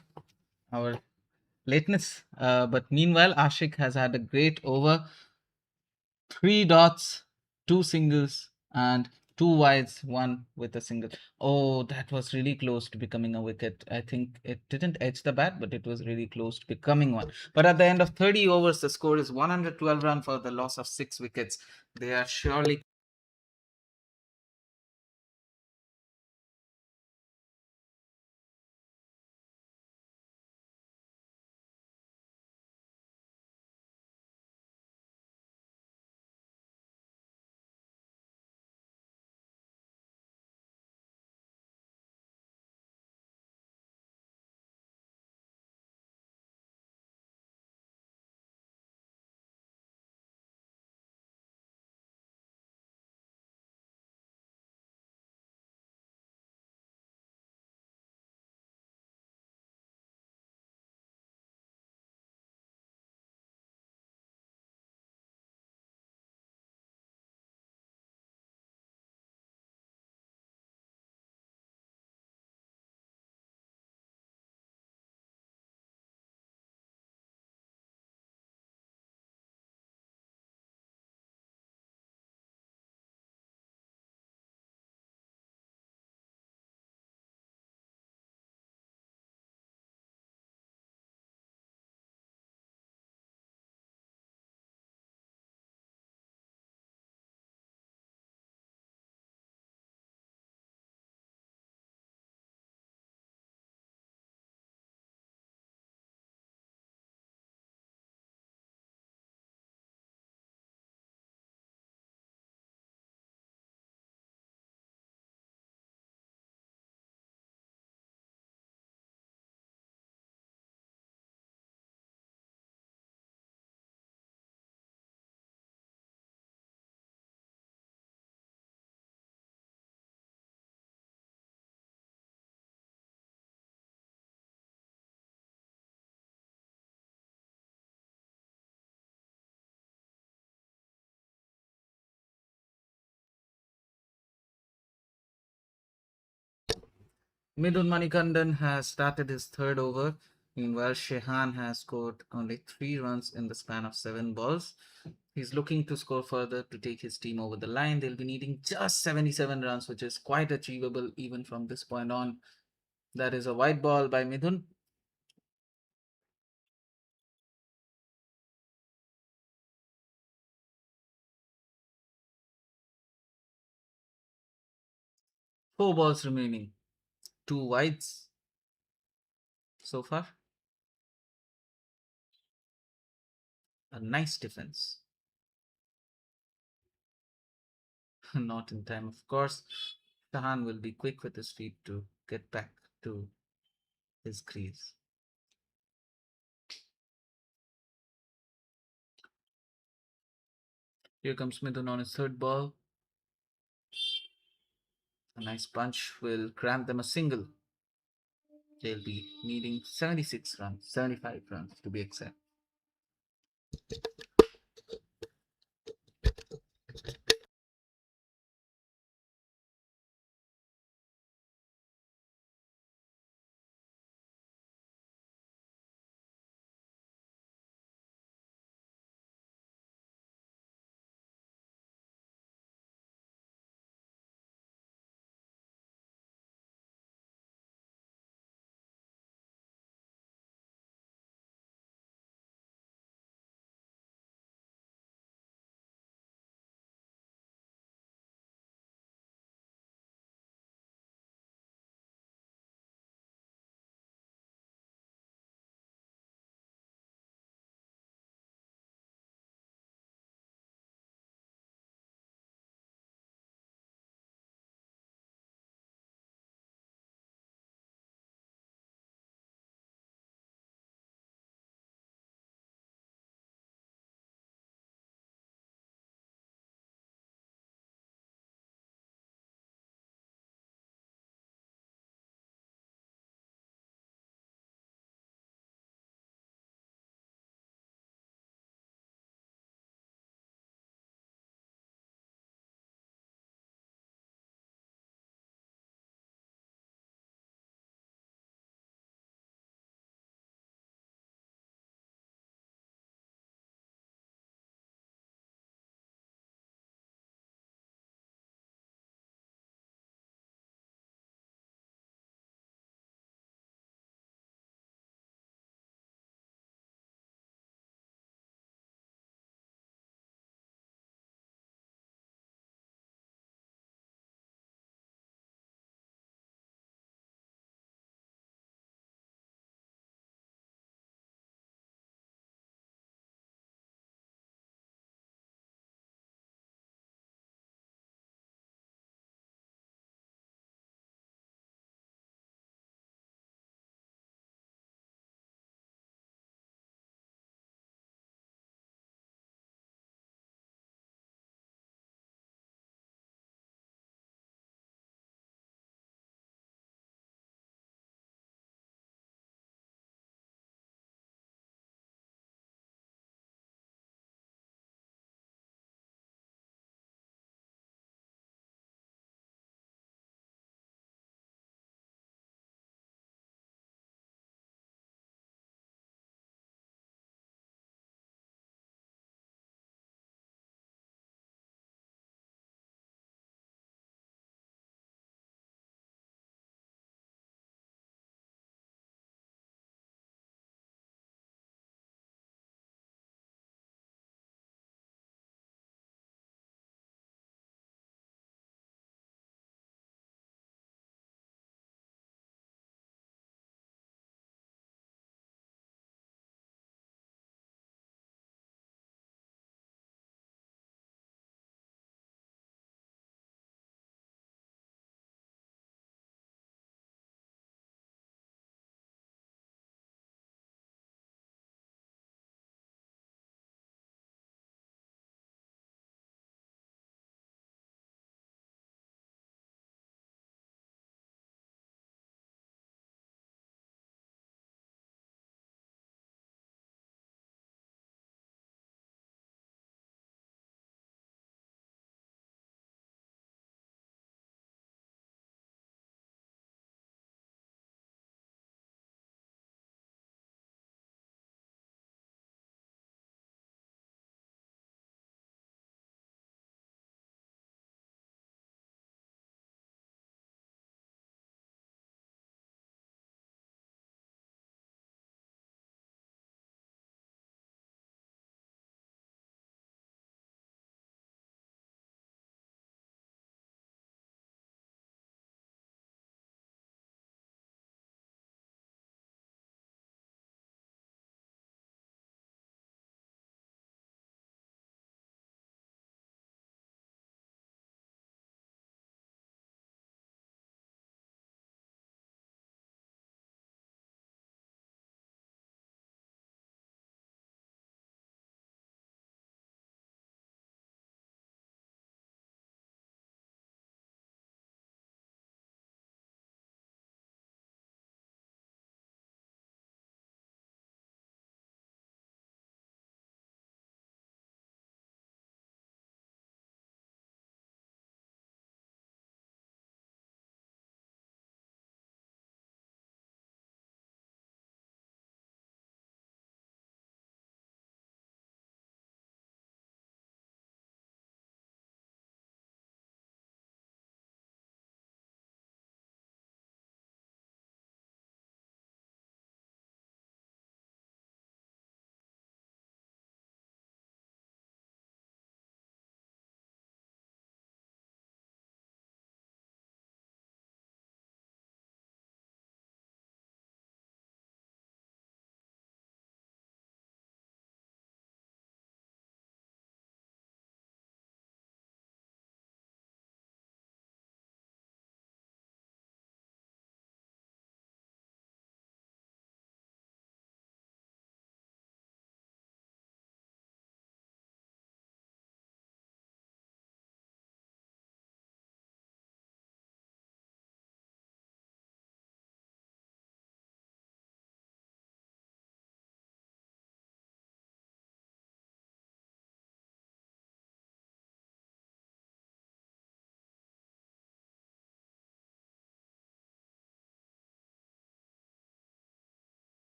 our lateness. But meanwhile, Ashik has had a great over. Three dots, two singles, and two wides, one with a single. Oh, that was really close to becoming a wicket. I think it didn't edge the bat, but it was really close to becoming one. But at the end of 30 overs, the score is 112 run for the loss of 6 wickets. They are surely Midun Manikandan has started his third over. Meanwhile, Shehan has scored only 3 runs in the span of 7 balls. He's looking to score further to take his team over the line. They'll be needing just 77 runs, which is quite achievable even from this point on. That is a white ball by Midun. Four balls remaining. Two wides so far. A nice defense. Not in time, of course. Shahan will be quick with his feet to get back to his crease. Here comes Midun on his third ball. A nice punch will grant them a single. They'll be needing 76 runs, 75 runs to be exact.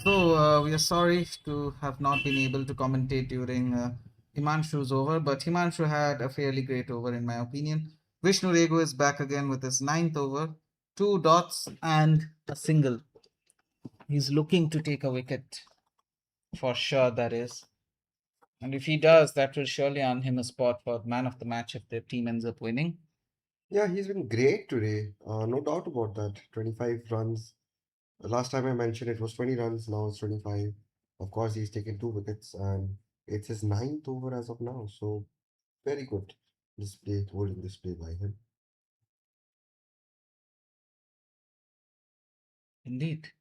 So we are sorry to have not been able to commentate during Himanshu's over, but Himanshu had a fairly great over in my opinion. Vishnu Regu is back again with his ninth over, 2 dots and a single. He's looking to take a wicket for sure, that is. And if he does, that will surely earn him a spot for man of the match if their team ends up winning. Yeah, he's been great today. No doubt about that. 25 runs. Last time I mentioned it was 20 runs, now it's 25. Of course, he's taken 2 wickets and it's his ninth over as of now. So, very good display, holding display by him. Indeed.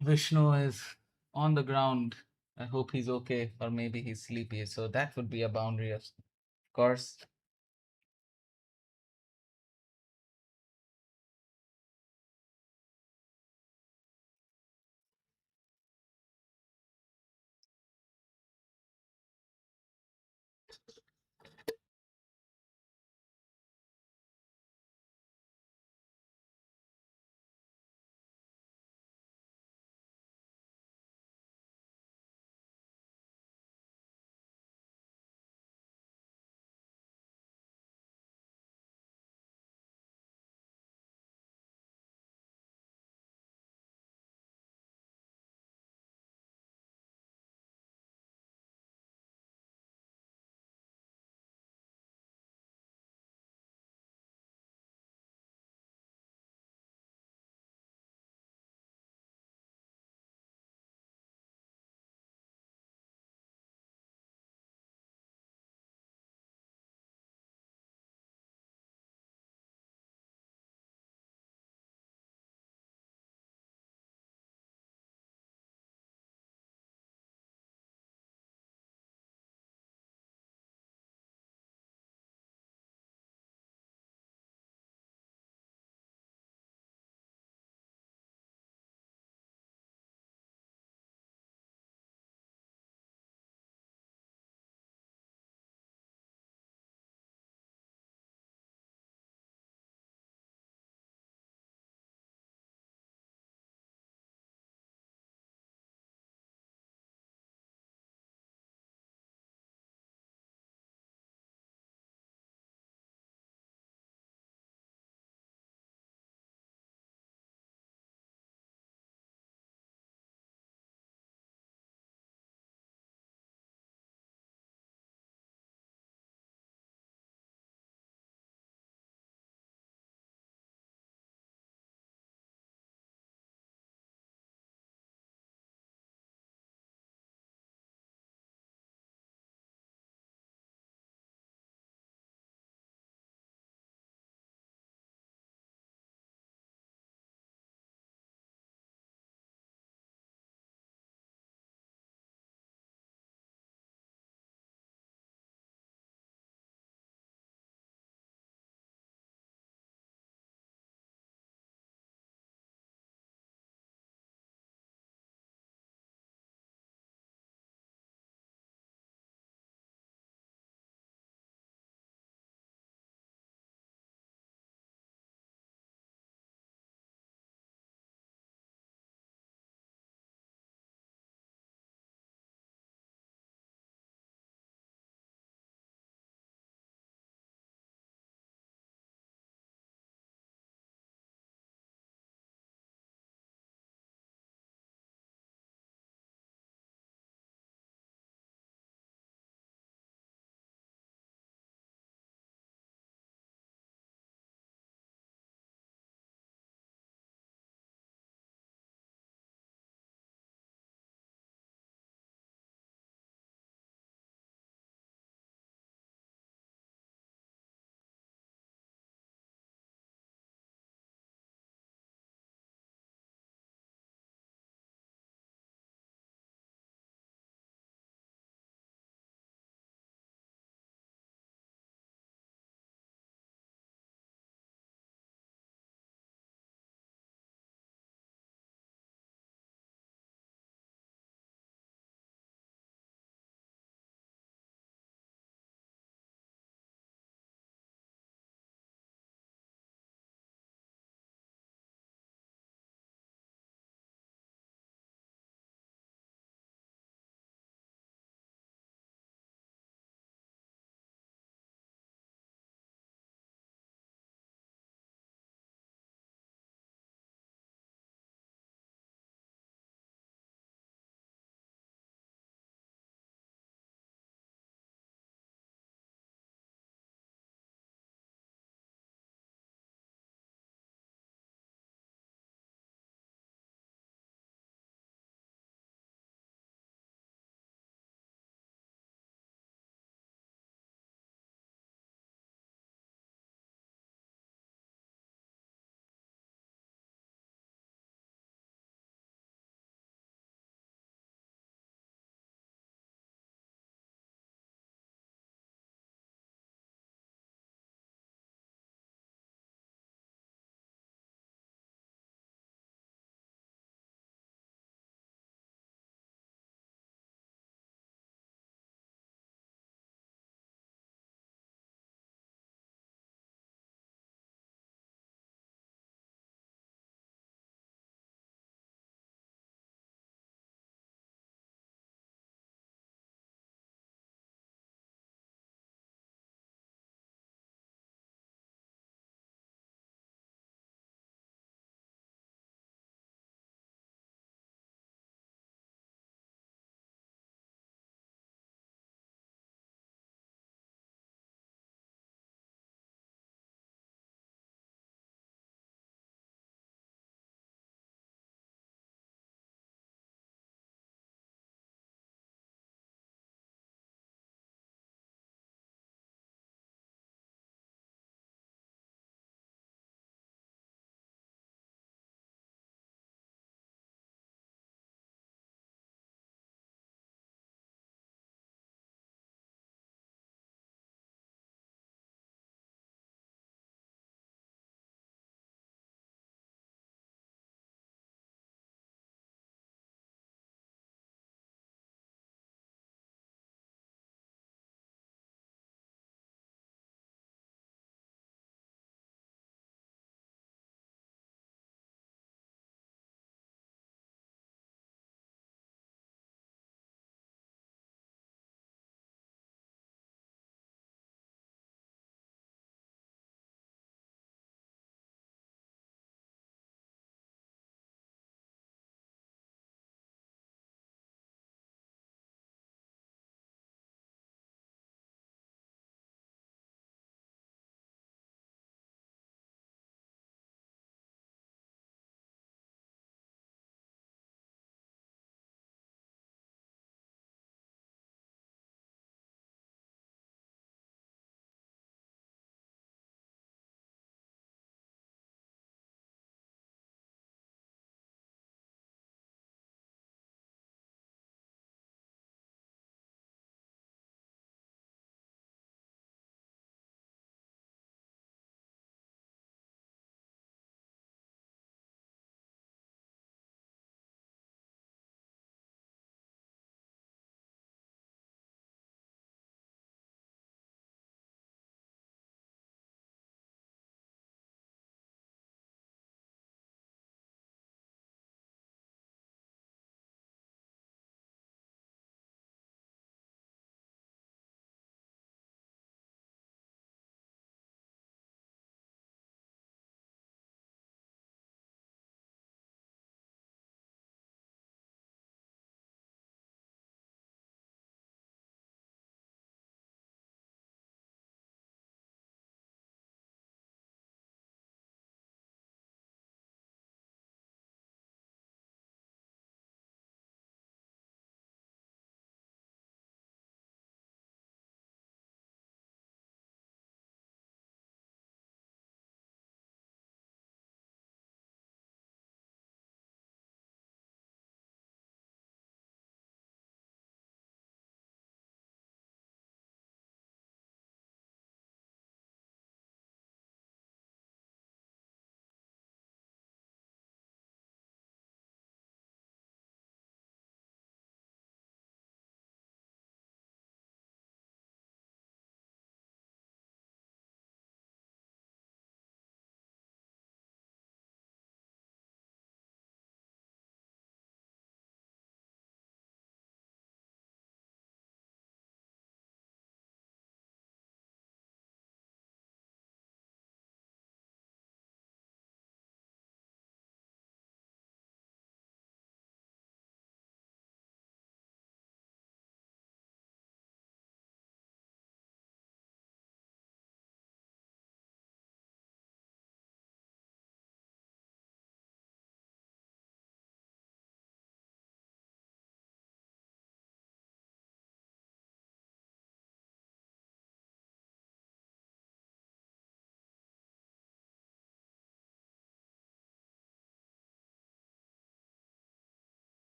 Vishnu is on the ground. I hope he's okay, or maybe he's sleepy. So that would be a boundary, of course.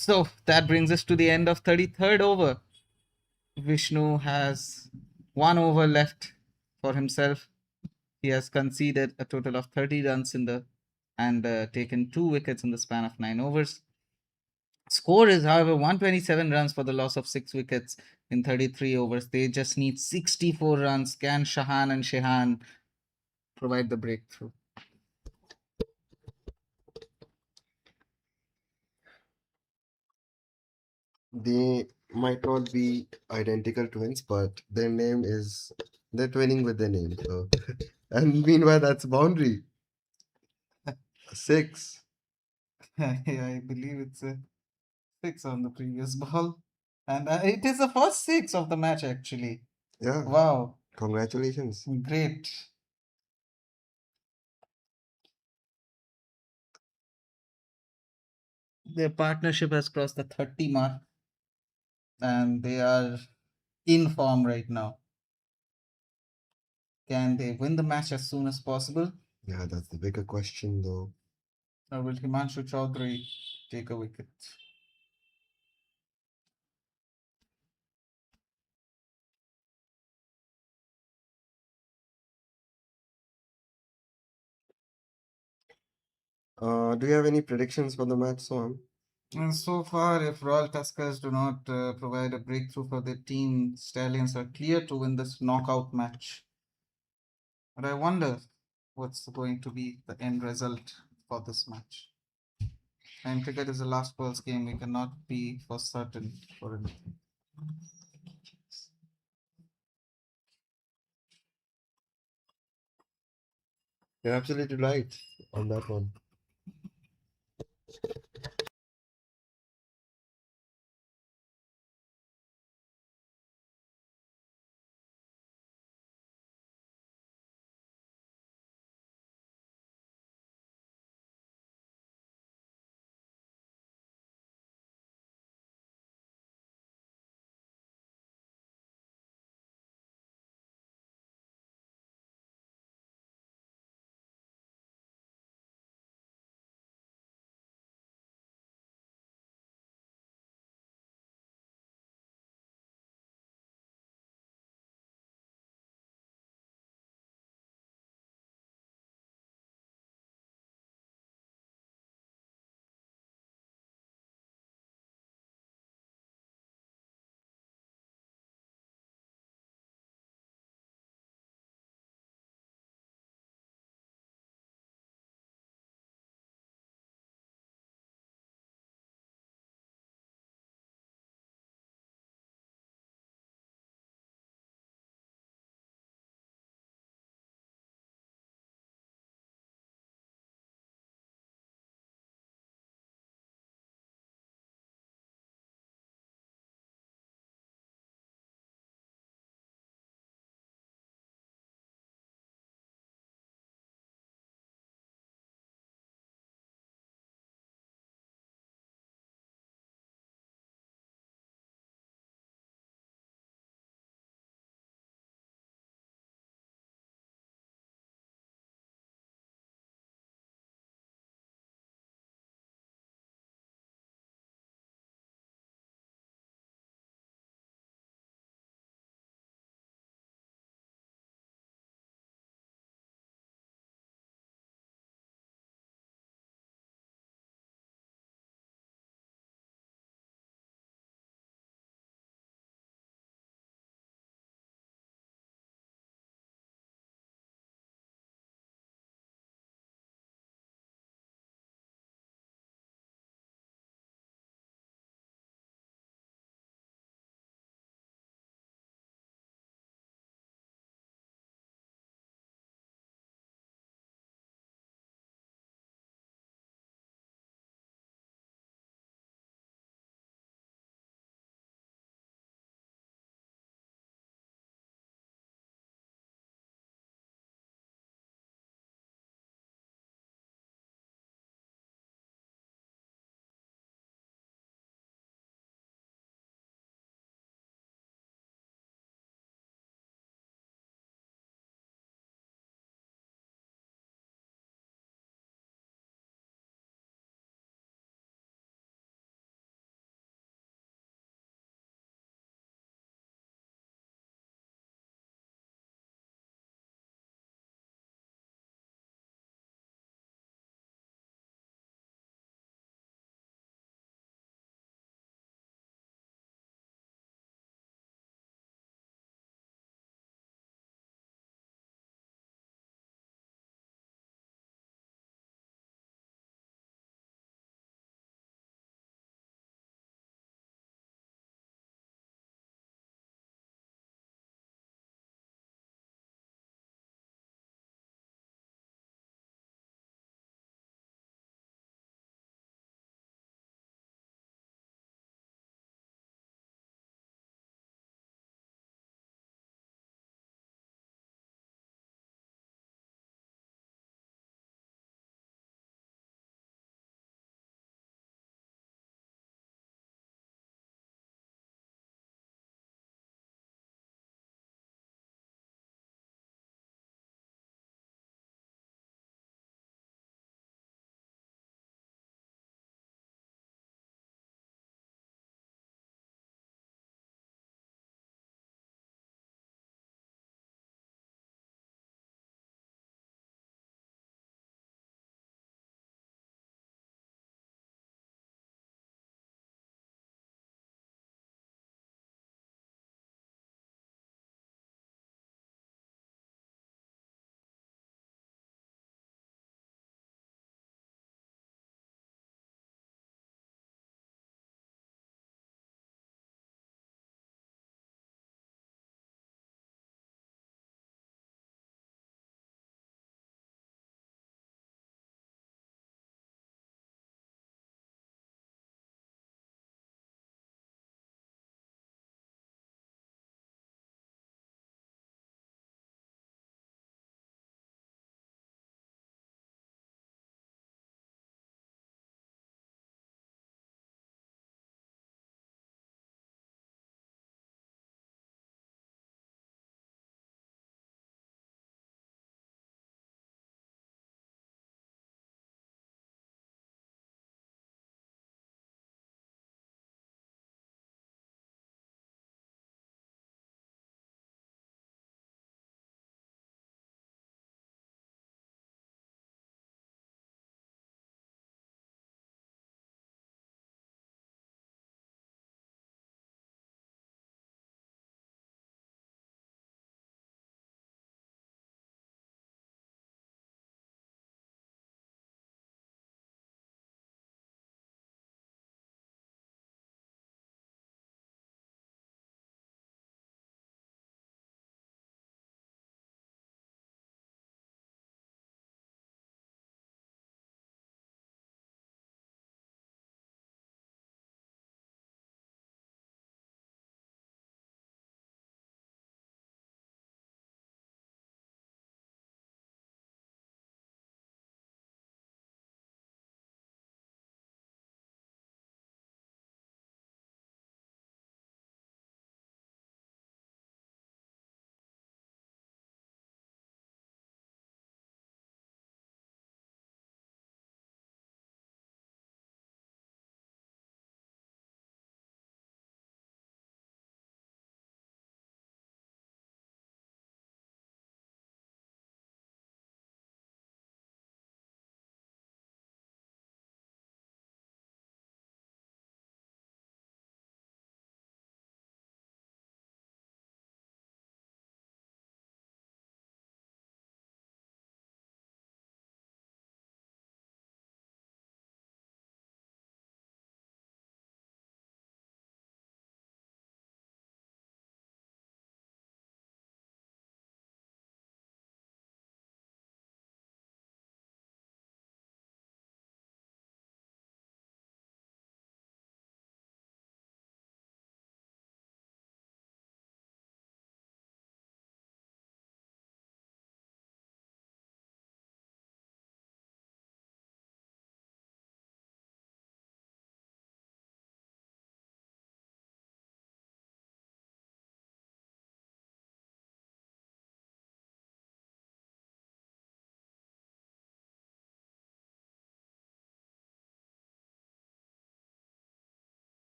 So that brings us to the end of 33rd over. Vishnu has 1 over left for himself. He has conceded a total of 30 runs and taken 2 wickets in the span of 9 overs. Score is, however, 127 runs for the loss of 6 wickets in 33 overs. They just need 64 runs. Can Shahan and Shehan provide the breakthrough? They might not be identical twins, but they're twinning with their name. So, and meanwhile, that's boundary 6. Yeah, I believe it's a 6 on the previous ball. And it is the first 6 of the match, actually. Yeah, Wow, congratulations. great. Their partnership has crossed the 30 mark and they are in form right now. Can they win the match as soon as possible? Yeah, that's the bigger question, though. Or will Himanshu Chaudhary take a wicket? Do you have any predictions for the match, Swam? And so far, if Royal Tuskers do not provide a breakthrough for their team, Stallions are clear to win this knockout match. But I wonder what's going to be the end result for this match. And cricket is a last balls game. We cannot be for certain for anything. You're absolutely right on that one.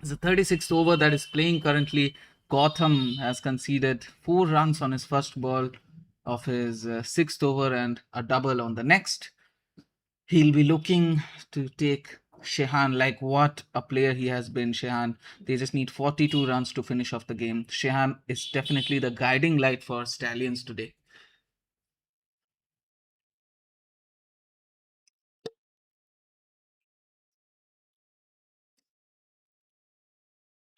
It's the 36th over that is playing currently. Gotham has conceded 4 runs on his first ball of his 6th over and a double on the next. He'll be looking to take Shehan, like what a player he has been. Shehan, they just need 42 runs to finish off the game. Shehan is definitely the guiding light for Stallions today.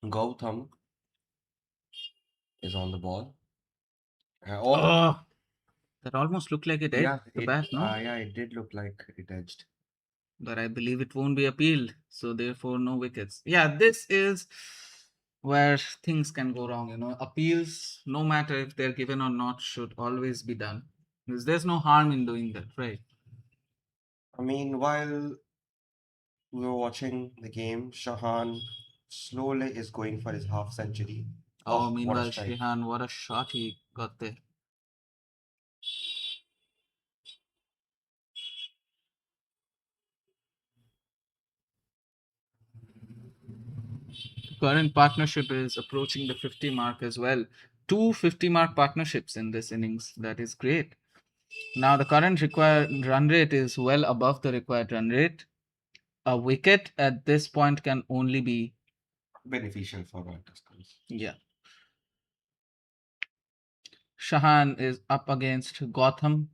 Gautam is on the ball. Oh, that almost looked like it edged yeah, the bat, no? yeah, it did look like it edged. But I believe it won't be appealed, so therefore no wickets. Yeah, this is where things can go wrong. Appeals, no matter if they're given or not, should always be done because there's no harm in doing that, right? I mean, while we were watching the game, Shahan slowly is going for his half century. Oh, What a meanwhile, strike. Shehan, what a shot he got there. Current partnership is approaching the 50 mark as well. Two 50-mark partnerships in this innings. That is great. Now, the current required run rate is well above the required run rate. A wicket at this point can only be Beneficial for Royal Tuskers. Yeah. Shahan is up against Gotham.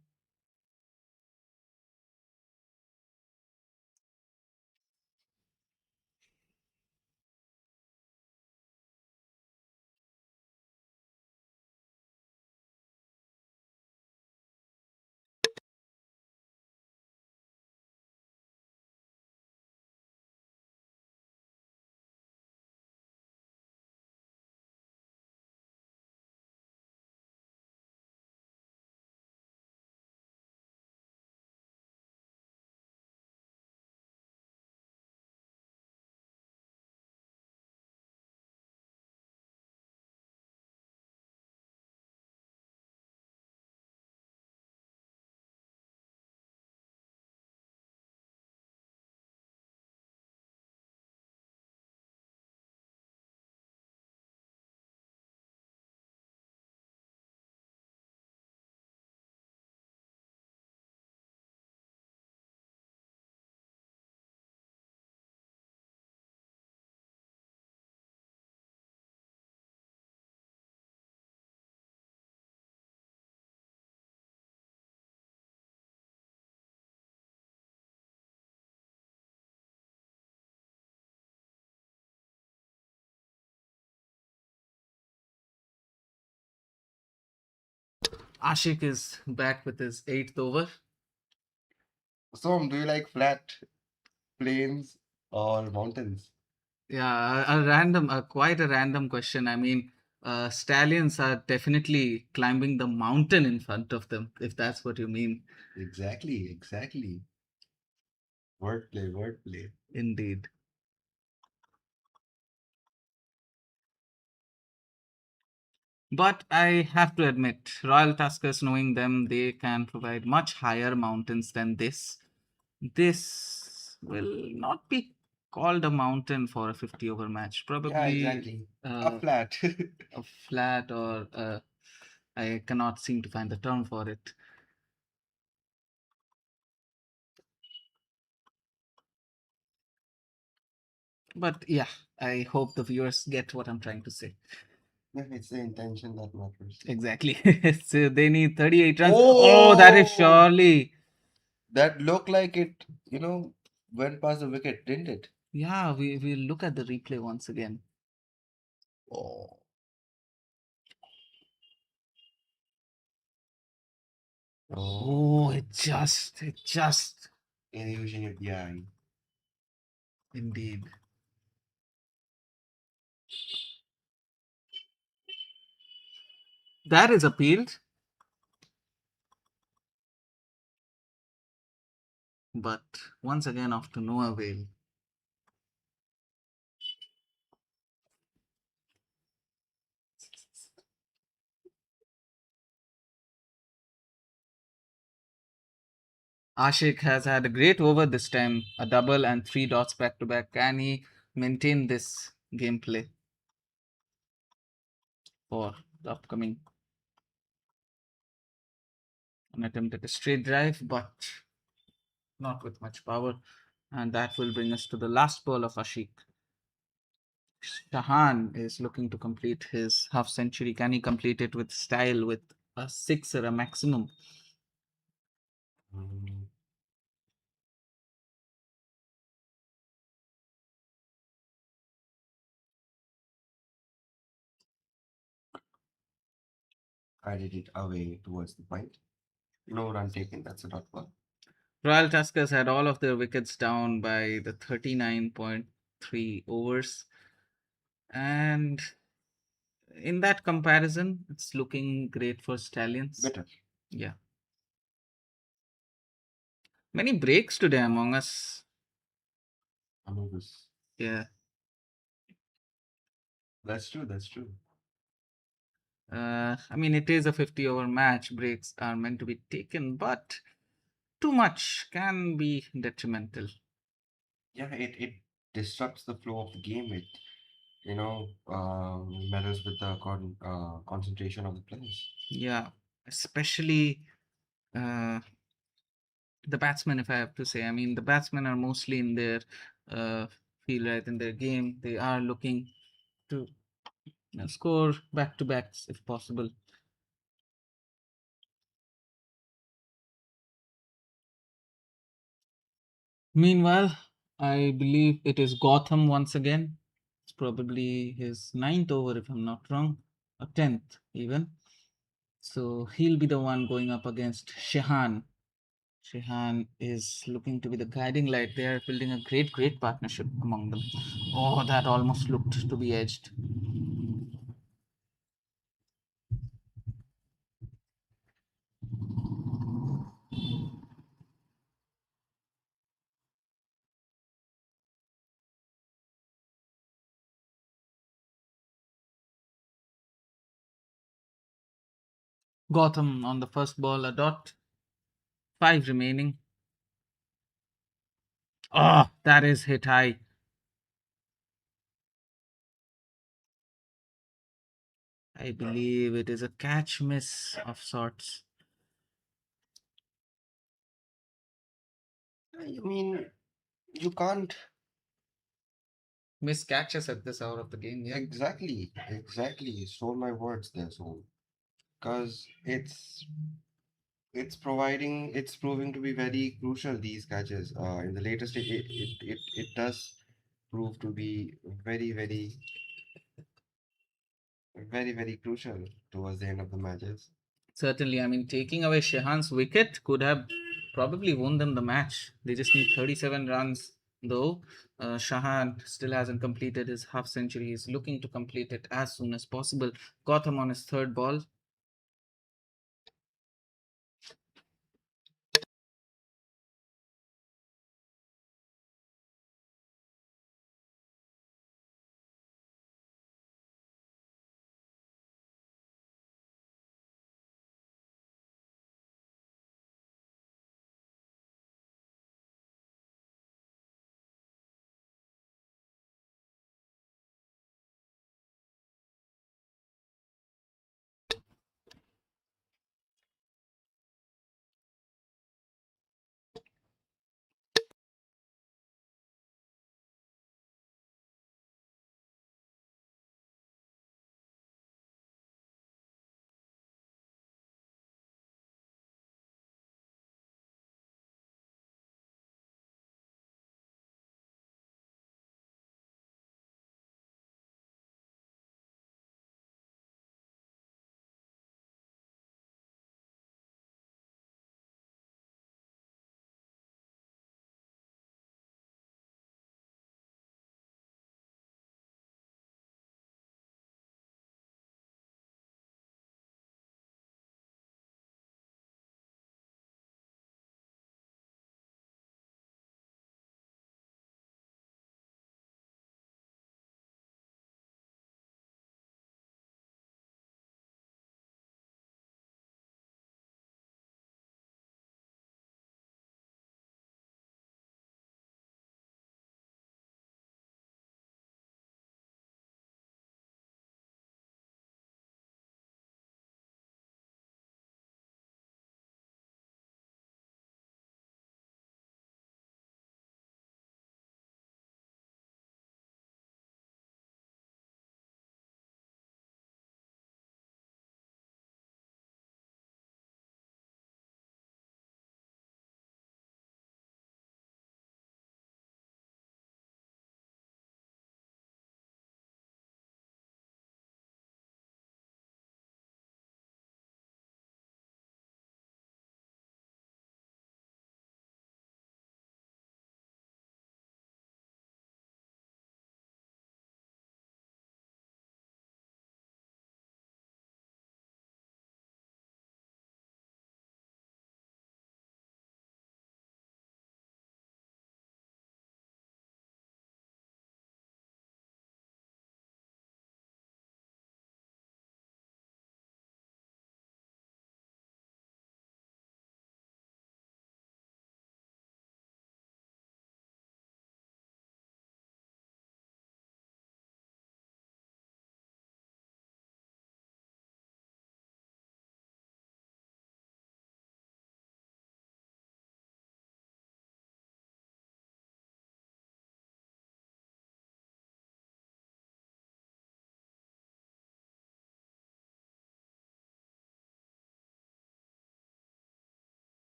Ashik is back with his 8th over. Som, do you like flat plains or mountains? Yeah, quite a random question. I mean, Stallions are definitely climbing the mountain in front of them, if that's what you mean. Exactly. Wordplay. Indeed. But I have to admit, Royal Tuskers, knowing them, they can provide much higher mountains than this. This will not be called a mountain for a 50 over match. Yeah, Probably exactly. A flat. a flat or I cannot seem to find the term for it. But yeah, I hope the viewers get what I'm trying to say. Yeah, it's the intention that matters. Exactly. So they need 38 runs. Oh, that is surely. That looked like it, went past the wicket, didn't it? Yeah, we'll look at the replay once again. Oh. Oh, it just. Illusion of the eye. Indeed. That is appealed. But once again, off to no avail. Ashik has had a great over this time, a double and 3 dots back to back. Can he maintain this gameplay for the upcoming. An attempt at a straight drive, but not with much power. And that will bring us to the last ball of Ashik. Shahan is looking to complete his half century. Can he complete it with style, with a six or a maximum? Mm, I did it away towards the point. No run taken. That's a dot ball. Royal Tuskers had all of their wickets down by the 39.3 overs. And in that comparison, it's looking great for Stallions. Better. Yeah. Many breaks today among us. Among us. Yeah. That's true. That's true. I mean, it is a 50-over match. Breaks are meant to be taken, but too much can be detrimental. Yeah, it disrupts the flow of the game. It matters with the concentration of the players. Yeah, especially uh, the batsmen, if I have to say. I mean, the batsmen are mostly in their uh, field, right, in their game. They are looking to score back to backs if possible. Meanwhile, I believe it is Gotham once again. It's probably his ninth over, if I'm not wrong, or 10th even. So he'll be the one going up against Shehan. Shehan is looking to be the guiding light. They are building a great partnership among them. Oh, that almost looked to be edged. Gotham on the first ball, a dot. 5 remaining. Oh, that is hit high. I believe it is a catch miss of sorts. I mean, you can't Miss catches at this hour of the game, yeah. exactly. You stole my words there, so because it's proving to be very crucial, these catches. In the latest, it does prove to be very crucial towards the end of the matches. Certainly, I mean, taking away Shehan's wicket could have probably won them the match. They just need 37 runs, though. Shahan still hasn't completed his half century. He's looking to complete it as soon as possible. Gotham on his third ball.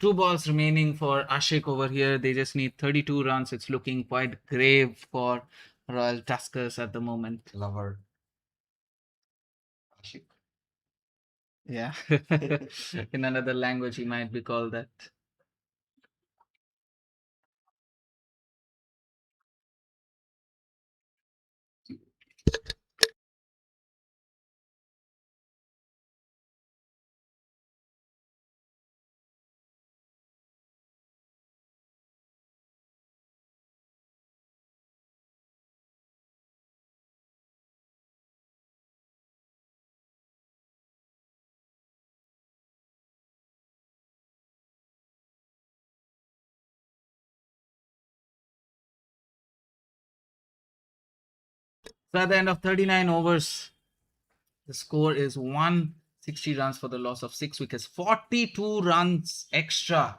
2 balls remaining for Ashik over here. They just need 32 runs. It's looking quite grave for Royal Tuskers at the moment. Lover. Ashik. Yeah. In another language, he might be called that. So at the end of 39 overs, the score is 160 runs for the loss of 6 wickets. 42 runs extra.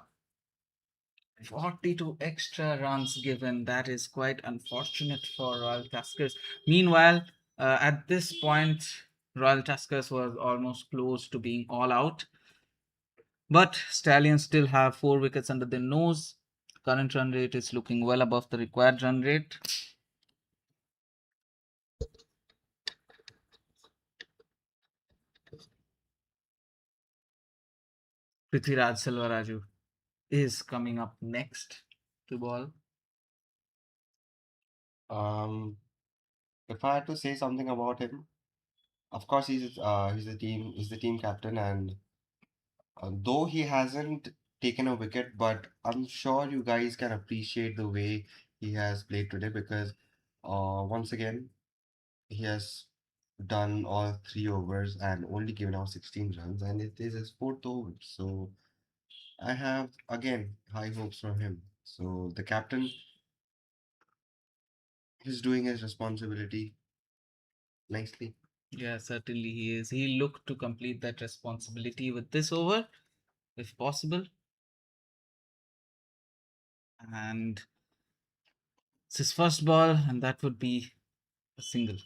42 extra runs given. That is quite unfortunate for Royal Tuskers. Meanwhile, at this point, Royal Tuskers was almost close to being all out. But Stallions still have 4 wickets under their nose. Current run rate is looking well above the required run rate. Prithviraj Selvaraju is coming up next to ball. If I had to say something about him, of course he's the team captain, and though he hasn't taken a wicket, but I'm sure you guys can appreciate the way he has played today because once again he has done all 3 overs and only given out 16 runs, and it is his fourth over. So I have again high hopes from him. So the captain is doing his responsibility nicely. Yeah, certainly he is. He looked to complete that responsibility with this over, if possible. And it's his first ball, and that would be a single.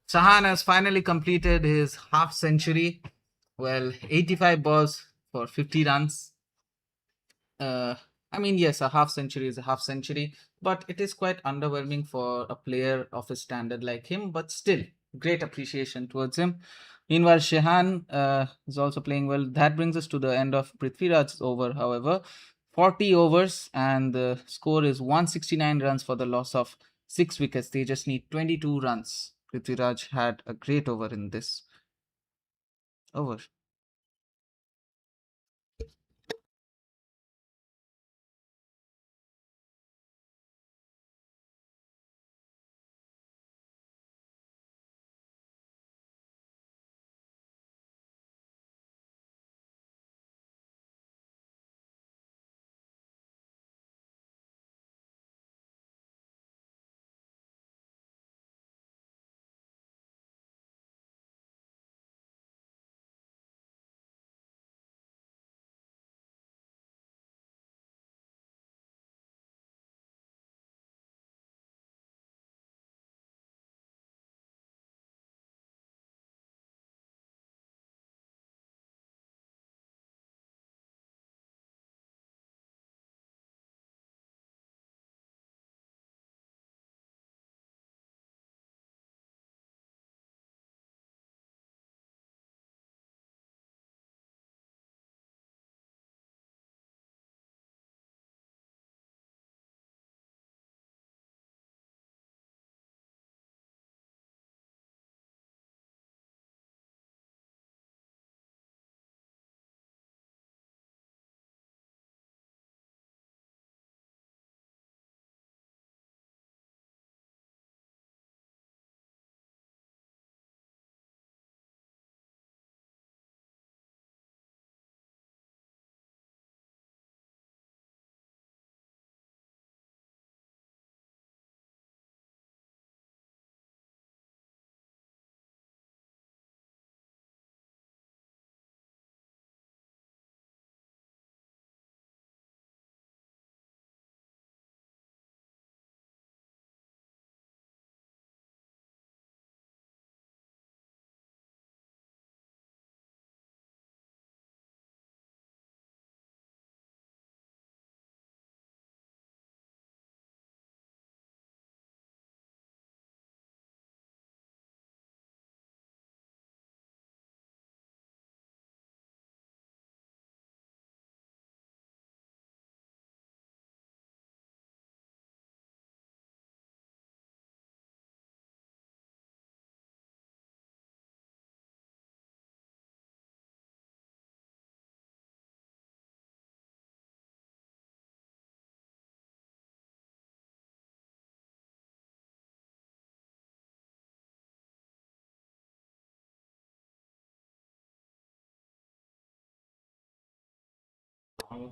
Sahan has finally completed his half century. Well, 85 balls for 50 runs. uh, I mean, yes, a half century is a half century, but it is quite underwhelming for a player of his standard like him. But still, great appreciation towards him. Meanwhile, Shehan is also playing well. That brings us to the end of Prithviraj's over, however. 40 overs, and the score is 169 runs for the loss of 6 wickets. They just need 22 runs. Prithviraj had a great over in this over.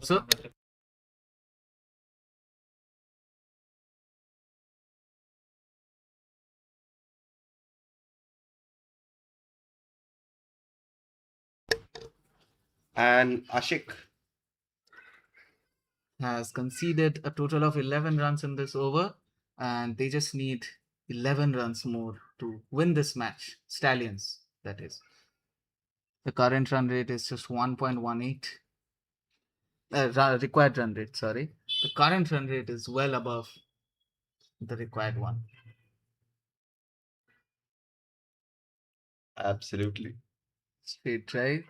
So, And Ashik, has conceded a total of 11 runs in this over, and they just need 11 runs more to win this match. Stallions, that is. The current run rate is just 1.18. Required run rate, sorry. The current run rate is well above the required one. absolutely. Straight drive.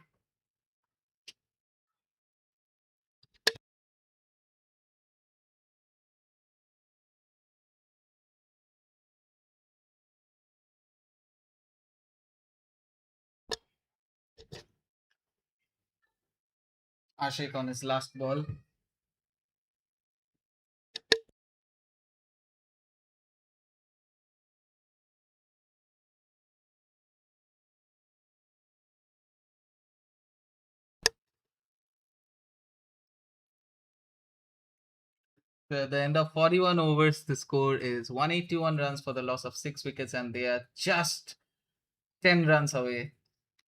Ashik on his last ball. At the end of 41 overs, the score is 181 runs for the loss of 6 wickets, and they are just 10 runs away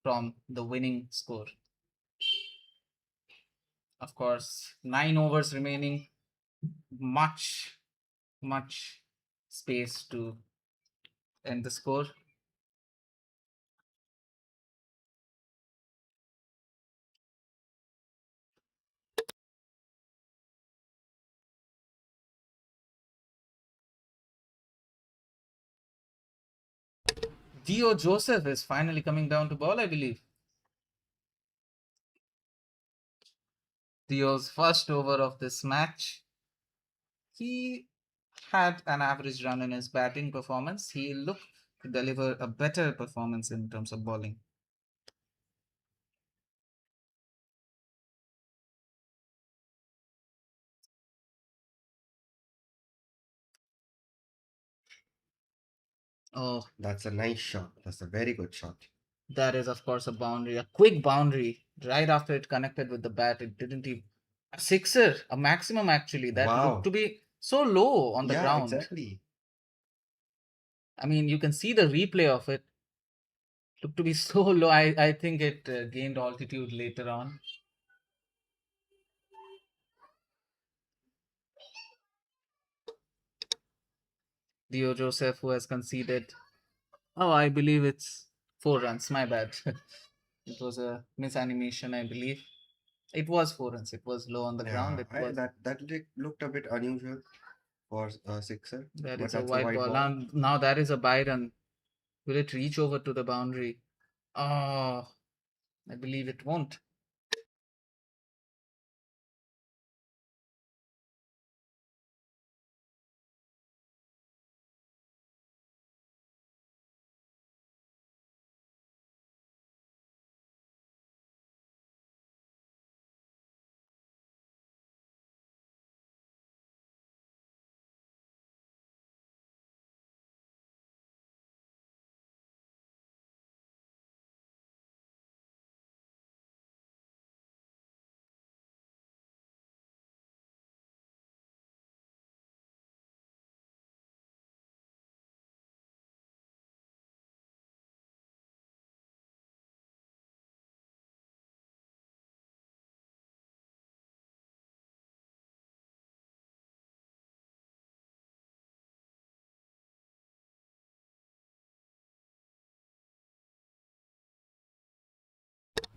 from the winning score. Of course, 9 overs remaining, much space to end the score. Theo Joseph is finally coming down to ball, I believe. Theo's first over of this match. He had an average run in his batting performance. He looked to deliver a better performance in terms of bowling. Oh, That's a nice shot. That's a very good shot. that is, of course, a boundary, a quick boundary. Right after it connected with the bat, it didn't even. A sixer, a maximum actually, that looked Wow. to be so low on the Yeah, ground. exactly. I mean, you can see the replay of it. Looked to be so low. I think it gained altitude later on. Dio Joseph, who has conceded. Oh, I believe it's 4 runs. My bad. It was a misanimation, I believe. It was 4 runs. It was low on the ground. It was Looked a bit unusual for a sixer, that but is a that's a white white ball. ball. Now that is a bye run. Will it reach over to the boundary? Oh, I believe it won't.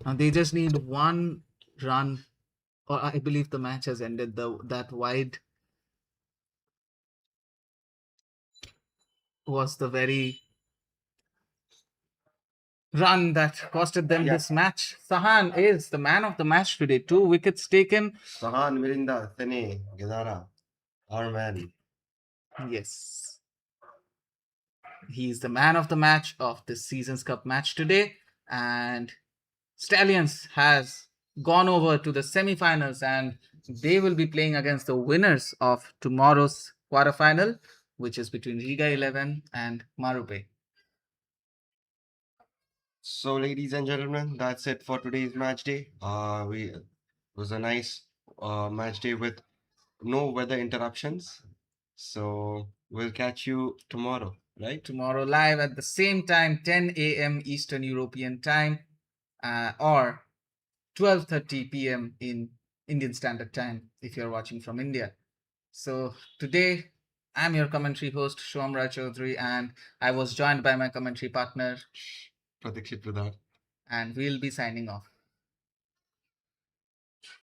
Now they just need 1 run, or I believe the match has ended. That wide was the very run that costed them Yeah. this match. Sahan is the man of the match today. 2 wickets taken. Sahan Mirinda Sene Gedara, our man. Yes. He's the man of the match of this Seasons Cup match today. And Stallions has gone over to the semi-finals and they will be playing against the winners of tomorrow's quarterfinal, which is between Riga 11 and Marupe. So, ladies and gentlemen, that's it for today's match day. It was a nice match day with no weather interruptions. So we'll catch you tomorrow, right? Tomorrow live at the same time, 10 a.m. Eastern European time, or 12:30 p.m. in Indian Standard Time if you're watching from India. So today, I'm your commentary host, Shom Rai Chaudhary, and I was joined by my commentary partner, Pratikshit Pradhan. and we'll be signing off.